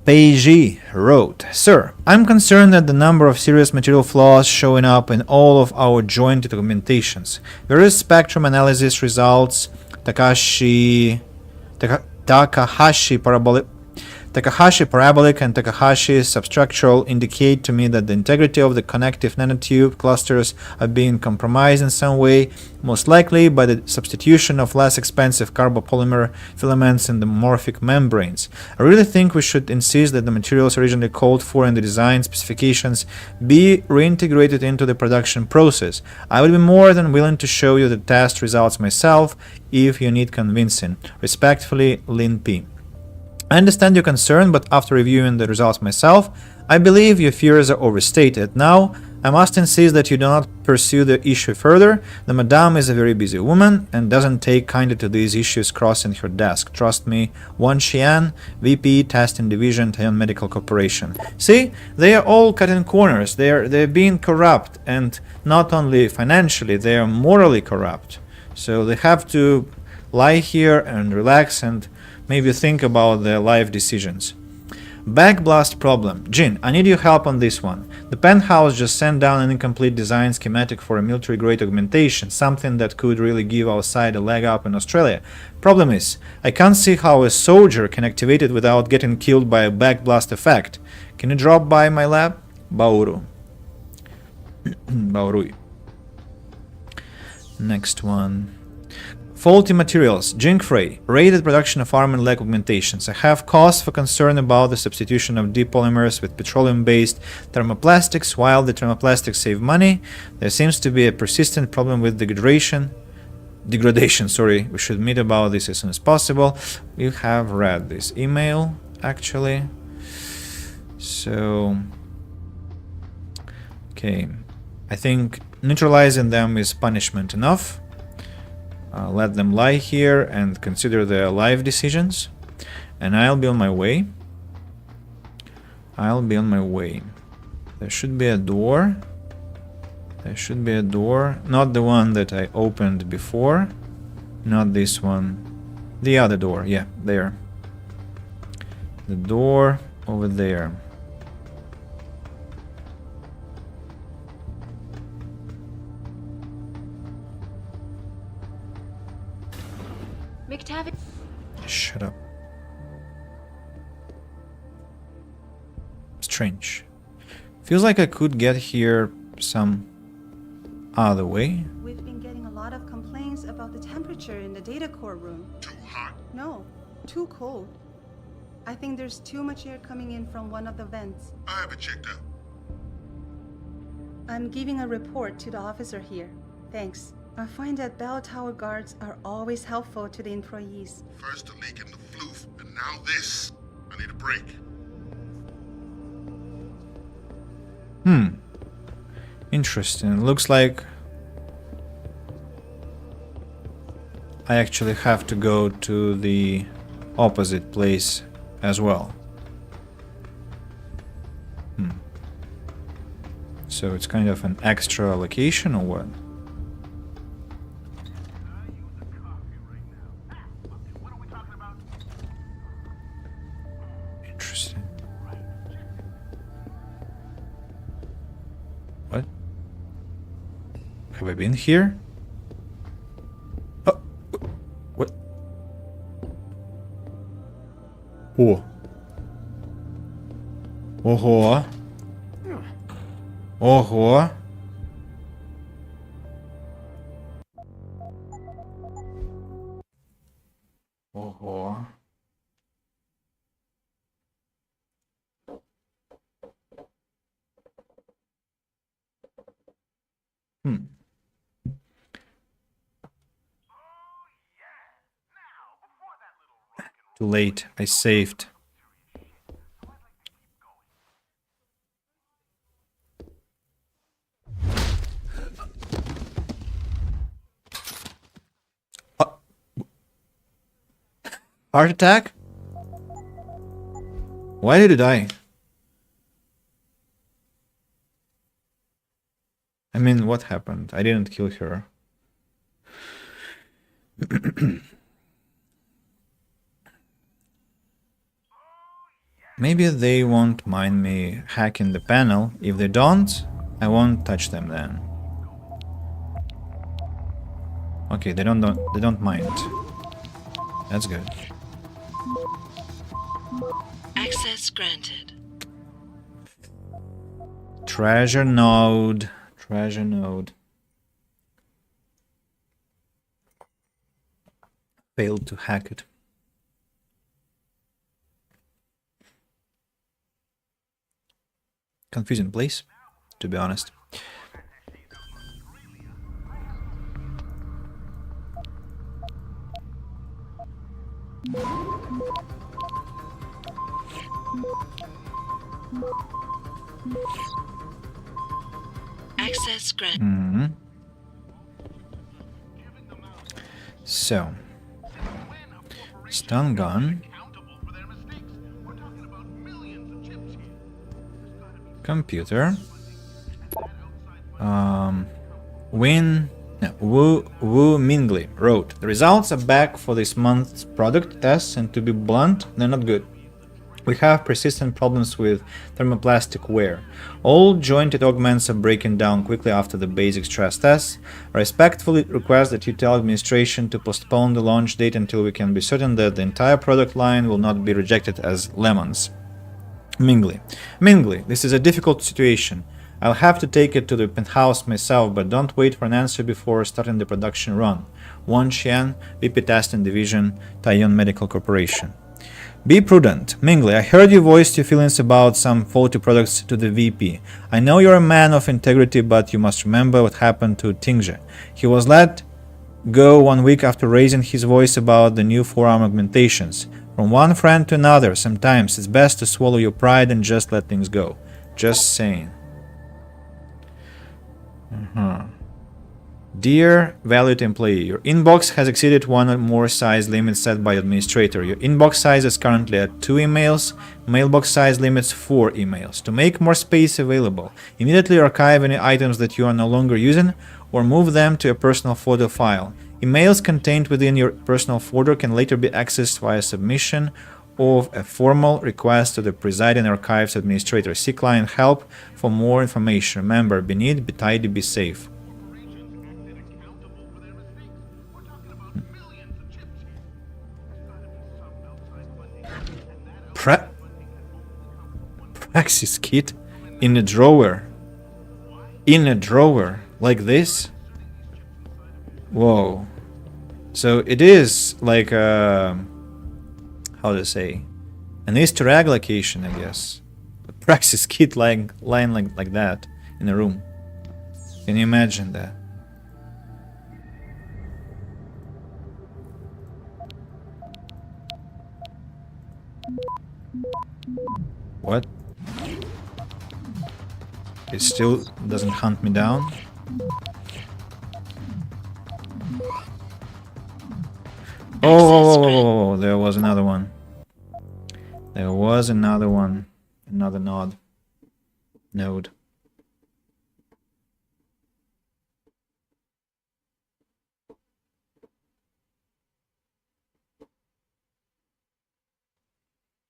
[SPEAKER 1] Peiji wrote, Sir, I'm concerned at the number of serious material flaws showing up in all of our joint documentations. Various spectrum analysis results, Takahashi parabolic and Takahashi substructural indicate to me that the integrity of the connective nanotube clusters are being compromised in some way, most likely by the substitution of less expensive carbopolymer filaments in the morphic membranes. I really think we should insist that the materials originally called for in the design specifications be reintegrated into the production process. I would be more than willing to show you the test results myself if you need convincing. Respectfully, Lin P. I understand your concern, but after reviewing the results myself, I believe your fears are overstated. Now, I must insist that you do not pursue the issue further. The Madame is a very busy woman and doesn't take kindly to these issues crossing her desk. Trust me, Wan Xian, VP, Testing Division, Taiwan Medical Corporation. See, they are all cutting corners. They're being corrupt, and not only financially, they are morally corrupt. So they have to lie here and relax and maybe think about their life decisions. Backblast problem. Jin, I need your help on this one. The penthouse just sent down an incomplete design schematic for a military-grade augmentation, something that could really give our side a leg up in Australia. Problem is, I can't see how a soldier can activate it without getting killed by a backblast effect. Can you drop by my lab? Bauru. Baurui. Next one. Faulty materials. Jing Frey. Rated production of arm and leg augmentations. I have cause for concern about the substitution of depolymers with petroleum-based thermoplastics. While the thermoplastics save money, there seems to be a persistent problem with degradation. We should meet about this as soon as possible. We have read this email, actually. So, okay. I think neutralizing them is punishment enough. let them lie here and consider their life decisions. And I'll be on my way. I'll be on my way. There should be a door. There should be a door. Not the one that I opened before. Not this one. The other door. Yeah, there. The door over there.
[SPEAKER 9] McTavish.
[SPEAKER 1] Shut up. Strange. Feels like I could get here some other way.
[SPEAKER 3] We've been getting a lot of complaints about the temperature in the data core room.
[SPEAKER 11] Too hot?
[SPEAKER 3] No, too cold. I think there's too much air coming in from one of the vents.
[SPEAKER 11] I have it checked out.
[SPEAKER 3] I'm giving a report to the officer here. Thanks. I find that bell tower guards are always helpful to the employees.
[SPEAKER 11] First the leak and the floof, and now this. I need a break.
[SPEAKER 1] Interesting. Looks like I actually have to go to the opposite place as well. So it's kind of an extra location or what? Interesting. What? Have I been here? Oh, what? Oh. Ого. Ого. Ого. Too late. I saved. Heart attack? Why did it die? I mean, what happened? I didn't kill her. Maybe they won't mind me hacking the panel. If they don't, I won't touch them then. Okay, they don't mind. That's good.
[SPEAKER 16] Access granted.
[SPEAKER 1] Treasure node. Treasure node. Failed to hack it. Confusing place, to be honest.
[SPEAKER 16] Access granted.
[SPEAKER 1] So, stun gun. Computer. Wu Mingley wrote, the results are back for this month's product tests, and to be blunt, they're not good. We have persistent problems with thermoplastic wear. All jointed augments are breaking down quickly after the basic stress tests. I respectfully request that you tell administration to postpone the launch date until we can be certain that the entire product line will not be rejected as lemons. Mingley, this is a difficult situation. I'll have to take it to the penthouse myself, but don't wait for an answer before starting the production run. Wan Xian, VP Testing Division, Taiyuan Medical Corporation. Be prudent. Mingley, I heard you voiced your feelings about some faulty products to the VP. I know you're a man of integrity, but you must remember what happened to Tingzhe. He was let go 1 week after raising his voice about the new forearm augmentations. From one friend to another, sometimes it's best to swallow your pride and just let things go. Just saying. Dear valued employee, your inbox has exceeded one or more size limit set by administrator. Your inbox size is currently at 2 emails. Mailbox size limits 4 emails. To make more space available, immediately archive any items that you are no longer using or move them to a personal folder file. Emails contained within your personal folder can later be accessed via submission of a formal request to the presiding archives administrator. See client help for more information. Remember, be neat, be tidy, be safe. Praxis kit in a drawer. In a drawer like this. Whoa. So it is like a, how to say, an Easter egg location, I guess. A Praxis kit lying like that in a room. Can you imagine that? What? It still doesn't hunt me down? Oh, there was another one. There was another one. Another node.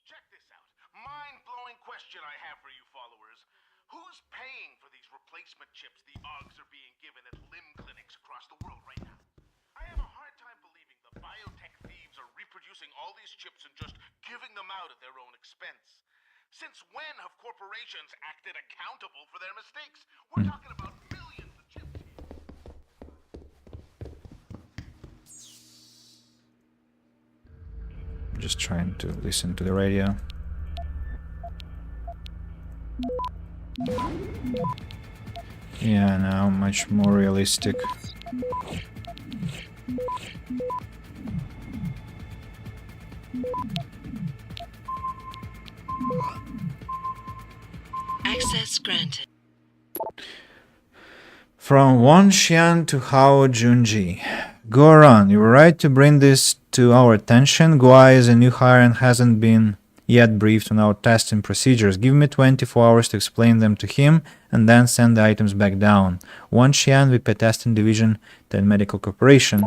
[SPEAKER 9] Check this out. Mind-blowing question I have for you followers. Who's paying for these replacement chips the OGs are being given at limb clinics across the world right now? I have a hard time believing the biotech thieves are reproducing all these chips and just giving them out at their own expense. Since when have corporations acted accountable for their mistakes? We're talking about millions of chips here.
[SPEAKER 1] Just trying to listen to the radio. Yeah, now much more realistic.
[SPEAKER 16] Access granted.
[SPEAKER 1] From Won Xian to Hao Junji. Goran, you were right to bring this to our attention. Guai is a new hire and hasn't been yet briefed on our testing procedures. Give me 24 hours to explain them to him and then send the items back down. Won Xian, VP Testing Division, 10 Medical Corporation.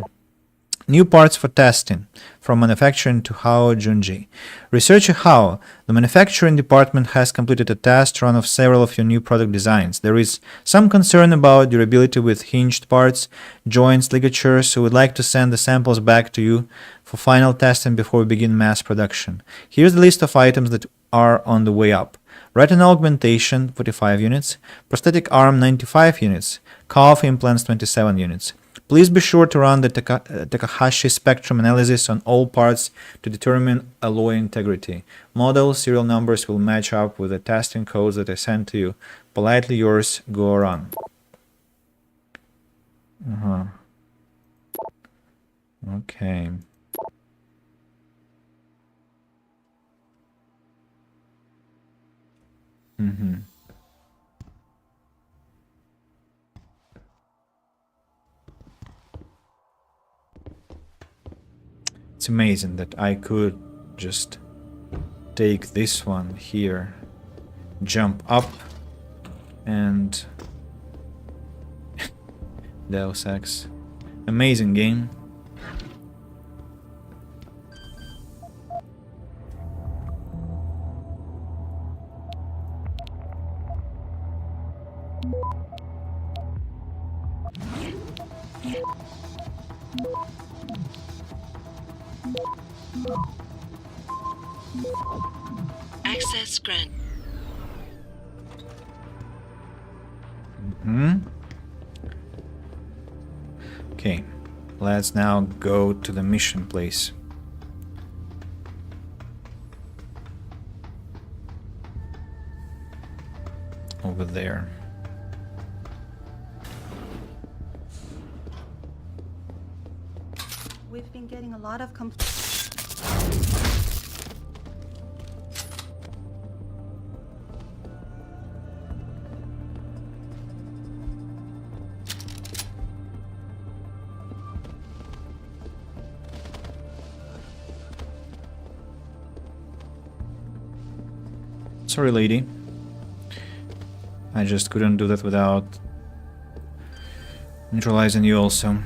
[SPEAKER 1] New parts for testing, from manufacturing to Hao Junji. Researcher Hao, the manufacturing department has completed a test run of several of your new product designs. There is some concern about durability with hinged parts, joints, ligatures, so we'd like to send the samples back to you for final testing before we begin mass production. Here's the list of items that are on the way up. Retinal augmentation, 45 units. Prosthetic arm, 95 units. Calf implants, 27 units. Please be sure to run the Takahashi spectrum analysis on all parts to determine alloy integrity. Model serial numbers will match up with the testing codes that I sent to you. Politely yours, Goran. Okay. It's amazing that I could just take this one here, jump up, and Deus Ex. Amazing game.
[SPEAKER 16] Access grant.
[SPEAKER 1] Okay, let's now go to the mission place. Over there.
[SPEAKER 3] We've been getting a lot of
[SPEAKER 1] Sorry, lady. I just couldn't do that without neutralizing you also.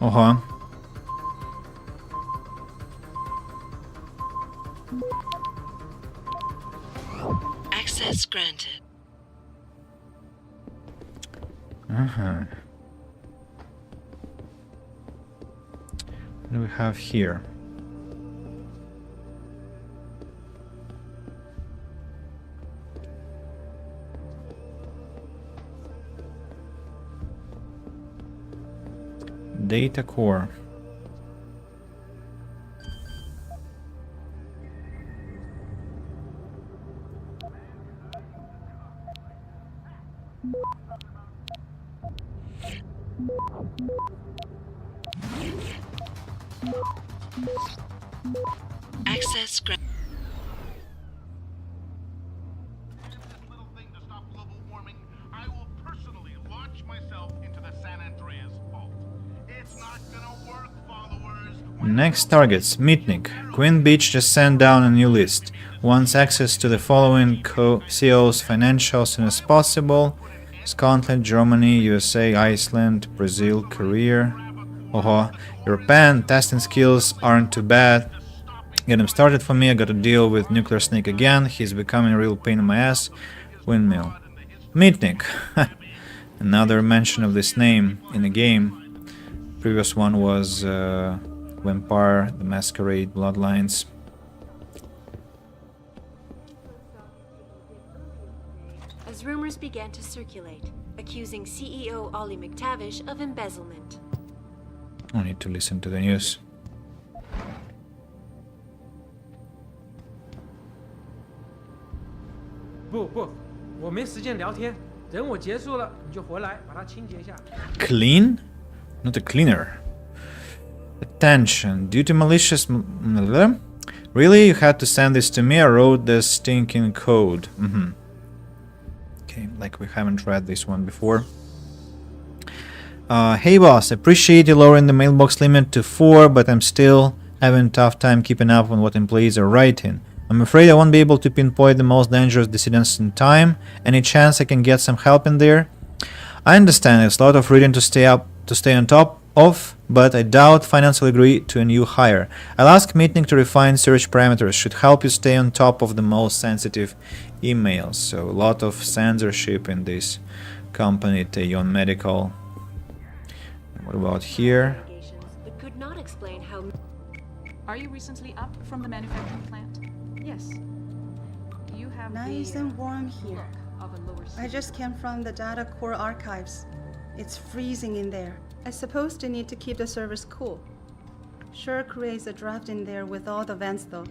[SPEAKER 1] Uh-huh.
[SPEAKER 16] Access granted.
[SPEAKER 1] Uh-huh. What do we have here? Data core.
[SPEAKER 16] Access granted.
[SPEAKER 1] Next targets, Mitnick. Queen Beach just sent down a new list. Wants access to the following CO's financials as soon as possible. Scotland, Germany, USA, Iceland, Brazil, Korea. Oh, your pen testing skills aren't too bad. Get him started for me. I gotta deal with Nuclear Snake again. He's becoming a real pain in my ass. Windmill. Mitnick. Another mention of this name in the game. Previous one was Vampire, the Masquerade, Bloodlines.
[SPEAKER 15] As rumors began to circulate, accusing CEO Ollie McTavish of embezzlement.
[SPEAKER 1] I need to listen to the news.
[SPEAKER 2] 不，我没时间聊天，等我结束了你就回来把它清洁一下。
[SPEAKER 1] Clean? Not a cleaner. Attention, due to malicious... Really? You had to send this to me? I wrote the stinking code. Okay, like we haven't read this one before. Hey boss, appreciate you lowering the mailbox limit to 4, but I'm still having a tough time keeping up on what employees are writing. I'm afraid I won't be able to pinpoint the most dangerous dissidents in time. Any chance I can get some help in there? I understand it's a lot of reading to stay on top of, but I doubt finance will agree to a new hire. I'll ask Mitnick to refine search parameters. Should help you stay on top of the most sensitive emails. So a lot of censorship in this company, Taeyon Medical. What about here?
[SPEAKER 15] But could not explain how.
[SPEAKER 18] Are you recently up from the manufacturing plant? Yes. You have
[SPEAKER 3] nice and warm here.
[SPEAKER 18] Of a lower
[SPEAKER 3] I just came from the data core archives. It's freezing in there. I suppose they need to keep the servers cool. Sure creates a draft in there with all the vents though.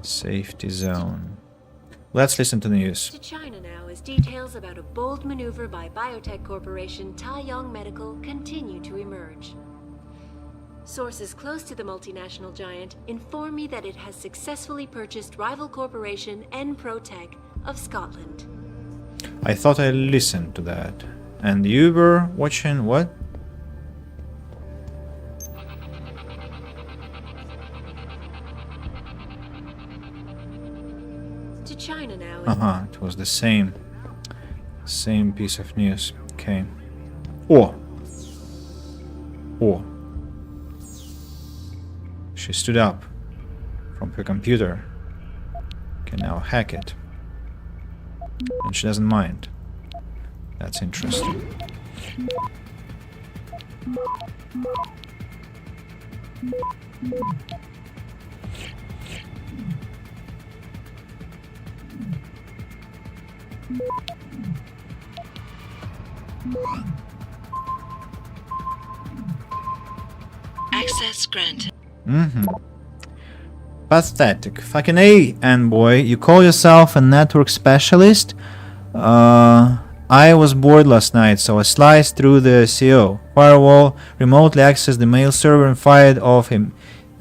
[SPEAKER 1] Safety zone. Let's listen to the news.
[SPEAKER 15] To China now as details about a bold maneuver by biotech corporation Taeyong Medical continue to emerge. Sources close to the multinational giant inform me that it has successfully purchased rival corporation N-Protech of Scotland.
[SPEAKER 1] I thought I listened to that. And you were watching what?
[SPEAKER 15] To China now.
[SPEAKER 1] It was the same piece of news. Okay. Oh. She stood up from her computer. Can now hack it. And she doesn't mind. That's interesting.
[SPEAKER 16] Access granted.
[SPEAKER 1] Pathetic. Fucking A, N-boy. You call yourself a network specialist? I was bored last night, so I sliced through the CO firewall, remotely accessed the mail server and fired off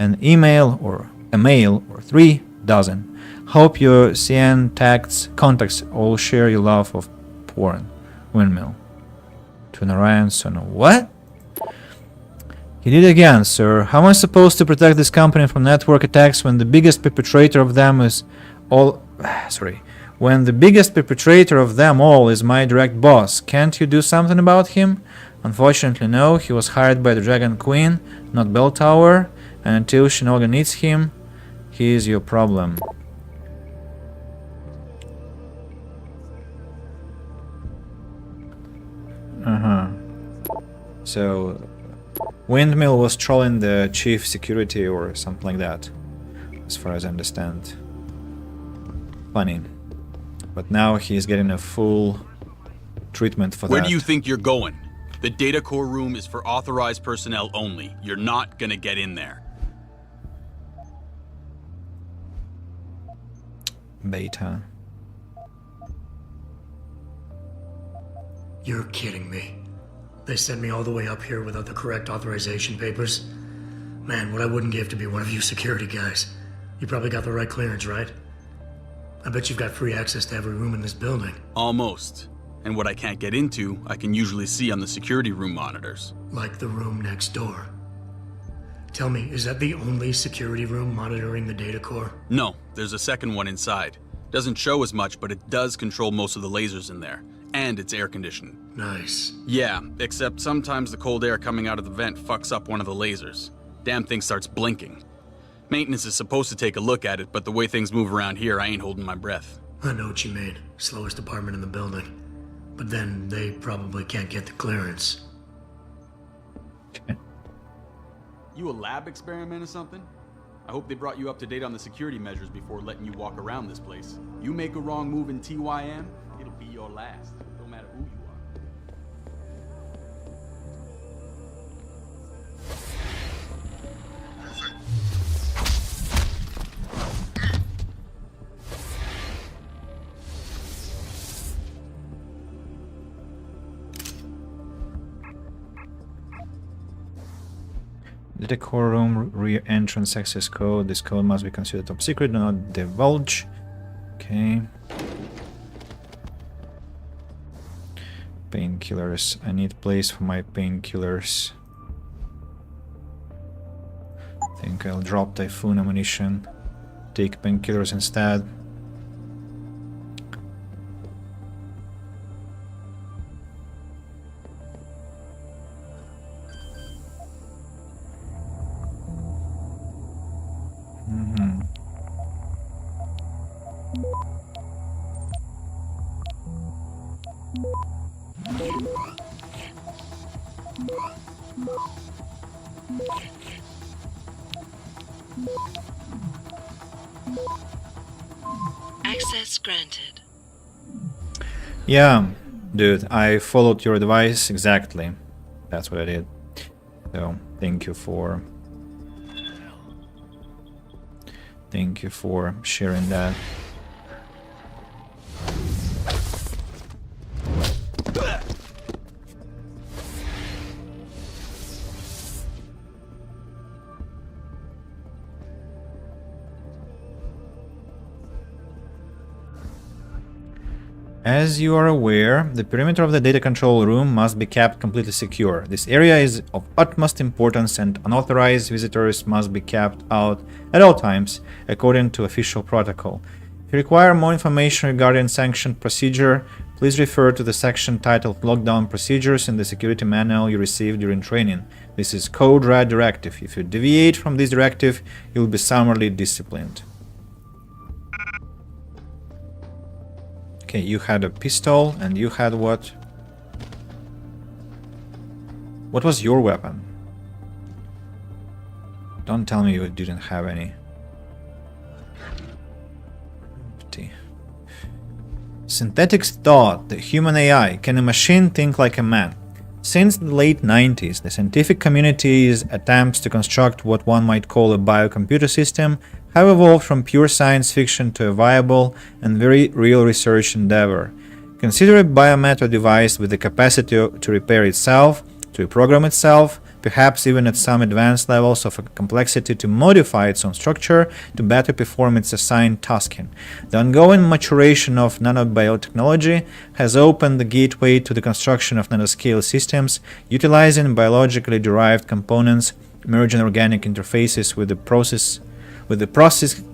[SPEAKER 1] an email or a mail or 3 dozen. Hope your CN contacts all share your love of porn. Windmill. To Narayan Sono. What? He did again, sir. How am I supposed to protect this company from network attacks when the biggest perpetrator of them is all... When the biggest perpetrator of them all is my direct boss? Can't you do something about him? Unfortunately, no. He was hired by the Dragon Queen, not Bell Tower. And until Shinoga needs him, he is your problem. So, Windmill was trolling the chief security or something like that, as far as I understand. Funny. But now he's getting a full treatment for that.
[SPEAKER 7] Where do you think you're going? The data core room is for authorized personnel only. You're not gonna get in there.
[SPEAKER 1] Beta.
[SPEAKER 8] You're kidding me. They sent me all the way up here without the correct authorization papers. Man, what I wouldn't give to be one of you security guys. You probably got the right clearance, right? I bet you've got free access to every room in this building.
[SPEAKER 7] Almost. And what I can't get into, I can usually see on the security room monitors.
[SPEAKER 8] Like the room next door. Tell me, is that the only security room monitoring the data core?
[SPEAKER 7] No, there's a second one inside. Doesn't show as much, but it does control most of the lasers in there. And it's air conditioned.
[SPEAKER 8] Nice.
[SPEAKER 7] Yeah, except sometimes the cold air coming out of the vent fucks up one of the lasers. Damn thing starts blinking. Maintenance is supposed to take a look at it, but the way things move around here, I ain't holding my breath.
[SPEAKER 8] I know what you mean. Slowest department in the building. But then they probably can't get the clearance.
[SPEAKER 7] You a lab experiment or something? I hope they brought you up to date on the security measures before letting you walk around this place. You make a wrong move in TYM, it'll be your last. No matter who you
[SPEAKER 1] The core room rear entrance access code. This code must be considered top secret, do not divulge. Okay. Painkillers. I need place for my painkillers. I think I'll drop Typhoon ammunition. Take painkillers instead.
[SPEAKER 16] Access granted.
[SPEAKER 1] Yeah, dude, I followed your advice exactly. That's what I did. So, thank you for sharing that. As you are aware, the perimeter of the data control room must be kept completely secure. This area is of utmost importance and unauthorized visitors must be kept out at all times, according to official protocol. If you require more information regarding sanctioned procedure, please refer to the section titled Lockdown Procedures in the security manual you received during training. This is Code Red Directive. If you deviate from this directive, you will be summarily disciplined. Okay, you had a pistol, and you had what? What was your weapon? Don't tell me you didn't have any. Synthetic thought, the human AI. Can a machine think like a man? Since the late 90s, the scientific community's attempts to construct what one might call a biocomputer system have evolved from pure science fiction to a viable and very real research endeavor. Consider a biometric device with the capacity to repair itself, to reprogram itself, perhaps even at some advanced levels of complexity, to modify its own structure to better perform its assigned tasking. The ongoing maturation of nanobiotechnology has opened the gateway to the construction of nanoscale systems, utilizing biologically derived components, merging organic interfaces with the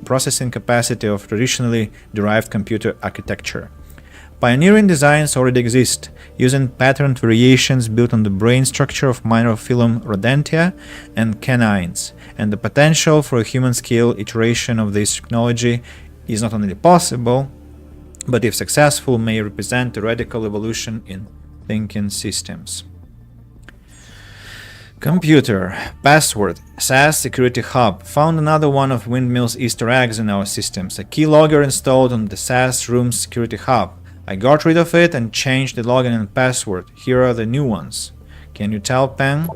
[SPEAKER 1] processing capacity of traditionally derived computer architecture. Pioneering designs already exist, using patterned variations built on the brain structure of microfilm rodentia and canines, and the potential for a human-scale iteration of this technology is not only possible, but if successful, may represent a radical evolution in thinking systems. Computer. Password. SAS Security Hub. Found another one of Windmill's Easter eggs in our systems. A keylogger installed on the SAS Room Security Hub. I got rid of it and changed the login and password. Here are the new ones. Can you tell, Peng?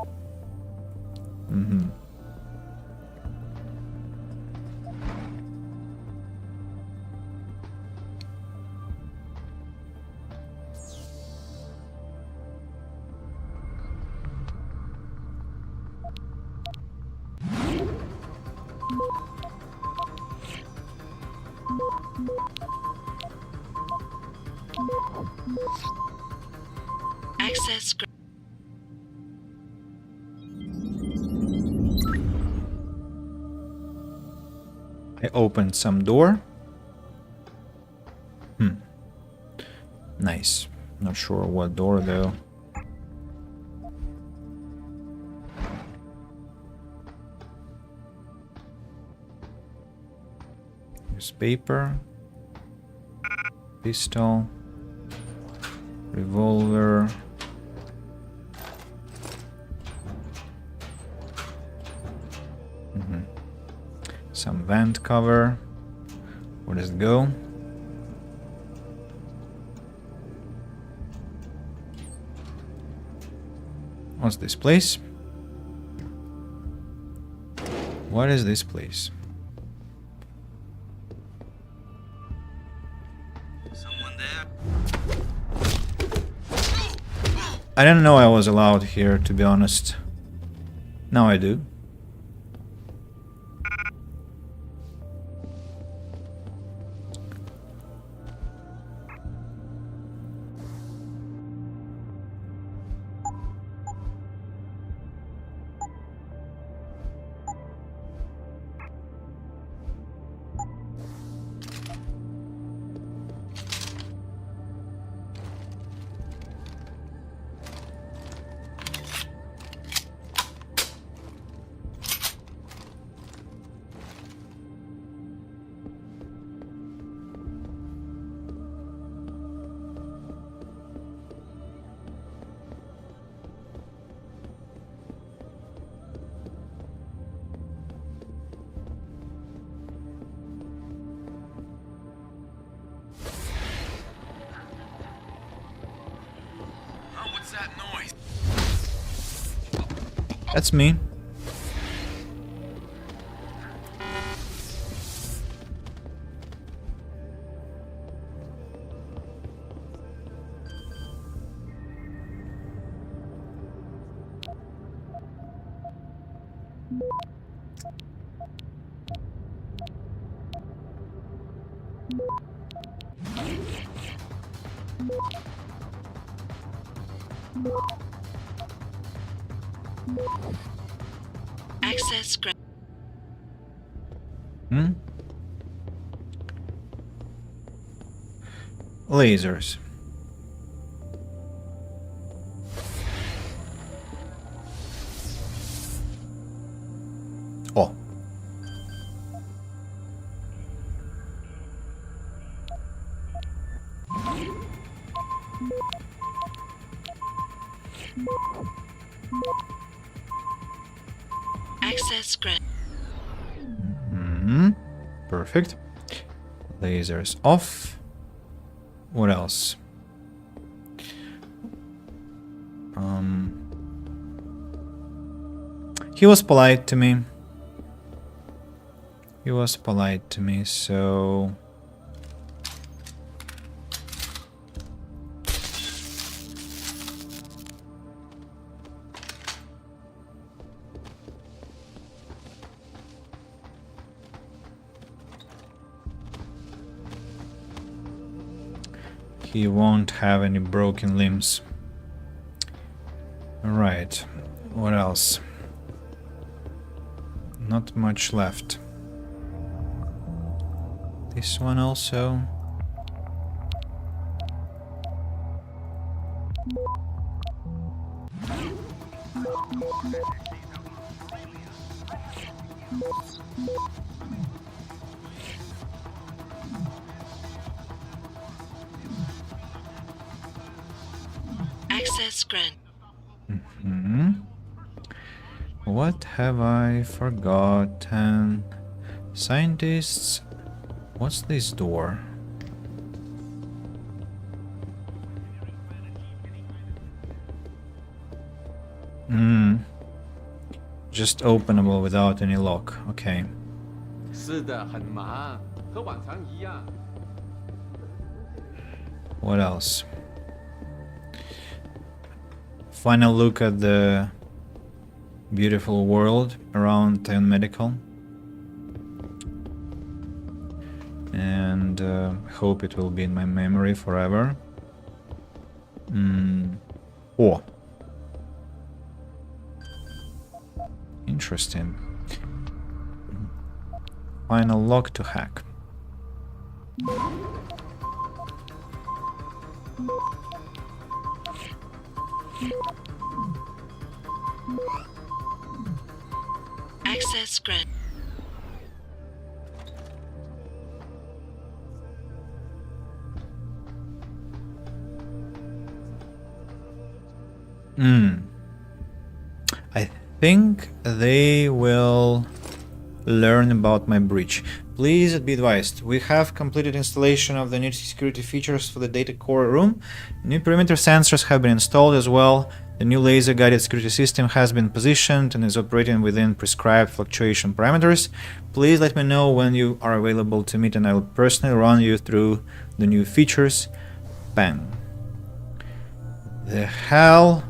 [SPEAKER 16] Access
[SPEAKER 1] I opened some door. Nice. Not sure what door though. Newspaper. Pistol. Revolver. Some vent cover. Where does it go? What's this place? What is this place?
[SPEAKER 13] Someone there?
[SPEAKER 1] I didn't know I was allowed here, to be honest. Now I do.
[SPEAKER 13] What's that noise?
[SPEAKER 1] That's me.
[SPEAKER 16] access
[SPEAKER 1] Lasers. Oh.
[SPEAKER 16] access grant.
[SPEAKER 1] Perfect. Lasers off. What else? He was polite to me. So he won't have any broken limbs. Alright, what else? Not much left. This one also.
[SPEAKER 16] Access grant.
[SPEAKER 1] What have I forgotten? Scientists. What's this door? Just openable without any lock. Okay.
[SPEAKER 5] 是的，很忙，和往常一样。
[SPEAKER 1] What else? Final look at the beautiful world around Town Medical. And hope it will be in my memory forever. Oh. Interesting. Final lock to hack.
[SPEAKER 16] Access grant.
[SPEAKER 1] I think they will learn about my breach. Please be advised, we have completed installation of the new security features for the data core room. New perimeter sensors have been installed as well. The new laser-guided security system has been positioned and is operating within prescribed fluctuation parameters. Please let me know when you are available to meet and I will personally run you through the new features. Bang. The hell?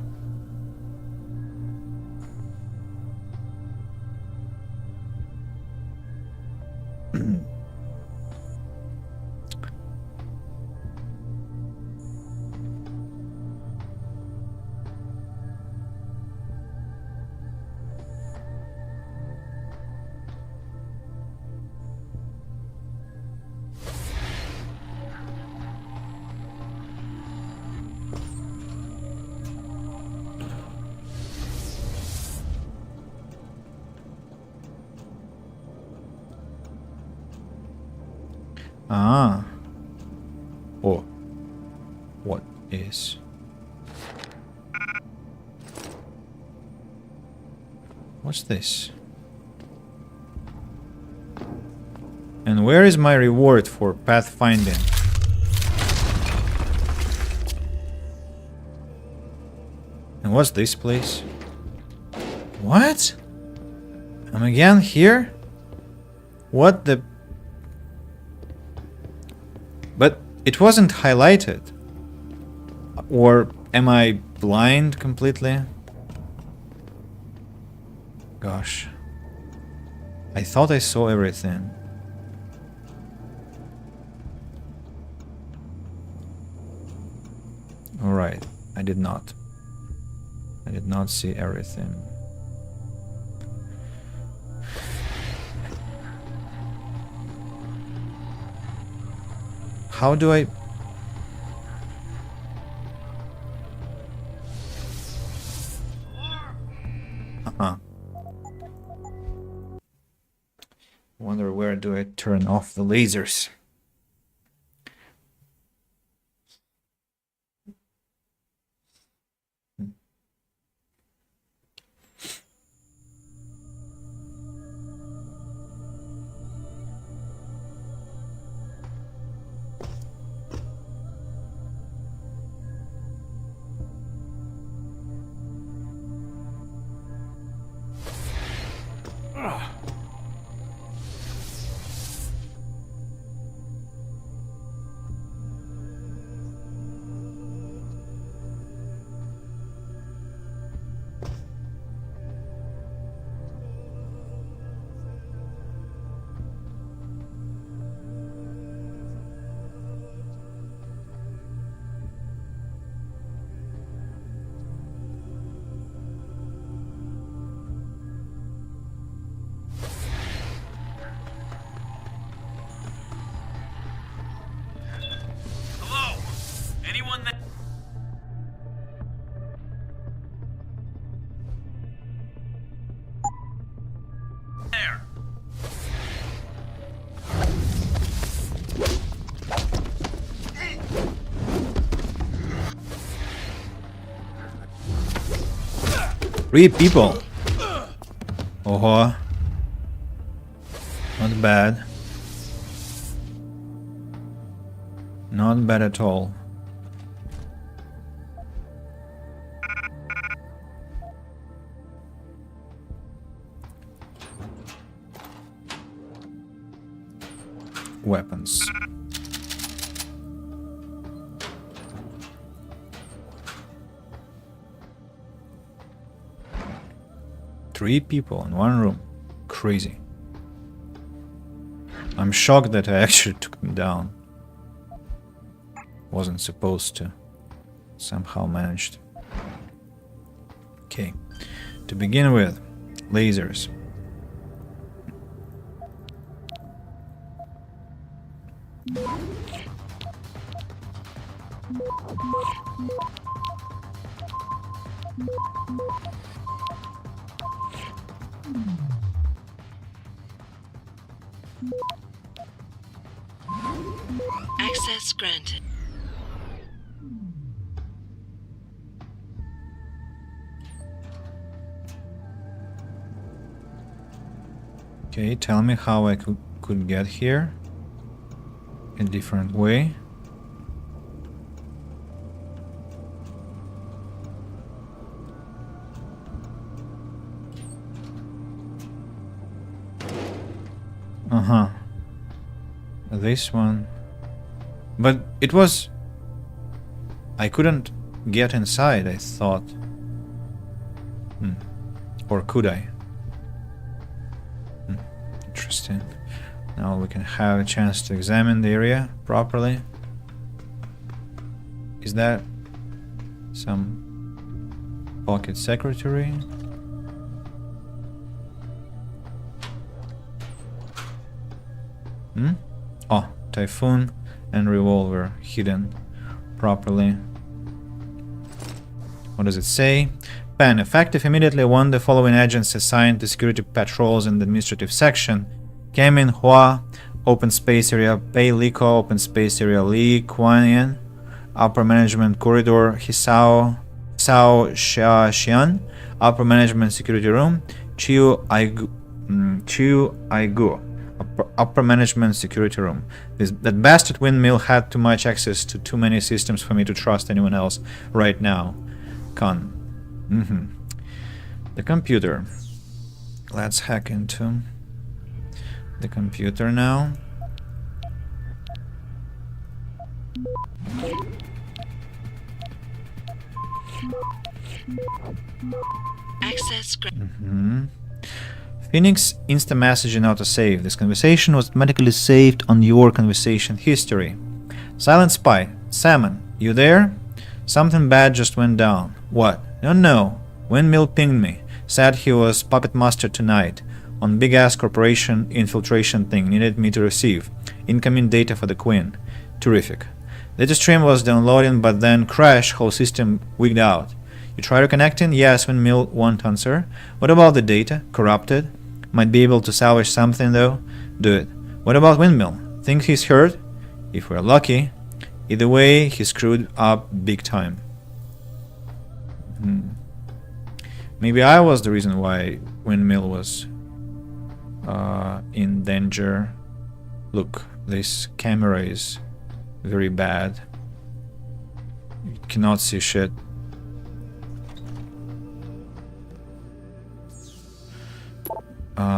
[SPEAKER 1] Ah. Oh. What is? What's this? And where is my reward for pathfinding? And what's this place? What? I'm again here? What the... But it wasn't highlighted. Or am I blind completely? Gosh. I thought I saw everything. Alright, I did not. I did not see everything. How do I... Wonder where do I turn off the lasers? 3 people. Oh, not bad. Not bad at all. Weapons. Three people in one room. Crazy. I'm shocked that I actually took them down. Wasn't supposed to. Somehow managed. Okay. To begin with, lasers.
[SPEAKER 16] Access granted.
[SPEAKER 1] Okay, tell me how I could get here a different way. Uh-huh. This one. But it was... I couldn't get inside, I thought. Or could I? Interesting. Now we can have a chance to examine the area properly. Is that some pocket secretary? Oh, Typhoon and revolver hidden properly. What does it say? Pen. Effective immediately one the following agents assigned to security patrols in the administrative section. Kemin Hua, open space area. Pei Liko, open space area. Li Kuan, upper management corridor. Hisao Xian, upper management security room. Chiu Aigu, upper management security room. That bastard windmill had too much access to too many systems for me to trust anyone else right now. Con. The computer. Let's hack into the computer now.
[SPEAKER 16] Access
[SPEAKER 1] Phoenix instant messaging autosave. This conversation was automatically saved on your conversation history. Silent spy. Salmon, you there? Something bad just went down. What? No. Windmill pinged me. Said he was puppet master tonight. On big ass corporation infiltration thing. Needed me to receive. Incoming data for the Queen. Terrific. Data stream was downloading but then crashed. Whole system wigged out. You try reconnecting? Yes, Windmill won't answer. What about the data? Corrupted? Might be able to salvage something though. Do it. What about Windmill? Think he's hurt? If we're lucky. Either way, he screwed up big time. Maybe I was the reason why Windmill was in danger. Look, this camera is very bad. You cannot see shit.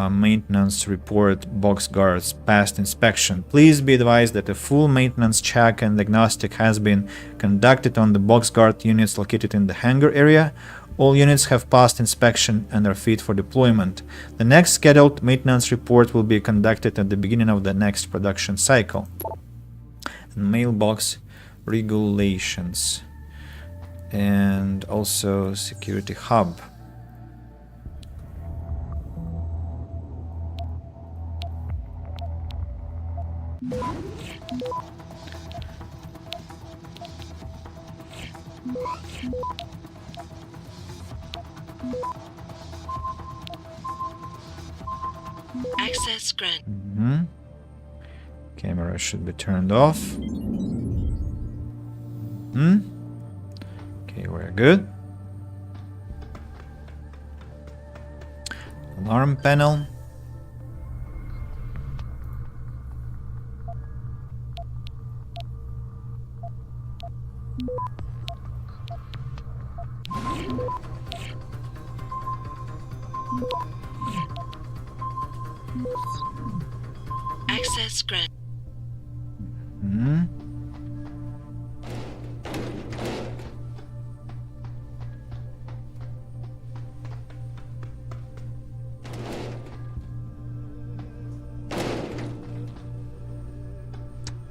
[SPEAKER 1] Maintenance report, box guards, past inspection. Please be advised that a full maintenance check and diagnostic has been conducted on the box guard units located in the hangar area. All units have passed inspection and are fit for deployment. The next scheduled maintenance report will be conducted at the beginning of the next production cycle. Mailbox regulations and also security hub.
[SPEAKER 16] Access grant.
[SPEAKER 1] Camera should be turned off. Okay, we're good. Alarm panel.
[SPEAKER 16] Access granted.
[SPEAKER 1] Hmm.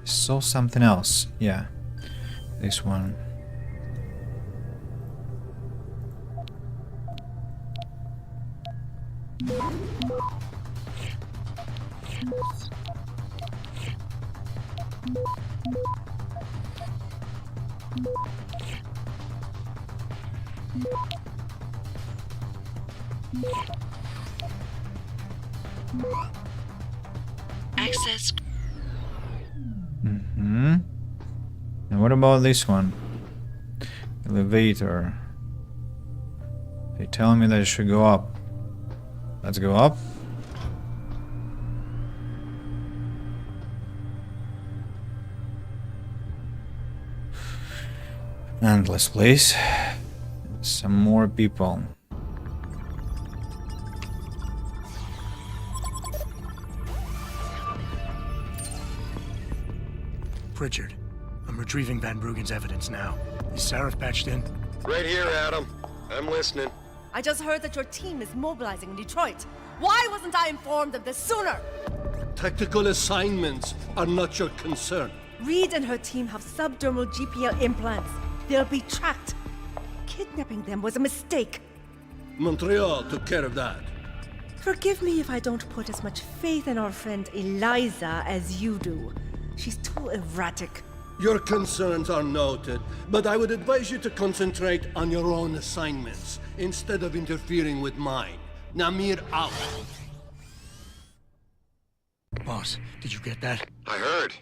[SPEAKER 1] Saw something else. Yeah. This one.
[SPEAKER 16] Access.
[SPEAKER 1] Mm-hmm. And what about this one? Elevator. They tell me that I should go up. Let's go up. Endless place. Some more people.
[SPEAKER 8] Pritchard, I'm retrieving Van Bruggen's evidence now. Is Sarif patched in?
[SPEAKER 11] Right here, Adam. I'm listening.
[SPEAKER 12] I just heard that your team is mobilizing in Detroit. Why wasn't I informed of this sooner?
[SPEAKER 17] Tactical assignments are not your concern.
[SPEAKER 12] Reed and her team have subdermal GPL implants. They'll be tracked. Kidnapping them was a mistake.
[SPEAKER 17] Montreal took care of that.
[SPEAKER 12] Forgive me if I don't put as much faith in our friend Eliza as you do. She's too erratic.
[SPEAKER 17] Your concerns are noted, but I would advise you to concentrate on your own assignments instead of interfering with mine. Namir out.
[SPEAKER 8] Boss, did you get that?
[SPEAKER 11] I heard.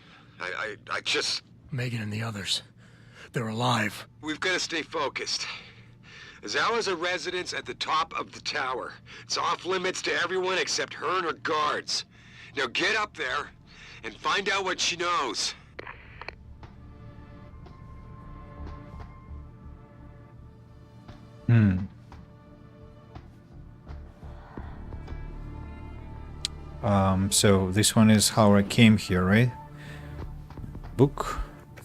[SPEAKER 11] I just...
[SPEAKER 8] Megan and the others. They're alive.
[SPEAKER 11] We've got to stay focused. Zawa's a residence at the top of the tower. It's off limits to everyone except her and her guards. Now get up there and find out what she knows.
[SPEAKER 1] So this one is how I came here, right? Book.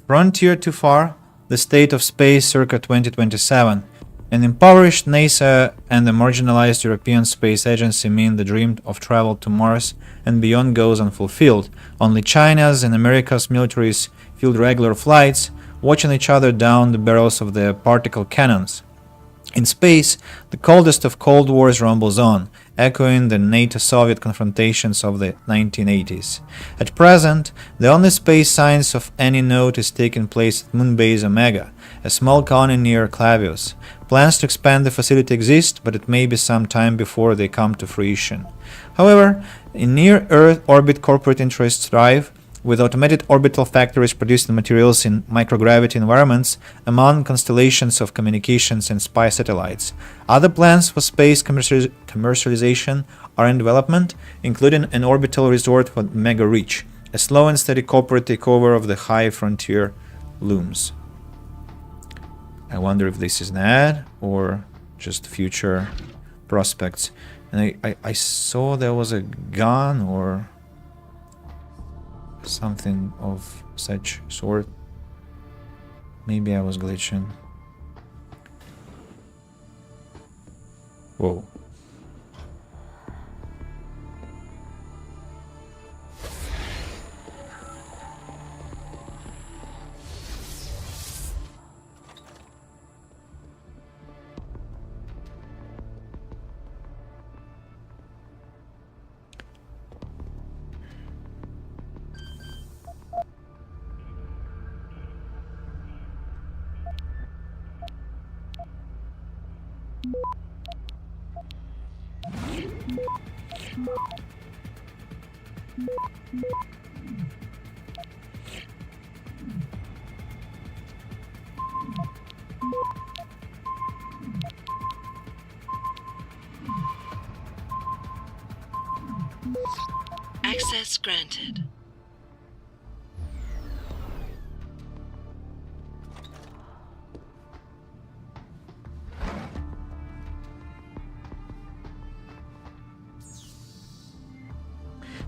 [SPEAKER 1] Frontier Too Far, The State of Space circa 2027. An impoverished NASA and a marginalized European Space Agency mean the dream of travel to Mars and beyond goes unfulfilled. Only China's and America's militaries field regular flights, watching each other down the barrels of their particle cannons. In space, the coldest of Cold Wars rumbles on, echoing the NATO-Soviet confrontations of the 1980s. At present, the only space science of any note is taking place at Moonbase Omega, a small colony near Clavius. Plans to expand the facility exist, but it may be some time before they come to fruition. However, in near-Earth orbit corporate interests thrive, with automated orbital factories producing materials in microgravity environments among constellations of communications and spy satellites. Other plans for space commercialization are in development, including an orbital resort for Mega Reach. A slow and steady corporate takeover of the high frontier looms. I wonder if this is an ad or just future prospects. And I saw there was a gun or something of such sort. Maybe I was glitching. Whoa.
[SPEAKER 16] Access granted.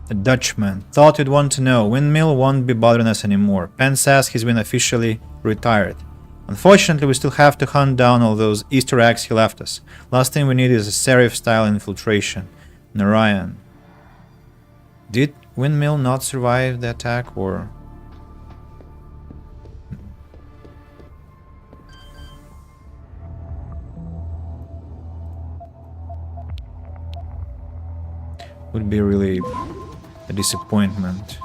[SPEAKER 1] The Dutchman. Thought you'd want to know. Windmill won't be bothering us anymore. Penn says he's been officially retired. Unfortunately, we still have to hunt down all those Easter eggs he left us. Last thing we need is a Serif-style infiltration. Narayan. Did Windmill not survive the attack, or...? Would be really a disappointment.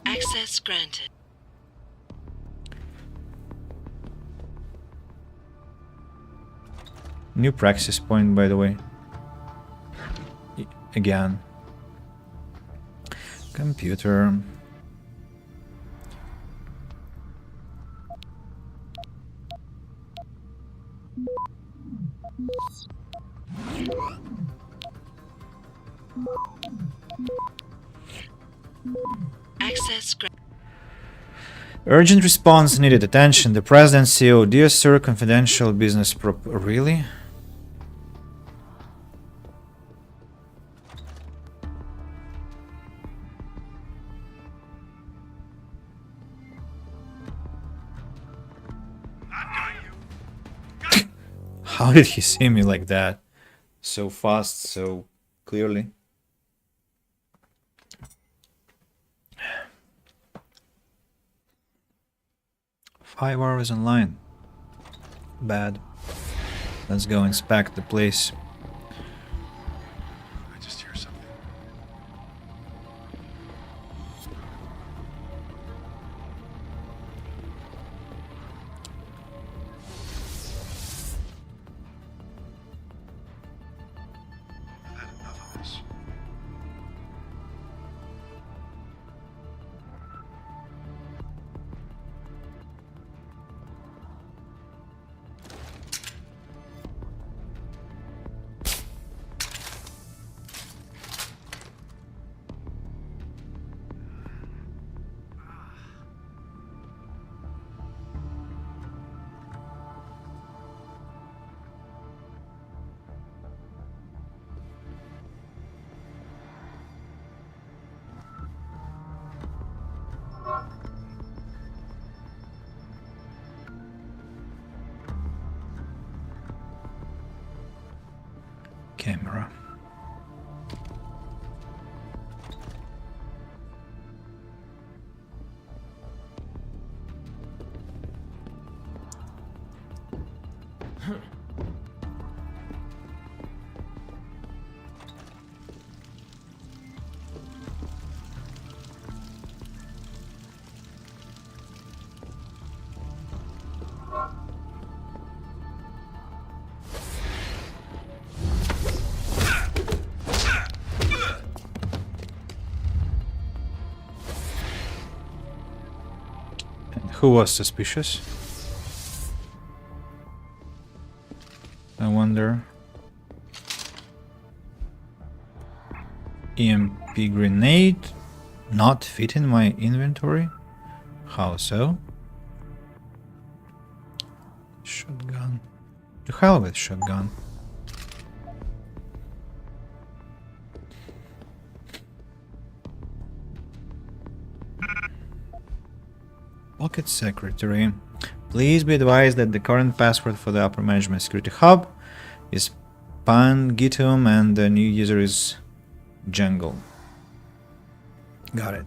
[SPEAKER 16] Access granted.
[SPEAKER 1] New praxis point, by the way. Again. Computer.
[SPEAKER 16] Access
[SPEAKER 1] Urgent response needed. Attention. The President CO. Dear Sir, confidential business Really? How did he see me like that? So fast, so clearly. Five hours online. Bad. Let's go inspect the place.
[SPEAKER 11] I just hear something. I've had enough of this.
[SPEAKER 1] Camera. Who was suspicious? I wonder. EMP grenade not fit in my inventory? How so? Shotgun. To hell with shotgun. Pocket Secretary. Please be advised that the current password for the upper management security hub is Pangitum and the new user is Jungle. Got it.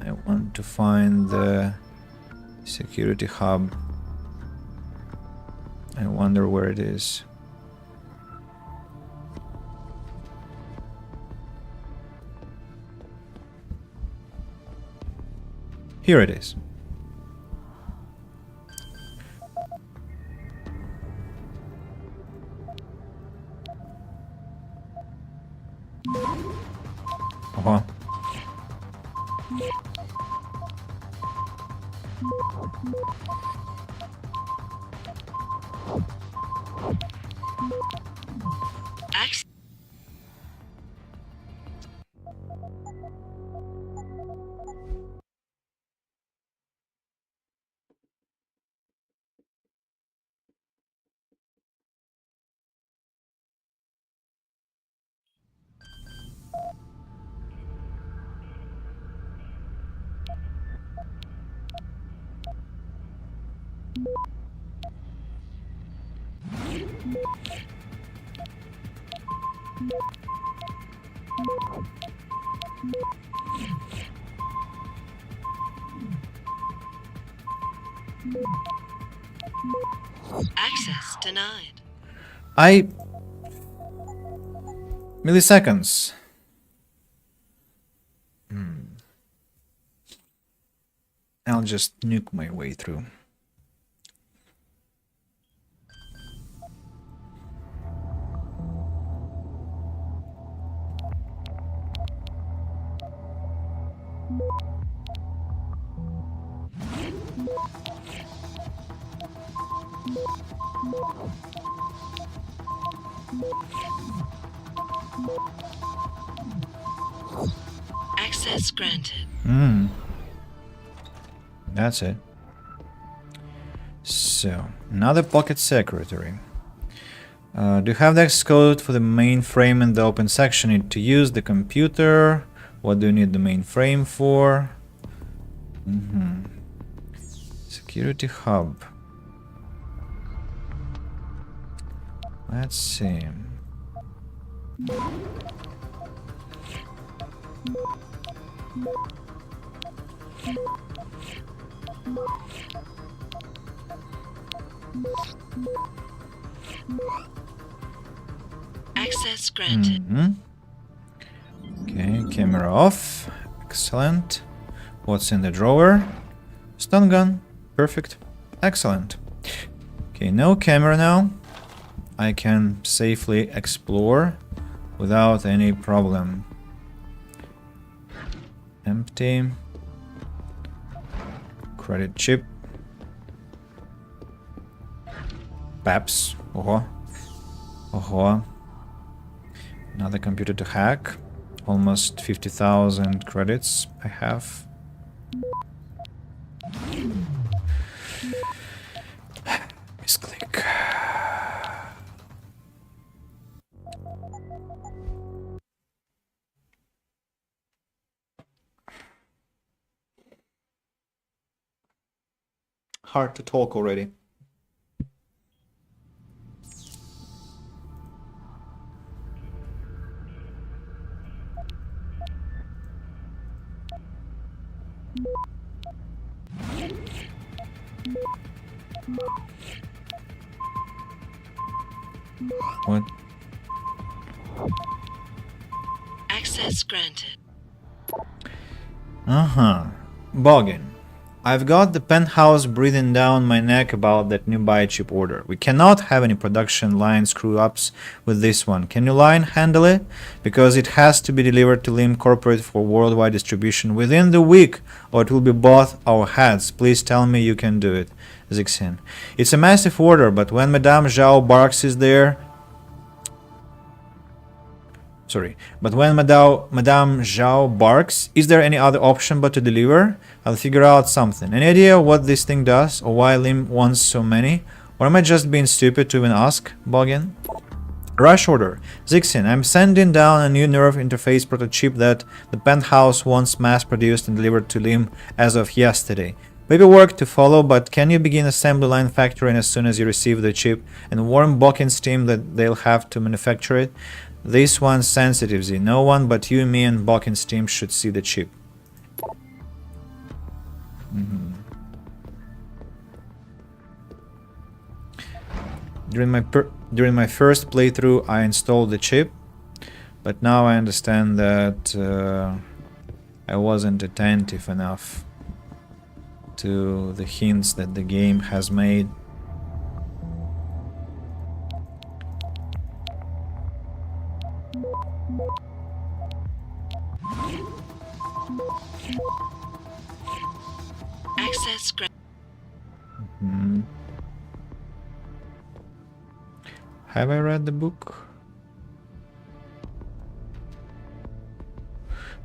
[SPEAKER 1] I want to find the security hub. I wonder where it is. Here it is.
[SPEAKER 16] Access denied.
[SPEAKER 1] Milliseconds. I'll just nuke my way through.
[SPEAKER 16] Access granted.
[SPEAKER 1] That's it. So, another pocket secretary. Do you have the access code for the mainframe in the open section? Need to use the computer. What do you need the mainframe for? Security hub. Let's see.
[SPEAKER 16] Access granted.
[SPEAKER 1] Okay, camera off. Excellent. What's in the drawer? Stun gun. Perfect. Excellent. Okay, no camera now. I can safely explore without any problem. Empty. Credit chip. Paps. Another computer to hack. Almost 50,000 credits I have. Misclick. Hard to talk already. What?
[SPEAKER 16] Access granted.
[SPEAKER 1] Boggin. I've got the penthouse breathing down my neck about that new biochip order. We cannot have any production line screw-ups with this one. Can your line handle it? Because it has to be delivered to Lim Corporate for worldwide distribution within the week, or it will be both our heads. Please tell me you can do it. Zixin. It's a massive order, but when Madame Zhao Barks is there... But when Madame Zhao barks, is there any other option but to deliver? I'll figure out something. Any idea what this thing does, or why Lim wants so many? Or am I just being stupid to even ask? Boggin? Rush order. Zixin, I'm sending down a new nerve interface prototype that the penthouse wants mass-produced and delivered to Lim as of yesterday. Paperwork to follow, but can you begin assembly line factoring as soon as you receive the chip and warn Boggin's team that they'll have to manufacture it? This one's sensitive, Z. No one but you, me, and Boggin's team should see the chip. During my first playthrough, I installed the chip, but now I understand that I wasn't attentive enough to the hints that the game has made.
[SPEAKER 16] Access granted.
[SPEAKER 1] Have I read the book?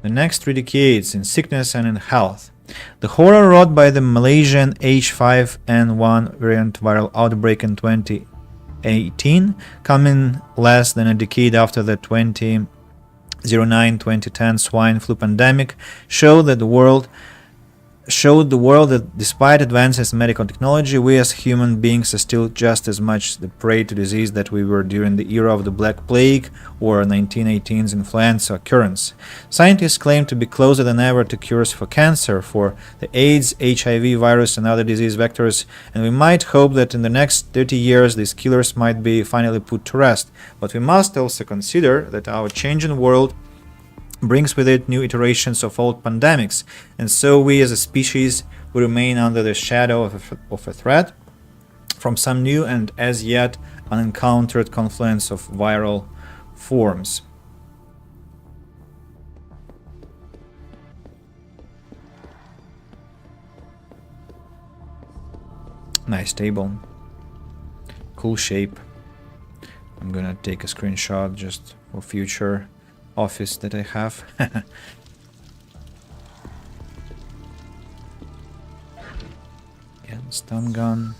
[SPEAKER 1] The next 3 decades in sickness and in health. The horror wrought by the Malaysian H5N1 variant viral outbreak in 2018, coming less than a decade after the 2009-2010 swine flu pandemic, showed the world that despite advances in medical technology, we as human beings are still just as much the prey to disease that we were during the era of the Black Plague or 1918's influenza occurrence. Scientists claim to be closer than ever to cures for cancer, for the AIDS, HIV virus and other disease vectors, and we might hope that in the next 30 years these killers might be finally put to rest. But we must also consider that our changing world brings with it new iterations of old pandemics, and so we as a species will remain under the shadow of a threat from some new and as yet unencountered confluence of viral forms. Nice table. Cool shape. I'm gonna take a screenshot just for future office that I have. Yeah, stun gun.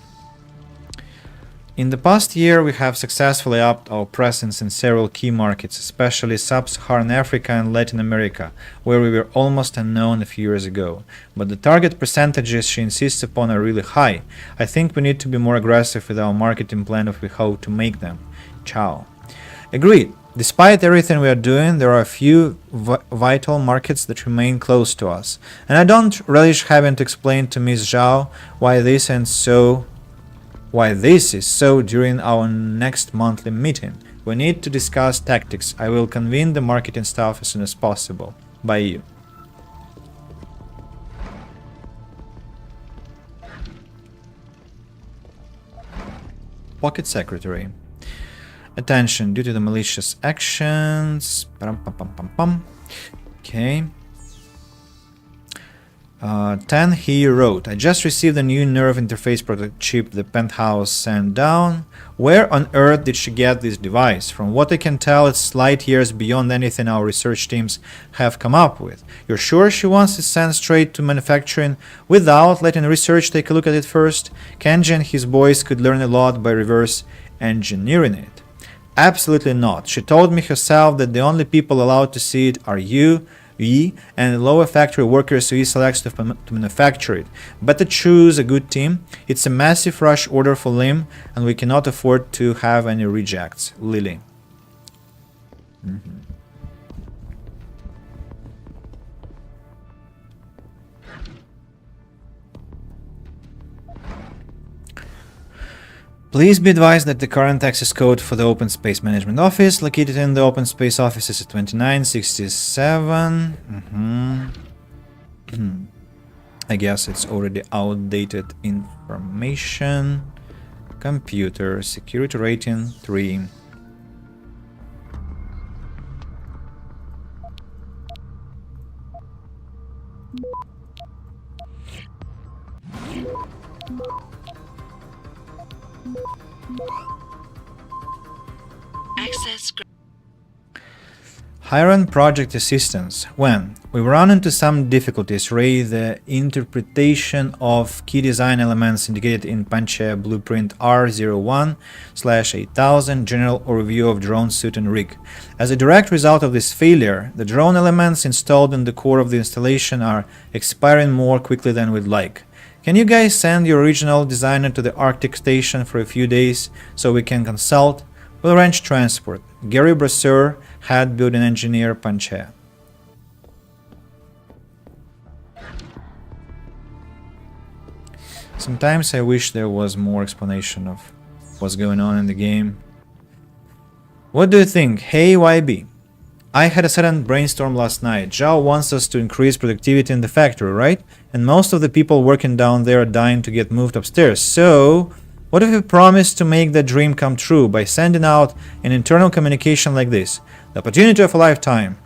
[SPEAKER 1] In the past year, we have successfully upped our presence in several key markets, especially Sub-Saharan Africa and Latin America, where we were almost unknown a few years ago. But the target percentages she insists upon are really high. I think we need to be more aggressive with our marketing plan if we hope to make them. Ciao. Agreed. Despite everything we are doing, there are a few vital markets that remain close to us. And I don't relish having to explain to Ms. Zhao why this is so during our next monthly meeting. We need to discuss tactics. I will convene the marketing staff as soon as possible. By you. Pocket Secretary. Attention, due to the malicious actions. Okay. 10, he wrote, I just received a new nerve interface product chip the penthouse sent down. Where on earth did she get this device? From what I can tell, it's light years beyond anything our research teams have come up with. You're sure she wants it sent straight to manufacturing without letting research take a look at it first? Kenji and his boys could learn a lot by reverse engineering it. Absolutely not. She told me herself that the only people allowed to see it are you, we, and the lower factory workers who he selects to manufacture it. Better choose a good team. It's a massive rush order for Lim, and we cannot afford to have any rejects. Lily. Please be advised that the current access code for the Open Space Management Office, located in the Open Space Office, is 2967. I guess it's already outdated information. Computer, security rating 3.
[SPEAKER 16] Access.
[SPEAKER 1] Hiron Project Assistance. When we run into some difficulties, raise the interpretation of key design elements indicated in Panchea Blueprint R01/8000 General Overview of Drone Suit and Rig. As a direct result of this failure, the drone elements installed in the core of the installation are expiring more quickly than we'd like. Can you guys send your original designer to the Arctic station for a few days so we can consult? We'll arrange transport. Gary Brasseur, Head Building Engineer, Panchea. Sometimes I wish there was more explanation of what's going on in the game. What do you think? Hey YB. I had a sudden brainstorm last night. Zhao wants us to increase productivity in the factory, right? And most of the people working down there are dying to get moved upstairs. So, what if we promise to make that dream come true by sending out an internal communication like this? The opportunity of a lifetime.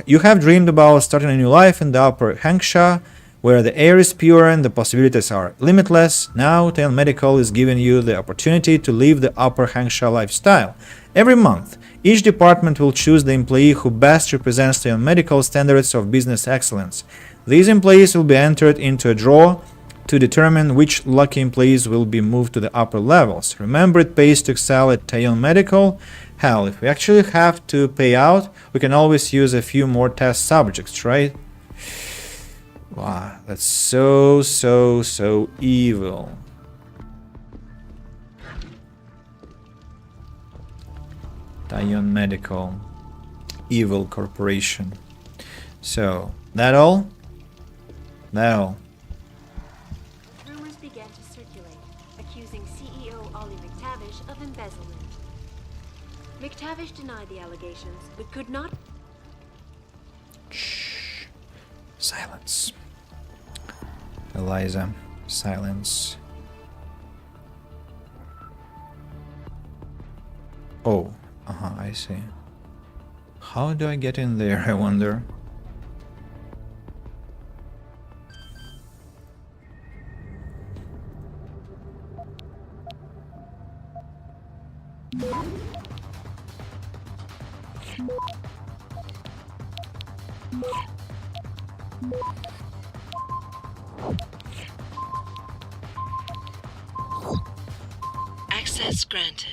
[SPEAKER 1] You have dreamed about starting a new life in the Upper Hangsha. Where the air is pure and the possibilities are limitless, now Tail Medical is giving you the opportunity to live the upper Hangsha lifestyle. Every month, each department will choose the employee who best represents Tail Medical standards of business excellence. These employees will be entered into a draw to determine which lucky employees will be moved to the upper levels. Remember, it pays to excel at Tail Medical. Hell, if we actually have to pay out, we can always use a few more test subjects, right? Wow, that's so evil. Tayon Medical, evil corporation. So, that all? That all.
[SPEAKER 15] Rumors began to circulate, accusing CEO Ollie McTavish of embezzlement. McTavish denied the allegations, but could not...
[SPEAKER 1] Shh. Silence. Eliza, silence. Oh, I see. How do I get in there, I wonder?
[SPEAKER 16] Access granted.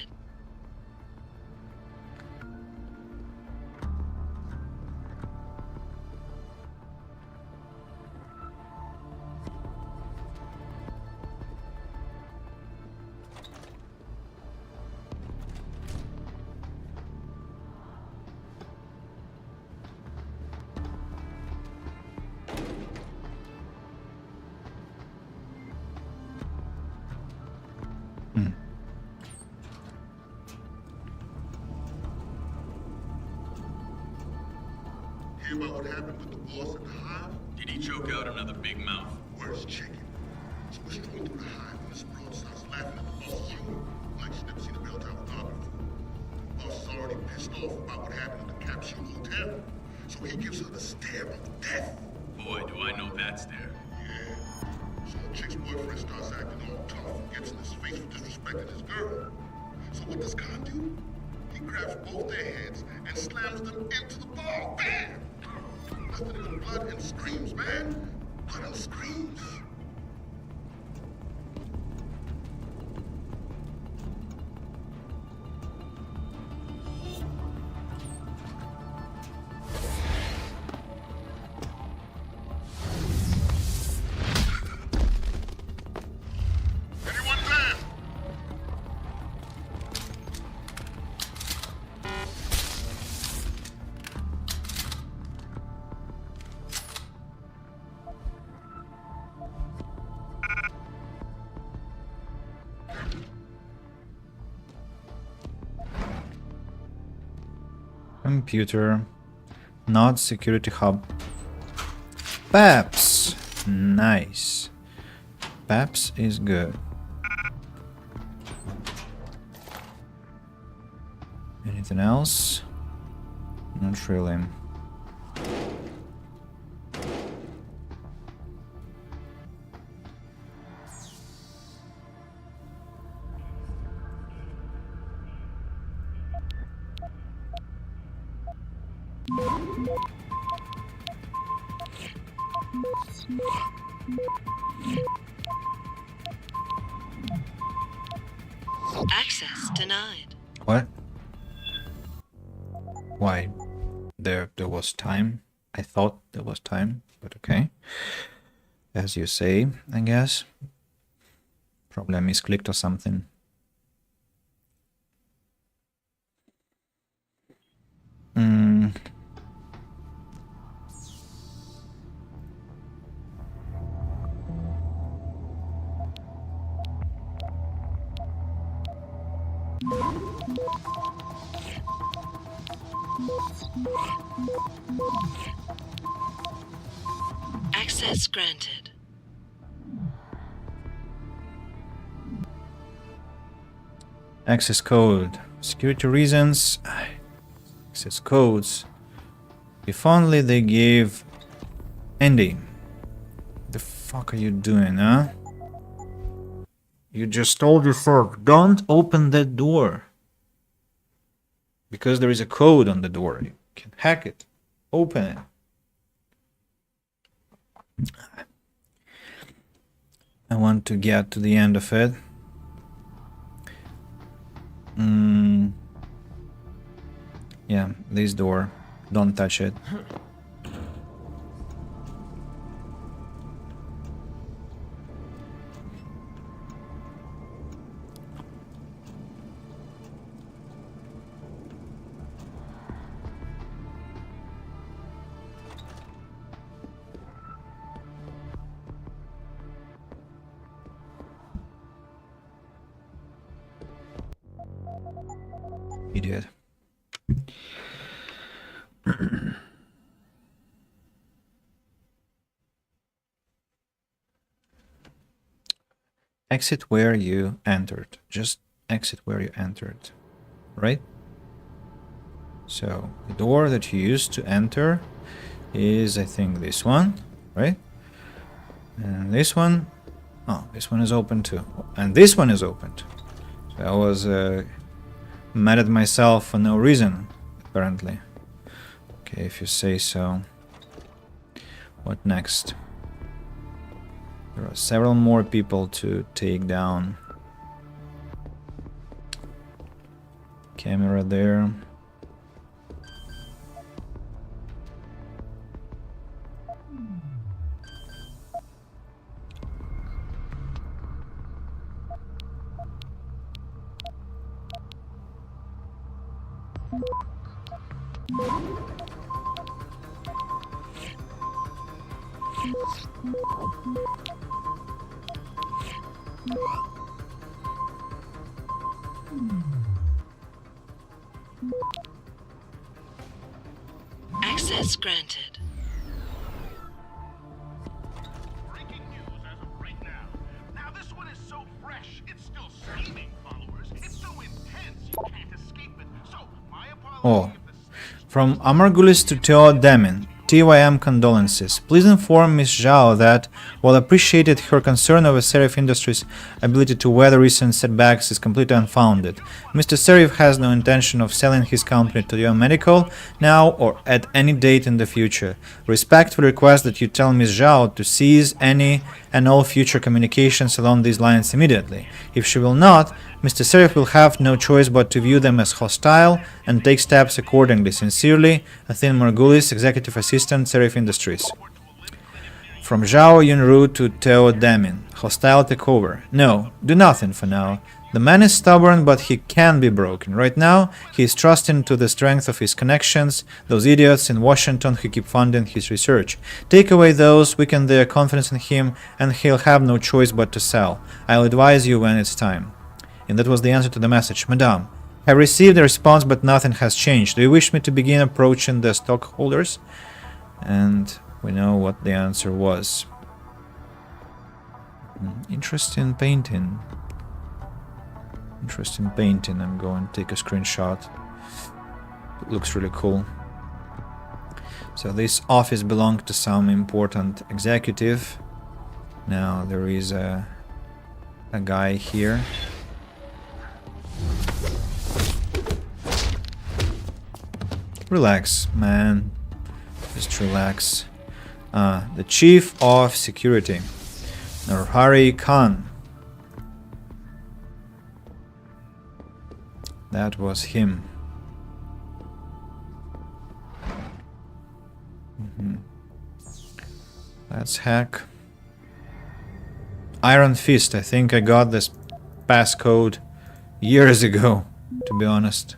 [SPEAKER 9] Hear about what happened with the boss at the hive?
[SPEAKER 7] Did he choke out another big mouth?
[SPEAKER 9] Where's chicken? So we're strolling through the hive and this broad starts laughing at the boss's humor, like she's never seen a Bell Tower photographer. The boss is already pissed off about what happened at the capsule hotel, so he gives her the stare of death.
[SPEAKER 7] Boy, do I know that stare.
[SPEAKER 9] Yeah. So the chick's boyfriend starts acting all tough and gets in his face for disrespecting his girl. So what does Khan do? He grabs both their heads and slams them into the ball. Bam! Nothing but blood and screams, man. Blood and screams. Anyone there?
[SPEAKER 1] Computer, not security hub. Paps, nice. Paps is good. Anything else? Not really.
[SPEAKER 16] Access denied.
[SPEAKER 1] What? Why? There was time. I thought there was time, but okay. As you say, I guess. Probably I misclicked or something.
[SPEAKER 16] Access granted.
[SPEAKER 1] Access code. Security reasons. Access codes. If only they gave Andy The fuck are you doing, huh? You just told yourself, don't open that door. Because there is a code on the door. You can hack it. Open it. I want to get to the end of it. Yeah, this door. Don't touch it. Idiot. Exit where you entered. Just exit where you entered. Right? So, the door that you used to enter is, I think, this one. Right? And this one... Oh, this one is open too. And this one is opened. So I was mad at myself for no reason, apparently. Okay, if you say so. What next? There are several more people to take down. Camera there.
[SPEAKER 16] Access granted.
[SPEAKER 9] Breaking news as of right now. Now this one is so fresh, it's still steaming, followers. It's so intense, you can't escape it. So, my apologies.
[SPEAKER 1] Oh. From Amargulis to Teo Demin. TYM condolences. Please inform Ms. Zhao that, while appreciated, her concern over Serif Industries' ability to weather recent setbacks is completely unfounded. Mr. Serif has no intention of selling his company to Teo Medical now or at any date in the future. Respectfully request that you tell Ms. Zhao to cease any and all future communications along these lines immediately. If she will not, Mr. Serif will have no choice but to view them as hostile and take steps accordingly. Sincerely, Athin Margulis, Executive Assistant, Serif Industries. From Zhao Yunru to Teo Demin. Hostile takeover. No, do nothing for now. The man is stubborn, but he can be broken. Right now, he is trusting to the strength of his connections, those idiots in Washington who keep funding his research. Take away those, weaken their confidence in him, and he'll have no choice but to sell. I'll advise you when it's time. And that was the answer to the message. Madame, I received a response, but nothing has changed. Do you wish me to begin approaching the stockholders? And we know what the answer was. Interesting painting. Interesting painting. I'm going to take a screenshot. It looks really cool. So this office belonged to some important executive. Now there is a guy here. Relax, man. Just relax. The Chief of Security, Narhari Khan. That was him. Let's hack. Iron Fist. I think I got this passcode years ago, to be honest.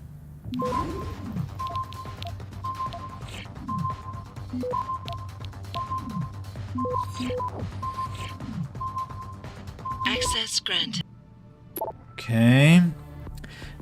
[SPEAKER 16] Access granted.
[SPEAKER 1] Okay.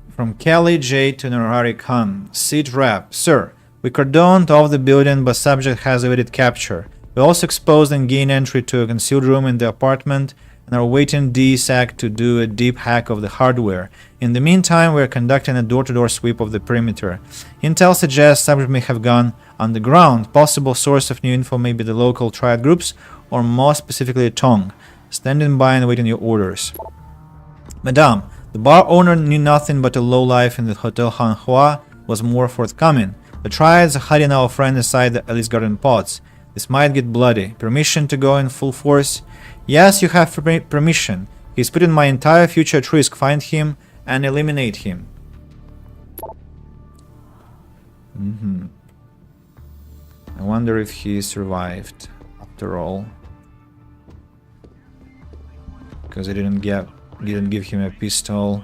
[SPEAKER 1] From Kelly J to Narhari Khan. Seat rep. Sir, we cordoned off the building, but subject has evaded capture. We also exposed and gained entry to a concealed room in the apartment and are waiting DSAC to do a deep hack of the hardware. In the meantime, we are conducting a door-to-door sweep of the perimeter. Intel suggests subject may have gone underground. Possible source of new info may be the local triad groups or more specifically a tongue, standing by and waiting your orders. Madame, the bar owner knew nothing but a low life in the Hotel Hanhua was more forthcoming. The triads are hiding our friend inside the Alice Garden pots. This might get bloody. Permission to go in full force? Yes, you have permission. He's putting my entire future at risk. Find him and eliminate him. I wonder if he survived after all. Because I didn't give him a pistol.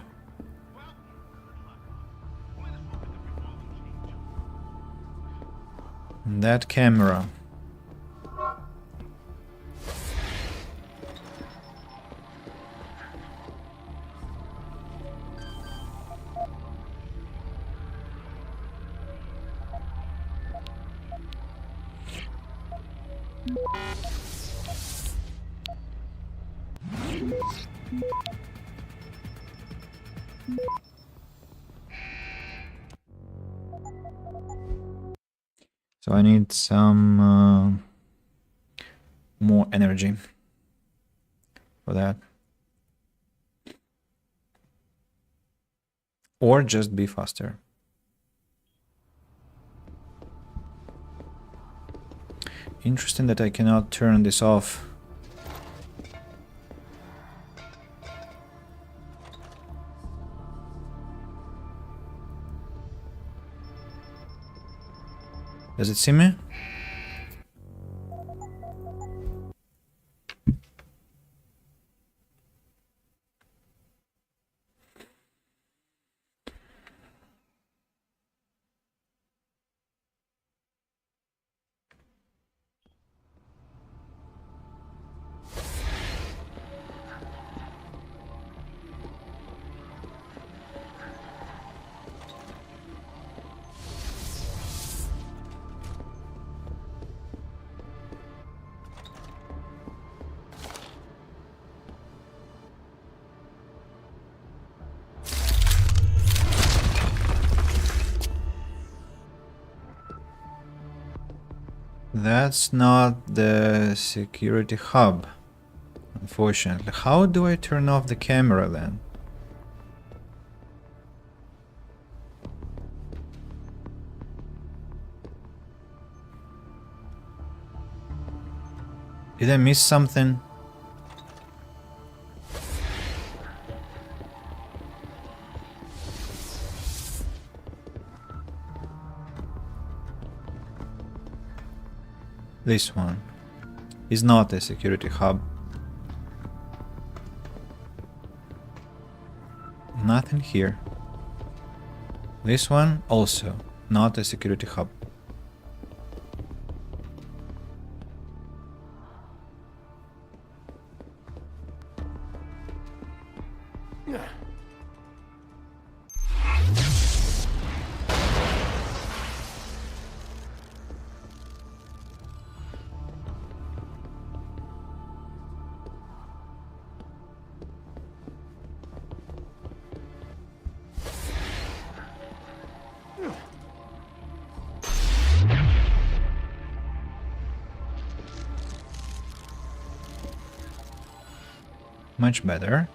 [SPEAKER 1] And that camera. So I need some more energy for that. Or just be faster. Interesting that I cannot turn this off. Does it see me? That's not the security hub, unfortunately. How do I turn off the camera then? Did I miss something? This one is not a security hub. Nothing here. This one also not a security hub. Much better.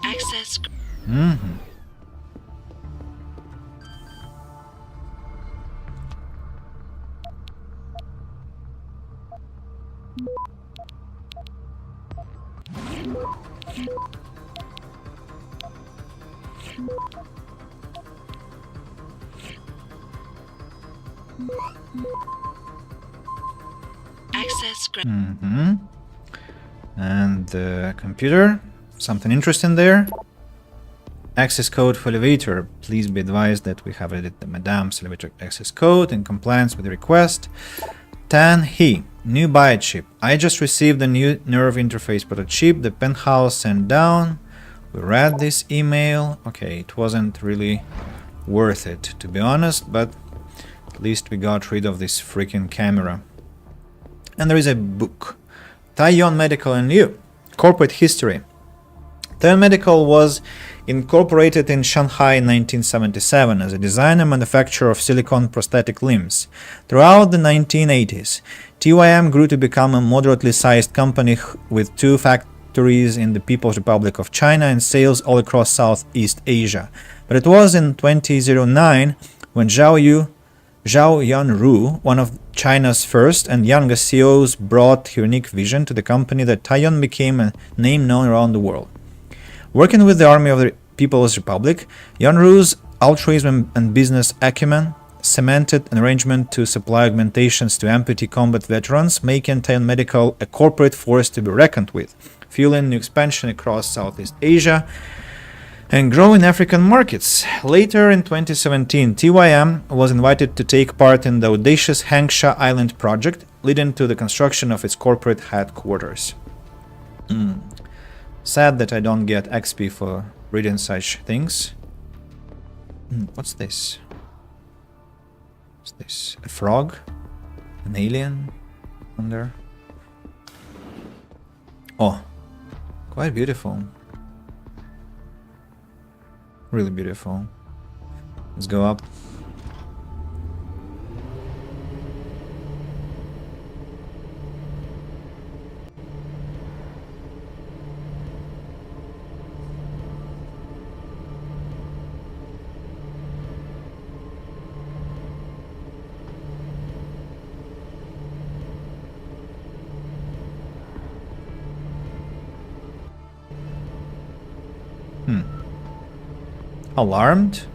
[SPEAKER 16] Access. Access.
[SPEAKER 1] And the computer, something interesting there. Access code for elevator. Please be advised that we have edited the Madame's elevator access code in compliance with the request. Tan He, new biochip. I just received a new nerve interface prototype. The penthouse sent down. We read this email. Okay, it wasn't really worth it, to be honest, but at least we got rid of this freaking camera. And there is a book, Taiyuan Medical and You, Corporate History. Taiyuan Medical was incorporated in Shanghai in 1977 as a designer and manufacturer of silicone prosthetic limbs. Throughout the 1980s, TYM grew to become a moderately sized company with 2 factories in the People's Republic of China and sales all across Southeast Asia. But it was in 2009 when Zhao Yanru, one of China's first and youngest CEOs, brought her unique vision to the company that Taiyuan became a name known around the world. Working with the Army of the People's Republic, Yanru's altruism and business acumen cemented an arrangement to supply augmentations to amputee combat veterans, making Taiyuan Medical a corporate force to be reckoned with, fueling new expansion across Southeast Asia and growing African markets. Later in 2017, TYM was invited to take part in the audacious Hangsha Island project, leading to the construction of its corporate headquarters. Sad that I don't get XP for reading such things. What's this? What's this? A frog? An alien? Under? Oh, quite beautiful. Really beautiful. Let's go up. Alarmed?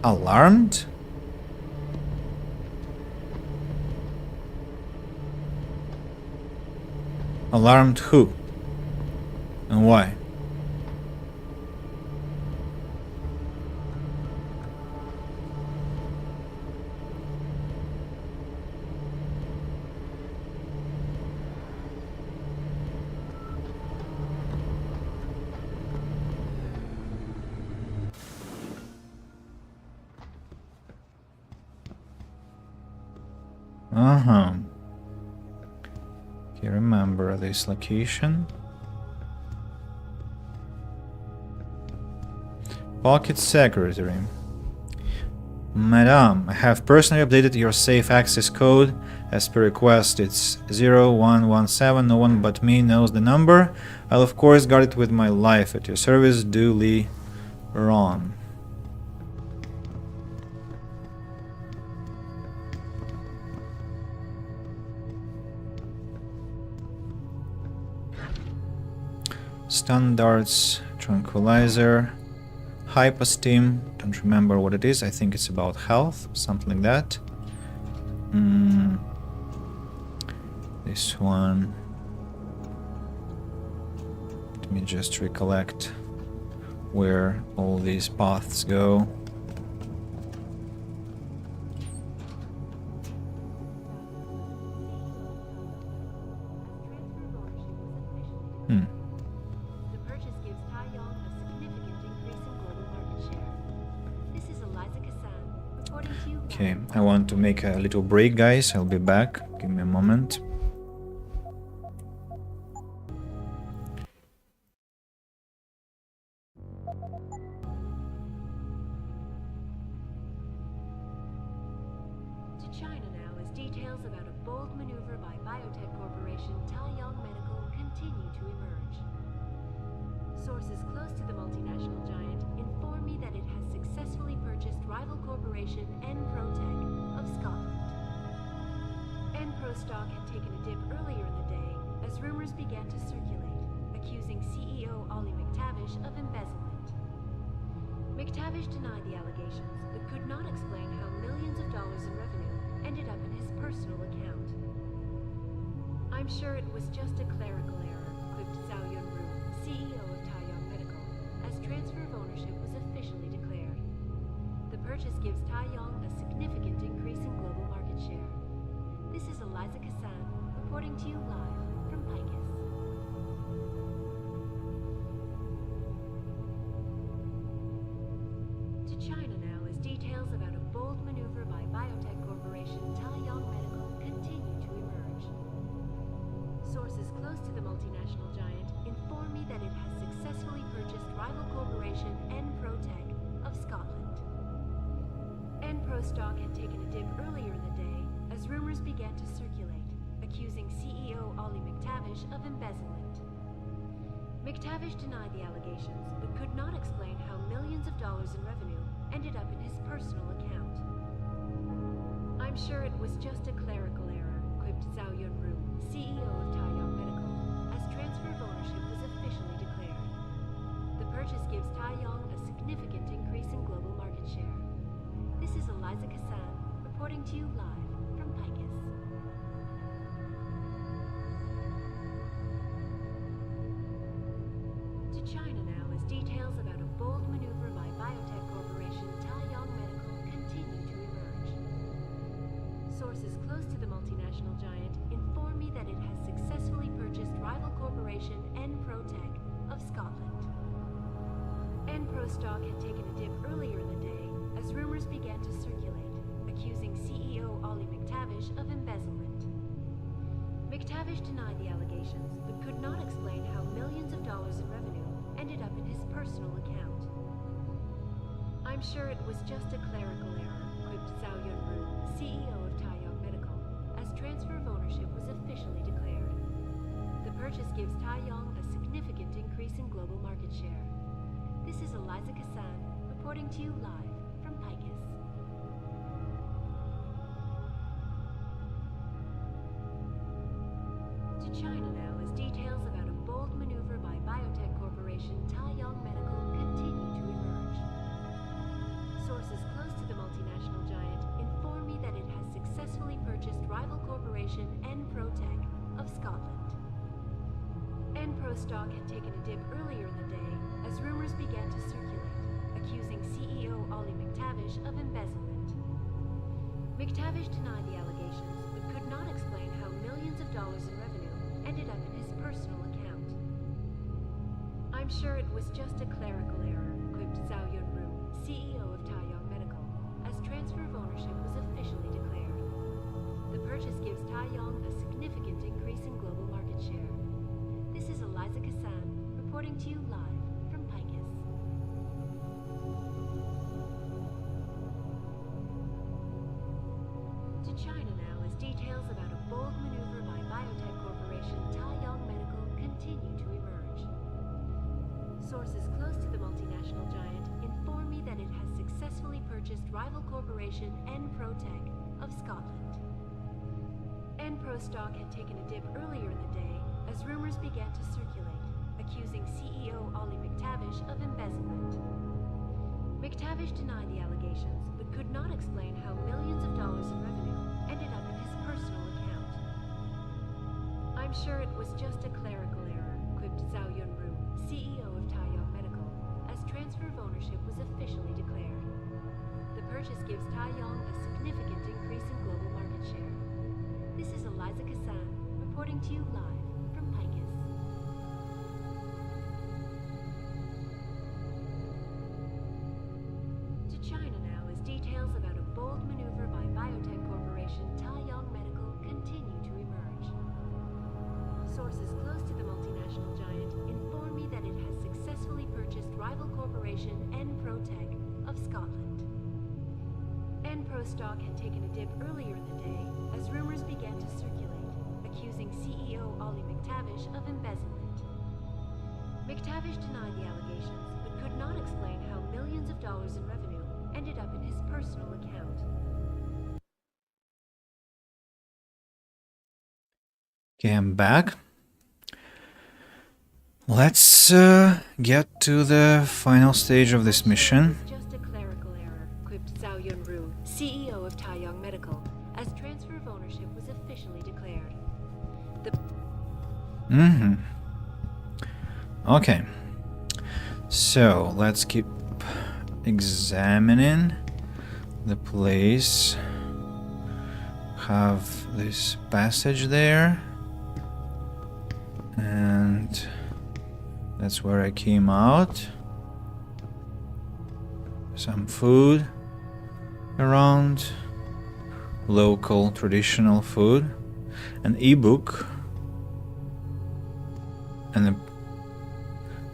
[SPEAKER 1] Alarmed? Alarmed who? And why? If you remember this location. Pocket Secretary. Madam, I have personally updated your safe access code. As per request, it's 0117. No one but me knows the number. I'll of course guard it with my life. At your service, duly, Ron. Standards, tranquilizer, hyposteam, don't remember what it is, I think it's about health, something like that. This one, let me just recollect where all these paths go. Okay, I want to make a little break, guys. I'll be back. Give me a moment.
[SPEAKER 15] To China now, as details about a bold maneuver by biotech corporation Taiyuan Medical continue to emerge. Sources close to the multinational giant inform me that it has successfully purchased rival corporation Enprotech of Scotland. Enpro stock had taken a dip earlier in the day as rumors began to circulate, accusing CEO Ollie McTavish of embezzlement. McTavish denied the allegations, but could not explain how millions of dollars in revenue ended up in his personal account. I'm sure it was just a clerical error, quipped Zhao Yunru, CEO of Taiyuan Medical, as transfer of ownership was officially declared. The purchase gives Taiyuan a significant increase in global market share. This is Eliza Kassan, reporting to you live from Picus. corporation Taeyong Medical continue to emerge. Sources close to the multinational giant inform me that it has successfully purchased rival corporation Enprotech of Scotland. Enpro stock had taken a dip earlier in the day as rumors began to circulate, accusing CEO Ollie McTavish of embezzlement. McTavish denied the allegations, but could not explain how millions of dollars in revenue ended up in his personal account. I'm sure it was just a clerical error, quipped Zhao Yunru, CEO of Taeyong Medical, as transfer of ownership was officially declared. The purchase gives Taeyong a significant increase in global market share. This is Eliza Kassan, reporting to you live from Picus. To China now as details about a bold maneuver by biotech corporation Taeyong Medical continue to emerge. Sources close to the multinational giant inform me that it has successfully purchased rival corporation Enprotech of Scotland. Enpro stock had taken a dip earlier in the day as rumors began to circulate, accusing CEO Ollie McTavish of embezzlement. McTavish denied the allegations, but could not explain how millions of dollars in revenue ended up in his personal account. I'm sure it was just a clerical error, quipped Zhao Yunru, CEO of Taeyong Medical, as transfer of ownership was officially declared. The purchase gives Taeyong a significant increase in global market share. This is Eliza Kassan, reporting to you live from Picus. To China now as details about a bold maneuver by biotech corporation Taeyong Medical continue to emerge. Sources close to the multinational giant inform me that it has successfully purchased rival corporation Enprotech of Scotland. Enpro stock had taken a dip earlier in the day as rumors began to circulate, accusing CEO Ollie McTavish of embezzlement. McTavish denied the allegations, but could not explain how millions of dollars in revenue ended up in his personal account. I'm sure it was just a clerical error, quipped Zhao Yunru, CEO of Taeyong Medical, as transfer of ownership was officially declared. The purchase gives Taeyong a significant increase in global market share. This is Eliza Kassan, reporting to you live from Picus. To China now as details about a bold maneuver by biotech corporation Taeyong Medical continue to emerge. Sources close to the multinational giant inform me that it has successfully purchased rival corporation Enprotech of Scotland. Enpro stock had taken a dip earlier in the day as rumors began to circulate, accusing CEO Ollie McTavish of embezzlement. McTavish denied the allegations, but could not explain how millions of dollars in revenue ended up in his personal account. I'm sure it was just a clerical error, quipped Zhao Yunru, CEO of Taeyong Medical, as transfer of ownership was officially declared. The purchase gives Taeyong a significant increase in global market share. This is Eliza Kassan, reporting to you live from Picus. To China now as details about a bold maneuver by biotech corporation Taeyong Medical continue to emerge. Sources close to the multinational giant inform me that it has successfully purchased rival corporation Enprotech of Scotland. Enpro stock had taken a dip earlier in the day as rumors began to circulate, accusing CEO Ollie McTavish of embezzlement. McTavish denied the allegations, but could not explain how millions of dollars in revenue ended up in his personal account.
[SPEAKER 1] Okay, I'm back. Let's get to the final stage of this mission.
[SPEAKER 15] Just a clerical error, quipped Zhao Yunru, CEO of Taeyong Medical, as transfer of ownership was officially declared.
[SPEAKER 1] Okay. So, let's keep examining the place. Have this passage there. And that's where I came out. Some food around. local traditional food, an ebook, and a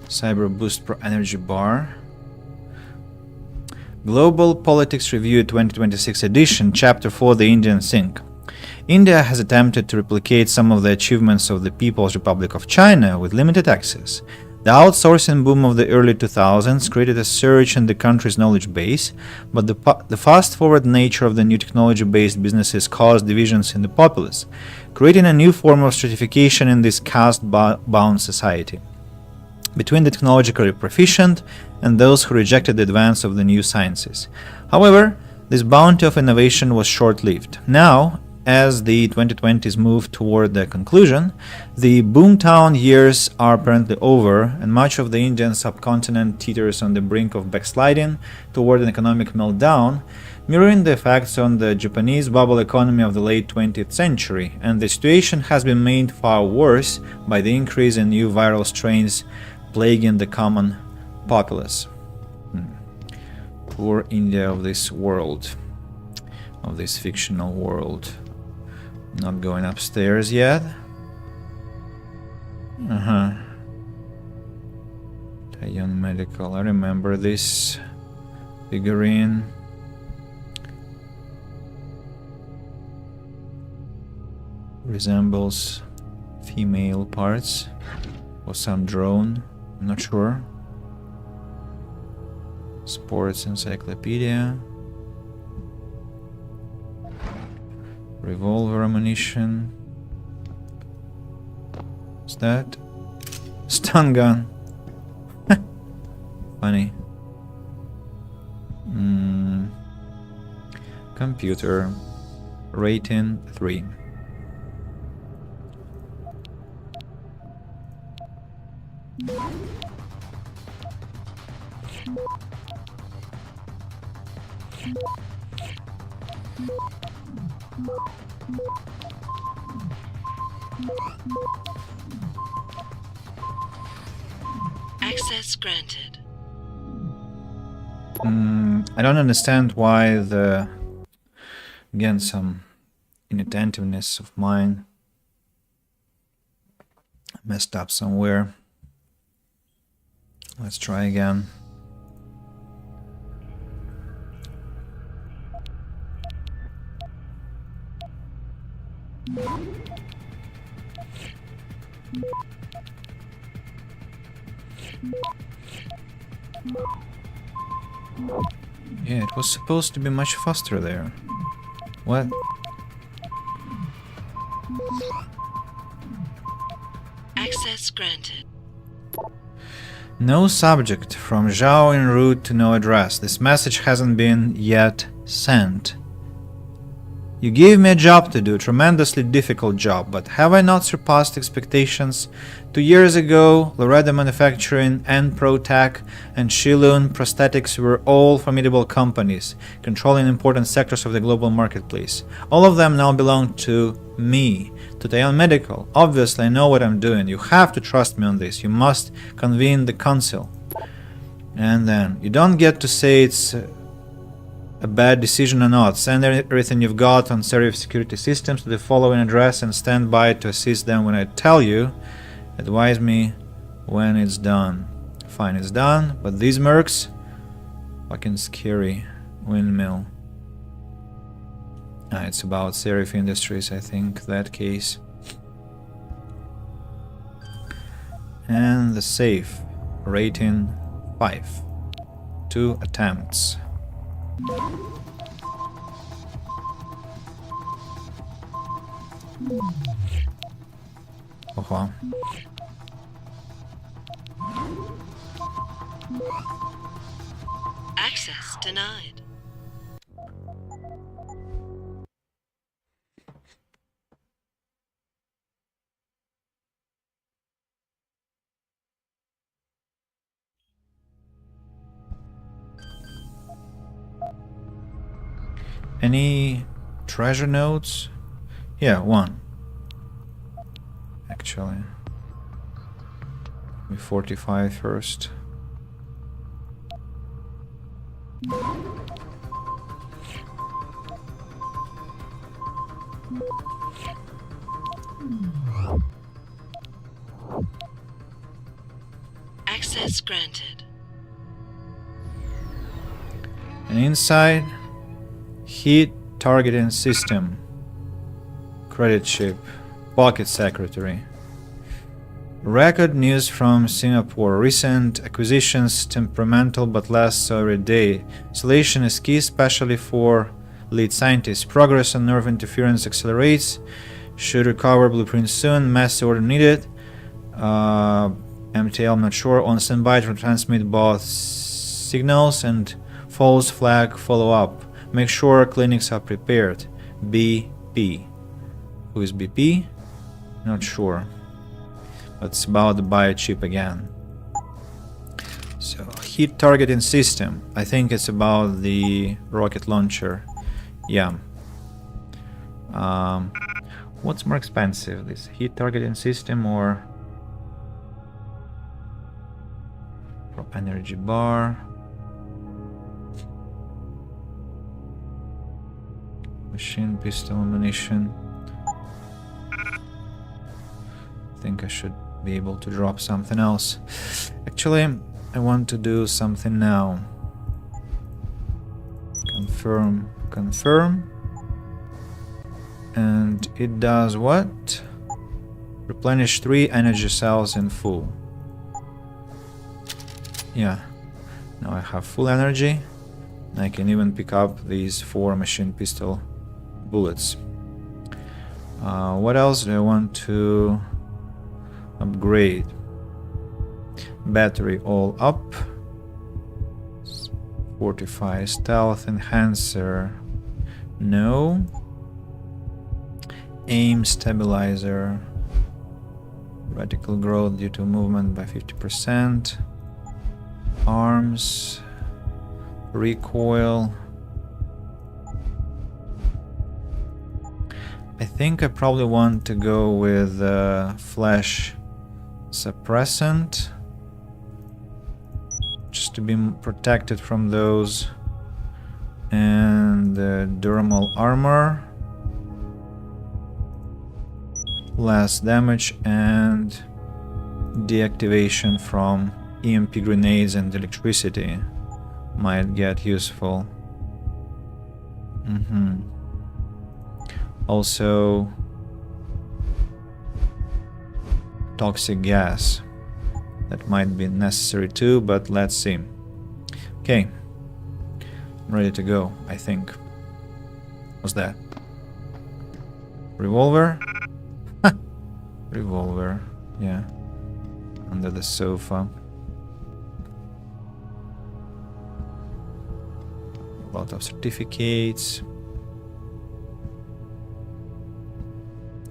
[SPEAKER 1] Cyber Boost Pro Energy Bar. Global Politics Review 2026 edition, Chapter 4, The Indian Sink. India has attempted to replicate some of the achievements of the People's Republic of China with limited access. The outsourcing boom of the early 2000s created a surge in the country's knowledge base, but the fast-forward nature of the new technology-based businesses caused divisions in the populace, creating a new form of stratification in this caste-bound society between the technologically proficient and those who rejected the advance of the new sciences. However, this bounty of innovation was short-lived. Now, as the 2020s move toward their conclusion, the boomtown years are apparently over, and much of the Indian subcontinent teeters on the brink of backsliding toward an economic meltdown, mirroring the effects on the Japanese bubble economy of the late 20th century, and the situation has been made far worse by the increase in new viral strains plaguing the common populace. Poor India of this world, of this fictional world. Not going upstairs yet. Young Medical. I remember this figurine. Resembles female parts or some drone. I'm not sure. Sports encyclopedia. Revolver ammunition. What's that? Stun gun. Funny. Computer. Rating 3.
[SPEAKER 16] Access granted.
[SPEAKER 1] I don't understand why again, some inattentiveness of mine. Messed up somewhere. Let's try again. Yeah, it was supposed to be much faster there. What?
[SPEAKER 16] Access granted.
[SPEAKER 1] No subject, from Zhao en route to no address. This message hasn't been yet sent. You gave me a job to do, a tremendously difficult job, but have I not surpassed expectations? 2 years ago, Loretta Manufacturing, Protech, and Shilun Prosthetics were all formidable companies, controlling important sectors of the global marketplace. All of them now belong to me, to Taeyon Medical. Obviously, I know what I'm doing. You have to trust me on this. You must convene the council. And then, you don't get to say it's a bad decision or not. Send everything you've got on Serif security systems to the following address and stand by to assist them when I tell you. Advise me when it's done. Fine, it's done, but these mercs, fucking scary. Windmill. It's about Serif Industries, I think, that case. And the safe. Rating 5. 2 attempts. Oho.
[SPEAKER 16] Access denied.
[SPEAKER 1] Any treasure notes? Yeah, one. Actually. We 45 first.
[SPEAKER 16] Access granted.
[SPEAKER 1] And inside, heat targeting system, credit chip, pocket secretary. Record news from Singapore. Recent acquisitions, temperamental but less so every day. Isolation is key, especially for lead scientists. Progress on nerve interference accelerates. Should recover blueprint soon. Mass order needed. MTL, I'm not sure. On standby to transmit both signals and false flag follow up. Make sure clinics are prepared. BP. Who is BP? Not sure. But it's about the biochip again. So, heat targeting system. I think it's about the rocket launcher. Yeah. What's more expensive, this heat targeting system or energy bar? Machine pistol ammunition. I think I should be able to drop something else. Actually, I want to do something now. Confirm, confirm. And it does what? Replenish 3 energy cells in full. Yeah, now I have full energy. And I can even pick up these 4 machine pistol bullets. What else do I want to upgrade? Battery all up. Fortify stealth enhancer. No. Aim stabilizer. Radical growth due to movement by 50%. Arms. Recoil. I think I probably want to go with flash suppressant, just to be protected from those, and dermal armor, less damage, and deactivation from EMP grenades and electricity might get useful. Also, toxic gas. That might be necessary too, but let's see. Okay. I'm ready to go, I think. What's that? Revolver? Revolver, yeah. Under the sofa. A lot of certificates.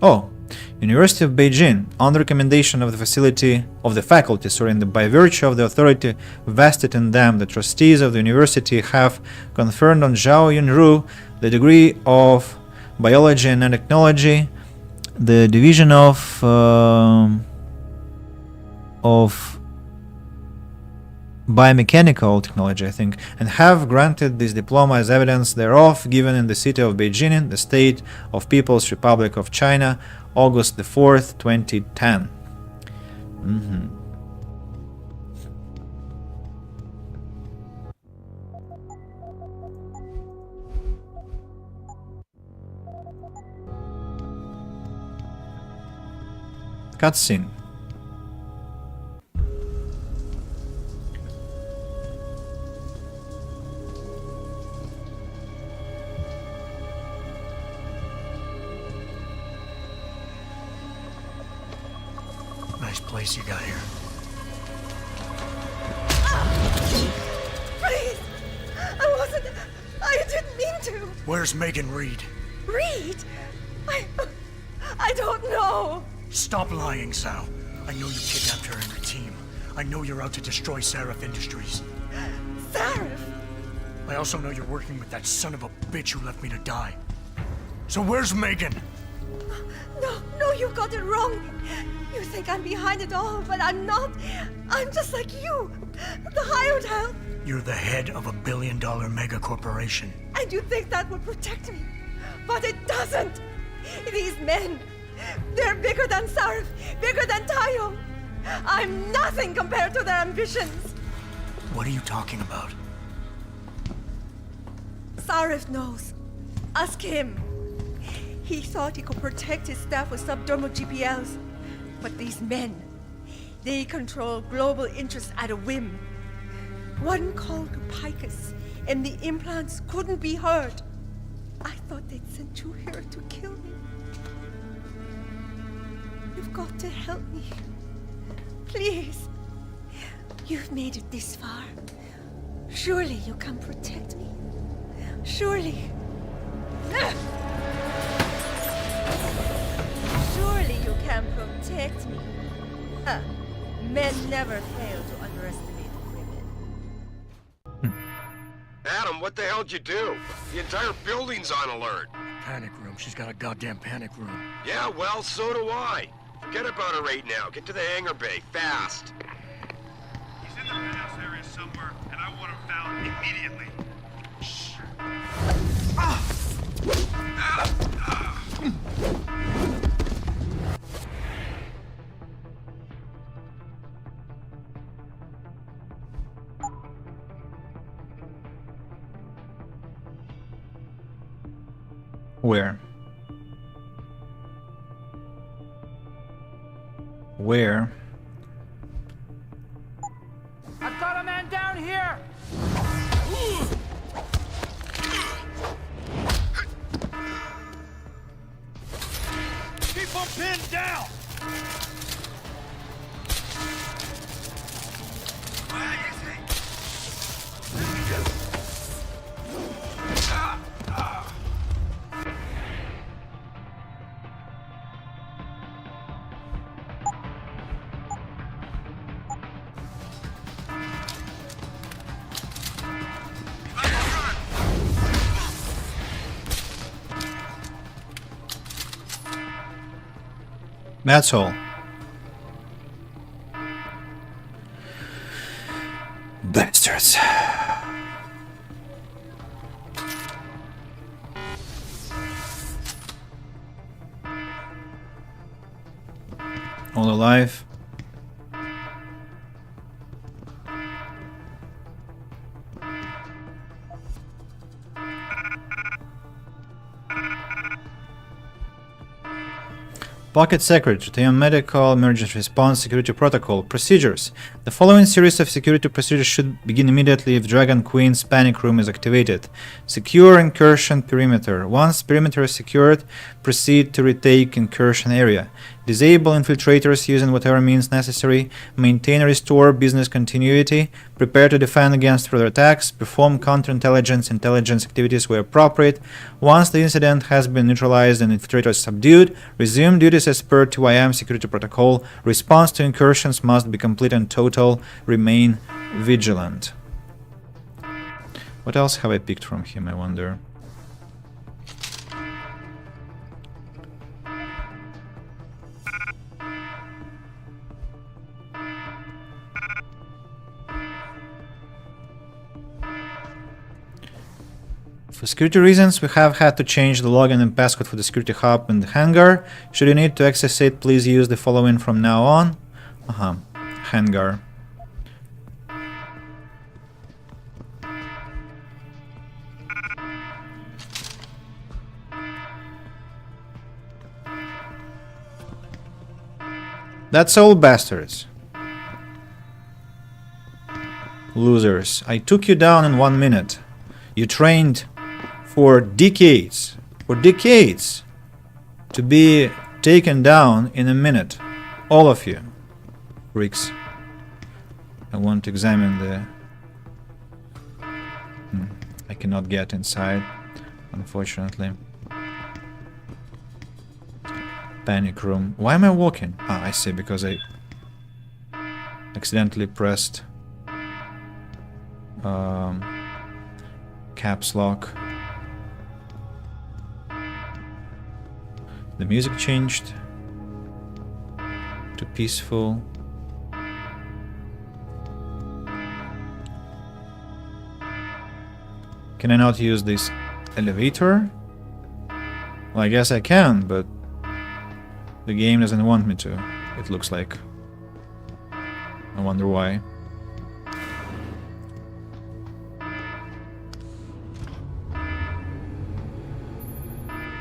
[SPEAKER 1] Oh, University of Beijing, on the recommendation of the faculty, and by virtue of the authority vested in them, the trustees of the university have conferred on Zhao Yunru the degree of biology and nanotechnology, the division of biomechanical technology, I think, and have granted this diploma as evidence thereof, given in the city of Beijing, the State of People's Republic of China, August the 4th, 2010. Cutscene.
[SPEAKER 8] Nice place you got here.
[SPEAKER 12] Please! I didn't mean to!
[SPEAKER 8] Where's Megan Reed?
[SPEAKER 12] Reed? I don't know!
[SPEAKER 8] Stop lying, Sal. I know you kidnapped her and her team. I know you're out to destroy Seraph Industries.
[SPEAKER 12] Seraph?
[SPEAKER 8] I also know you're working with that son of a bitch who left me to die. So where's Megan?
[SPEAKER 12] No, you got it wrong. You think I'm behind it all, but I'm not. I'm just like you. The hired help.
[SPEAKER 8] You're the head of a billion-dollar mega corporation.
[SPEAKER 12] And you think that would protect me. But it doesn't. These men, they're bigger than Sarif, bigger than Tayo. I'm nothing compared to their ambitions.
[SPEAKER 8] What are you talking about?
[SPEAKER 12] Sarif knows. Ask him. He thought he could protect his staff with subdermal GPLs. But these men, they control global interests at a whim. One call to Picus, and the implants couldn't be heard. I thought they'd sent you here to kill me. You've got to help me. Please. You've made it this far. Surely you can protect me. Surely. Surely you can protect me. Huh. Men never fail to underestimate women.
[SPEAKER 9] Adam, what the hell'd you do? The entire building's on alert.
[SPEAKER 8] Panic room. She's got a goddamn panic room.
[SPEAKER 9] Yeah, well, so do I. Forget about her right now. Get to the hangar bay, fast. He's in the penthouse area somewhere, and I want him found immediately. Shh.
[SPEAKER 1] Where? Where?
[SPEAKER 2] I've got a man down here!
[SPEAKER 9] Keep him pinned down! Where is he?
[SPEAKER 1] That's all. Bastards. All alive. Pocket Secretary to Medical Emergency Response Security Protocol Procedures. The following series of security procedures should begin immediately if Dragon Queen's panic room is activated. Secure incursion perimeter. Once perimeter is secured, proceed to retake incursion area. Disable infiltrators using whatever means necessary. Maintain and restore business continuity. Prepare to defend against further attacks. Perform counterintelligence intelligence activities where appropriate. Once the incident has been neutralized and infiltrators subdued, resume duties as per 2IM security protocol. Response to incursions must be complete and total. Remain vigilant. What else have I picked from him, I wonder? For security reasons, we have had to change the login and passcode for the security hub in the hangar. Should you need to access it, please use the following from now on. Hangar. That's all, bastards. Losers. I took you down in 1 minute. You trained for decades, to be taken down in a minute. All of you. Ricks. I want to examine the... I cannot get inside, unfortunately. Panic room. Why am I walking? I see, because I accidentally pressed caps lock. The music changed to peaceful. Can I not use this elevator? Well, I guess I can, but the game doesn't want me to, it looks like. I wonder why.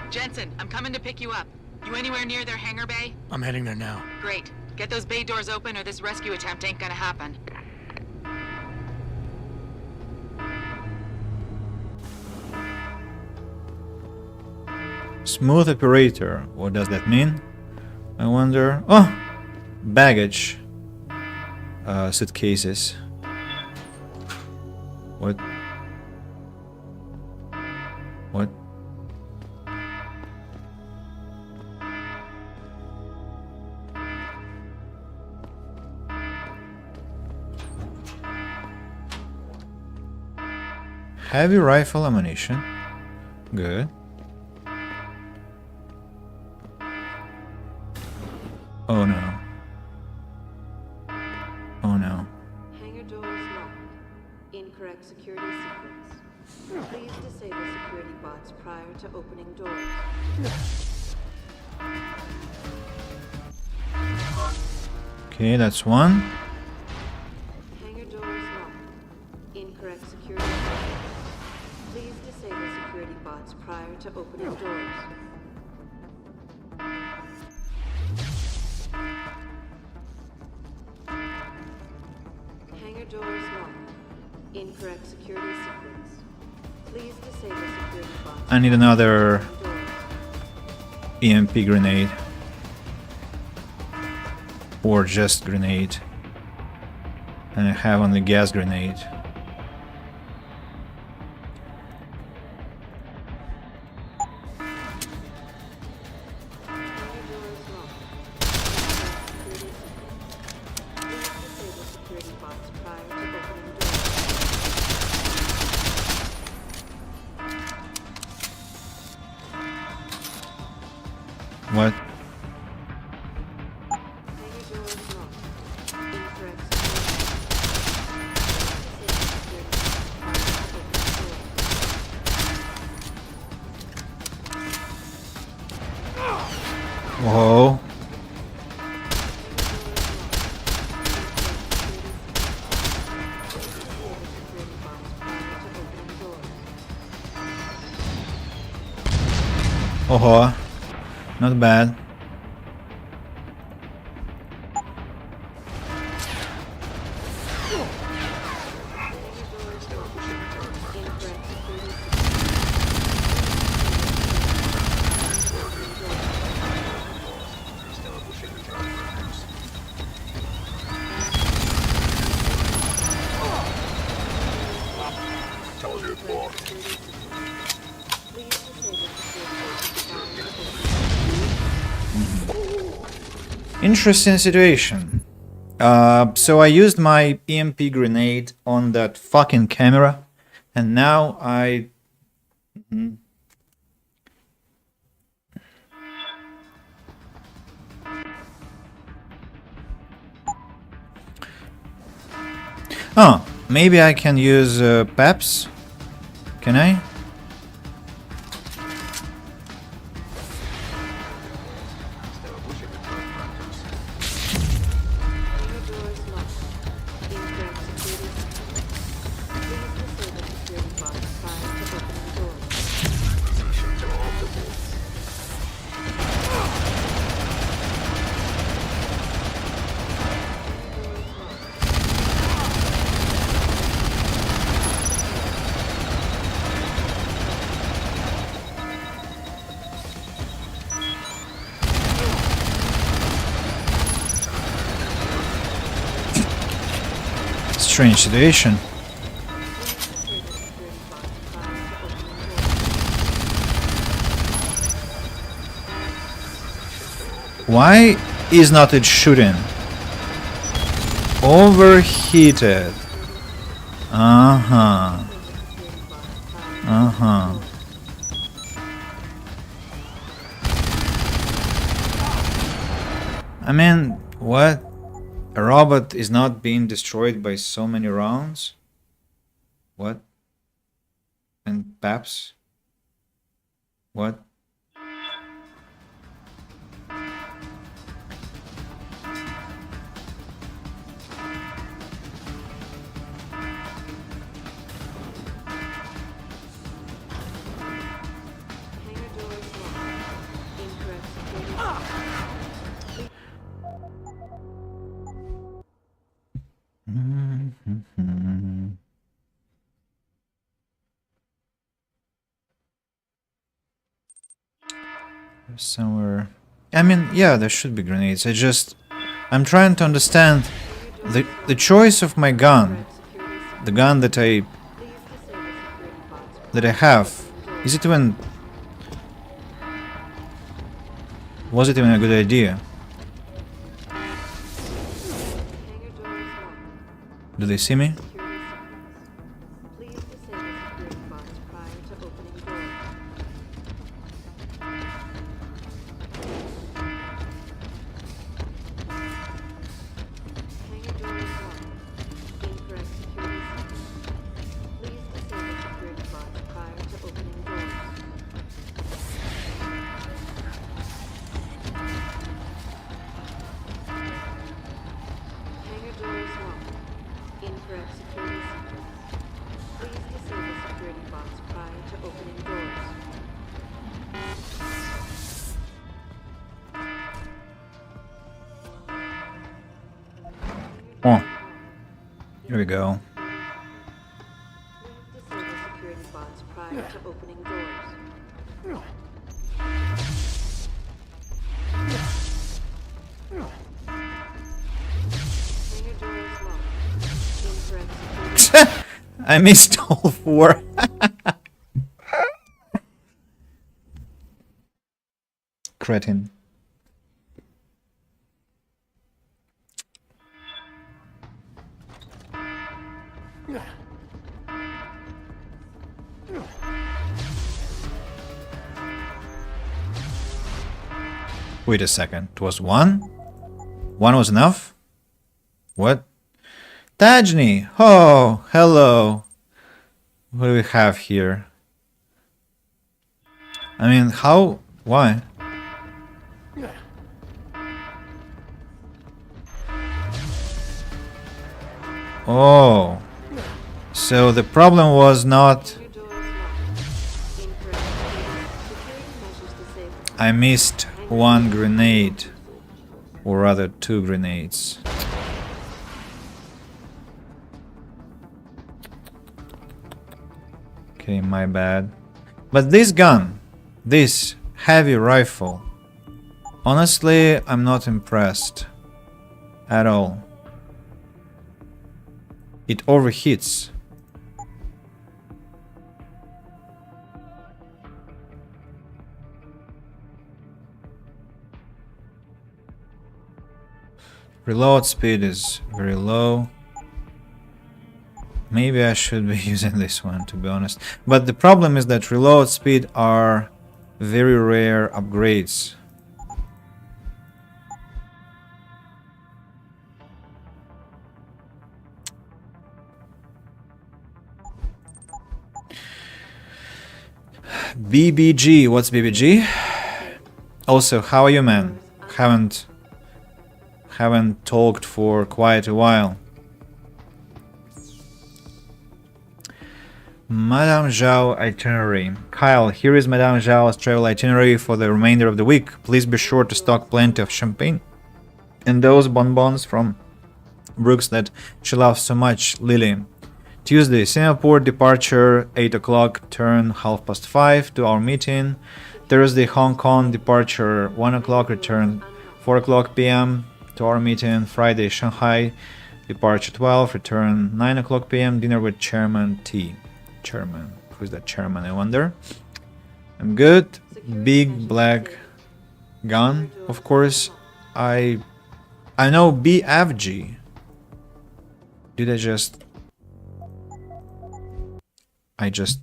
[SPEAKER 6] Jensen, I'm coming to pick you up. You anywhere near their hangar bay?
[SPEAKER 8] I'm heading there now.
[SPEAKER 6] Great. Get those bay doors open or this rescue attempt ain't gonna happen.
[SPEAKER 1] Smooth operator. What does that mean? I wonder. Oh! Baggage. Suitcases. What? What? Heavy rifle ammunition. Good. Oh no. Oh no.
[SPEAKER 15] Hangar doors locked. Incorrect security sequence. Please disable security bots prior to opening doors.
[SPEAKER 1] Okay, that's one.
[SPEAKER 15] Hangar doors locked. Incorrect security sequence. Please disable security bots prior to opening doors. Hangar doors locked. Incorrect security sequence. Please disable security bots.
[SPEAKER 1] I need another EMP grenade. Or just grenade. And I have only gas grenade. What? Whoa. Oh, not bad. Interesting situation. So I used my EMP grenade on that fucking camera, and now I... Oh, maybe I can use PEPs? Can I? Strange situation. Why is not it shooting? Overheated. Uh-huh. Uh-huh. I mean, what? A robot is not being destroyed by so many rounds? What? And PEPs? What? Somewhere. I mean, yeah, there should be grenades. I'm trying to understand the choice of my gun. The gun that I have. Is it even... Was it even a good idea? Do they see me? Oh, here we go. I missed all four. Cretin. Wait a second. It was one? One was enough? What? Tajni! Oh, hello. What do we have here? I mean, how? Why? Oh. So the problem was not... I missed one grenade. Or rather, two grenades. Okay, my bad. But this gun, this heavy rifle, honestly, I'm not impressed at all. It overheats. Reload speed is very low. Maybe I should be using this one, to be honest. But the problem is that reload speed are very rare upgrades. BBG, what's BBG? Also, how are you, man? Haven't talked for quite a while. Madame Zhao itinerary. Kyle, here is Madame Zhao's travel itinerary for the remainder of the week. Please be sure to stock plenty of champagne and those bonbons from Brooks that she loves so much, Lily. Tuesday, Singapore departure 8 o'clock, turn 5:30 to our meeting. Thursday, Hong Kong departure 1 o'clock, return 4 o'clock p.m. to our meeting. Friday, Shanghai departure 12, return 9 o'clock p.m. Dinner with Chairman T. Chairman, who's that chairman, I wonder? I'm good. Big black gun, of course. I know BFG. Did I just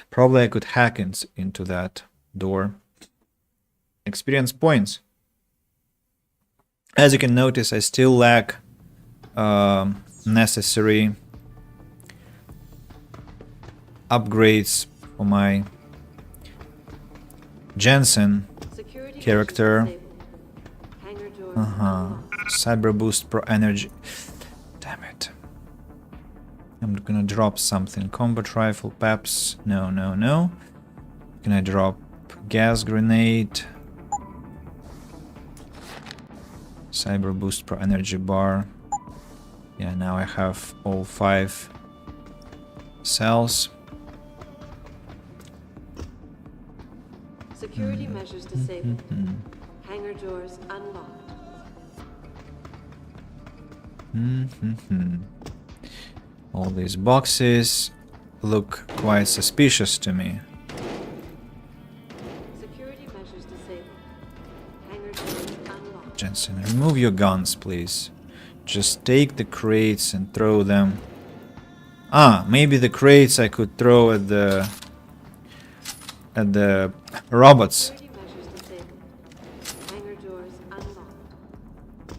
[SPEAKER 1] probably I could hack into that door. Experience points. As you can notice, I still lack necessary upgrades for my Jensen character. Cyber boost pro energy. Damn it. I'm gonna drop something. Combat rifle, peps. No. Gonna drop gas grenade. Cyber boost pro energy bar. Yeah, now I have all 5 cells.
[SPEAKER 15] Security measures disabled. Hangar doors unlocked.
[SPEAKER 1] All these boxes look quite suspicious to me.
[SPEAKER 15] Security measures disabled. Hangar doors unlocked.
[SPEAKER 1] Jensen, remove your guns, please. Just take the crates and throw them. Ah, maybe the crates I could throw at the robots.
[SPEAKER 15] Security measures disabled. Hangar doors unlocked.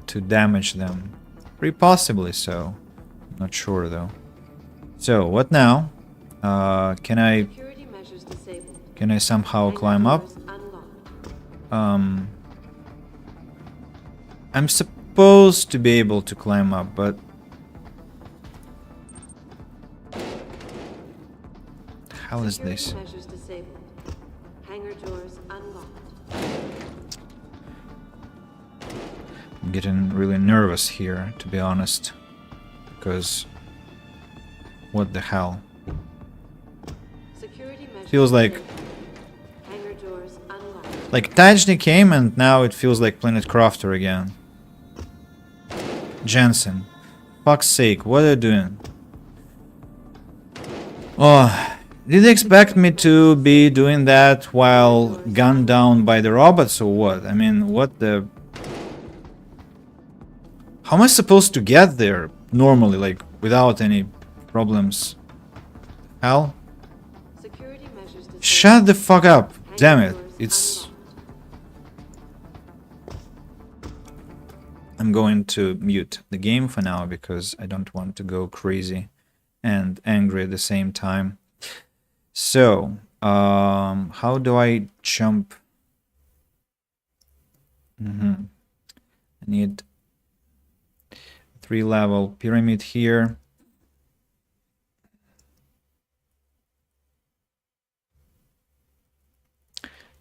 [SPEAKER 1] To damage them. Pretty possibly so. Not sure though. So, what now? Can I
[SPEAKER 15] Security measures disabled.
[SPEAKER 1] Can I somehow climb up? I'm supposed to be able to climb up, but how is this?
[SPEAKER 15] Security measures disabled. Hangar doors unlocked.
[SPEAKER 1] I'm getting really nervous here, to be honest. Because what the hell?
[SPEAKER 15] Security measures
[SPEAKER 1] Feels like
[SPEAKER 15] disabled. Hangar doors unlocked.
[SPEAKER 1] Like Tajni came and now it feels like Planet Crafter again. Jensen, fuck's sake, what are you doing? Oh, did they expect me to be doing that while gunned down by the robots or what? I mean, what the... How am I supposed to get there normally, like without any problems? Hell?
[SPEAKER 15] Security measures disabled.
[SPEAKER 1] Shut the fuck up! Damn it, it's... I'm going to mute the game for now because I don't want to go crazy and angry at the same time. So, how do I jump? I need 3-level pyramid here.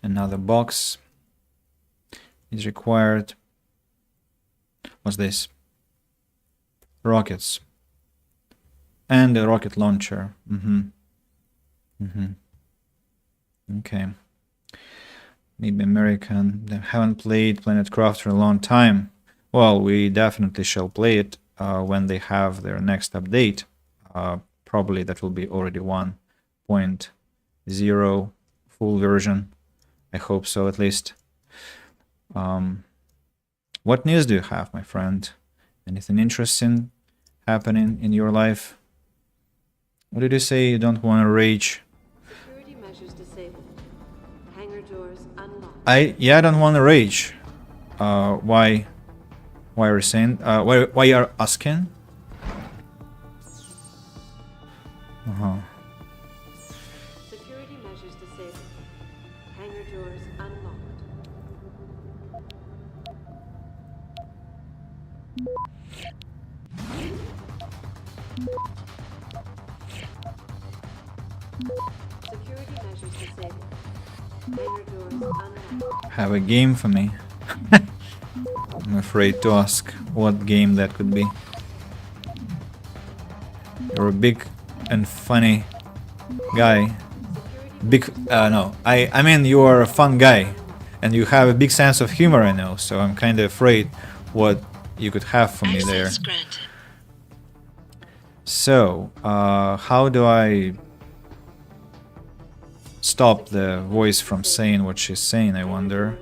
[SPEAKER 1] Another box is required. What's this? Rockets. And a rocket launcher. Okay. Maybe American. They haven't played Planet Crafter in a long time. Well, we definitely shall play it when they have their next update. Probably that will be already 1.0 full version. I hope so, at least. What news do you have, my friend? Anything interesting happening in your life? What did you say? You don't want to rage?
[SPEAKER 15] Security measures disabled. Hangar doors unlocked.
[SPEAKER 1] I don't want to rage. Why are you saying? Why you are asking?
[SPEAKER 15] Security measures disabled. Hangar doors unlocked. Security measures disabled. Hangar doors unlocked.
[SPEAKER 1] Have a game for me? I'm afraid to ask what game that could be. You're a big and funny guy. I mean you are a fun guy and you have a big sense of humor, I know, so I'm kind of afraid what you could have for me there. So, how do I stop the voice from saying what she's saying, I wonder?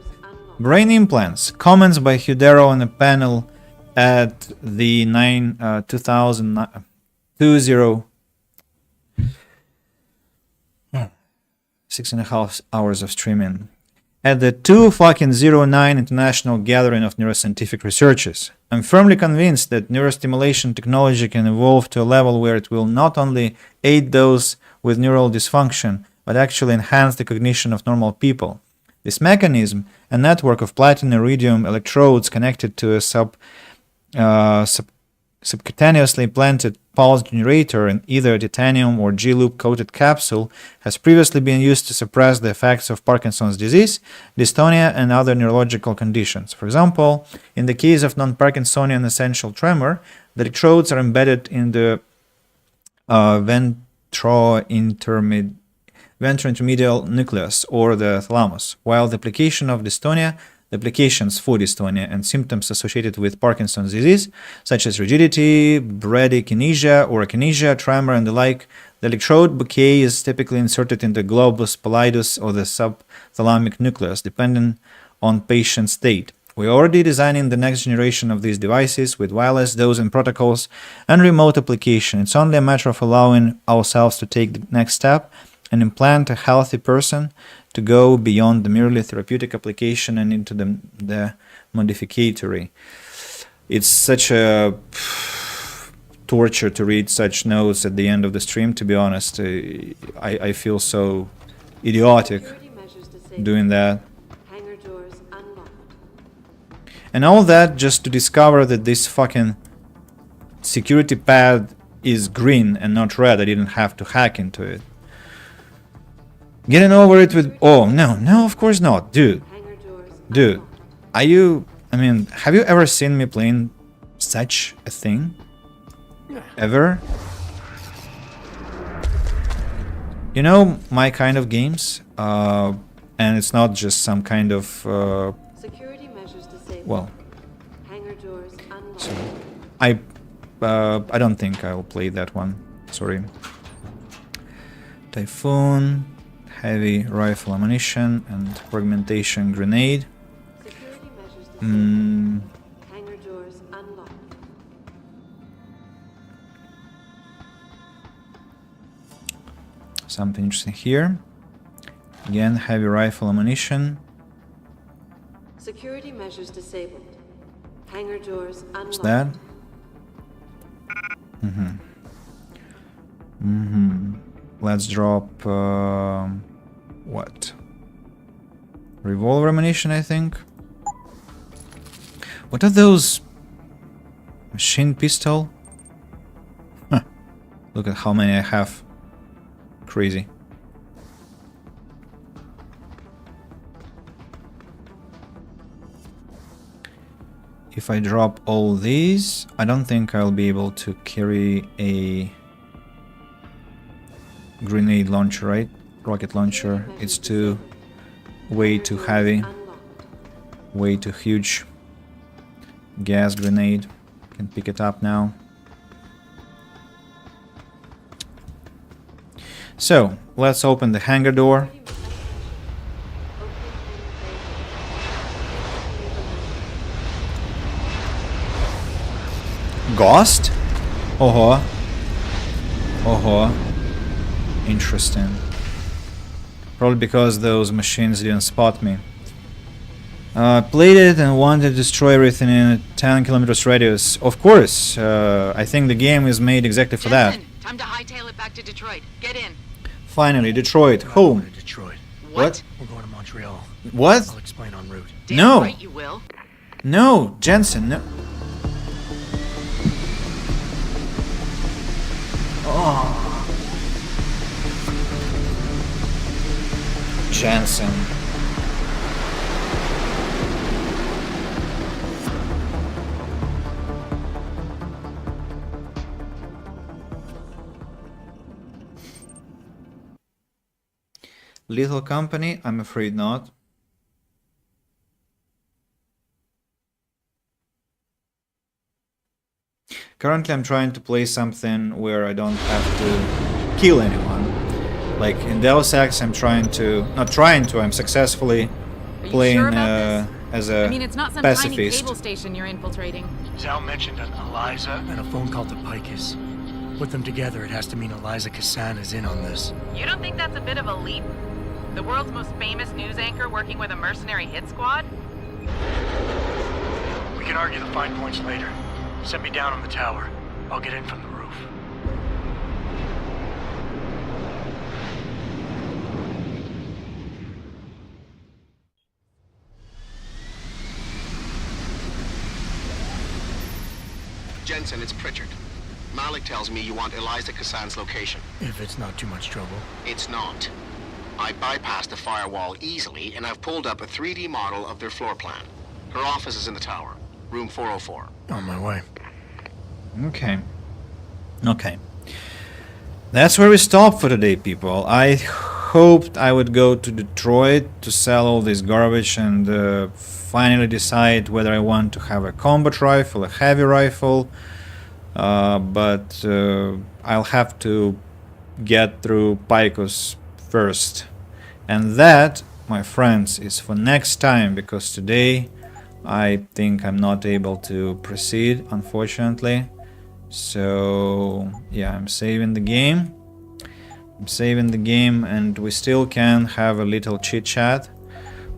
[SPEAKER 1] Brain implants. Comments by Hudero on a panel at the 6.5 hours of streaming. At the 209 International Gathering of Neuroscientific Researchers. I'm firmly convinced that neurostimulation technology can evolve to a level where it will not only aid those with neural dysfunction, but actually enhance the cognition of normal people. This mechanism, a network of platinum-iridium electrodes connected to a subcutaneously implanted pulse generator in either titanium or G-loop coated capsule, has previously been used to suppress the effects of Parkinson's disease, dystonia, and other neurological conditions. For example, in the case of non-Parkinsonian essential tremor, the electrodes are embedded in the ventrointermediate nucleus, or the thalamus, while the application of dystonia, the applications for dystonia and symptoms associated with Parkinson's disease, such as rigidity, bradykinesia or akinesia, tremor, and the like, the electrode bouquet is typically inserted in the globus pallidus or the subthalamic nucleus, depending on patient state. We're already designing the next generation of these devices with wireless dosing protocols and remote application. It's only a matter of allowing ourselves to take the next step and implant a healthy person to go beyond the merely therapeutic application and into the modificatory. It's such a torture to read such notes at the end of the stream, to be honest. I feel so idiotic doing that. And all that just to discover that this fucking security pad is green and not red. I didn't have to hack into it. Getting over it with... Oh, no, of course not. Dude, are you... I mean, have you ever seen me playing such a thing? Ever? You know, my kind of games, and it's not just some kind of...
[SPEAKER 15] Security measures disabled.
[SPEAKER 1] Well,
[SPEAKER 15] Hangar doors unlocked.
[SPEAKER 1] so I don't think I'll play that one. Sorry. Typhoon, heavy rifle ammunition, and fragmentation grenade.
[SPEAKER 15] Security measures disabled. Hangar doors unlocked.
[SPEAKER 1] Something interesting here. Again, heavy rifle ammunition.
[SPEAKER 15] Security measures disabled. Hangar doors unlocked.
[SPEAKER 1] What's that? Let's drop what? Revolver ammunition, I think. What are those? Machine pistol? Huh. Look at how many I have. Crazy. If I drop all these, I don't think I'll be able to carry a grenade launcher, right? Rocket launcher. It's way too heavy, way too huge. Gas grenade. Can pick it up now. So, let's open the hangar door. Ghost? Oh-ho. Oh-ho. Interesting. Probably because those machines didn't spot me. Played it and wanted to destroy everything in a 10 kilometers radius. Of course, I think the game is made exactly for that.
[SPEAKER 6] Time to hightail it back to Detroit. Get in.
[SPEAKER 1] Finally, Detroit, home.
[SPEAKER 8] Detroit.
[SPEAKER 1] What?
[SPEAKER 8] We're going to Montreal.
[SPEAKER 1] What?
[SPEAKER 8] I'll explain en route.
[SPEAKER 1] No.
[SPEAKER 6] Right, you will.
[SPEAKER 1] No, Jensen, no. Oh. Jensen. Lethal Company? I'm afraid not. Currently I'm trying to play something where I don't have to kill anyone. Like in Deus Ex, I'm successfully playing as a
[SPEAKER 6] I mean, it's not some
[SPEAKER 1] pacifist.
[SPEAKER 6] tiny cable station you're infiltrating.
[SPEAKER 8] Zal mentioned an Eliza and a phone call to Picus. Put them together, it has to mean Eliza Kassan is in on this.
[SPEAKER 6] You don't think that's a bit of a leap? The world's most famous news anchor working with a mercenary hit squad?
[SPEAKER 8] We can argue the fine points later. Set me down on the tower. I'll get in from the roof.
[SPEAKER 20] Jensen, it's Pritchard. Malik tells me you want Eliza Kassan's location.
[SPEAKER 8] If it's not too much trouble.
[SPEAKER 20] It's not. I bypassed the firewall easily, and I've pulled up a 3D model of their floor plan. Her office is in the tower, room 404.
[SPEAKER 8] On my way.
[SPEAKER 1] Okay. Okay. That's where we stop for today, people. I hoped I would go to Detroit to sell all this garbage and finally decide whether I want to have a combat rifle, a heavy rifle, but I'll have to get through Picos first. And that, my friends, is for next time, because today I think I'm not able to proceed, unfortunately. So yeah, I'm saving the game. And we still can have a little chit chat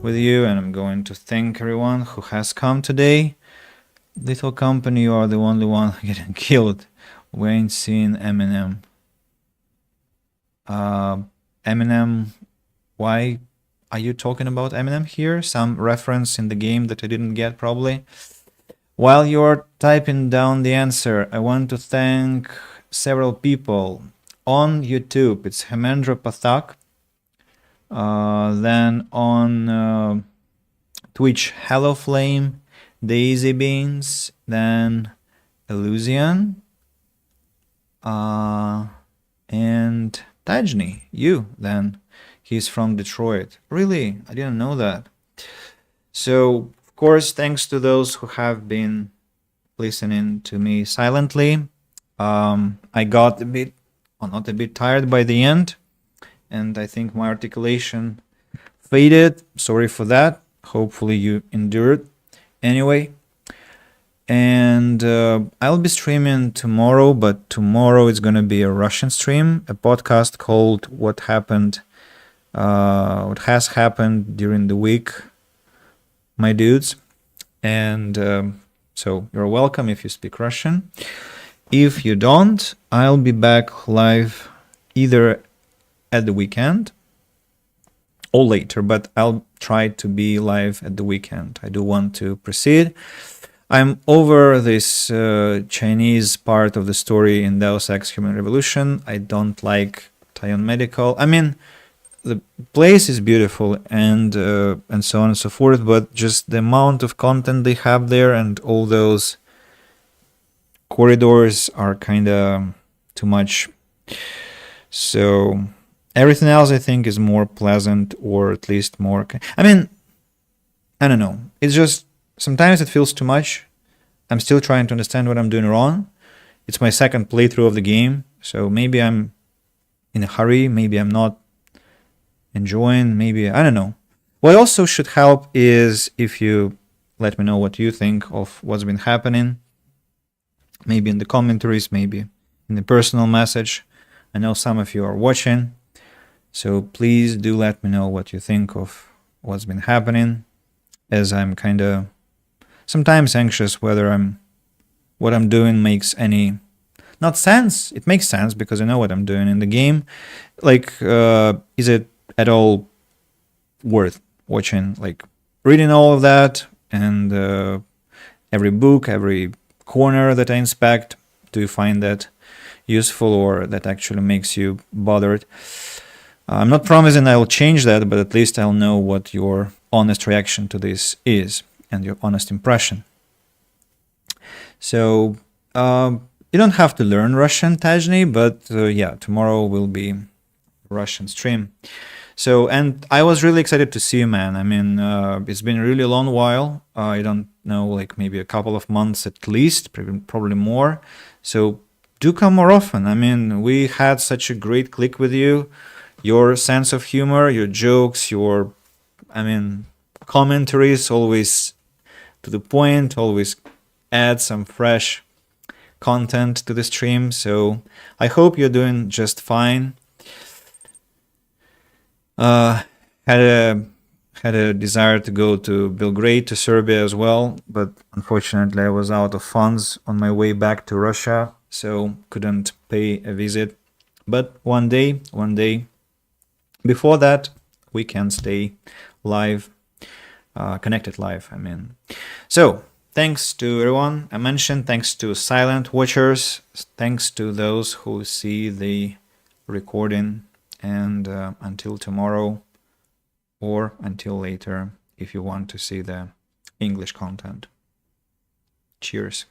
[SPEAKER 1] with you, and I'm going to thank everyone who has come today. Little company, you are the only one getting killed. We ain't seen Eminem. Eminem, why are you talking about Eminem here? Some reference in the game that I didn't get, probably. While you're typing down the answer, I want to thank several people. On YouTube, it's Hemendra Pathak. Then on Twitch, Hello Flame, Daisy Beans, then Illusion, and Tajni, you then. He's from Detroit. Really? I didn't know that. So, of course, thanks to those who have been listening to me silently. I got not a bit tired by the end, and I think my articulation faded. Sorry for that. Hopefully you endured. Anyway, and I'll be streaming tomorrow, but tomorrow it's gonna be a Russian stream, a podcast called What Has Happened During the Week, my dudes. And so you're welcome if you speak Russian. If you don't, I'll be back live either at the weekend or later, but I'll try to be live at the weekend. I do want to proceed. I'm over this Chinese part of the story in Deus Ex Human Revolution. I don't like Taiwan Medical. I mean, the place is beautiful and so on and so forth, but just the amount of content they have there and all those corridors are kind of too much. So everything else I think is more pleasant, or at least more... I mean, I don't know. It's just sometimes it feels too much. I'm still trying to understand what I'm doing wrong. It's my second playthrough of the game, so maybe I'm in a hurry, maybe I'm not enjoying, maybe... I don't know. What also should help is if you let me know what you think of what's been happening. Maybe in the commentaries, maybe in the personal message. I know some of you are watching, so please do let me know what you think of what's been happening, as I'm kind of sometimes anxious whether what I'm doing makes any not sense. It makes sense because I know what I'm doing in the game. Like, is it at all worth watching? Like reading all of that and every book, every corner that I inspect, do you find that useful or that actually makes you bothered? I'm not promising I'll change that, but at least I'll know what your honest reaction to this is and your honest impression. So you don't have to learn Russian, Tajni, but yeah, tomorrow will be Russian stream. So, and I was really excited to see you, man. I mean, it's been a really long while. I don't know, like maybe a couple of months at least, probably more. So do come more often. I mean, we had such a great click with you. Your sense of humor, your jokes, your, I mean, commentaries, always to the point, always add some fresh content to the stream. So I hope you're doing just fine. Had a desire to go to Belgrade, to Serbia as well, but unfortunately I was out of funds on my way back to Russia, so couldn't pay a visit. But one day, before that, we can stay live, connected live, I mean. So, thanks to everyone I mentioned, thanks to silent watchers, thanks to those who see the recording, and until tomorrow, or until later if you want to see the English content. Cheers.